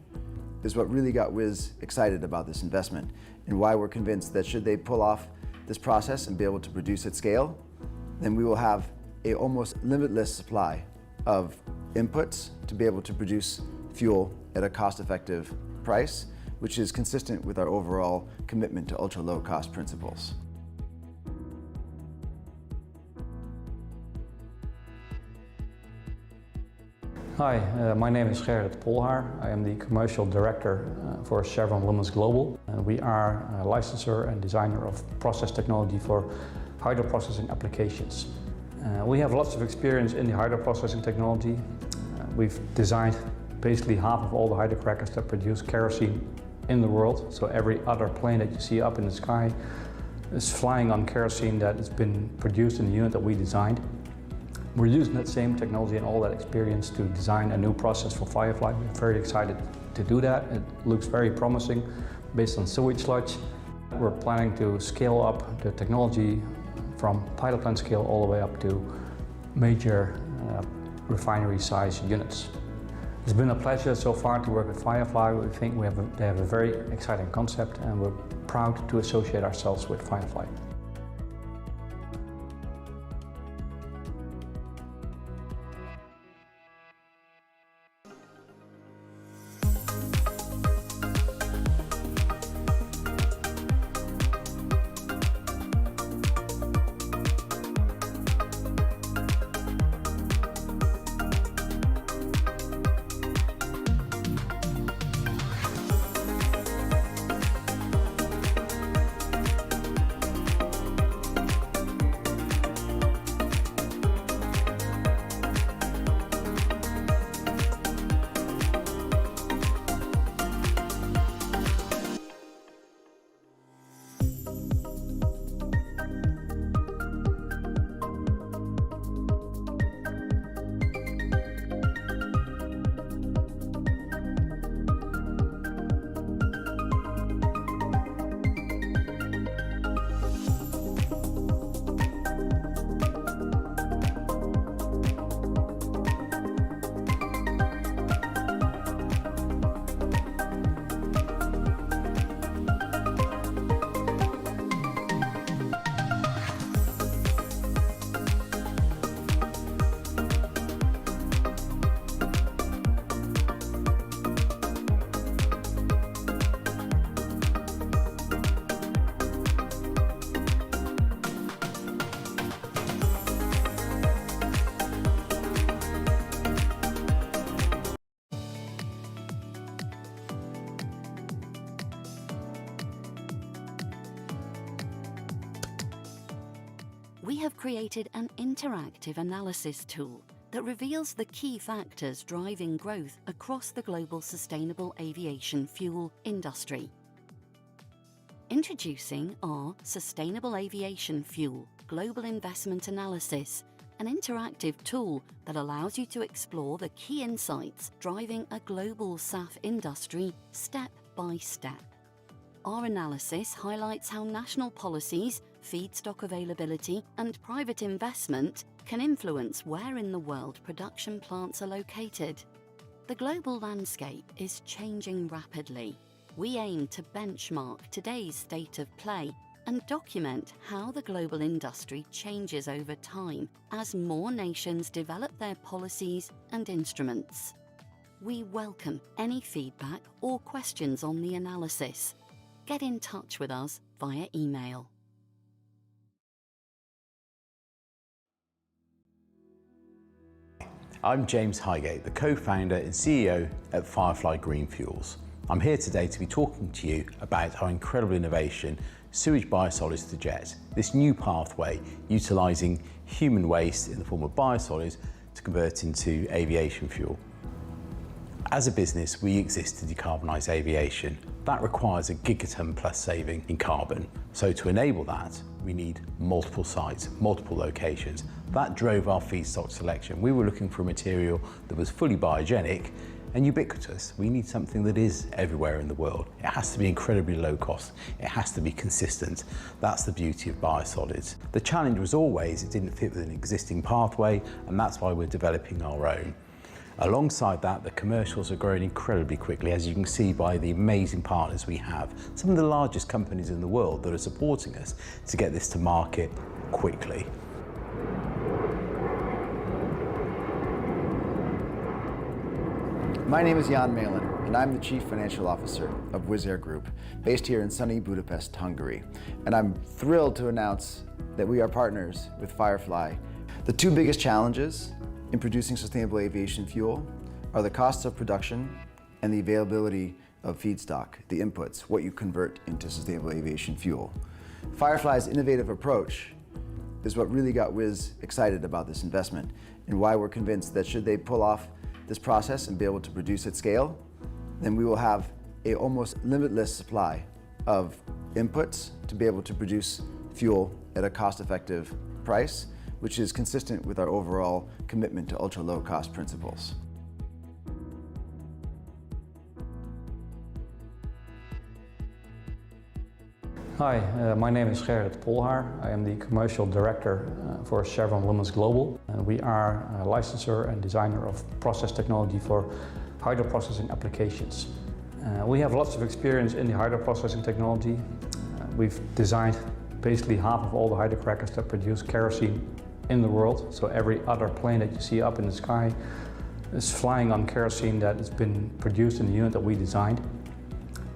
[SPEAKER 3] is what really got Wizz excited about this investment, and why we're convinced that should they pull off this process and be able to produce at scale, then we will have a almost limitless supply of inputs to be able to produce fuel at a cost-effective price, which is consistent with our overall commitment to ultra-low cost principles.
[SPEAKER 1] Hi, my name is Gerrit Polhaar. I am the Commercial Director for Chevron Lummens Global. And we are a licensor and designer of process technology for hydroprocessing applications. We have lots of experience in the hydroprocessing technology. We've designed basically half of all the hydrocrackers that produce kerosene in the world. So every other plane that you see up in the sky is flying on kerosene that has been produced in the unit that we designed. We're using that same technology and all that experience to design a new process for Firefly. We're very excited to do that. It looks very promising based on sewage sludge. We're planning to scale up the technology from pilot plant scale all the way up to major refinery size units. It's been a pleasure so far to work with Firefly. We think they have a very exciting concept, and we're proud to associate ourselves with Firefly.
[SPEAKER 22] we have created an interactive analysis tool that reveals the key factors driving growth across the global sustainable aviation fuel industry. Introducing our Sustainable Aviation Fuel Global Investment Analysis, an interactive tool that allows you to explore the key insights driving a global SAF industry step by step. Our analysis highlights how national policies, feedstock availability, and private investment can influence where in the world production plants are located. The global landscape is changing rapidly. We aim to benchmark today's state of play and document how the global industry changes over time as more nations develop their policies and instruments. We welcome any feedback or questions on the analysis. Get in touch with us via email.
[SPEAKER 2] I'm James Highgate, the co-founder and CEO at Firefly Green Fuels. I'm here today to be talking to you about our incredible innovation, Sewage Biosolids to Jet, this new pathway utilising human waste in the form of biosolids to convert into aviation fuel. As a business, we exist to decarbonise aviation. That requires a gigaton plus saving in carbon. So to enable that, we need multiple sites, multiple locations. That drove our feedstock selection. We were looking for a material that was fully biogenic and ubiquitous. We need something that is everywhere in the world. It has to be incredibly low cost. It has to be consistent. That's the beauty of biosolids. The challenge was always it didn't fit with an existing pathway, and that's why we're developing our own. Alongside that, the commercials are growing incredibly quickly, as you can see by the amazing partners we have. Some of the largest companies in the world that are supporting us to get this to market quickly.
[SPEAKER 3] My name is Jan Malin, and I'm the Chief Financial Officer of Wizz Air Group, based here in sunny Budapest, Hungary. And I'm thrilled to announce that we are partners with Firefly. The two biggest challenges in producing sustainable aviation fuel are the costs of production and the availability of feedstock, the inputs, what you convert into sustainable aviation fuel. Firefly's innovative approach is what really got Wizz excited about this investment, and why we're convinced that should they pull off this process and be able to produce at scale, then we will have a almost limitless supply of inputs to be able to produce fuel at a cost-effective price, which is consistent with our overall commitment to ultra-low cost principles.
[SPEAKER 1] Hi, my name is Gerrit Polhaar. I am the Commercial Director for Chevron Lumen Global, and we are a licensor and designer of process technology for hydroprocessing applications. We have lots of experience in the hydroprocessing technology. We've designed basically half of all the hydrocrackers that produce kerosene in the world, so every other plane that you see up in the sky is flying on kerosene that has been produced in the unit that we designed.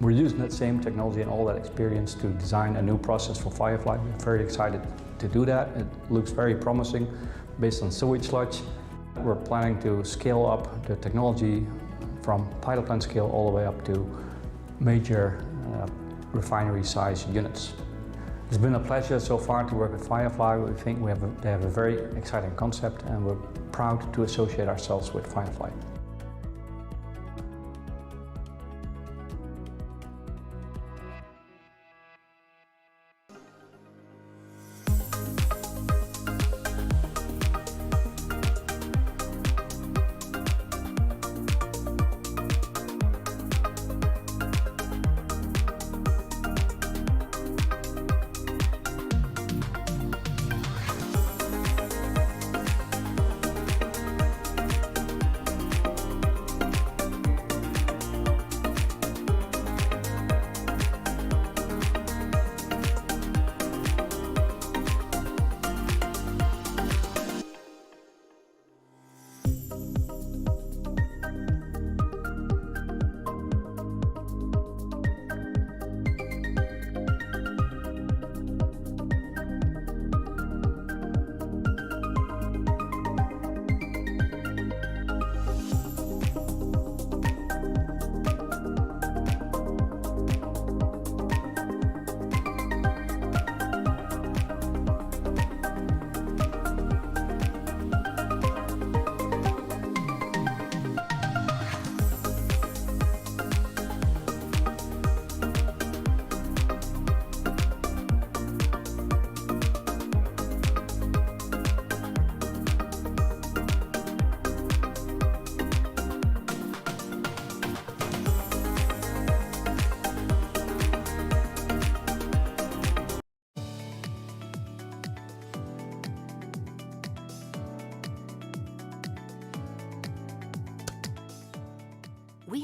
[SPEAKER 1] We're using that same technology and all that experience to design a new process for Firefly. We're very excited to do that. It looks very promising based on sewage sludge. We're planning to scale up the technology from pilot plant scale all the way up to major refinery size units. It's been a pleasure so far to work with Firefly. We think they have a very exciting concept, and we're proud to associate ourselves with Firefly.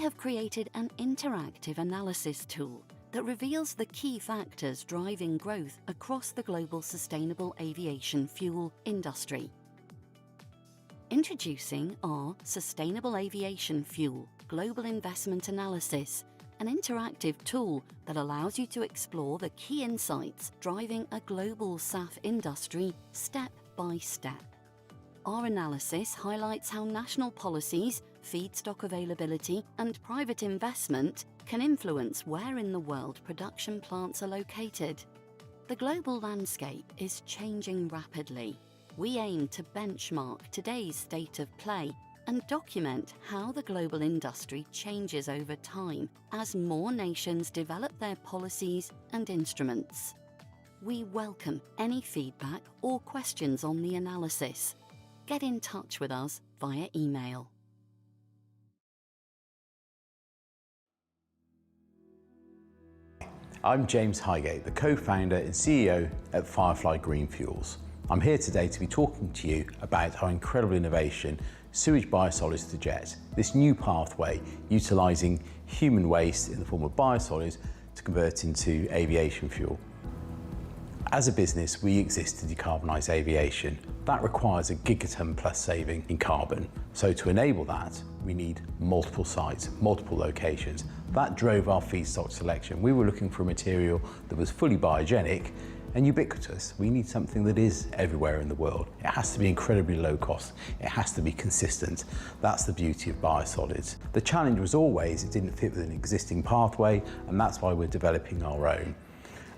[SPEAKER 22] have created an interactive analysis tool that reveals the key factors driving growth across the global sustainable aviation fuel industry. Introducing our Sustainable Aviation Fuel Global Investment Analysis, an interactive tool that allows you to explore the key insights driving a global SAF industry step by step. Our analysis highlights how national policies, feedstock availability, and private investment can influence where in the world production plants are located. The global landscape is changing rapidly. We aim to benchmark today's state of play and document how the global industry changes over time as more nations develop their policies and instruments. We welcome any feedback or questions on the analysis. Get in touch with us via email.
[SPEAKER 2] I'm James Highgate, the co-founder and CEO at Firefly Green Fuels. I'm here today to be talking to you about our incredible innovation, Sewage Biosolids to Jet, this new pathway utilising human waste in the form of biosolids to convert into aviation fuel. As a business, we exist to decarbonise aviation. That requires a gigaton plus saving in carbon. So to enable that, we need multiple sites, multiple locations. That drove our feedstock selection. We were looking for a material that was fully biogenic and ubiquitous. We need something that is everywhere in the world. It has to be incredibly low cost. It has to be consistent. That's the beauty of biosolids. The challenge was always it didn't fit with an existing pathway, and that's why we're developing our own.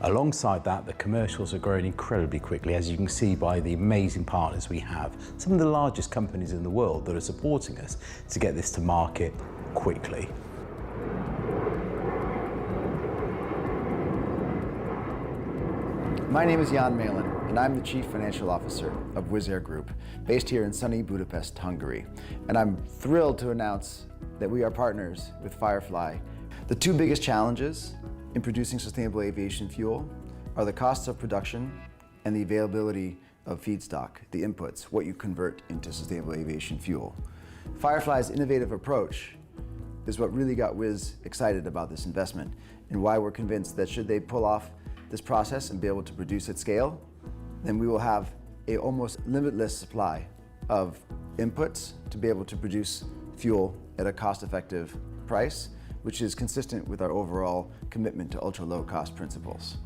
[SPEAKER 2] Alongside that, the commercials are growing incredibly quickly, as you can see by the amazing partners we have. Some of the largest companies in the world that are supporting us to get this to market quickly.
[SPEAKER 3] My name is Jan Malin, and I'm the Chief Financial Officer of Wizz Air Group, based here in sunny Budapest, Hungary. And I'm thrilled to announce that we are partners with Firefly. The two biggest challenges in producing sustainable aviation fuel are the costs of production and the availability of feedstock, the inputs, what you convert into sustainable aviation fuel. Firefly's innovative approach is what really got Wizz excited about this investment, and why we're convinced that should they pull off this process and be able to produce at scale, then we will have an almost limitless supply of inputs to be able to produce fuel at a cost-effective price, which is consistent with our overall commitment to ultra-low cost principles.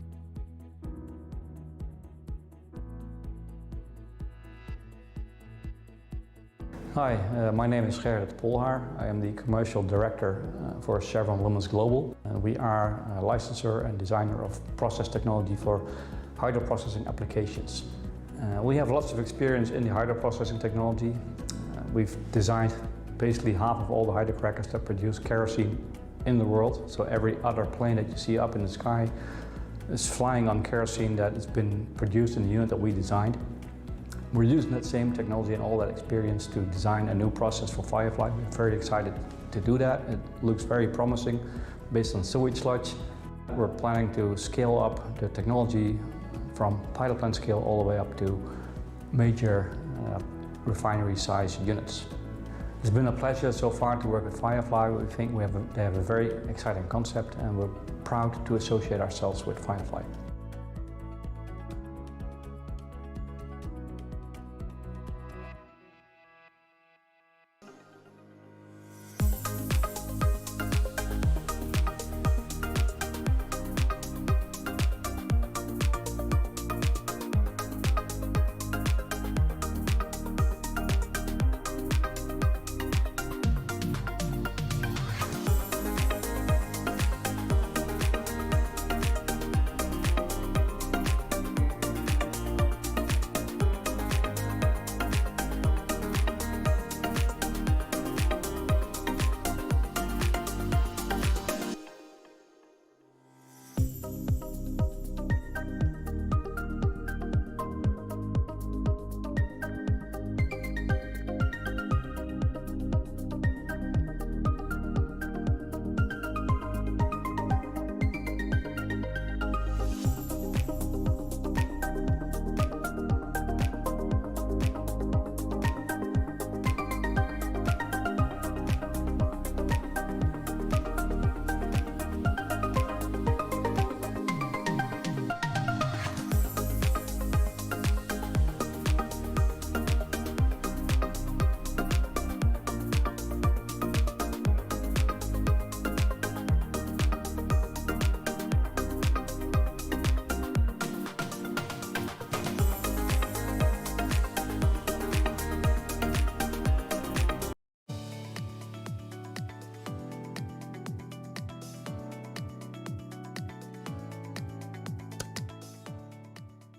[SPEAKER 1] Hi, my name is Gerrit Polhaar. I am the Commercial Director for Chevron Lumen Global. We are a licensor and designer of process technology for hydroprocessing applications. We have lots of experience in the hydroprocessing technology. We've designed basically half of all the hydrocrackers that produce kerosene in the world. So every other plane that you see up in the sky is flying on kerosene that has been produced in the unit that we designed. We're using that same technology and all that experience to design a new process for Firefly. We're very excited to do that. It looks very promising based on sewage sludge. We're planning to scale up the technology from pilot plant scale all the way up to major refinery size units. It's been a pleasure so far to work with Firefly. We think they have a very exciting concept, and we're proud to associate ourselves with Firefly.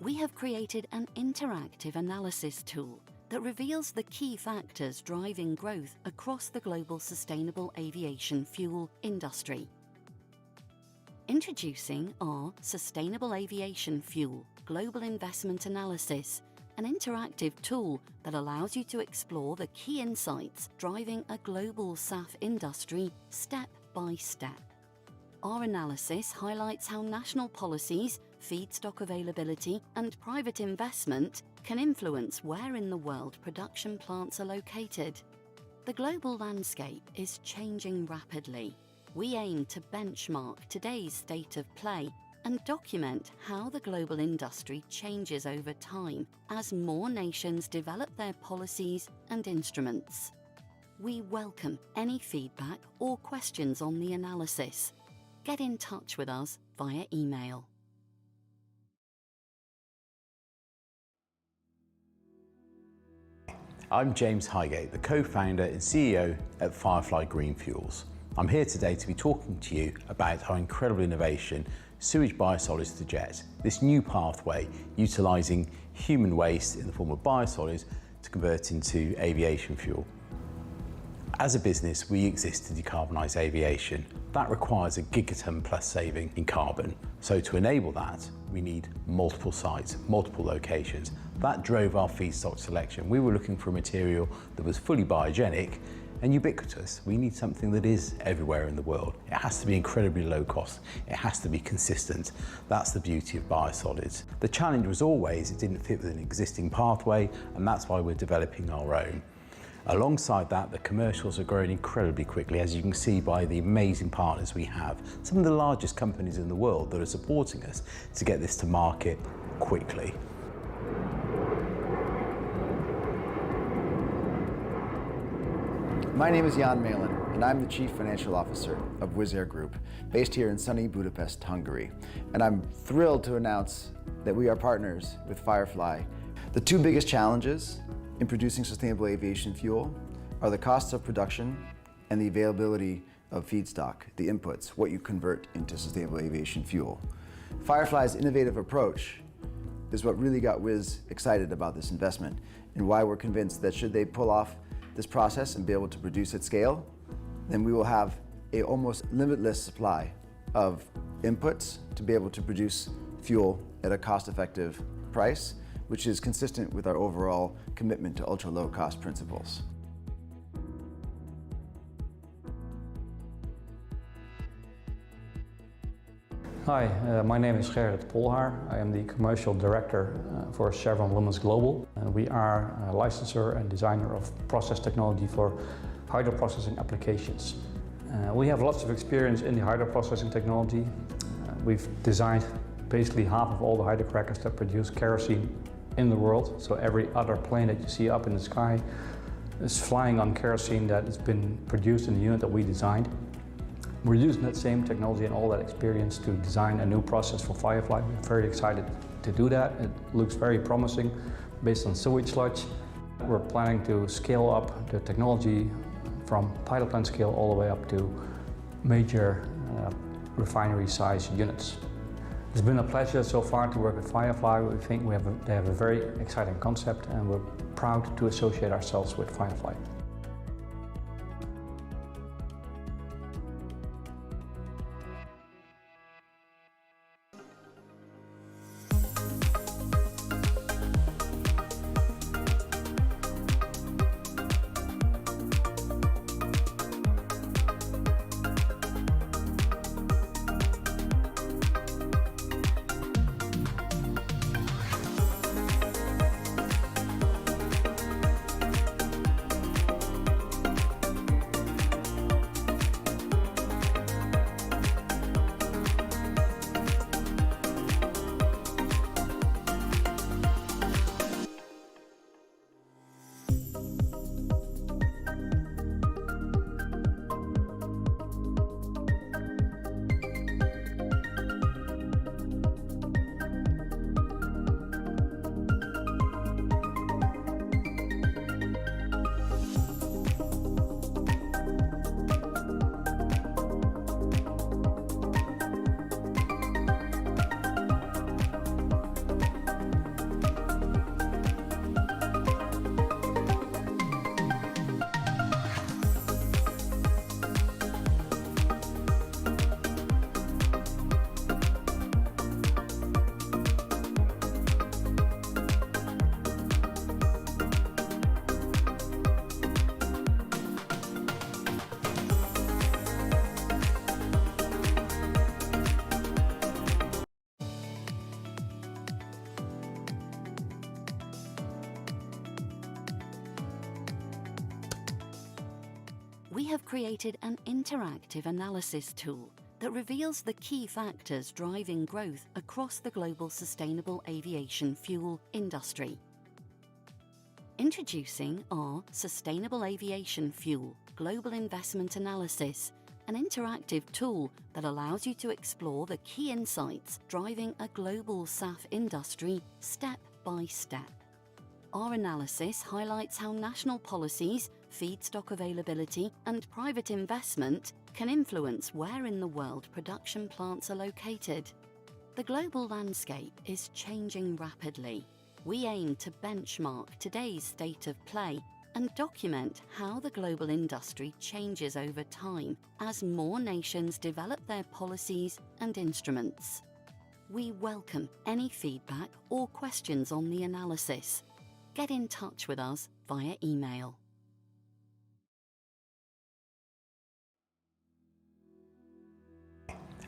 [SPEAKER 22] we have created an interactive analysis tool that reveals the key factors driving growth across the global sustainable aviation fuel industry. Introducing our Sustainable Aviation Fuel Global Investment Analysis, an interactive tool that allows you to explore the key insights driving a global SAF industry step by step. Our analysis highlights how national policies, feedstock availability, and private investment can influence where in the world production plants are located. The global landscape is changing rapidly. We aim to benchmark today's state of play and document how the global industry changes over time as more nations develop their policies and instruments. We welcome any feedback or questions on the analysis. Get in touch with us via email.
[SPEAKER 2] I'm James Highgate, the co-founder and CEO at Firefly Green Fuels. I'm here today to be talking to you about our incredible innovation, Sewage Biosolids to Jet, this new pathway utilising human waste in the form of biosolids to convert into aviation fuel. As a business, we exist to decarbonise aviation. That requires a gigaton plus saving in carbon. So to enable that, we need multiple sites, multiple locations. That drove our feedstock selection. We were looking for a material that was fully biogenic and ubiquitous. We need something that is everywhere in the world. It has to be incredibly low cost. It has to be consistent. That's the beauty of biosolids. The challenge was always it didn't fit with an existing pathway, and that's why we're developing our own. Alongside that, the commercials are growing incredibly quickly, as you can see by the amazing partners we have. Some of the largest companies in the world that are supporting us to get this to market quickly.
[SPEAKER 3] My name is Jan Malin, and I'm the Chief Financial Officer of Wizz Air Group, based here in sunny Budapest, Hungary. And I'm thrilled to announce that we are partners with Firefly. The two biggest challenges in producing sustainable aviation fuel are the costs of production and the availability of feedstock, the inputs, what you convert into sustainable aviation fuel. Firefly's innovative approach is what really got Wizz excited about this investment, and why we're convinced that should they pull off this process and be able to produce at scale, then we will have an almost limitless supply of inputs to be able to produce fuel at a cost-effective price, which is consistent with our overall commitment to ultra-low cost principles.
[SPEAKER 1] Hi, my name is Gerrit Polhaar. I am the Commercial Director for Chevron Lumen Global, and we are a licensor and designer of process technology for hydroprocessing applications. We have lots of experience in the hydroprocessing technology. We've designed basically half of all the hydrocrackers that produce kerosene in the world, so every other plane that you see up in the sky is flying on kerosene that has been produced in the unit that we designed. We're using that same technology and all that experience to design a new process for Firefly. We're very excited to do that. It looks very promising based on sewage sludge. We're planning to scale up the technology from pilot plant scale all the way up to major refinery size units. It's been a pleasure so far to work with Firefly. We think they have a very exciting concept, and we're proud to associate ourselves with Firefly.
[SPEAKER 22] have created an interactive analysis tool that reveals the key factors driving growth across the global sustainable aviation fuel industry. Introducing our Sustainable Aviation Fuel Global Investment Analysis, an interactive tool that allows you to explore the key insights driving a global SAF industry step by step. Our analysis highlights how national policies, feedstock availability, and private investment can influence where in the world production plants are located. The global landscape is changing rapidly. We aim to benchmark today's state of play and document how the global industry changes over time as more nations develop their policies and instruments. We welcome any feedback or questions on the analysis. Get in touch with us via email.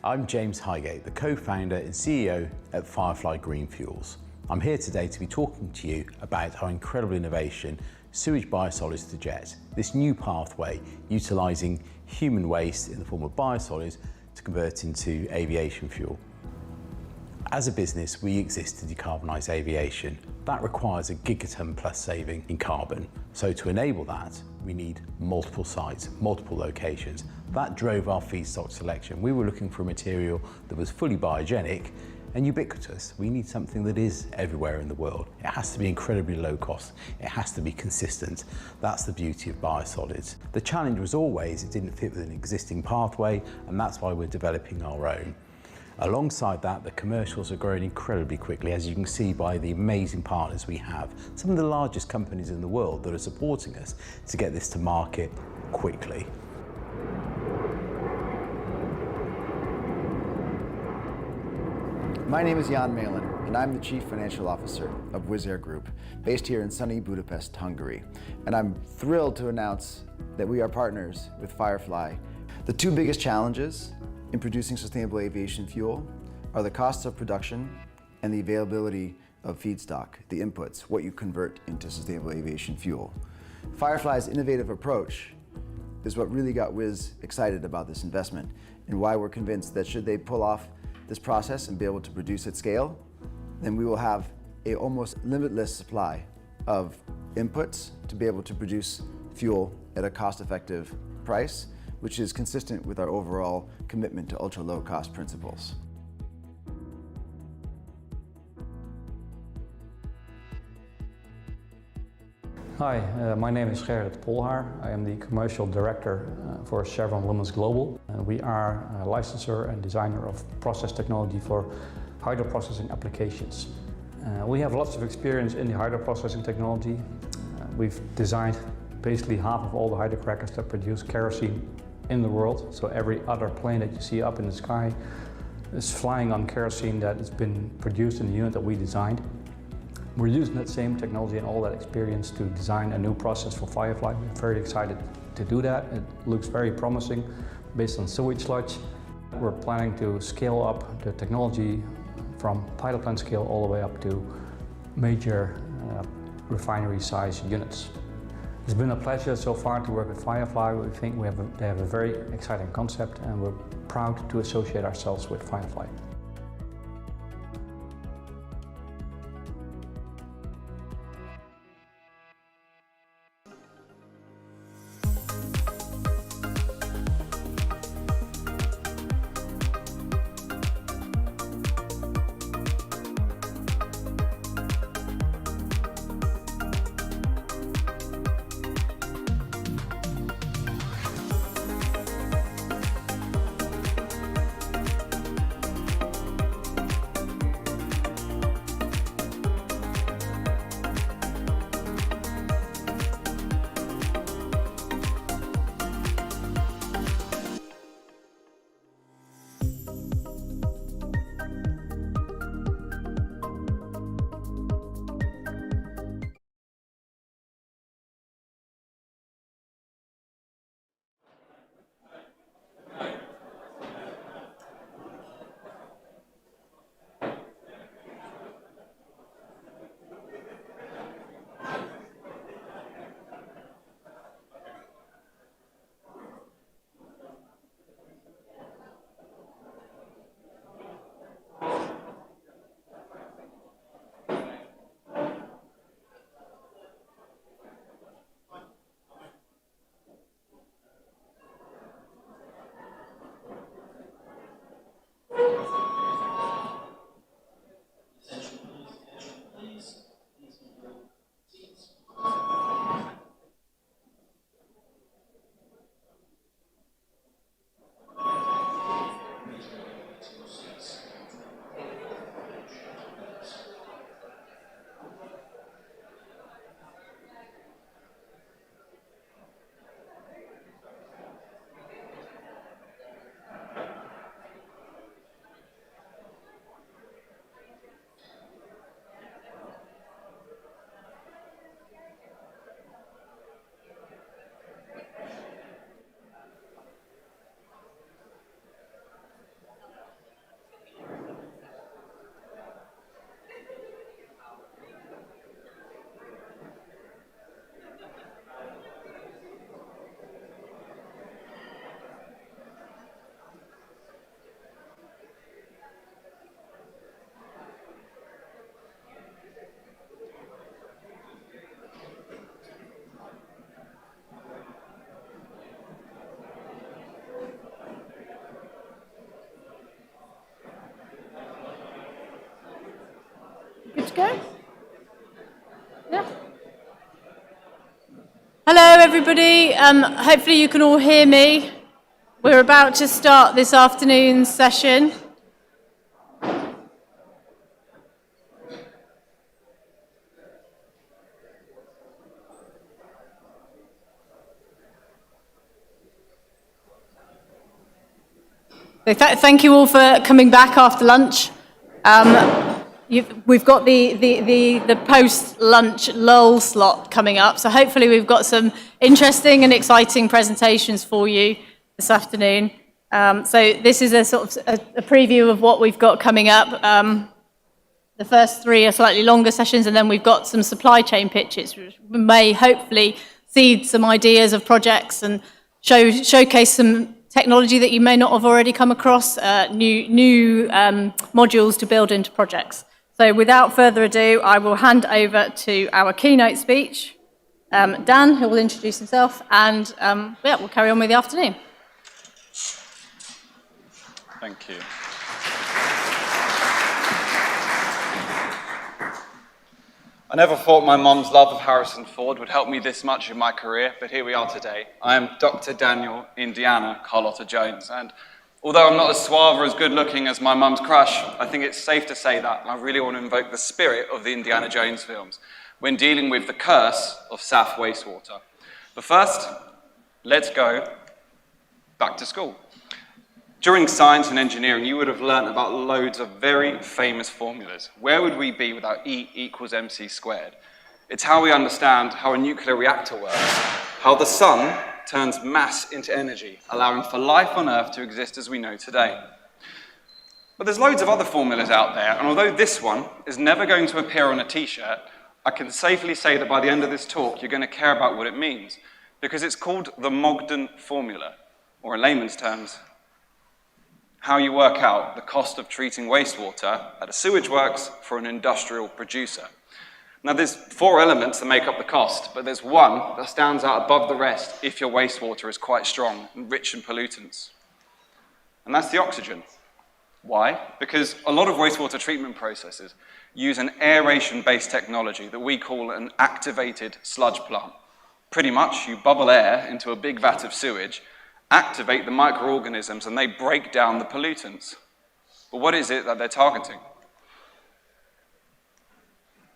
[SPEAKER 2] I'm James Highgate, the co-founder and CEO at Firefly Green Fuels. I'm here today to be talking to you about our incredible innovation, Sewage Biosolids to Jet, this new pathway utilising human waste in the form of biosolids to convert into aviation fuel. As a business, we exist to decarbonise aviation. That requires a gigaton plus saving in carbon. So to enable that, we need multiple sites, multiple locations. That drove our feedstock selection. We were looking for a material that was fully biogenic and ubiquitous. We need something that is everywhere in the world. It has to be incredibly low cost. It has to be consistent. That's the beauty of biosolids. The challenge was always it didn't fit with an existing pathway, and that's why we're developing our own. Alongside that, the commercials are growing incredibly quickly, as you can see by the amazing partners we have. Some of the largest companies in the world that are supporting us to get this to market quickly.
[SPEAKER 3] My name is Jan Malin, and I'm the Chief Financial Officer of Wizz Air Group, based here in sunny Budapest, Hungary. And I'm thrilled to announce that we are partners with Firefly. The two biggest challenges in producing sustainable aviation fuel are the costs of production and the availability of feedstock, the inputs, what you convert into sustainable aviation fuel. Firefly's innovative approach is what really got Wizz excited about this investment, and why we're convinced that should they pull off this process and be able to produce at scale, then we will have an almost limitless supply of inputs to be able to produce fuel at a cost-effective price, which is consistent with our overall commitment to ultra-low cost principles.
[SPEAKER 1] Hi, my name is Gerrit Polhaar. I am the Commercial Director for Chevron Lumen's Global. We are a licensor and designer of process technology for hydroprocessing applications. We have lots of experience in the hydroprocessing technology. We've designed basically half of all the hydrocrackers that produce kerosene in the world. So every other plane that you see up in the sky is flying on kerosene that has been produced in the unit that we designed. We're using that same technology and all that experience to design a new process for Firefly. We're very excited to do that. It looks very promising based on sewage sludge. We're planning to scale up the technology from pilot plant scale all the way up to major refinery size units. It's been a pleasure so far to work with Firefly. We think they have a very exciting concept, and we're proud to associate ourselves with Firefly.
[SPEAKER 17] Good to go? Yeah. Hello, everybody. Hopefully you can all hear me. We're about to start this afternoon's session. So thank you all for coming back after lunch. We've got the post-lunch lull slot coming up, so hopefully we've got some interesting and exciting presentations for you this afternoon. So this is a sort of a preview of what we've got coming up. The first three are slightly longer sessions, and then we've got some supply chain pitches, which may hopefully seed some ideas of projects and showcase some technology that you may not have already come across, new modules to build into projects. So without further ado, I will hand over to our keynote speech, Dan, who will introduce himself, and yeah, we'll carry on with the afternoon.
[SPEAKER 19] Thank you. I never thought my mom's love of Harrison Ford would help me this much in my career, but here we are today. I am Dr. Daniel Indiana Carlotta-Jones, and although I'm not as suave or as good-looking as my mum's crush, I think it's safe to say that, and I really want to invoke the spirit of the Indiana Jones films when dealing with the curse of SAF wastewater. But first, let's go back to school. During science and engineering, you would have learned about loads of very famous formulas. Where would we be without E equals mc squared? It's how we understand how a nuclear reactor works, how the sun turns mass into energy, allowing for life on Earth to exist as we know today. But there's loads of other formulas out there, and although this one is never going to appear on a t-shirt, I can safely say that by the end of this talk, you're going to care about what it means, because it's called the Mogden formula, or in layman's terms, how you work out the cost of treating wastewater at a sewage works for an industrial producer. Now, there's 4 elements that make up the cost, but there's one that stands out above the rest if your wastewater is quite strong and rich in pollutants. And that's the oxygen. Why? Because a lot of wastewater treatment processes use an aeration-based technology that we call an activated sludge plant. Pretty much, you bubble air into a big vat of sewage, activate the microorganisms, and they break down the pollutants. But what is it that they're targeting?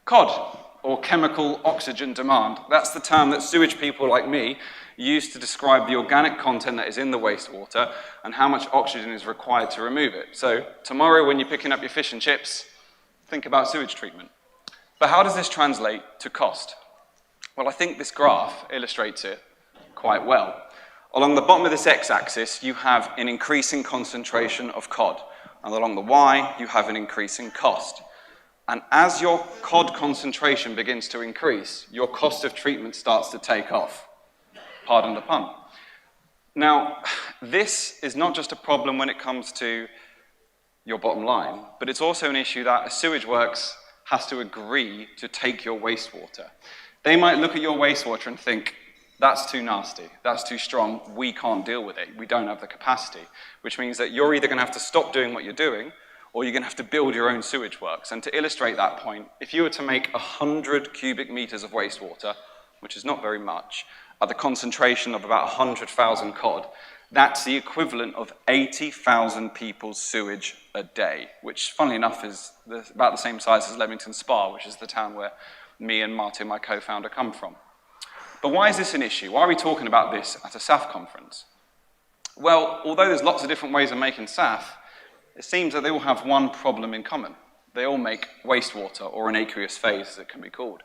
[SPEAKER 19] COD, or chemical oxygen demand. That's the term that sewage people like me use to describe the organic content that is in the wastewater and how much oxygen is required to remove it. So tomorrow when you're picking up your fish and chips, think about sewage treatment. But how does this translate to cost? Well, I think this graph illustrates it quite well. Along the bottom of this x-axis, you have an increasing concentration of cod, and along the y, you have an increasing cost. And as your cod concentration begins to increase, your cost of treatment starts to take off. Pardon the pun. Now, this is not just a problem when it comes to your bottom line, but it's also an issue that a sewage works has to agree to take your wastewater. They might look at your wastewater and think, that's too nasty, that's too strong, we can't deal with it, we don't have the capacity, which means that you're either going to have to stop doing what you're doing, or you're going to have to build your own sewage works. And to illustrate that point, if you were to make 100 cubic meters of wastewater, which is not very much, at the concentration of about 100,000 cod, that's the equivalent of 80,000 people's sewage a day, which, funnily enough, is about the same size as Leamington Spa, which is the town where me and Martin, my co-founder, come from. But why is this an issue? Why are we talking about this at a SAF conference? Well, although there's lots of different ways of making SAF, it seems that they all have one problem in common. They all make wastewater, or an aqueous phase, as it can be called.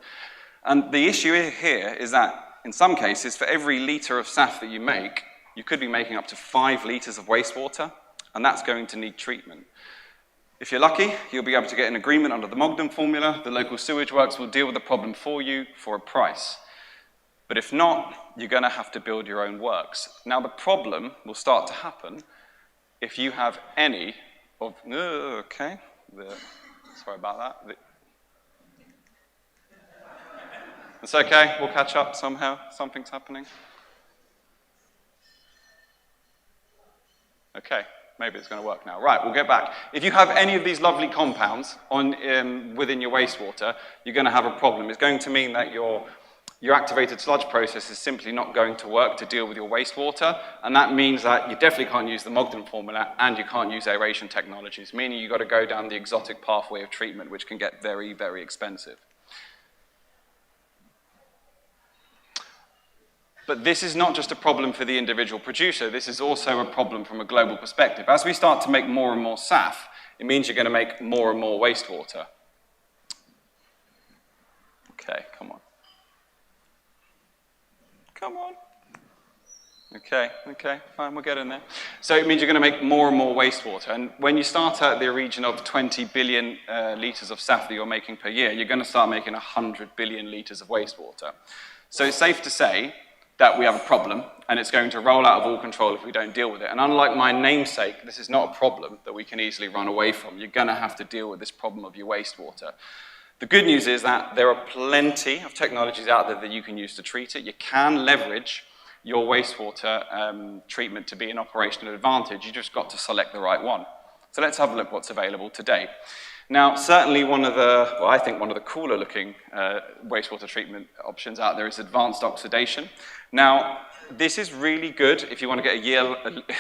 [SPEAKER 19] And the issue here is that, in some cases, for every litre of SAF that you make, you could be making up to 5 litres of wastewater, and that's going to need treatment. If you're lucky, you'll be able to get an agreement under the Mogden formula. The local sewage works will deal with the problem for you for a price. But if not, you're going to have to build your own works. Now, the problem will start to happen if you have any of... sorry about that. It's okay, we'll catch up somehow. Something's happening. Okay, maybe it's going to work now. Right, we'll get back. If you have any of these lovely compounds within your wastewater, you're going to have a problem. It's going to mean that your activated sludge process is simply not going to work to deal with your wastewater, and that means that you definitely can't use the Mogden formula and you can't use aeration technologies, meaning you've got to go down the exotic pathway of treatment, which can get very, very expensive. But this is not just a problem for the individual producer, this is also a problem from a global perspective. As we start to make more and more SAF, it means you're going to make more and more wastewater. Okay, come on. Come on. Okay, fine, we'll get in there. So it means you're going to make more and more wastewater. And when you start at the region of 20 billion litres of SAF that you're making per year, you're going to start making 100 billion litres of wastewater. So it's safe to say that we have a problem, and it's going to roll out of all control if we don't deal with it. And unlike my namesake, this is not a problem that we can easily run away from. You're going to have to deal with this problem of your wastewater. The good news is that there are plenty of technologies out there that you can use to treat it. You can leverage your wastewater treatment to be an operational advantage. You just got to select the right one. So let's have a look what's available today. Now, certainly I think one of the cooler looking wastewater treatment options out there is advanced oxidation. Now, this is really good if you want to get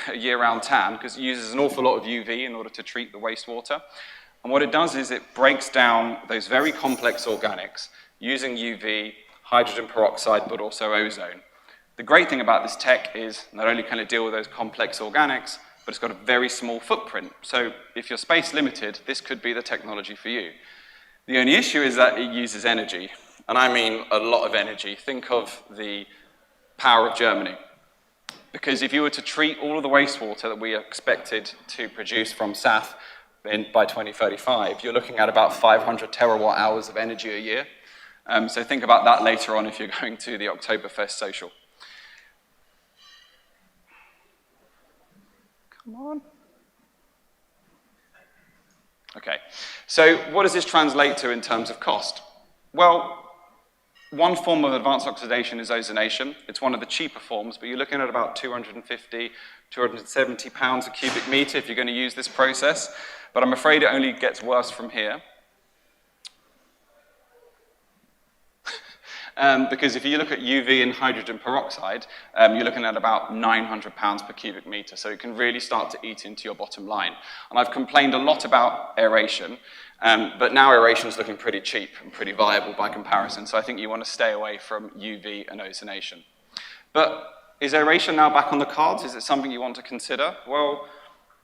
[SPEAKER 19] a year-round tan, because it uses an awful lot of UV in order to treat the wastewater. And what it does is it breaks down those very complex organics using UV, hydrogen peroxide, but also ozone. The great thing about this tech is not only can it deal with those complex organics, but it's got a very small footprint. So if you're space limited, this could be the technology for you. The only issue is that it uses energy, and I mean a lot of energy. Think of the power of Germany. Because if you were to treat all of the wastewater that we are expected to produce from SAF by 2035, you're looking at about 500 terawatt hours of energy a year. So think about that later on if you're going to the Oktoberfest social. Come on. Okay, so what does this translate to in terms of cost? Well, one form of advanced oxidation is ozonation. It's one of the cheaper forms, but you're looking at about 250, 270 pounds a cubic meter if you're going to use this process. But I'm afraid it only gets worse from here. Because if you look at UV and hydrogen peroxide, you're looking at about 900 pounds per cubic meter. So it can really start to eat into your bottom line. And I've complained a lot about aeration, but now aeration is looking pretty cheap and pretty viable by comparison. So I think you want to stay away from UV and ozonation. But is aeration now back on the cards? Is it something you want to consider? Well,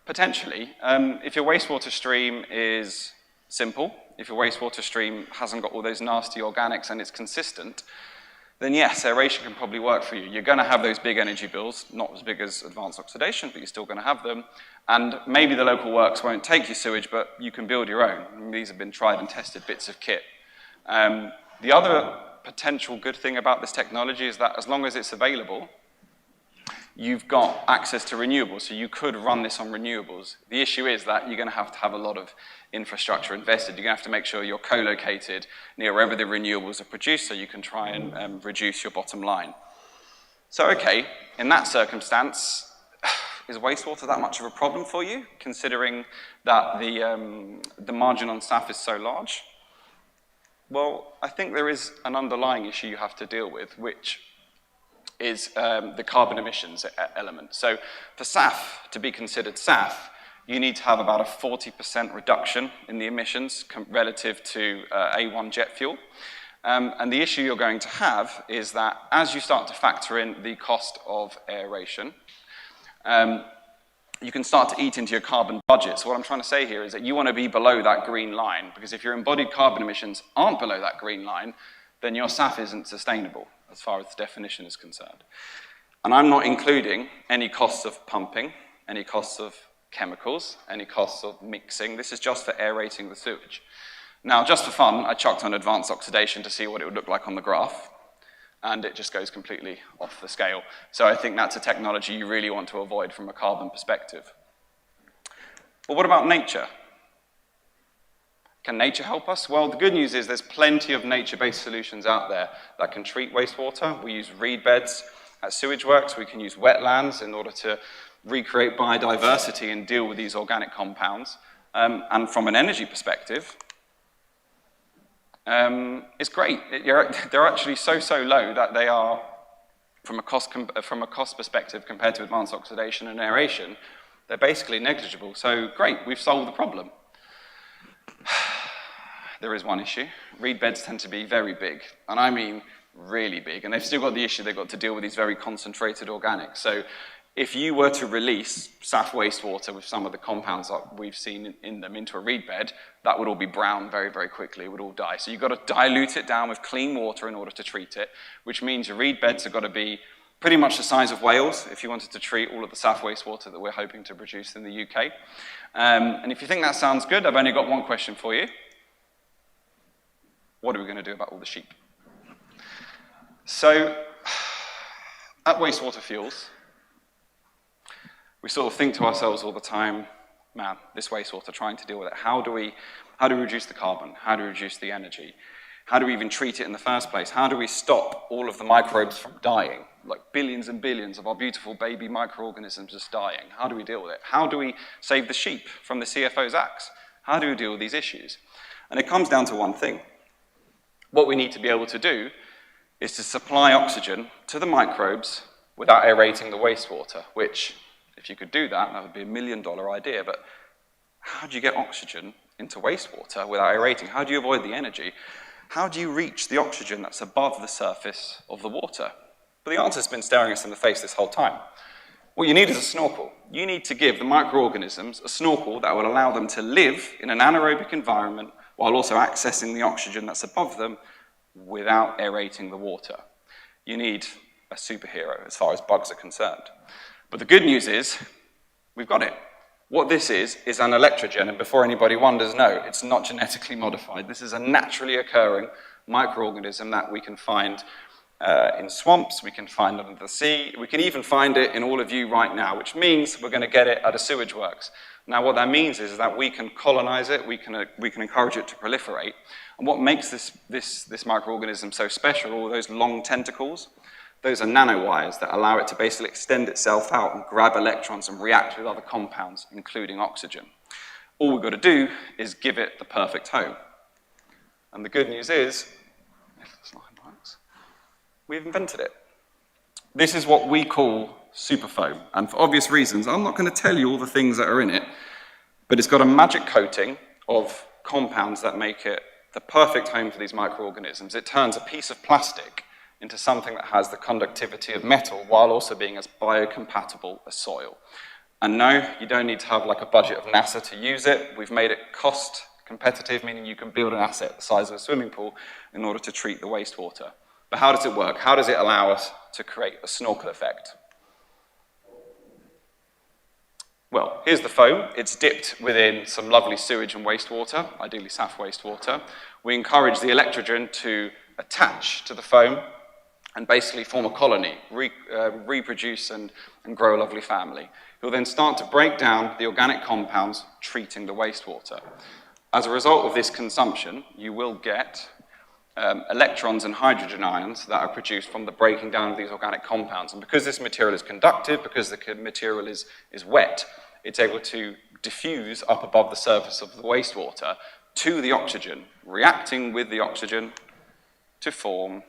[SPEAKER 19] potentially. If your wastewater stream is simple, if your wastewater stream hasn't got all those nasty organics and it's consistent, then yes, aeration can probably work for you. You're going to have those big energy bills, not as big as advanced oxidation, but you're still going to have them. And maybe the local works won't take your sewage, but you can build your own. And these have been tried and tested bits of kit. The other potential good thing about this technology is that as long as it's available, you've got access to renewables, so you could run this on renewables. The issue is that you're going to have a lot of infrastructure invested. You're going to have to make sure you're co-located near wherever the renewables are produced so you can try and reduce your bottom line. So, okay, in that circumstance, is wastewater that much of a problem for you, considering that the margin on SAF is so large? Well, I think there is an underlying issue you have to deal with, which is the carbon emissions element. So for SAF to be considered SAF, you need to have about a 40% reduction in the emissions relative to A1 jet fuel. And the issue you're going to have is that as you start to factor in the cost of aeration, you can start to eat into your carbon budget. So what I'm trying to say here is that you want to be below that green line, because if your embodied carbon emissions aren't below that green line, then your SAF isn't sustainable as far as the definition is concerned. And I'm not including any costs of pumping, any costs of chemicals, any costs of mixing. This is just for aerating the sewage. Now, just for fun, I chucked on advanced oxidation to see what it would look like on the graph, and it just goes completely off the scale. So I think that's a technology you really want to avoid from a carbon perspective. But what about nature? Can nature help us? Well, the good news is there's plenty of nature-based solutions out there that can treat wastewater. We use reed beds at sewage works. We can use wetlands in order to recreate biodiversity and deal with these organic compounds. And from an energy perspective, it's great. They're actually so low that they are, from a cost perspective compared to advanced oxidation and aeration, they're basically negligible. So great, we've solved the problem. There is one issue. Reed beds tend to be very big, and I mean really big, and they've still got the issue they've got to deal with these very concentrated organics. So if you were to release SAF wastewater with some of the compounds that we've seen in them into a reed bed, that would all be brown very, very quickly. It would all die. So you've got to dilute it down with clean water in order to treat it, which means your reed beds have got to be pretty much the size of Wales if you wanted to treat all of the SAF wastewater that we're hoping to produce in the UK. And if you think that sounds good, I've only got one question for you. What are we going to do about all the sheep? So, at Wastewater Fuels, we sort of think to ourselves all the time, man, this wastewater, trying to deal with it. How do we reduce the carbon? How do we reduce the energy? How do we even treat it in the first place? How do we stop all of the microbes from dying? Like billions and billions of our beautiful baby microorganisms just dying. How do we deal with it? How do we save the sheep from the CFO's axe? How do we deal with these issues? And it comes down to one thing. What we need to be able to do is to supply oxygen to the microbes without aerating the wastewater, which, if you could do that, that would be $1 million idea, but how do you get oxygen into wastewater without aerating? How do you avoid the energy? How do you reach the oxygen that's above the surface of the water? But the answer's been staring us in the face this whole time. What you need is a snorkel. You need to give the microorganisms a snorkel that will allow them to live in an anaerobic environment while also accessing the oxygen that's above them without aerating the water. You need a superhero as far as bugs are concerned. But the good news is, we've got it. What this is an electrogen, and before anybody wonders, no, it's not genetically modified. This is a naturally occurring microorganism that we can find in swamps, we can find under the sea, we can even find it in all of you right now, which means we're going to get it at a sewage works. Now, what that means is that we can colonize it, we can encourage it to proliferate. And what makes this microorganism so special, all those long tentacles, those are nanowires that allow it to basically extend itself out and grab electrons and react with other compounds, including oxygen. All we've got to do is give it the perfect home. And the good news is, if the slide works, we've invented it. This is what we call superfoam. And for obvious reasons, I'm not going to tell you all the things that are in it, but it's got a magic coating of compounds that make it the perfect home for these microorganisms. It turns a piece of plastic into something that has the conductivity of metal while also being as biocompatible as soil. And no, you don't need to have like a budget of NASA to use it. We've made it cost competitive, meaning you can build an asset the size of a swimming pool in order to treat the wastewater. But how does it work? How does it allow us to create a snorkel effect? Well, here's the foam. It's dipped within some lovely sewage and wastewater, ideally SAF wastewater. We encourage the electrogen to attach to the foam and basically form a colony, reproduce and grow a lovely family. You'll then start to break down the organic compounds treating the wastewater. As a result of this consumption, you will get electrons and hydrogen ions that are produced from the breaking down of these organic compounds. And because this material is conductive, because the material is wet, it's able to diffuse up above the surface of the wastewater to the oxygen, reacting with the oxygen to form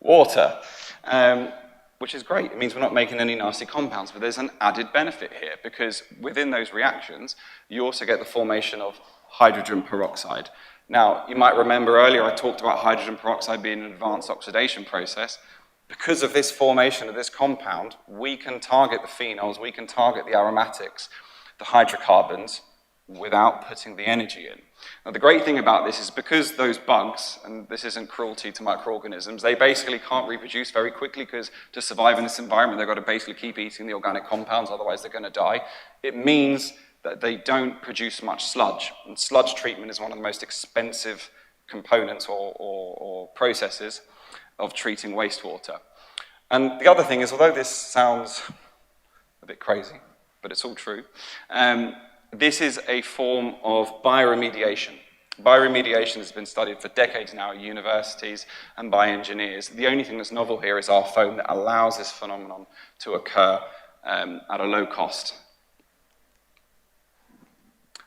[SPEAKER 19] water, which is great. It means we're not making any nasty compounds, but there's an added benefit here because within those reactions, you also get the formation of hydrogen peroxide. Now, you might remember earlier I talked about hydrogen peroxide being an advanced oxidation process. Because of this formation of this compound, we can target the phenols, we can target the aromatics, the hydrocarbons, without putting the energy in. Now, the great thing about this is because those bugs, and this isn't cruelty to microorganisms, they basically can't reproduce very quickly because to survive in this environment, they've got to basically keep eating the organic compounds, otherwise they're going to die. It means that they don't produce much sludge. And sludge treatment is one of the most expensive components or processes of treating wastewater. And the other thing is, although this sounds a bit crazy, but it's all true, this is a form of bioremediation. Bioremediation has been studied for decades now at universities and by engineers. The only thing that's novel here is our foam that allows this phenomenon to occur at a low cost.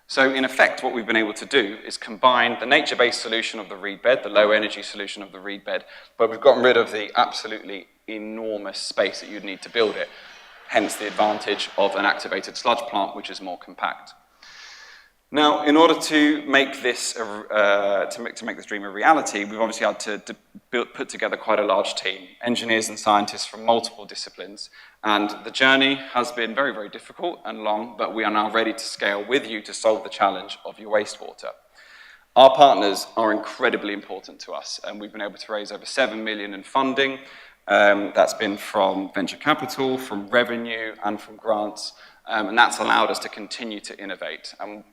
[SPEAKER 19] So in effect, what we've been able to do is combine the nature-based solution of the reed bed, the low-energy solution of the reed bed, but we've gotten rid of the absolutely enormous space that you'd need to build it, hence the advantage of an activated sludge plant, which is more compact. Now, in order to make this make this dream a reality, we've obviously had to put together quite a large team, engineers and scientists from multiple disciplines, and the journey has been very, very difficult and long, but we are now ready to scale with you to solve the challenge of your wastewater. Our partners are incredibly important to us, and we've been able to raise over 7 million in funding. That's been from venture capital, from revenue, and from grants, and that's allowed us to continue to innovate. And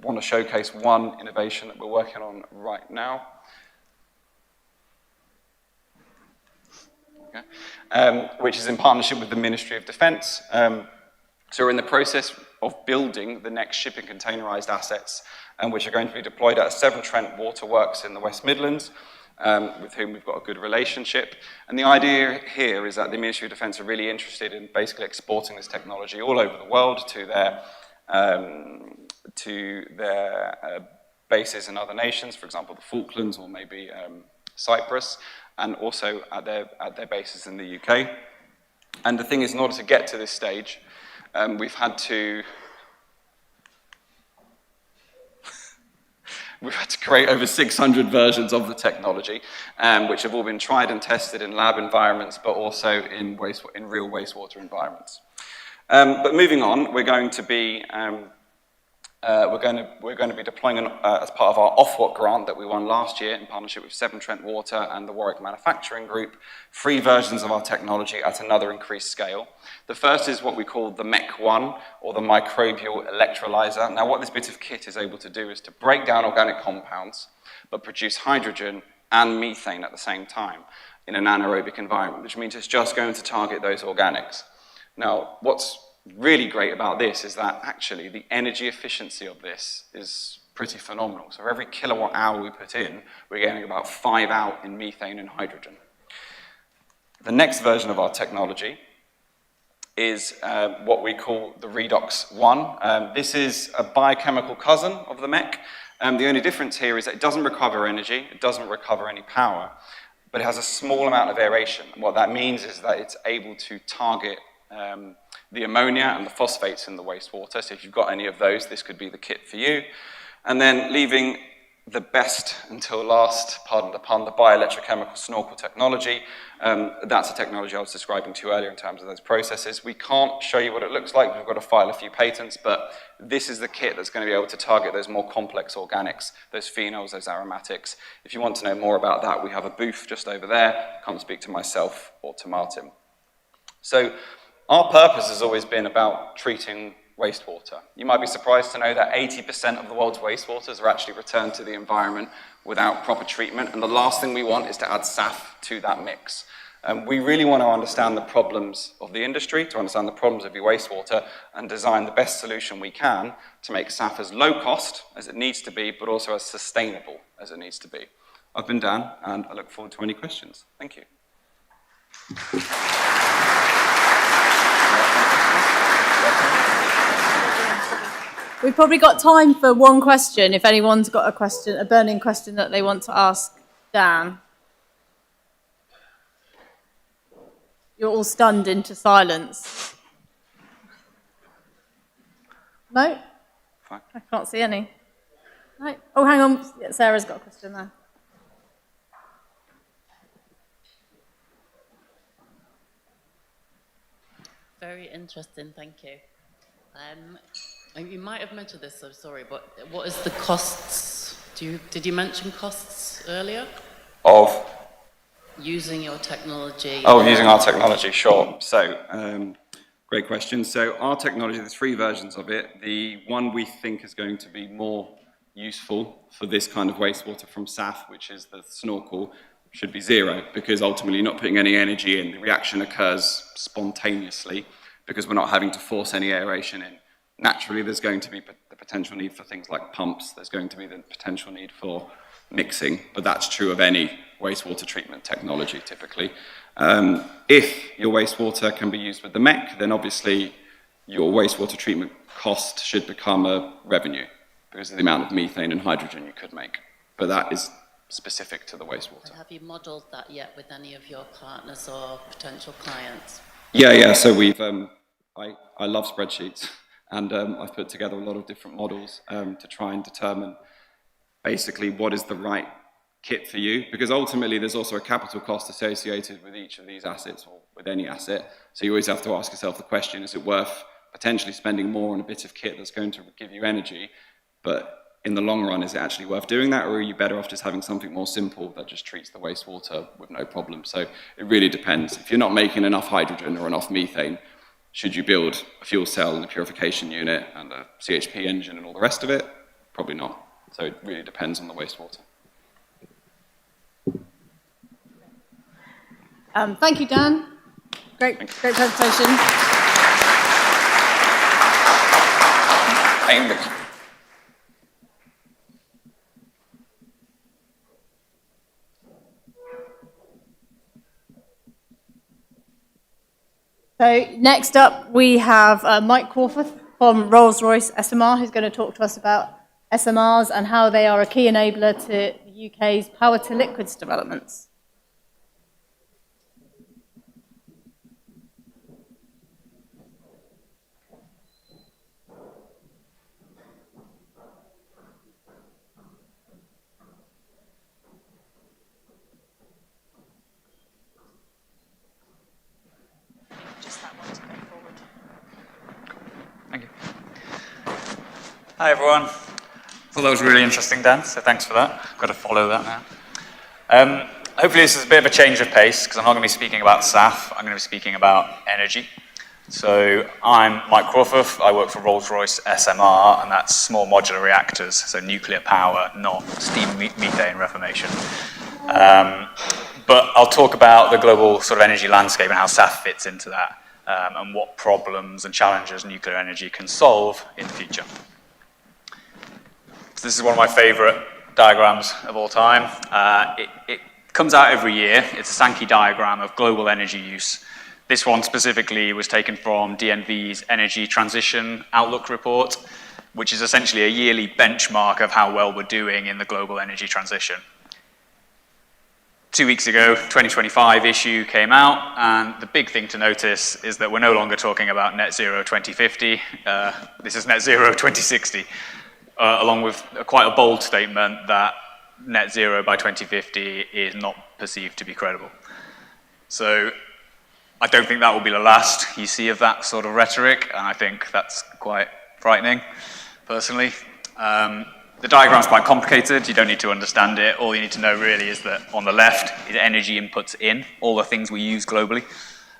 [SPEAKER 19] want to showcase one innovation that we're working on right now. Okay. Which is in partnership with the Ministry of Defence. So we're in the process of building the next shipping containerised assets, which are going to be deployed at Severn Trent Waterworks in the West Midlands, with whom we've got a good relationship. And the idea here is that the Ministry of Defence are really interested in basically exporting this technology all over the world to their bases in other nations, for example, the Falklands or maybe Cyprus, and also at their bases in the UK. And the thing is, in order to get to this stage, we've had to create over 600 versions of the technology, which have all been tried and tested in lab environments, but also in real wastewater environments. But moving on, we're going to be deploying as part of our Ofwat grant that we won last year in partnership with Severn Trent Water and the Warwick Manufacturing Group, 3 versions of our technology at another increased scale. The first is what we call the MEC1, or the microbial electrolyzer. Now, what this bit of kit is able to do is to break down organic compounds, but produce hydrogen and methane at the same time in an anaerobic environment, which means it's just going to target those organics. Now, what's really great about this is that actually the energy efficiency of this is pretty phenomenal. So for every kilowatt hour we put in, we're getting about 5 out in methane and hydrogen. The next version of our technology is what we call the Redox 1. This is a biochemical cousin of the MEC. The only difference here is that it doesn't recover energy, it doesn't recover any power, but it has a small amount of aeration. And what that means is that it's able to target the ammonia and the phosphates in the wastewater. So if you've got any of those, this could be the kit for you. And then leaving the best until last, pardon the pun, the bioelectrochemical snorkel technology. That's a technology I was describing to you earlier in terms of those processes. We can't show you what it looks like. We've got to file a few patents, but this is the kit that's going to be able to target those more complex organics, those phenols, those aromatics. If you want to know more about that, we have a booth just over there. Come speak to myself or to Martin. So our purpose has always been about treating wastewater. You might be surprised to know that 80% of the world's wastewaters are actually returned to the environment without proper treatment, and the last thing we want is to add SAF to that mix. We really want to understand the problems of the industry, to understand the problems of your wastewater, and design the best solution we can to make SAF as low cost as it needs to be, but also as sustainable as it needs to be. I've been Dan, and I look forward to any questions. Thank you.
[SPEAKER 17] We've probably got time for one question, if anyone's got a question, a burning question that they want to ask Dan. You're all stunned into silence. No?
[SPEAKER 19] Fine.
[SPEAKER 17] I can't see any. No? Oh, hang on. Yeah, Sarah's got a question there.
[SPEAKER 9] Very interesting, thank you. You might have mentioned this, I'm sorry, but what is the costs? Did you mention costs earlier?
[SPEAKER 19] Of?
[SPEAKER 9] Using your technology.
[SPEAKER 19] Oh, using our technology, sure. So, great question. So our technology, there's 3 versions of it. The one we think is going to be more useful for this kind of wastewater from SAF, which is the snorkel, should be 0, because ultimately you're not putting any energy in. The reaction occurs spontaneously because we're not having to force any aeration in. Naturally, there's going to be the potential need for things like pumps. There's going to be the potential need for mixing, but that's true of any wastewater treatment technology typically. If your wastewater can be used with the MEC, then obviously your wastewater treatment cost should become a revenue because of the amount of methane and hydrogen you could make. But that is specific to the wastewater.
[SPEAKER 9] Have you modelled that yet with any of your partners or potential clients?
[SPEAKER 19] Yeah. So we've, I love spreadsheets, and I've put together a lot of different models to try and determine basically what is the right kit for you, because ultimately there's also a capital cost associated with each of these assets or with any asset. So you always have to ask yourself the question, is it worth potentially spending more on a bit of kit that's going to give you energy, but in the long run, is it actually worth doing that, or are you better off just having something more simple that just treats the wastewater with no problem? So it really depends. If you're not making enough hydrogen or enough methane, should you build a fuel cell and a purification unit and a CHP engine and all the rest of it? Probably not. So it really depends on the wastewater.
[SPEAKER 17] Thank you, Dan. Great presentation. So next up, we have Mike Crawford from Rolls-Royce SMR, who's going to talk to us about SMRs and how they are a key enabler to the UK's power-to-liquids developments.
[SPEAKER 12] Hi everyone. I thought that was really interesting, Dan, so thanks for that. I've got to follow that now. Hopefully this is a bit of a change of pace, because I'm not going to be speaking about SAF, I'm going to be speaking about energy. So I'm Mike Crawford, I work for Rolls-Royce SMR, and that's small modular reactors, so nuclear power, not steam methane reformation. But I'll talk about the global sort of energy landscape and how SAF fits into that, and what problems and challenges nuclear energy can solve in the future. So this is one of my favorite diagrams of all time. It comes out every year. It's a Sankey diagram of global energy use. This one specifically was taken from DNV's Energy Transition Outlook report, which is essentially a yearly benchmark of how well we're doing in the global energy transition. 2 weeks ago, 2025 issue came out, and the big thing to notice is that we're no longer talking about net zero 2050. This is net zero 2060. Along with quite a bold statement that net zero by 2050 is not perceived to be credible. So I don't think that will be the last you see of that sort of rhetoric, and I think that's quite frightening, personally. The diagram's quite complicated, you don't need to understand it. All you need to know really is that on the left is energy inputs in, all the things we use globally.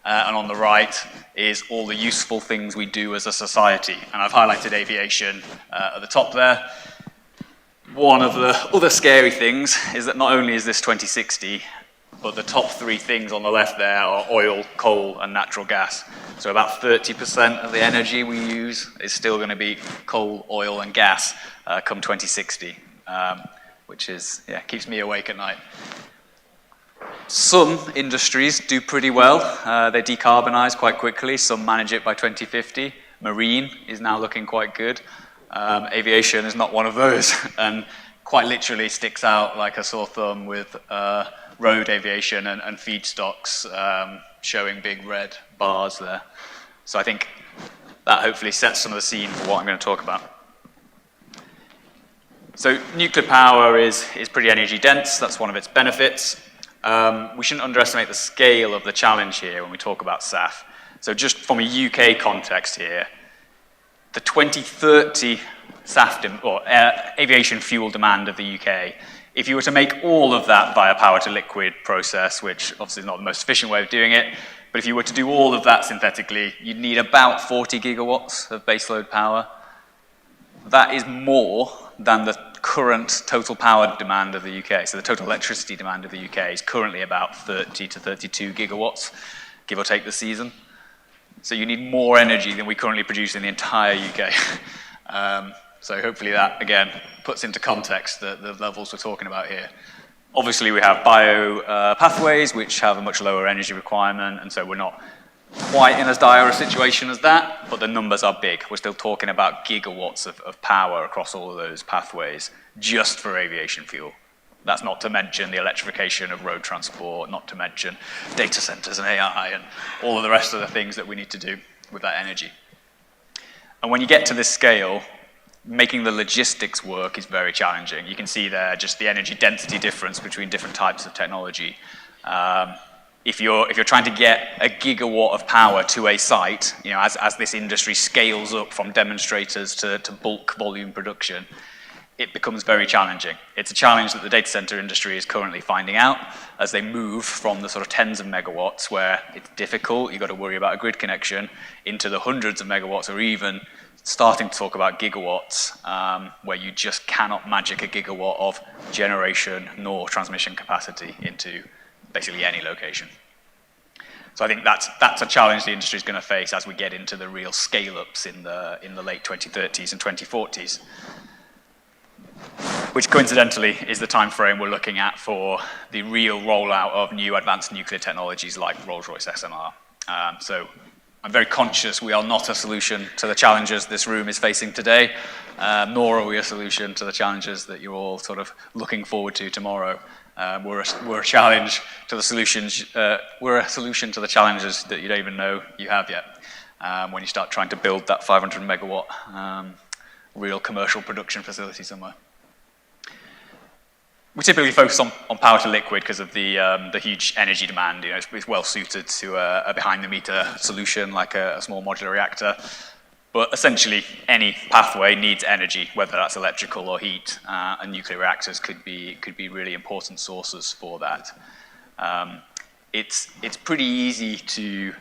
[SPEAKER 12] And on the right is all the useful things we do as a society. And I've highlighted aviation at the top there. One of the other scary things is that not only is this 2060, but the top three things on the left there are oil, coal, and natural gas. So about 30% of the energy we use is still going to be coal, oil, and gas come 2060, which is, yeah, keeps me awake at night. Some industries do pretty well. They decarbonize quite quickly. Some manage it by 2050. Marine is now looking quite good. Aviation is not one of those, and quite literally sticks out like a sore thumb with road aviation and feedstocks showing big red bars there. So I think that hopefully sets some of the scene for what I'm going to talk about. So nuclear power is pretty energy dense. That's one of its benefits. We shouldn't underestimate the scale of the challenge here when we talk about SAF. So just from a UK context here, the 2030 SAF or aviation fuel demand of the UK, if you were to make all of that via power-to-liquid process, which obviously is not the most efficient way of doing it, but if you were to do all of that synthetically, you'd need about 40 gigawatts of baseload power. That is more than the current total power demand of the UK. So the total electricity demand of the UK is currently about 30 to 32 gigawatts, give or take the season. So you need more energy than we currently produce in the entire UK. So hopefully that, again, puts into context the levels we're talking about here. Obviously, we have bio pathways, which have a much lower energy requirement, and so we're not quite in as dire a situation as that, but the numbers are big. We're still talking about gigawatts of power across all of those pathways, just for aviation fuel. That's not to mention the electrification of road transport, not to mention data centers and AI and all of the rest of the things that we need to do with that energy. And when you get to this scale, making the logistics work is very challenging. You can see there just the energy density difference between different types of technology. If you're trying to get a gigawatt of power to a site, you know, as this industry scales up from demonstrators to bulk volume production, it becomes very challenging. It's a challenge that the data center industry is currently finding out as they move from the sort of tens of megawatts where it's difficult, you've got to worry about a grid connection, into the hundreds of megawatts, or even starting to talk about gigawatts, where you just cannot magic a gigawatt of generation nor transmission capacity into basically any location. So I think that's a challenge the industry is going to face as we get into the real scale-ups in the late 2030s and 2040s. Which coincidentally is the time frame we're looking at for the real rollout of new advanced nuclear technologies like Rolls-Royce SMR. So I'm very conscious we are not a solution to the challenges this room is facing today, nor are we a solution to the challenges that you're all sort of looking forward to tomorrow. We're a challenge to the solutions. We're a solution to the challenges that you don't even know you have yet. When you start trying to build that 500 megawatt real commercial production facility somewhere. We typically focus on power to liquid because of the huge energy demand. You know, it's well suited to a behind-the-meter solution like a small modular reactor. But essentially, any pathway needs energy, whether that's electrical or heat, and nuclear reactors could be really important sources for that. It's pretty easy to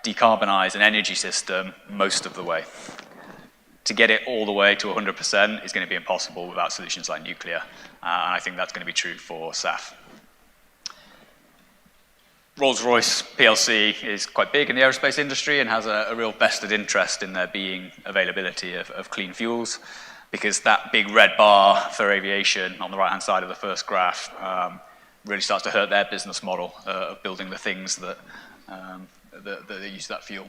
[SPEAKER 12] decarbonize an energy system most of the way. To get it all the way to 100% is going to be impossible without solutions like nuclear, and I think that's going to be true for SAF. Rolls-Royce PLC is quite big in the aerospace industry and has a real vested interest in there being availability of clean fuels, because that big red bar for aviation on the right-hand side of the first graph really starts to hurt their business model of building the things that use that fuel.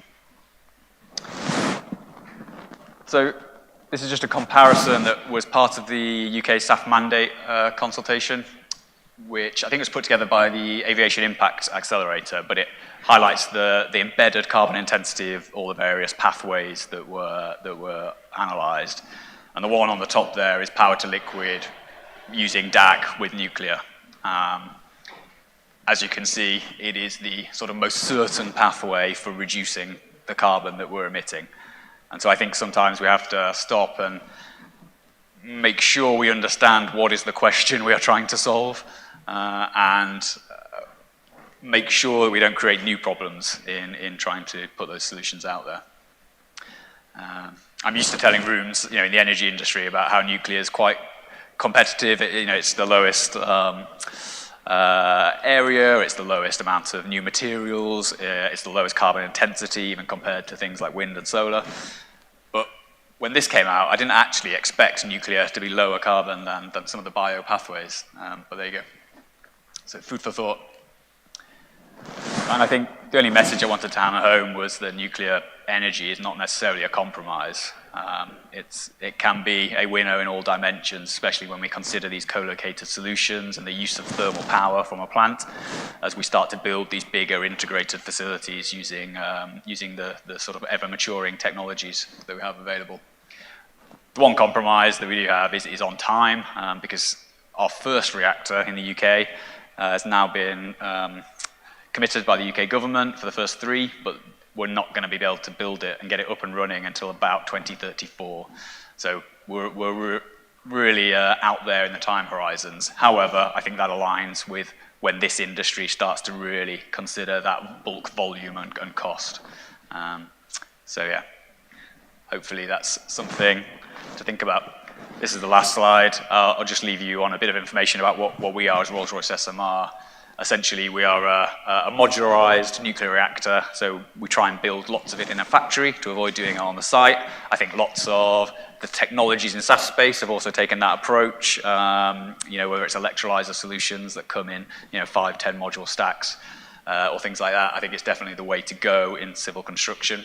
[SPEAKER 12] So this is just a comparison that was part of the UK SAF mandate consultation, which I think was put together by the Aviation Impact Accelerator, but it highlights the embedded carbon intensity of all the various pathways that were analysed. And the one on the top there is power to liquid using DAC with nuclear. As you can see, it is the sort of most certain pathway for reducing the carbon that we're emitting. And so I think sometimes we have to stop and make sure we understand what is the question we are trying to solve, and make sure we don't create new problems in trying to put those solutions out there. I'm used to telling rooms, you know, in the energy industry about how nuclear is quite competitive. It's the lowest area, it's the lowest amount of new materials, it's the lowest carbon intensity even compared to things like wind and solar. But when this came out, I didn't actually expect nuclear to be lower carbon than some of the bio pathways, but there you go. So food for thought. And I think the only message I wanted to hammer home was that nuclear energy is not necessarily a compromise. It can be a winner in all dimensions, especially when we consider these co-located solutions and the use of thermal power from a plant as we start to build these bigger integrated facilities using the sort of ever-maturing technologies that we have available. The one compromise that we do have is on time, because our first reactor in the UK has now been committed by the UK government for the first 3, but we're not going to be able to build it and get it up and running until about 2034. So we're really out there in the time horizons. However, I think that aligns with when this industry starts to really consider that bulk volume and cost. So yeah, hopefully that's something to think about. This is the last slide. I'll just leave you on a bit of information about what we are as Rolls-Royce SMR. Essentially, we are a modularized nuclear reactor, so we try and build lots of it in a factory to avoid doing it on the site. I think lots of the technologies in SAF space have also taken that approach, whether it's electrolyzer solutions that come in 5, 10 module stacks or things like that. I think it's definitely the way to go in civil construction.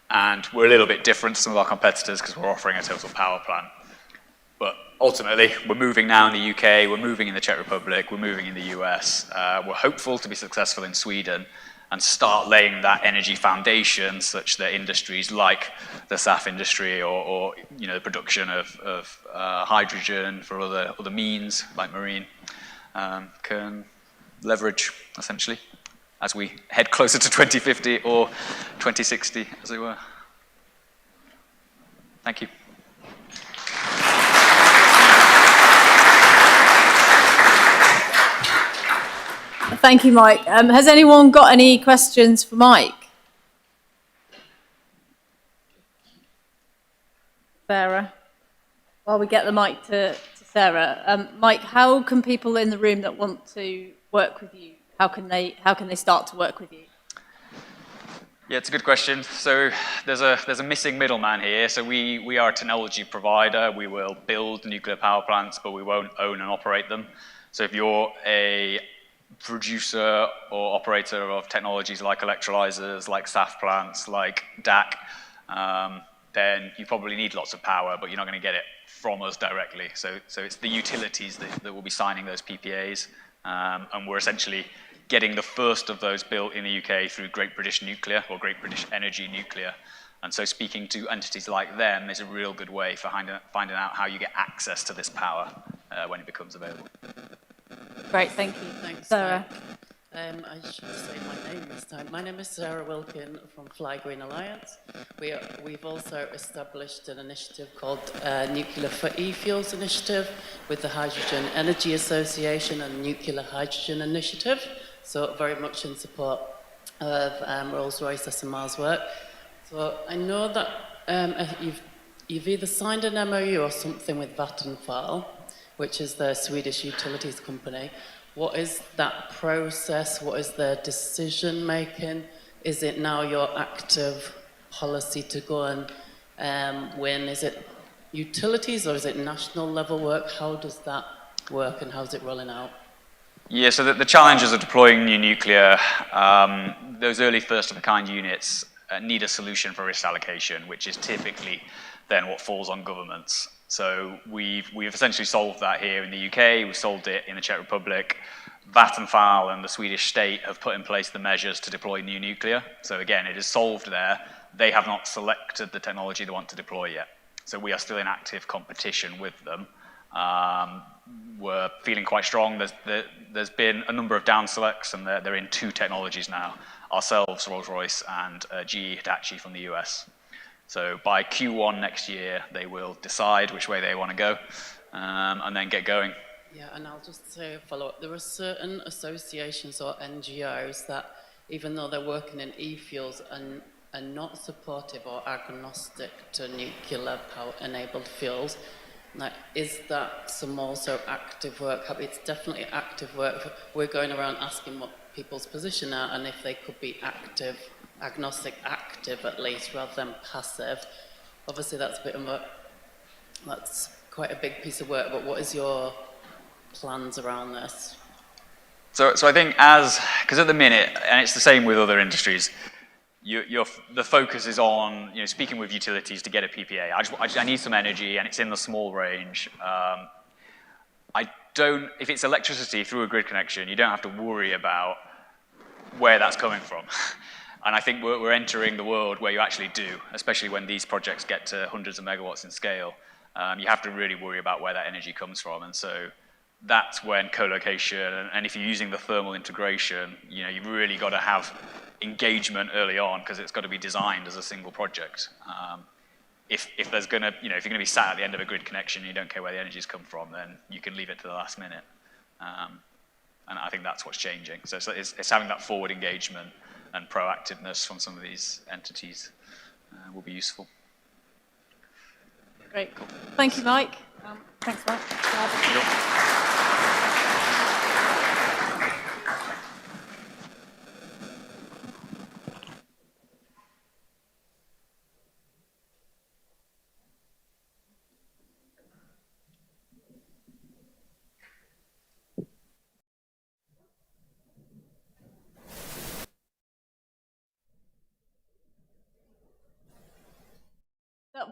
[SPEAKER 12] And we're a little bit different to some of our competitors because we're offering a total power plant. But ultimately, we're moving now in the UK, we're moving in the Czech Republic, we're moving in the US. We're hopeful to be successful in Sweden and start laying that energy foundation such that industries like the SAF industry or the production of hydrogen for other means like marine can leverage, essentially, as we head closer to 2050 or 2060, as it were. Thank you.
[SPEAKER 17] Thank you, Mike. Has anyone got any questions for Mike? Sarah? While we get the mic to Sarah. Mike, how can people in the room that want to work with you, how can they start to work with you?
[SPEAKER 12] Yeah, it's a good question. So there's a missing middleman here. So we are a technology provider. We will build nuclear power plants, but we won't own and operate them. So if you're a producer or operator of technologies like electrolyzers, like SAF plants, like DAC, then you probably need lots of power, but you're not going to get it from us directly. So it's the utilities that will be signing those PPAs, and we're essentially getting the first of those built in the UK through Great British Nuclear or Great British Energy Nuclear. And so speaking to entities like them is a real good way for finding out how you get access to this power when it becomes available.
[SPEAKER 17] Great, thank you.
[SPEAKER 9] Thanks,
[SPEAKER 17] Sarah.
[SPEAKER 9] I should say my name this time. My name is Sarah Wilkin from Fly Green Alliance. We've also established an initiative called Nuclear for E-Fuels Initiative with the Hydrogen Energy Association and Nuclear Hydrogen Initiative. So very much in support of Rolls-Royce SMR's work. So I know that you've either signed an MOU or something with Vattenfall, which is the Swedish utilities company. What is that process? What is their decision making? Is it now your active policy to go and win? Is it utilities or is it national level work? How does that work and how's it rolling out?
[SPEAKER 12] Yeah, so the challenges of deploying new nuclear, those early first-of-a-kind units need a solution for risk allocation, which is typically then what falls on governments. So we've essentially solved that here in the UK, we've solved it in the Czech Republic. Vattenfall and the Swedish state have put in place the measures to deploy new nuclear. So again, it is solved there. They have not selected the technology they want to deploy yet. So we are still in active competition with them. We're feeling quite strong. There's been a number of down selects and they're in 2 technologies now. Ourselves, Rolls-Royce, and GE Hitachi from the US. So by Q1 next year, they will decide which way they want to go and then get going.
[SPEAKER 9] Yeah, and I'll just say a follow-up. There are certain associations or NGOs that, even though they're working in e-fuels, are not supportive or agnostic to nuclear power-enabled fuels. Now, is that some also active work? It's definitely active work. We're going around asking what people's position are and if they could be active, agnostic active at least, rather than passive. Obviously that's that's quite a big piece of work, but what is your plans around this?
[SPEAKER 12] So I think because at the minute, and it's the same with other industries, the focus is on speaking with utilities to get a PPA. I need some energy and it's in the small range. If it's electricity through a grid connection, you don't have to worry about where that's coming from. And I think we're entering the world where you actually do, especially when these projects get to hundreds of megawatts in scale. You have to really worry about where that energy comes from. And so that's when co-location, and if you're using the thermal integration, you've really got to have engagement early on because it's got to be designed as a single project. If there's going to, if you're going to be sat at the end of a grid connection and you don't care where the energy's come from, then you can leave it to the last minute. And I think that's what's changing. So it's having that forward engagement and proactiveness from some of these entities will be useful.
[SPEAKER 17] Great. Thank you, Mike. Thanks, Mike.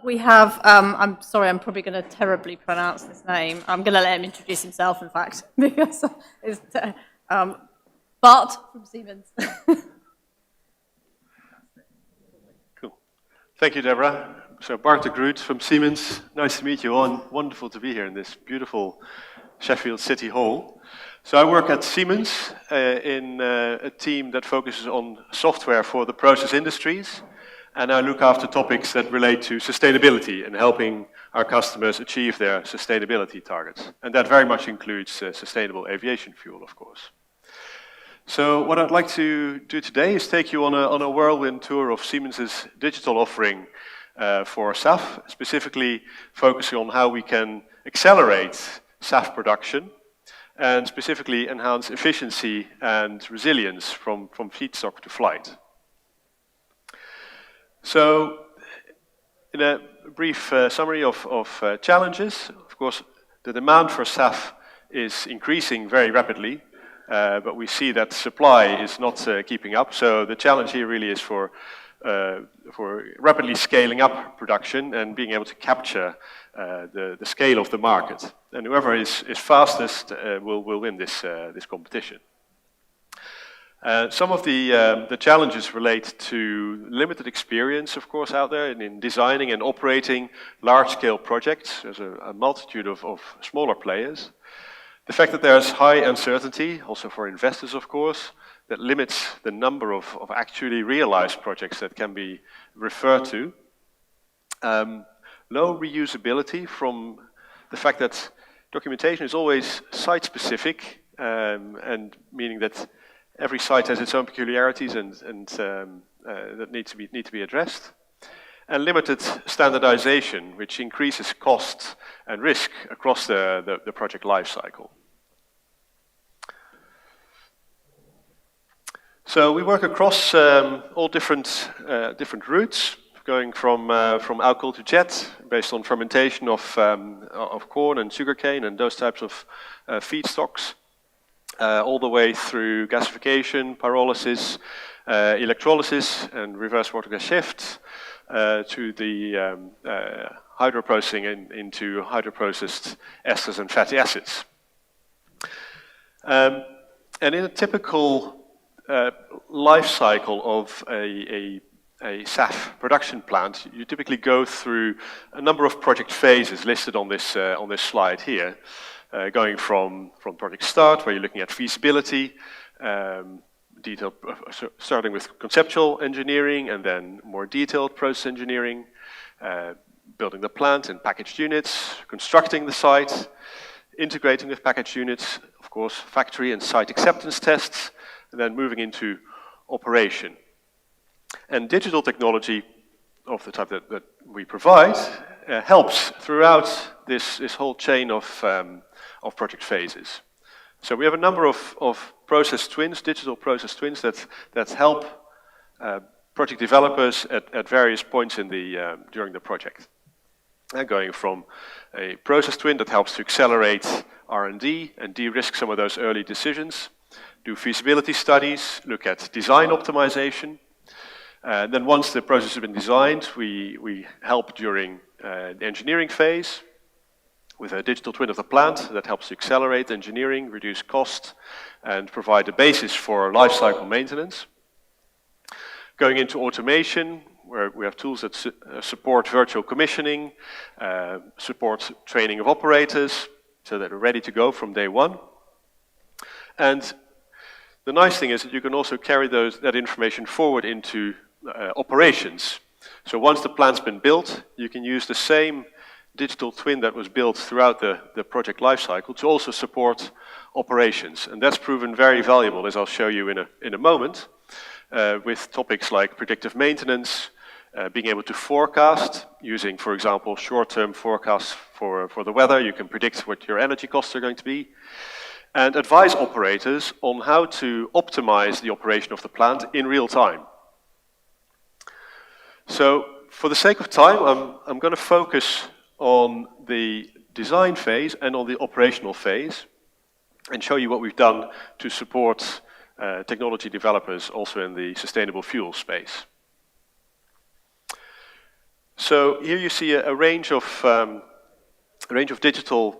[SPEAKER 17] we have, I'm sorry, I'm probably going to terribly pronounce this name. I'm going to let him introduce himself, in fact, because it's Bart from Siemens.
[SPEAKER 14] Cool. Thank you, Deborah. So Bart de Groot from Siemens. Nice to meet you all. Wonderful to be here in this beautiful Sheffield City Hall. So I work at Siemens in a team that focuses on software for the process industries. And I look after topics that relate to sustainability and helping our customers achieve their sustainability targets. And that very much includes sustainable aviation fuel, of course. So what I'd like to do today is take you on a whirlwind tour of Siemens's digital offering for SAF, specifically focusing on how we can accelerate SAF production and specifically enhance efficiency and resilience from feedstock to flight. So, in a brief summary of challenges, of course, the demand for SAF is increasing very rapidly, but we see that supply is not keeping up. So the challenge here really is for rapidly scaling up production and being able to capture the scale of the market. And whoever is fastest will win this competition. Some of the challenges relate to limited experience, of course, out there in designing and operating large-scale projects. There's a multitude of smaller players. The fact that there's high uncertainty, also for investors, of course, that limits the number of actually realized projects that can be referred to. Low reusability from the fact that documentation is always site-specific, and meaning that every site has its own peculiarities and that need to be addressed. And limited standardization, which increases cost and risk across the project lifecycle. So we work across all different routes, going from alcohol to jet, based on fermentation of corn and sugarcane and those types of feedstocks. All the way through gasification, pyrolysis, electrolysis, and reverse water gas shift to the hydroprocessing into hydroprocessed esters and fatty acids. And in a typical life cycle of a SAF production plant, you typically go through a number of project phases listed on this slide here. Going from project start, where you're looking at feasibility, starting with conceptual engineering and then more detailed process engineering, building the plant in packaged units, constructing the site, integrating with packaged units, of course, factory and site acceptance tests, and then moving into operation. And digital technology of the type that we provide helps throughout this whole chain of project phases. So we have a number of process twins, digital process twins that help project developers at various points during the project. Going from a process twin that helps to accelerate R&D and de-risk some of those early decisions, do feasibility studies, look at design optimization. Then once the process has been designed, we help during the engineering phase with a digital twin of the plant that helps to accelerate engineering, reduce cost, and provide a basis for lifecycle maintenance. Going into automation, where we have tools that support virtual commissioning, support training of operators, so that they're ready to go from day one. And the nice thing is that you can also carry that information forward into operations. So once the plant's been built, you can use the same digital twin that was built throughout the project lifecycle to also support operations. And that's proven very valuable, as I'll show you in a moment, with topics like predictive maintenance, being able to forecast, using, for example, short-term forecasts for the weather. You can predict what your energy costs are going to be, and advise operators on how to optimize the operation of the plant in real time. So, for the sake of time, I'm going to focus on the design phase and on the operational phase, and show you what we've done to support technology developers also in the sustainable fuel space. So here you see a range of digital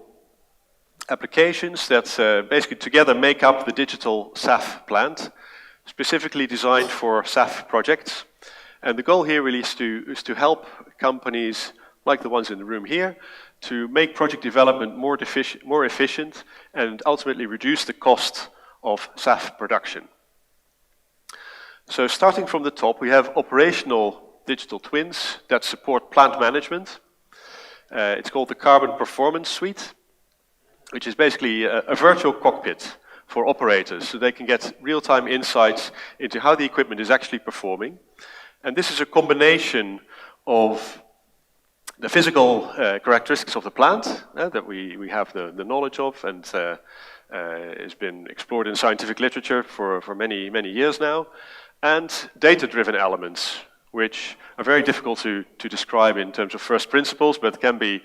[SPEAKER 14] applications that basically together make up the digital SAF plant, specifically designed for SAF projects. And the goal here really is to help companies like the ones in the room here to make project development more efficient and ultimately reduce the cost of SAF production. So starting from the top, we have operational digital twins that support plant management. It's called the Carbon Performance Suite, which is basically a virtual cockpit for operators, so they can get real-time insights into how the equipment is actually performing. And this is a combination of the physical characteristics of the plant that we have the knowledge of, and has been explored in scientific literature for many, many years now, and data-driven elements, which are very difficult to describe in terms of first principles, but can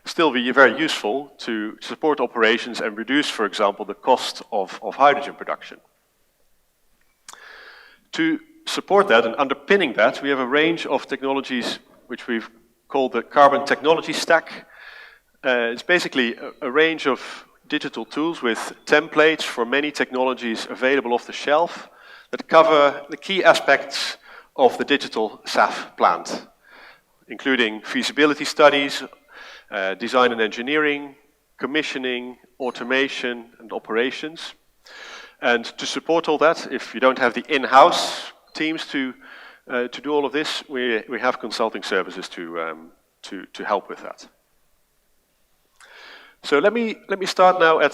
[SPEAKER 14] still be very useful to support operations and reduce, for example, the cost of hydrogen production. To support that and underpinning that, we have a range of technologies which we've called the carbon technology stack. It's basically a range of digital tools with templates for many technologies available off the shelf that cover the key aspects of the digital SAF plant, including feasibility studies, design and engineering, commissioning, automation, and operations. And to support all that, if you don't have the in-house teams to do all of this, we have consulting services to help with that. So let me start now at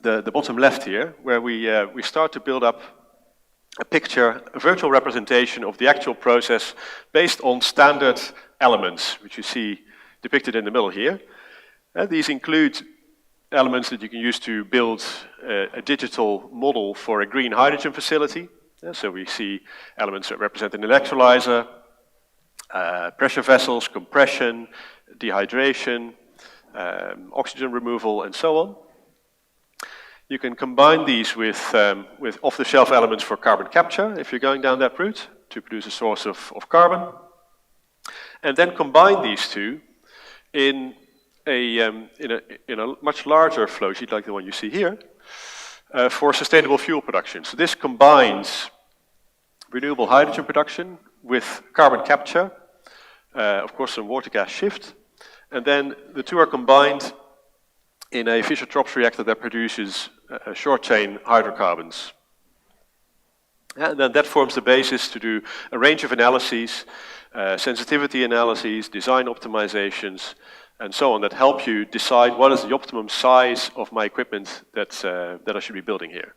[SPEAKER 14] the bottom left here, where we start to build up a picture, a virtual representation of the actual process based on standard elements, which you see depicted in the middle here. These include elements that you can use to build a digital model for a green hydrogen facility. So we see elements that represent an electrolyzer, pressure vessels, compression, dehydration, oxygen removal, and so on. You can combine these with off-the-shelf elements for carbon capture, if you're going down that route, to produce a source of carbon. And then combine these two in a much larger flow sheet, like the one you see here, for sustainable fuel production. So this combines renewable hydrogen production with carbon capture, of course some water gas shift, and then the two are combined in a Fischer-Tropsch reactor that produces short-chain hydrocarbons. And then that forms the basis to do a range of analyses, sensitivity analyses, design optimizations, and so on, that help you decide what is the optimum size of my equipment that I should be building here.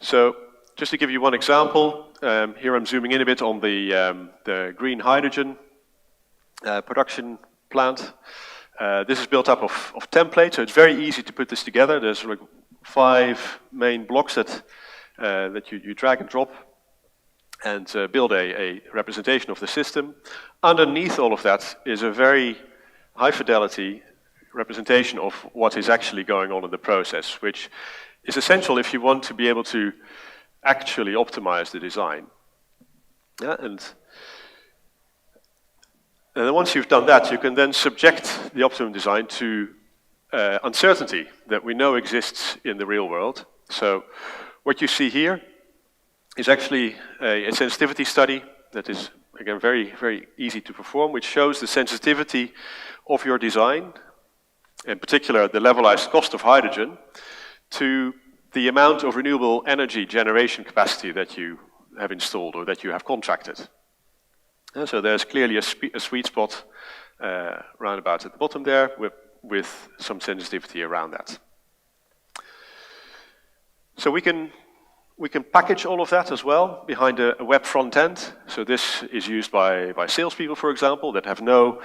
[SPEAKER 14] So, just to give you one example, here I'm zooming in a bit on the green hydrogen production plant. This is built up of templates, so it's very easy to put this together. There's like 5 main blocks that you drag and drop and build a representation of the system. Underneath all of that is a very high fidelity representation of what is actually going on in the process, which is essential if you want to be able to actually optimize the design. Yeah, and then once you've done that, you can then subject the optimum design to uncertainty that we know exists in the real world. So what you see here is actually a sensitivity study that is, again, very, very easy to perform, which shows the sensitivity of your design, in particular the levelized cost of hydrogen, to the amount of renewable energy generation capacity that you have installed or that you have contracted. And so there's clearly a sweet spot round about at the bottom there with some sensitivity around that. So we can package all of that as well behind a web front end. So this is used by salespeople, for example, that have no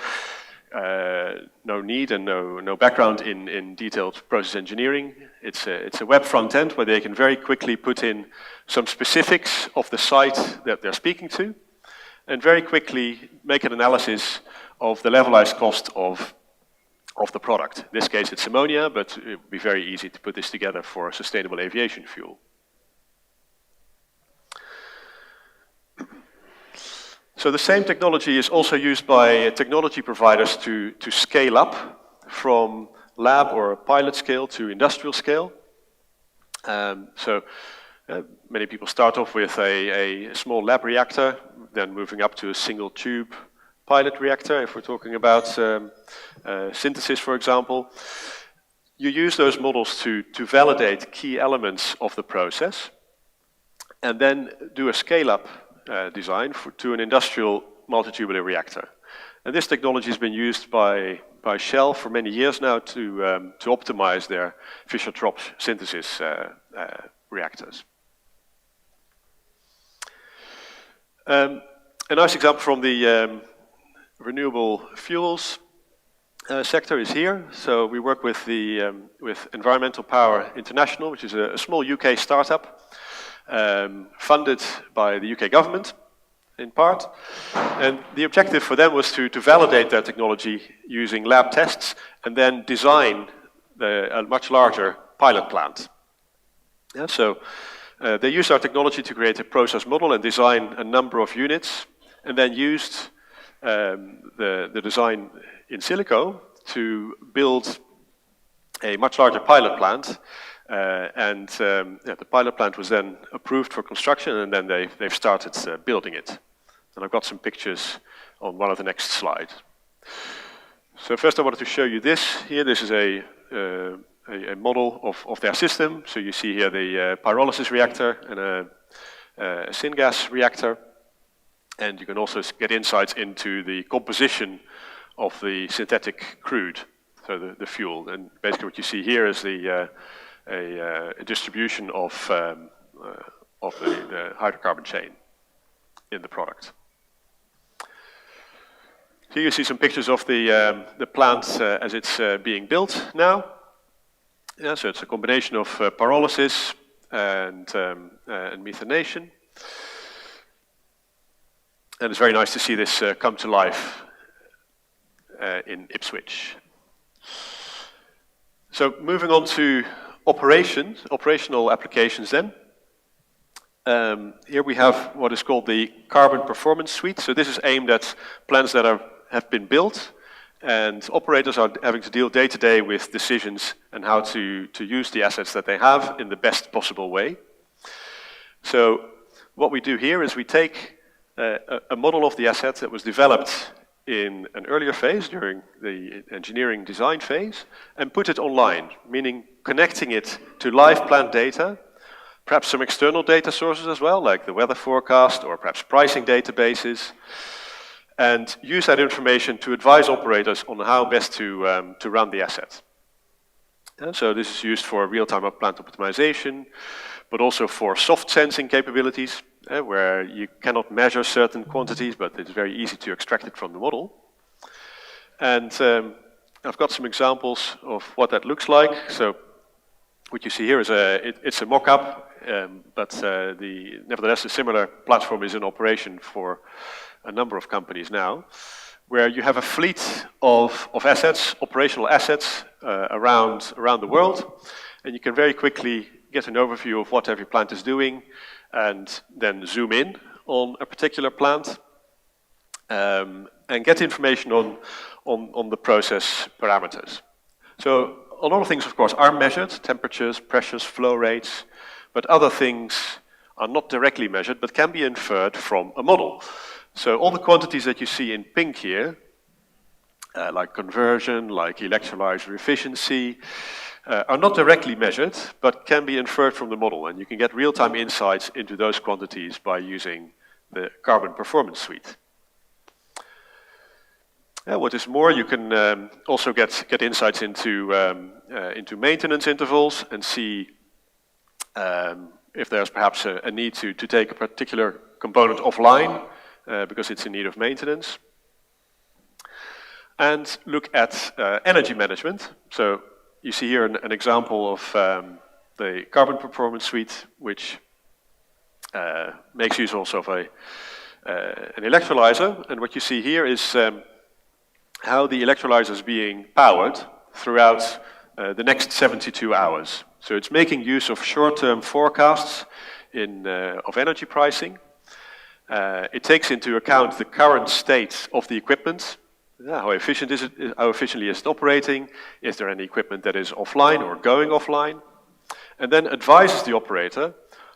[SPEAKER 14] need and no background in detailed process engineering. It's a web front end where they can very quickly put in some specifics of the site that they're speaking to, and very quickly make an analysis of the levelized cost of the product. In this case it's ammonia, but it would be very easy to put this together for sustainable aviation fuel. So the same technology is also used by technology providers to scale up from lab or pilot scale to industrial scale. Many people start off with a small lab reactor, then moving up to a single tube pilot reactor, if we're talking about synthesis, for example. You use those models to validate key elements of the process, and then do a scale-up design to an industrial multitubular reactor. And this technology has been used by Shell for many years now to optimize their Fischer-Tropsch synthesis reactors. A nice example from the renewable fuels sector is here. So we work with Environmental Power International, which is a small UK startup funded by the UK government in part. And the objective for them was to validate their technology using lab tests and then design a much larger pilot plant. Yeah, so they used our technology to create a process model and design a number of units, and then used the design in silico to build a much larger pilot plant. The pilot plant was then approved for construction, and then they've started building it. And I've got some pictures on one of the next slides. So first I wanted to show you this here. This is a model of their system. So you see here the pyrolysis reactor and a syngas reactor. And you can also get insights into the composition of the synthetic crude, so the fuel. And basically what you see here is a distribution of the hydrocarbon chain in the product. Here you see some pictures of the plant as it's being built now. Yeah, so it's a combination of pyrolysis and methanation. And it's very nice to see this come to life in Ipswich. So moving on to operational applications then. Here we have what is called the Carbon Performance Suite. So this is aimed at plants that have been built, and operators are having to deal day to day with decisions and how to use the assets that they have in the best possible way. So what we do here is we take a model of the asset that was developed in an earlier phase during the engineering design phase and put it online, meaning connecting it to live plant data, perhaps some external data sources as well, like the weather forecast or perhaps pricing databases, and use that information to advise operators on how best to run the asset. And so this is used for real-time plant optimization, but also for soft sensing capabilities, where you cannot measure certain quantities, but it's very easy to extract it from the model. And I've got some examples of what that looks like. So what you see here is it's a mock-up, but nevertheless a similar platform is in operation for a number of companies now, where you have a fleet of assets, operational assets around the world, and you can very quickly get an overview of what every plant is doing, and then zoom in on a particular plant, and get information on the process parameters. So a lot of things, of course, are measured: temperatures, pressures, flow rates, but other things are not directly measured, but can be inferred from a model. So all the quantities that you see in pink here, like conversion, like electrolyzer efficiency, are not directly measured, but can be inferred from the model. And you can get real-time insights into those quantities by using the Carbon Performance Suite. What is more, you can also get insights into maintenance intervals and see if there's perhaps a need to take a particular component offline because it's in need of maintenance. And look at energy management. So you see here an example of the Carbon Performance Suite, which makes use also of an electrolyzer. And what you see here is how the electrolyzer is being powered throughout the next 72 hours. So it's making use of short-term forecasts of energy pricing, It takes into account the current state of the equipment. How efficient is it? How efficiently is it operating? Is there any equipment that is offline or going offline? And then advises the operator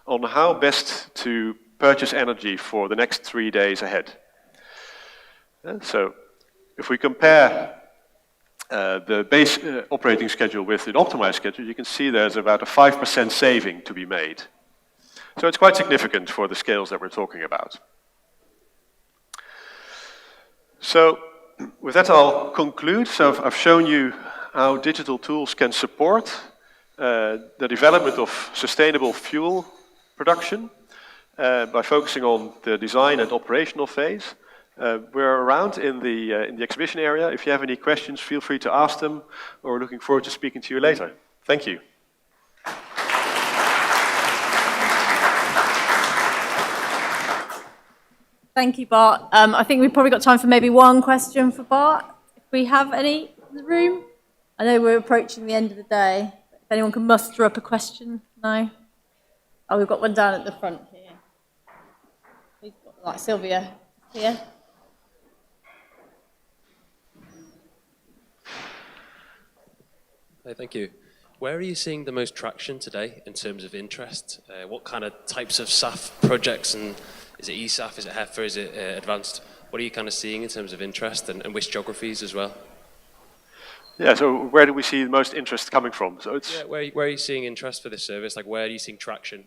[SPEAKER 14] on how best to purchase energy for the next 3 days ahead. So if we compare the base operating schedule with an optimized schedule, you can see there's about a 5% saving to be made. So it's quite significant for the scales that we're talking about. So with that, I'll conclude. So I've shown you how digital tools can support the development of sustainable fuel production by focusing on the design and operational phase. We're around in the exhibition area. If you have any questions, feel free to ask them, or we're looking forward to speaking to you later. Thank you.
[SPEAKER 17] Thank you, Bart. I think we've probably got time for maybe one question for Bart, if we have any in the room. I know we're approaching the end of the day. If anyone can muster up a question, no? Oh, we've got one down at the front here. We've got, like, Sylvia here.
[SPEAKER 18] Hi, thank you. Where are you seeing the most traction today in terms of interest? What kind of types of SAF projects, and is it eSAF, is it Haffner, is it advanced? What are you kind of seeing in terms of interest, and which geographies as well?
[SPEAKER 14] Yeah, so where do we see the most interest coming from? So it's
[SPEAKER 18] where are you seeing interest for this service? Like, where are you seeing traction?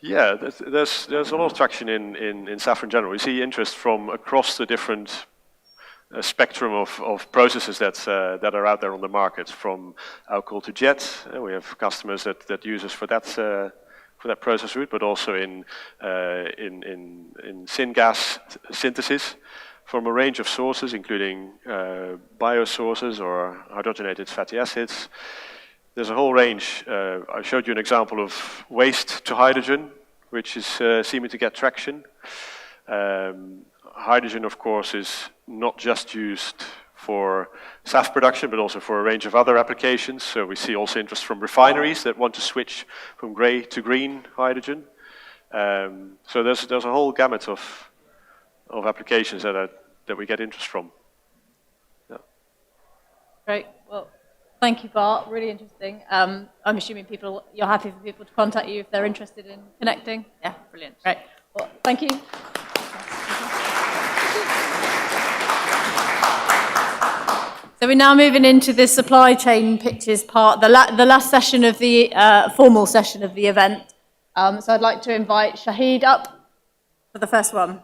[SPEAKER 14] Yeah, there's a lot of traction in SAF in general. We see interest from across the different spectrum of processes that are out there on the market, from alcohol to jet. We have customers that use us for that process route, but also in syngas synthesis from a range of sources, including biosources or hydrogenated fatty acids. There's a whole range. I showed you an example of waste to hydrogen, which is seeming to get traction. Hydrogen, of course, is not just used for SAF production, but also for a range of other applications. So we see also interest from refineries that want to switch from grey to green hydrogen. So there's a whole gamut of applications that we get interest from. Yeah.
[SPEAKER 17] Great. Well, thank you, Bart. Really interesting. I'm assuming you're happy for people to contact you if they're interested in connecting. Yeah, brilliant. Great. Well, thank you. So we're now moving into the supply chain pictures part, the last session of the formal session of the event. So I'd like to invite Shahid up for the first one.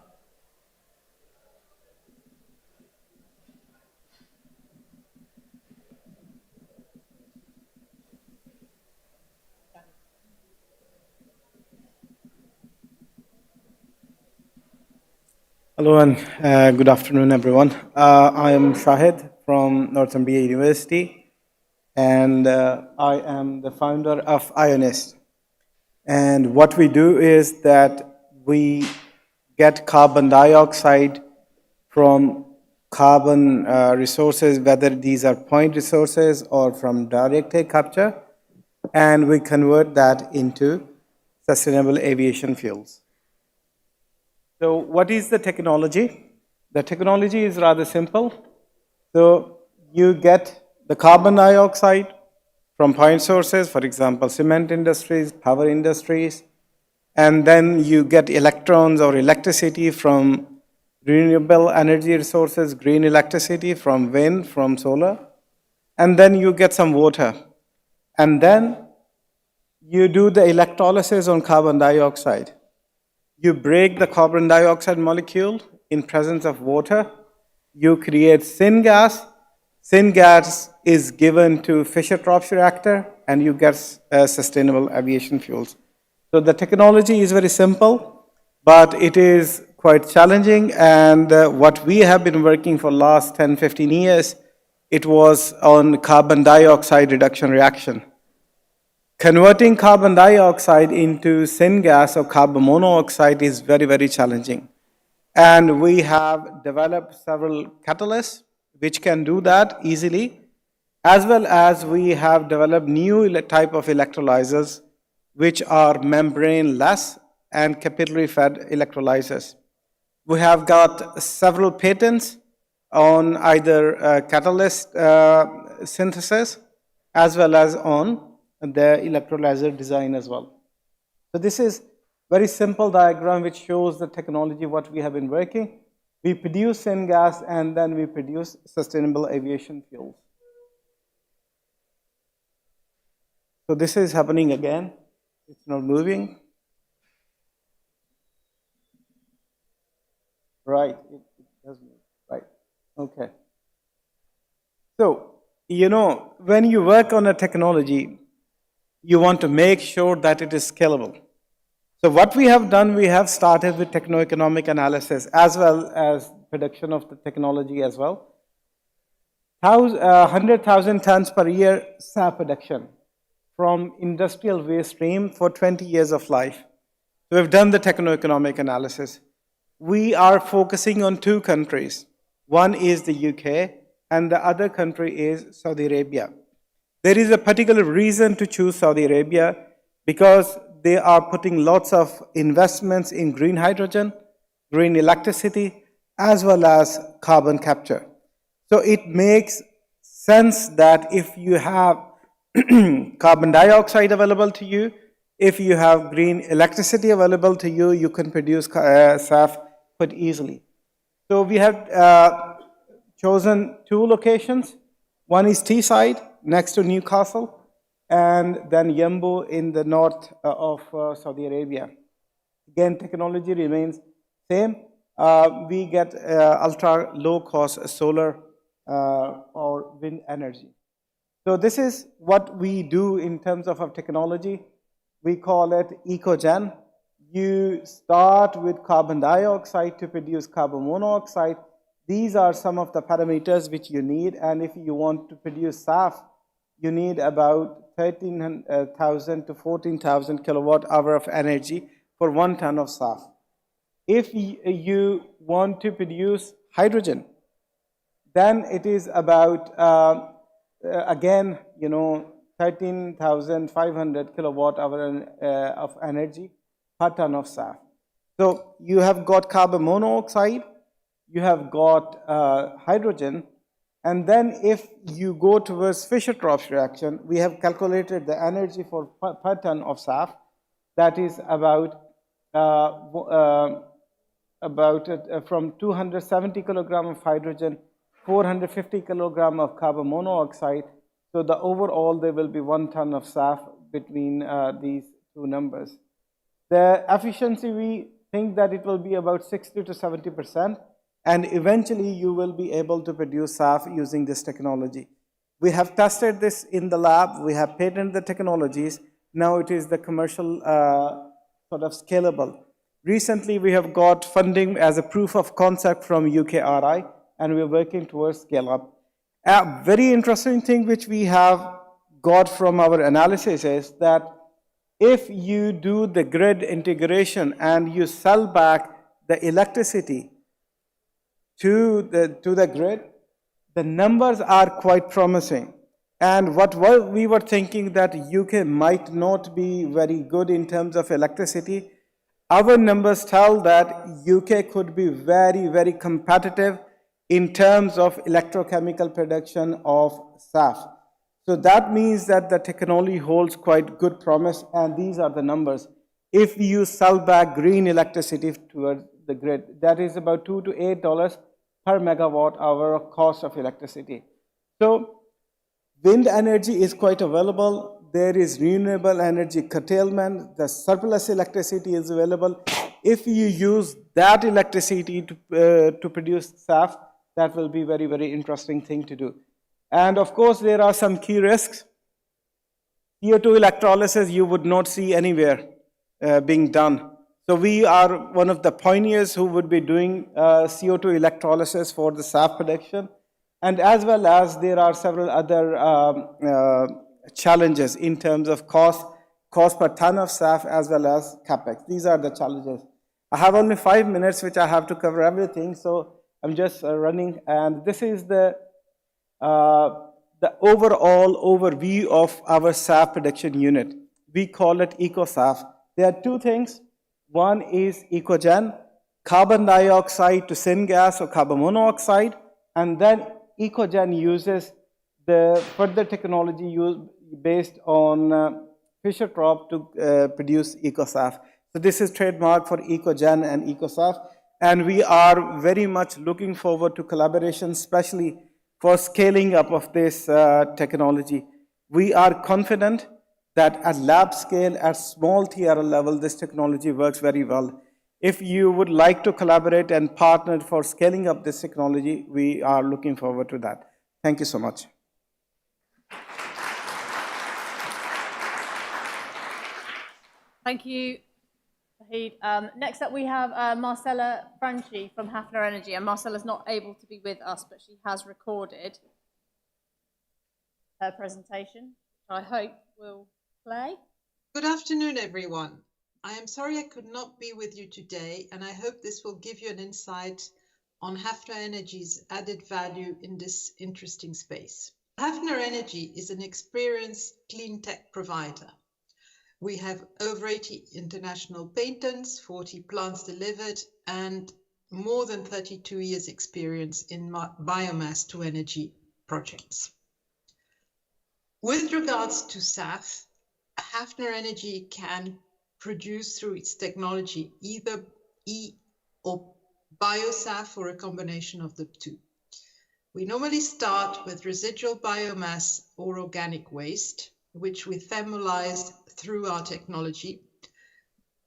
[SPEAKER 20] Hello and good afternoon, everyone. I am Shahid from Northumbria University, and I am the founder of Ionist. And what we do is that we get carbon dioxide from carbon resources, whether these are point resources or from direct air capture, and we convert that into sustainable aviation fuels. So what is the technology? The technology is rather simple. So you get the carbon dioxide from point sources, for example, cement industries, power industries, and then you get electrons or electricity from renewable energy resources, green electricity from wind, from solar, and then you get some water. And then you do the electrolysis on carbon dioxide. You break the carbon dioxide molecule in presence of water. You create syngas. Syngas is given to Fischer-Tropsch reactor, and you get sustainable aviation fuels. So the technology is very simple, but it is quite challenging. And what we have been working for last 10, 15 years, it was on carbon dioxide reduction reaction. Converting carbon dioxide into syngas or carbon monoxide is very, very challenging. And we have developed several catalysts which can do that easily, as well as we have developed new type of electrolyzers which are membrane-less and capillary-fed electrolyzers. We have got several patents on either catalyst synthesis as well as on the electrolyzer design as well. So this is very simple diagram which shows the technology what we have been working. We produce syngas and then we produce sustainable aviation fuels. So this is happening again. It's not moving. Right, it does move. Right, okay. So, you know, when you work on a technology, you want to make sure that it is scalable. So what we have done, we have started with techno-economic analysis as well as production of the technology as well. 100,000 tons per year SAF production from industrial waste stream for 20 years of life. So we've done the techno-economic analysis. We are focusing on two countries. One is the UK and the other country is Saudi Arabia. There is a particular reason to choose Saudi Arabia because they are putting lots of investments in green hydrogen, green electricity, as well as carbon capture. So it makes sense that if you have carbon dioxide available to you, if you have green electricity available to you, you can produce SAF quite easily. So we have chosen two locations. One is Teesside, next to Newcastle, and then Yanbu in the north of Saudi Arabia. Again, technology remains same. We get ultra low cost solar or wind energy. So this is what we do in terms of our technology. We call it EcoGen. You start with carbon dioxide to produce carbon monoxide. These are some of the parameters which you need, and if you want to produce SAF, you need about 13,000 to 14,000 kilowatt hour of energy for 1 ton of SAF. If you want to produce hydrogen, then it is about, again, 13,500 kilowatt hour of energy per ton of SAF. So you have got carbon monoxide, you have got hydrogen, and then if you go towards Fischer-Tropsch reaction, we have calculated the energy for per ton of SAF. That is about from 270 kilogram of hydrogen, 450 kilogram of carbon monoxide. So the overall there will be 1 ton of SAF between these two numbers. The efficiency, we think that it will be about 60 to 70%. And eventually you will be able to produce SAF using this technology. We have tested this in the lab, we have patented the technologies, now it is the commercial sort of scalable. Recently we have got funding as a proof of concept from UKRI and we are working towards scale up. A very interesting thing which we have got from our analysis is that if you do the grid integration and you sell back the electricity to the grid, the numbers are quite promising. And what we were thinking that UK might not be very good in terms of electricity, our numbers tell that UK could be very, very competitive in terms of electrochemical production of SAF. So that means that the technology holds quite good promise, and these are the numbers. If you sell back green electricity towards the grid, that is about $2 to $8 per megawatt hour of cost of electricity. So wind energy is quite available. There is renewable energy curtailment. The surplus electricity is available. If you use that electricity to produce SAF, that will be very, very interesting thing to do. And of course, there are some key risks. CO2 electrolysis you would not see anywhere being done. So we are one of the pioneers who would be doing CO2 electrolysis for the SAF production. And as well as there are several other challenges in terms of cost per ton of SAF as well as CapEx. These are the challenges. I have only 5 minutes which I have to cover everything, so I'm just running. And this is the overall overview of our SAF production unit. We call it EcoSAF. There are two things. One is EcoGen, carbon dioxide to syngas or carbon monoxide, and then EcoGen uses the further technology used based on Fischer-Tropsch to produce EcoSAF. So this is trademark for EcoGen and EcoSAF, and we are very much looking forward to collaboration, especially for scaling up of this technology. We are confident that at lab scale, at small TRL level, this technology works very well. If you would like to collaborate and partner for scaling up this technology, we are looking forward to that. Thank you so much.
[SPEAKER 17] Thank you, Fahid. Next up, we have Marcella Franchi from Haffner Energy. And Marcella's not able to be with us, but she has recorded her presentation, which I hope will play.
[SPEAKER 15] Good afternoon, everyone. I am sorry I could not be with you today, and I hope this will give you an insight on Haffner Energy's added value in this interesting space. Haffner Energy is an experienced clean tech provider. We have over 80 international patents, 40 plants delivered, and more than 32 years experience in biomass to energy projects. With regards to SAF, Haffner Energy can produce through its technology either E or biosaf or a combination of the two. We normally start with residual biomass or organic waste, which we thermalize through our technology,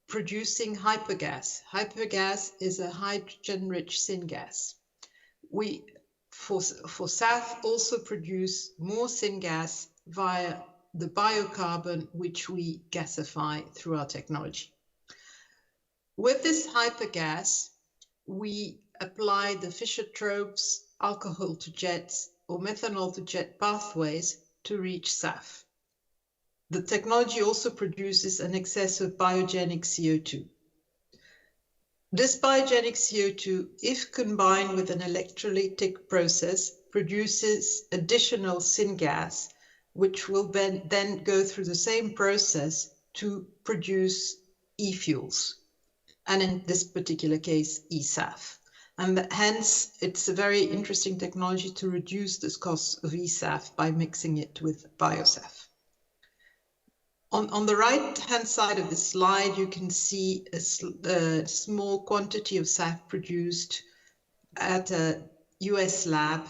[SPEAKER 15] producing hypergas. Hypergas is a hydrogen-rich syngas. We, for SAF, also produce more syngas via the biocarbon, which we gasify through our technology. With this hypergas, we apply the Fischer-Tropsch alcohol to jets or methanol to jet pathways to reach SAF. The technology also produces an excess of biogenic CO2. This biogenic CO2, if combined with an electrolytic process, produces additional syngas, which will then go through the same process to produce e-fuels, and in this particular case, e-SAF. And hence, it's a very interesting technology to reduce the cost of e-SAF by mixing it with biosaf. On the right-hand side of the slide, you can see a small quantity of SAF produced at a US lab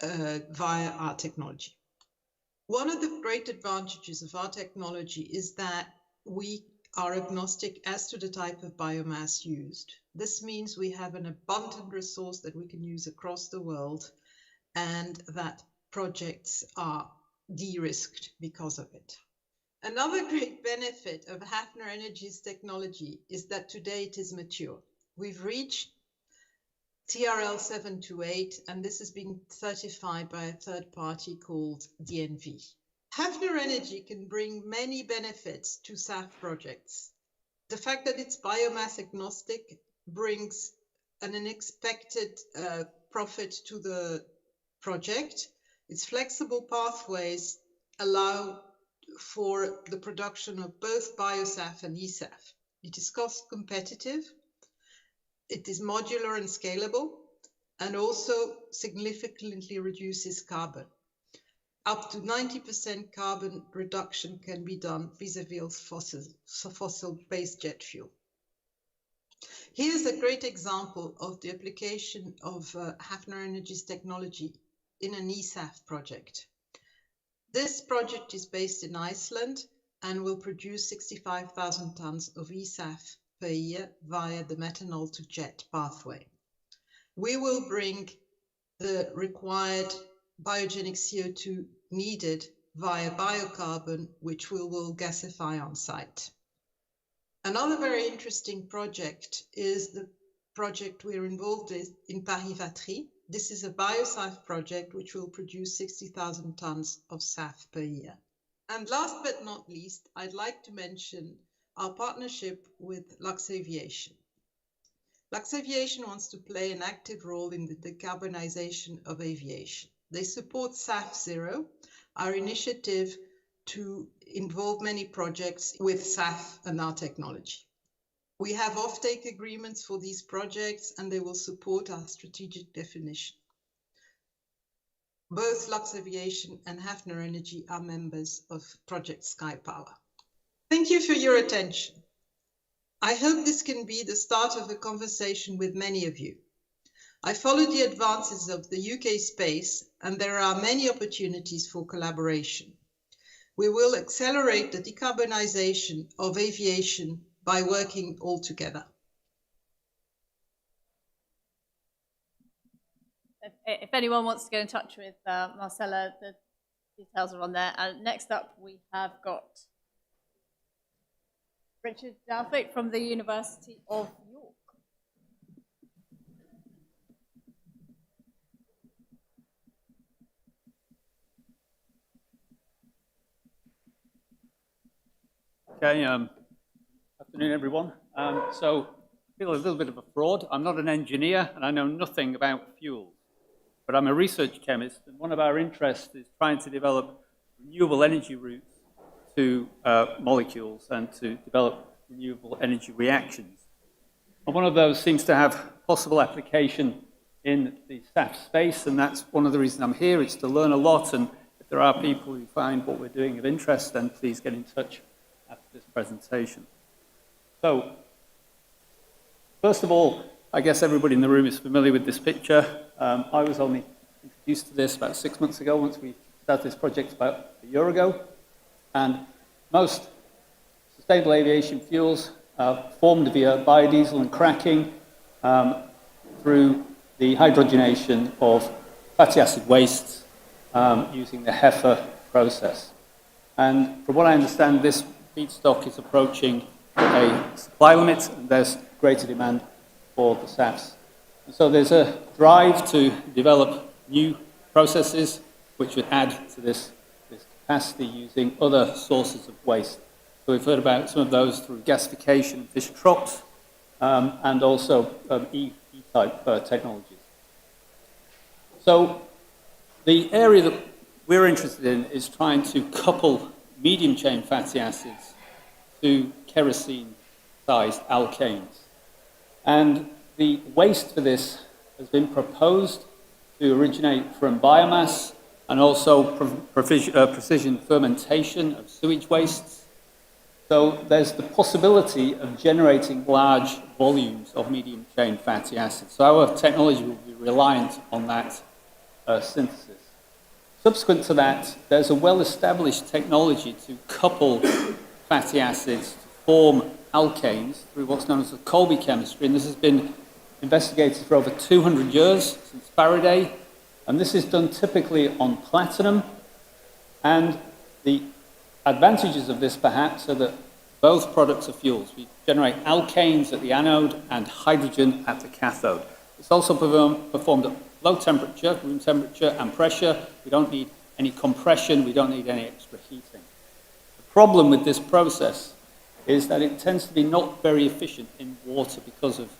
[SPEAKER 15] via our technology. One of the great advantages of our technology is that we are agnostic as to the type of biomass used. This means we have an abundant resource that we can use across the world, and that projects are de-risked because of it. Another great benefit of Haffner Energy's technology is that today it is mature. We've reached TRL 728, and this has been certified by a third party called DNV. Haffner Energy can bring many benefits to SAF projects. The fact that it's biomass agnostic brings an unexpected profit to the project. Its flexible pathways allow for the production of both biosaf and eSAF. It is cost competitive, it is modular and scalable, and also significantly reduces carbon. Up to 90% carbon reduction can be done vis-a-vis fossil-based jet fuel. Here's a great example of the application of Haffner Energy's technology in an eSAF project. This project is based in Iceland and will produce 65,000 tons of eSAF per year via the methanol to jet pathway. We will bring the required biogenic CO2 needed via biocarbon, which we will gasify on site. Another very interesting project is the project we're involved in Paris-Vatry. This is a biosaf project which will produce 60,000 tons of SAF per year. And last but not least, I'd like to mention our partnership with Lux Aviation. Lux Aviation wants to play an active role in the decarbonization of aviation. They support SAF Zero, our initiative to involve many projects with SAF and our technology. We have offtake agreements for these projects, and they will support our strategic definition. Both Lux Aviation and Haffner Energy are members of Project Sky Power. Thank you for your attention. I hope this can be the start of a conversation with many of you. I follow the advances of the UK space, and there are many opportunities for collaboration. We will accelerate the decarbonisation of aviation by working all together.
[SPEAKER 17] If anyone wants to get in touch with Marcella, the details are on there. Next up, we have got Richard Dalthwaite from the University of York.
[SPEAKER 16] Okay, afternoon everyone. So I feel a little bit of a fraud. I'm not an engineer and I know nothing about fuels, but I'm a research chemist, and one of our interests is trying to develop renewable energy routes to molecules and to develop renewable energy reactions. And one of those seems to have possible application in the SAF space, and that's one of the reasons I'm here. It's to learn a lot, and if there are people who find what we're doing of interest, then please get in touch after this presentation. So, first of all, I guess everybody in the room is familiar with this picture. I was only introduced to this about 6 months ago, once we started this project about a year ago. And most sustainable aviation fuels are formed via biodiesel and cracking through the hydrogenation of fatty acid wastes using the Haffner process. And from what I understand, this feedstock is approaching a supply limit, and there's greater demand for the SAFs. And so there's a drive to develop new processes which would add to this capacity using other sources of waste. So we've heard about some of those through gasification and fish trops, and also E-type technologies. So the area that we're interested in is trying to couple medium chain fatty acids to kerosene-sized alkanes. And the waste for this has been proposed to originate from biomass and also precision fermentation of sewage wastes. So there's the possibility of generating large volumes of medium chain fatty acids. So our technology will be reliant on that synthesis. Subsequent to that, there's a well-established technology to couple fatty acids to form alkanes through what's known as the Kolbe chemistry, and this has been investigated for over 200 years, since Faraday, and this is done typically on platinum, and the advantages of this perhaps are that both products are fuels. We generate alkanes at the anode and hydrogen at the cathode. It's also performed at low temperature, room temperature and pressure. We don't need any compression, we don't need any extra heating. The problem with this process is that it tends to be not very efficient in water because of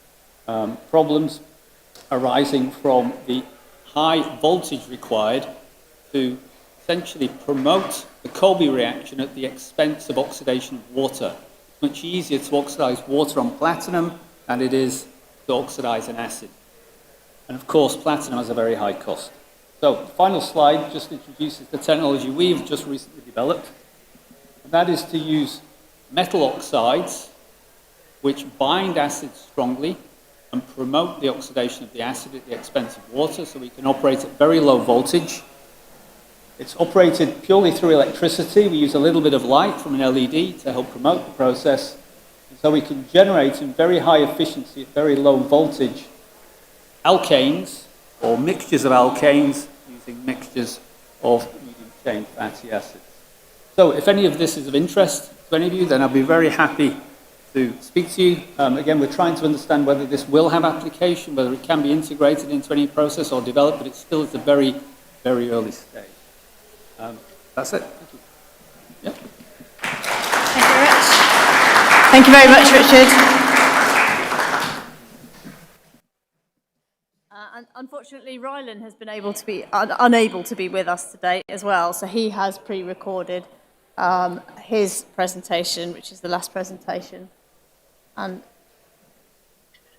[SPEAKER 16] problems arising from the high voltage required to essentially promote the Kolbe reaction at the expense of oxidation of water. It's much easier to oxidize water on platinum than it is to oxidize an acid. And of course, platinum has a very high cost. So the final slide just introduces the technology we've just recently developed, and that is to use metal oxides which bind acids strongly and promote the oxidation of the acid at the expense of water, so we can operate at very low voltage. It's operated purely through electricity. We use a little bit of light from an LED to help promote the process, and so we can generate in very high efficiency at very low voltage alkanes or mixtures of alkanes using mixtures of medium chain fatty acids. So if any of this is of interest to any of you, then I'll be very happy to speak to you. Again, we're trying to understand whether this will have application, whether it can be integrated into any process or developed, but it's still at a very, very early stage. That's it. Thank you. Yep.
[SPEAKER 17] Thank you, Rich. Thank you very much, Richard. And unfortunately, Rylan has been unable to be with us today as well, so he has pre-recorded his presentation, which is the last presentation. And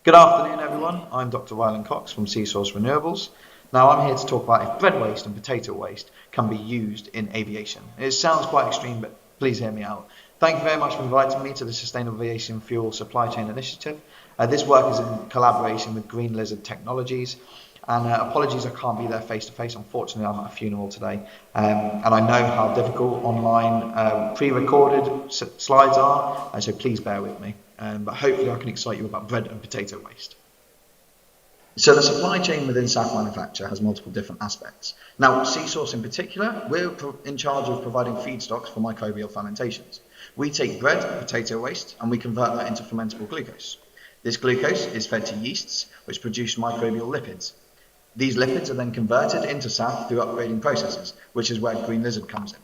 [SPEAKER 4] Good afternoon, everyone. I'm Dr. Rylan Cox from SeaSource Renewables. Now, I'm here to talk about if bread waste and potato waste can be used in aviation. It sounds quite extreme, but please hear me out. Thank you very much for inviting me to the Sustainable Aviation Fuel Supply Chain Initiative. This work is in collaboration with Green Lizard Technologies. And apologies I can't be there face-to-face. Unfortunately, I'm at a funeral today. And I know how difficult online pre-recorded slides are, so please bear with me. But hopefully I can excite you about bread and potato waste. So the supply chain within SAF manufacture has multiple different aspects. Now, SeaSource in particular, we're in charge of providing feedstocks for microbial fermentations. We take bread and potato waste and we convert that into fermentable glucose. This glucose is fed to yeasts, which produce microbial lipids. These lipids are then converted into SAF through upgrading processes, which is where Green Lizard comes in.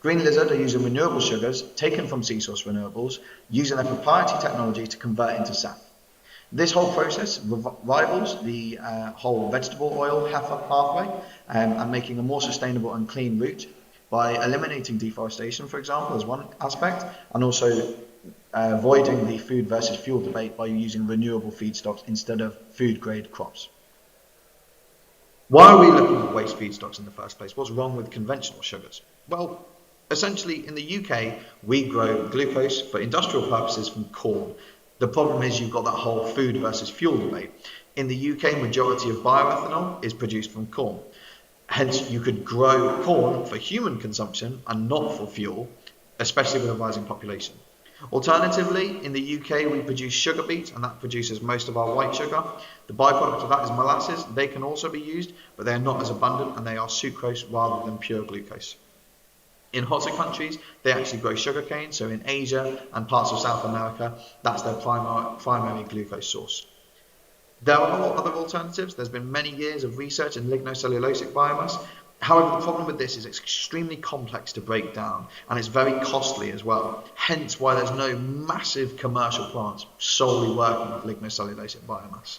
[SPEAKER 4] Green Lizard are using renewable sugars taken from SeaSource Renewables, using their proprietary technology to convert into SAF. This whole process rivals the whole vegetable oil pathway and making a more sustainable and clean route by eliminating deforestation, for example, as one aspect, and also avoiding the food versus fuel debate by using renewable feedstocks instead of food-grade crops. Why are we looking at waste feedstocks in the first place? What's wrong with conventional sugars? Well, essentially, in the UK, we grow glucose for industrial purposes from corn. The problem is you've got that whole food versus fuel debate. In the UK, majority of bioethanol is produced from corn. Hence, you could grow corn for human consumption and not for fuel, especially with a rising population. Alternatively, in the UK, we produce sugar beet, and that produces most of our white sugar. The byproduct of that is molasses. They can also be used, but they're not as abundant, and they are sucrose rather than pure glucose. In hotter countries, they actually grow sugarcane, so in Asia and parts of South America, that's their primary glucose source. There are other alternatives. There's been many years of research in lignocellulosic biomass. However, the problem with this is it's extremely complex to break down, and it's very costly as well. Hence why there's no massive commercial plants solely working with lignocellulosic biomass.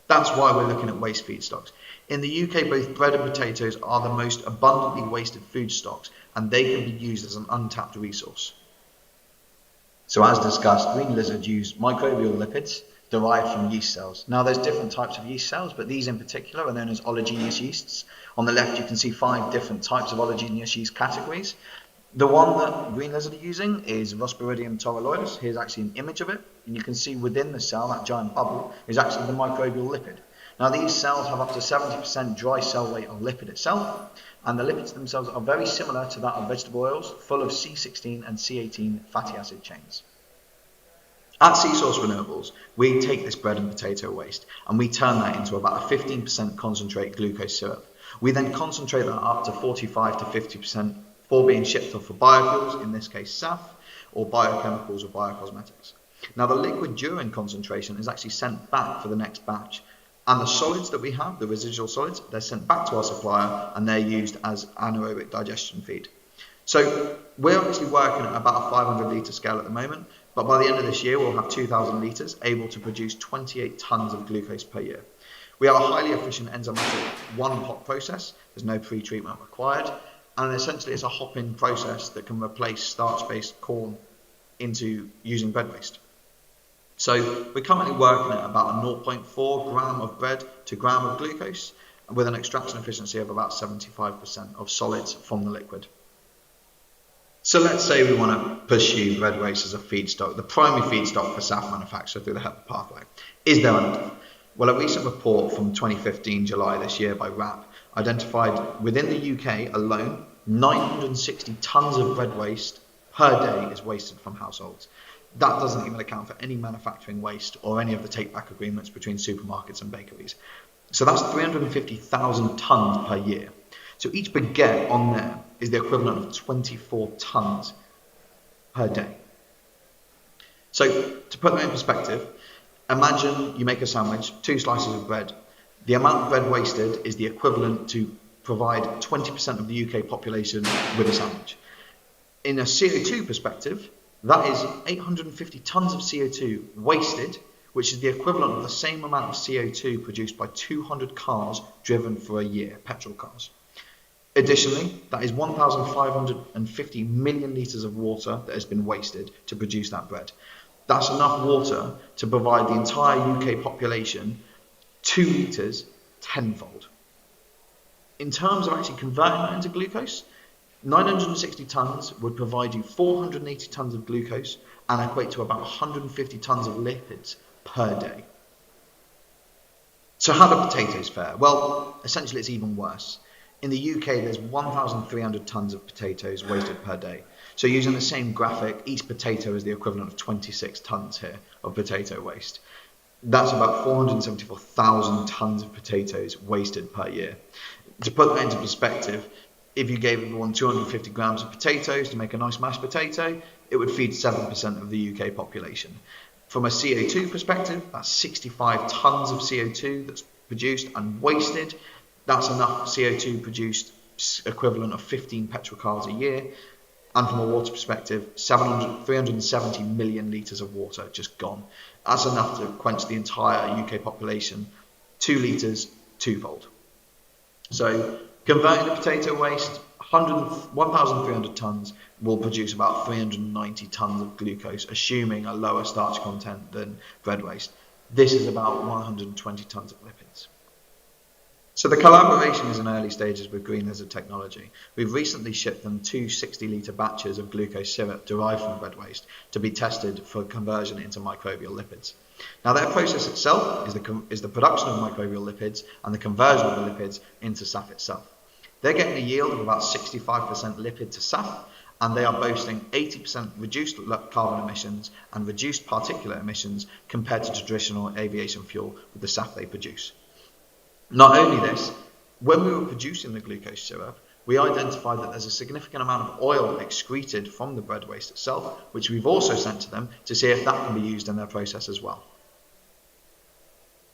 [SPEAKER 4] That's why we're looking at waste feedstocks. In the UK, both bread and potatoes are the most abundantly wasted food stocks, and they can be used as an untapped resource. So as discussed, Green Lizard use microbial lipids derived from yeast cells. Now there's different types of yeast cells, but these in particular are known as oleaginous yeasts. On the left you can see 5 different types of oleaginous yeast categories. The one that Green Lizard are using is Rosporidium toraloidus. Here's actually an image of it, and you can see within the cell, that giant bubble, is actually the microbial lipid. Now these cells have up to 70% dry cell weight of lipid itself, and the lipids themselves are very similar to that of vegetable oils, full of C16 and C18 fatty acid chains. At SeaSource Renewables, we take this bread and potato waste and we turn that into about a 15% concentrate glucose syrup. We then concentrate that up to 45 to 50% for being shipped off for biofuels, in this case SAF, or biochemicals or biocosmetics. Now the liquid during concentration is actually sent back for the next batch, and the solids that we have, the residual solids, they're sent back to our supplier and they're used as anaerobic digestion feed. So we're actually working at about a 500 litre scale at the moment, but by the end of this year we'll have 2,000 litres, able to produce 28 tonnes of glucose per year. We are a highly efficient enzymatic one-pot process. There's no pre-treatment required, and essentially it's a hop-in process that can replace starch-based corn into using bread waste. So we're currently working at about a 0.4 gram of bread to gram of glucose, with an extraction efficiency of about 75% of solids from the liquid. So let's say we want to pursue bread waste as a feedstock, the primary feedstock for SAF manufacture through the HEPA pathway. Is there enough? Well, a recent report from 2015, July this year by RAP, identified within the UK alone, 960 tonnes of bread waste per day is wasted from households. That doesn't even account for any manufacturing waste or any of the take-back agreements between supermarkets and bakeries. So that's 350,000 tonnes per year. So each baguette on there is the equivalent of 24 tonnes per day. So to put that in perspective, imagine you make a sandwich, 2 slices of bread. The amount of bread wasted is the equivalent to provide 20% of the UK population with a sandwich. In a CO2 perspective, that is 850 tonnes of CO2 wasted, which is the equivalent of the same amount of CO2 produced by 200 cars driven for a year, petrol cars. Additionally, that is 1,550 million litres of water that has been wasted to produce that bread. That's enough water to provide the entire UK population 2 litres tenfold. In terms of actually converting that into glucose, 960 tonnes would provide you 480 tonnes of glucose and equate to about 150 tonnes of lipids per day. So how do potatoes fare? Well, essentially it's even worse. In the UK, there's 1,300 tonnes of potatoes wasted per day. So using the same graphic, each potato is the equivalent of 26 tonnes here of potato waste. That's about 474,000 tonnes of potatoes wasted per year. To put that into perspective, if you gave everyone 250 grams of potatoes to make a nice mashed potato, it would feed 7% of the UK population. From a CO2 perspective, that's 65 tonnes of CO2 that's produced and wasted. That's enough CO2 produced equivalent of 15 petrol cars a year. And from a water perspective, 370 million litres of water just gone. That's enough to quench the entire UK population 2 litres twofold. So converting the potato waste, 1,300 tonnes will produce about 390 tonnes of glucose, assuming a lower starch content than bread waste. This is about 120 tonnes of lipids. So the collaboration is in early stages with Green Lizard Technology. We've recently shipped them 2 60-litre batches of glucose syrup derived from bread waste to be tested for conversion into microbial lipids. Now their process itself is the production of microbial lipids and the conversion of the lipids into SAF itself. They're getting a yield of about 65% lipid to SAF, and they are boasting 80% reduced carbon emissions and reduced particulate emissions compared to traditional aviation fuel with the SAF they produce. Not only this, when we were producing the glucose syrup, we identified that there's a significant amount of oil excreted from the bread waste itself, which we've also sent to them to see if that can be used in their process as well.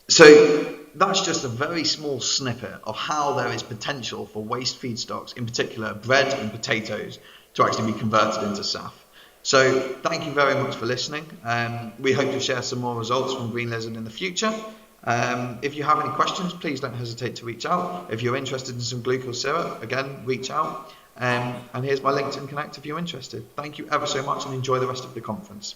[SPEAKER 4] So that's just a very small snippet of how there is potential for waste feedstocks, in particular bread and potatoes, to actually be converted into SAF. So thank you very much for listening. We hope to share some more results from Green Lizard in the future. If you have any questions, please don't hesitate to reach out. If you're interested in some glucose syrup, again, reach out. And here's my LinkedIn Connect if you're interested. Thank you ever so much and enjoy the rest of the conference.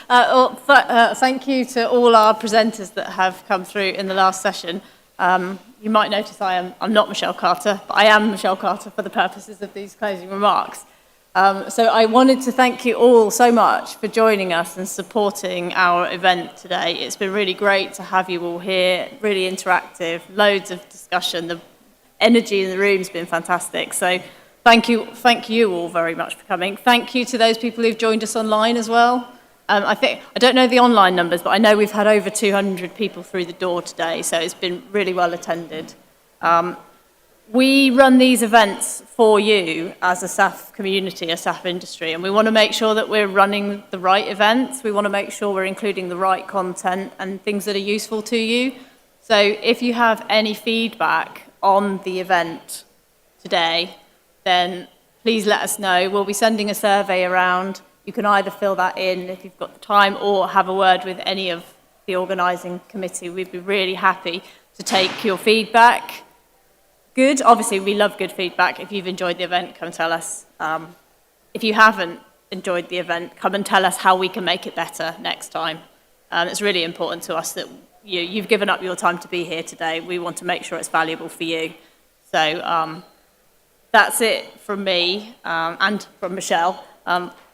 [SPEAKER 17] Thank you to all our presenters that have come through in the last session. You might notice I'm not Michelle Carter, but I am Michelle Carter for the purposes of these closing remarks. So I wanted to thank you all so much for joining us and supporting our event today. It's been really great to have you all here, really interactive, loads of discussion. The energy in the room's been fantastic. So thank you all very much for coming. Thank you to those people who've joined us online as well. I don't know the online numbers, but I know we've had over 200 people through the door today, so it's been really well attended. We run these events for you as a SAF community, a SAF industry, and we want to make sure that we're running the right events. We want to make sure we're including the right content and things that are useful to you. So if you have any feedback on the event today, then please let us know. We'll be sending a survey around. You can either fill that in if you've got the time or have a word with any of the organising committee. We'd be really happy to take your feedback. Good, obviously we love good feedback. If you've enjoyed the event, come tell us. If you haven't enjoyed the event, come and tell us how we can make it better next time. It's really important to us that you've given up your time to be here today. We want to make sure it's valuable for you. So that's it from me and from Michelle.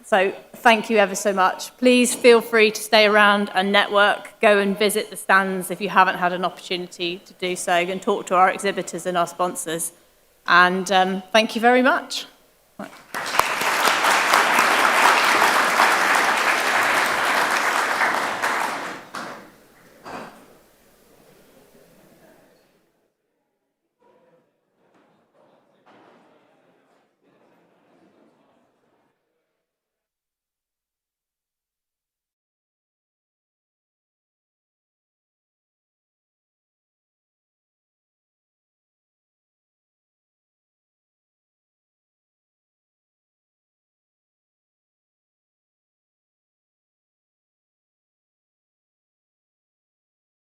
[SPEAKER 17] So thank you ever so much. Please feel free to stay around and network. Go and visit the stands if you haven't had an opportunity to do so, and talk to our exhibitors and our sponsors. And thank you very much. Right.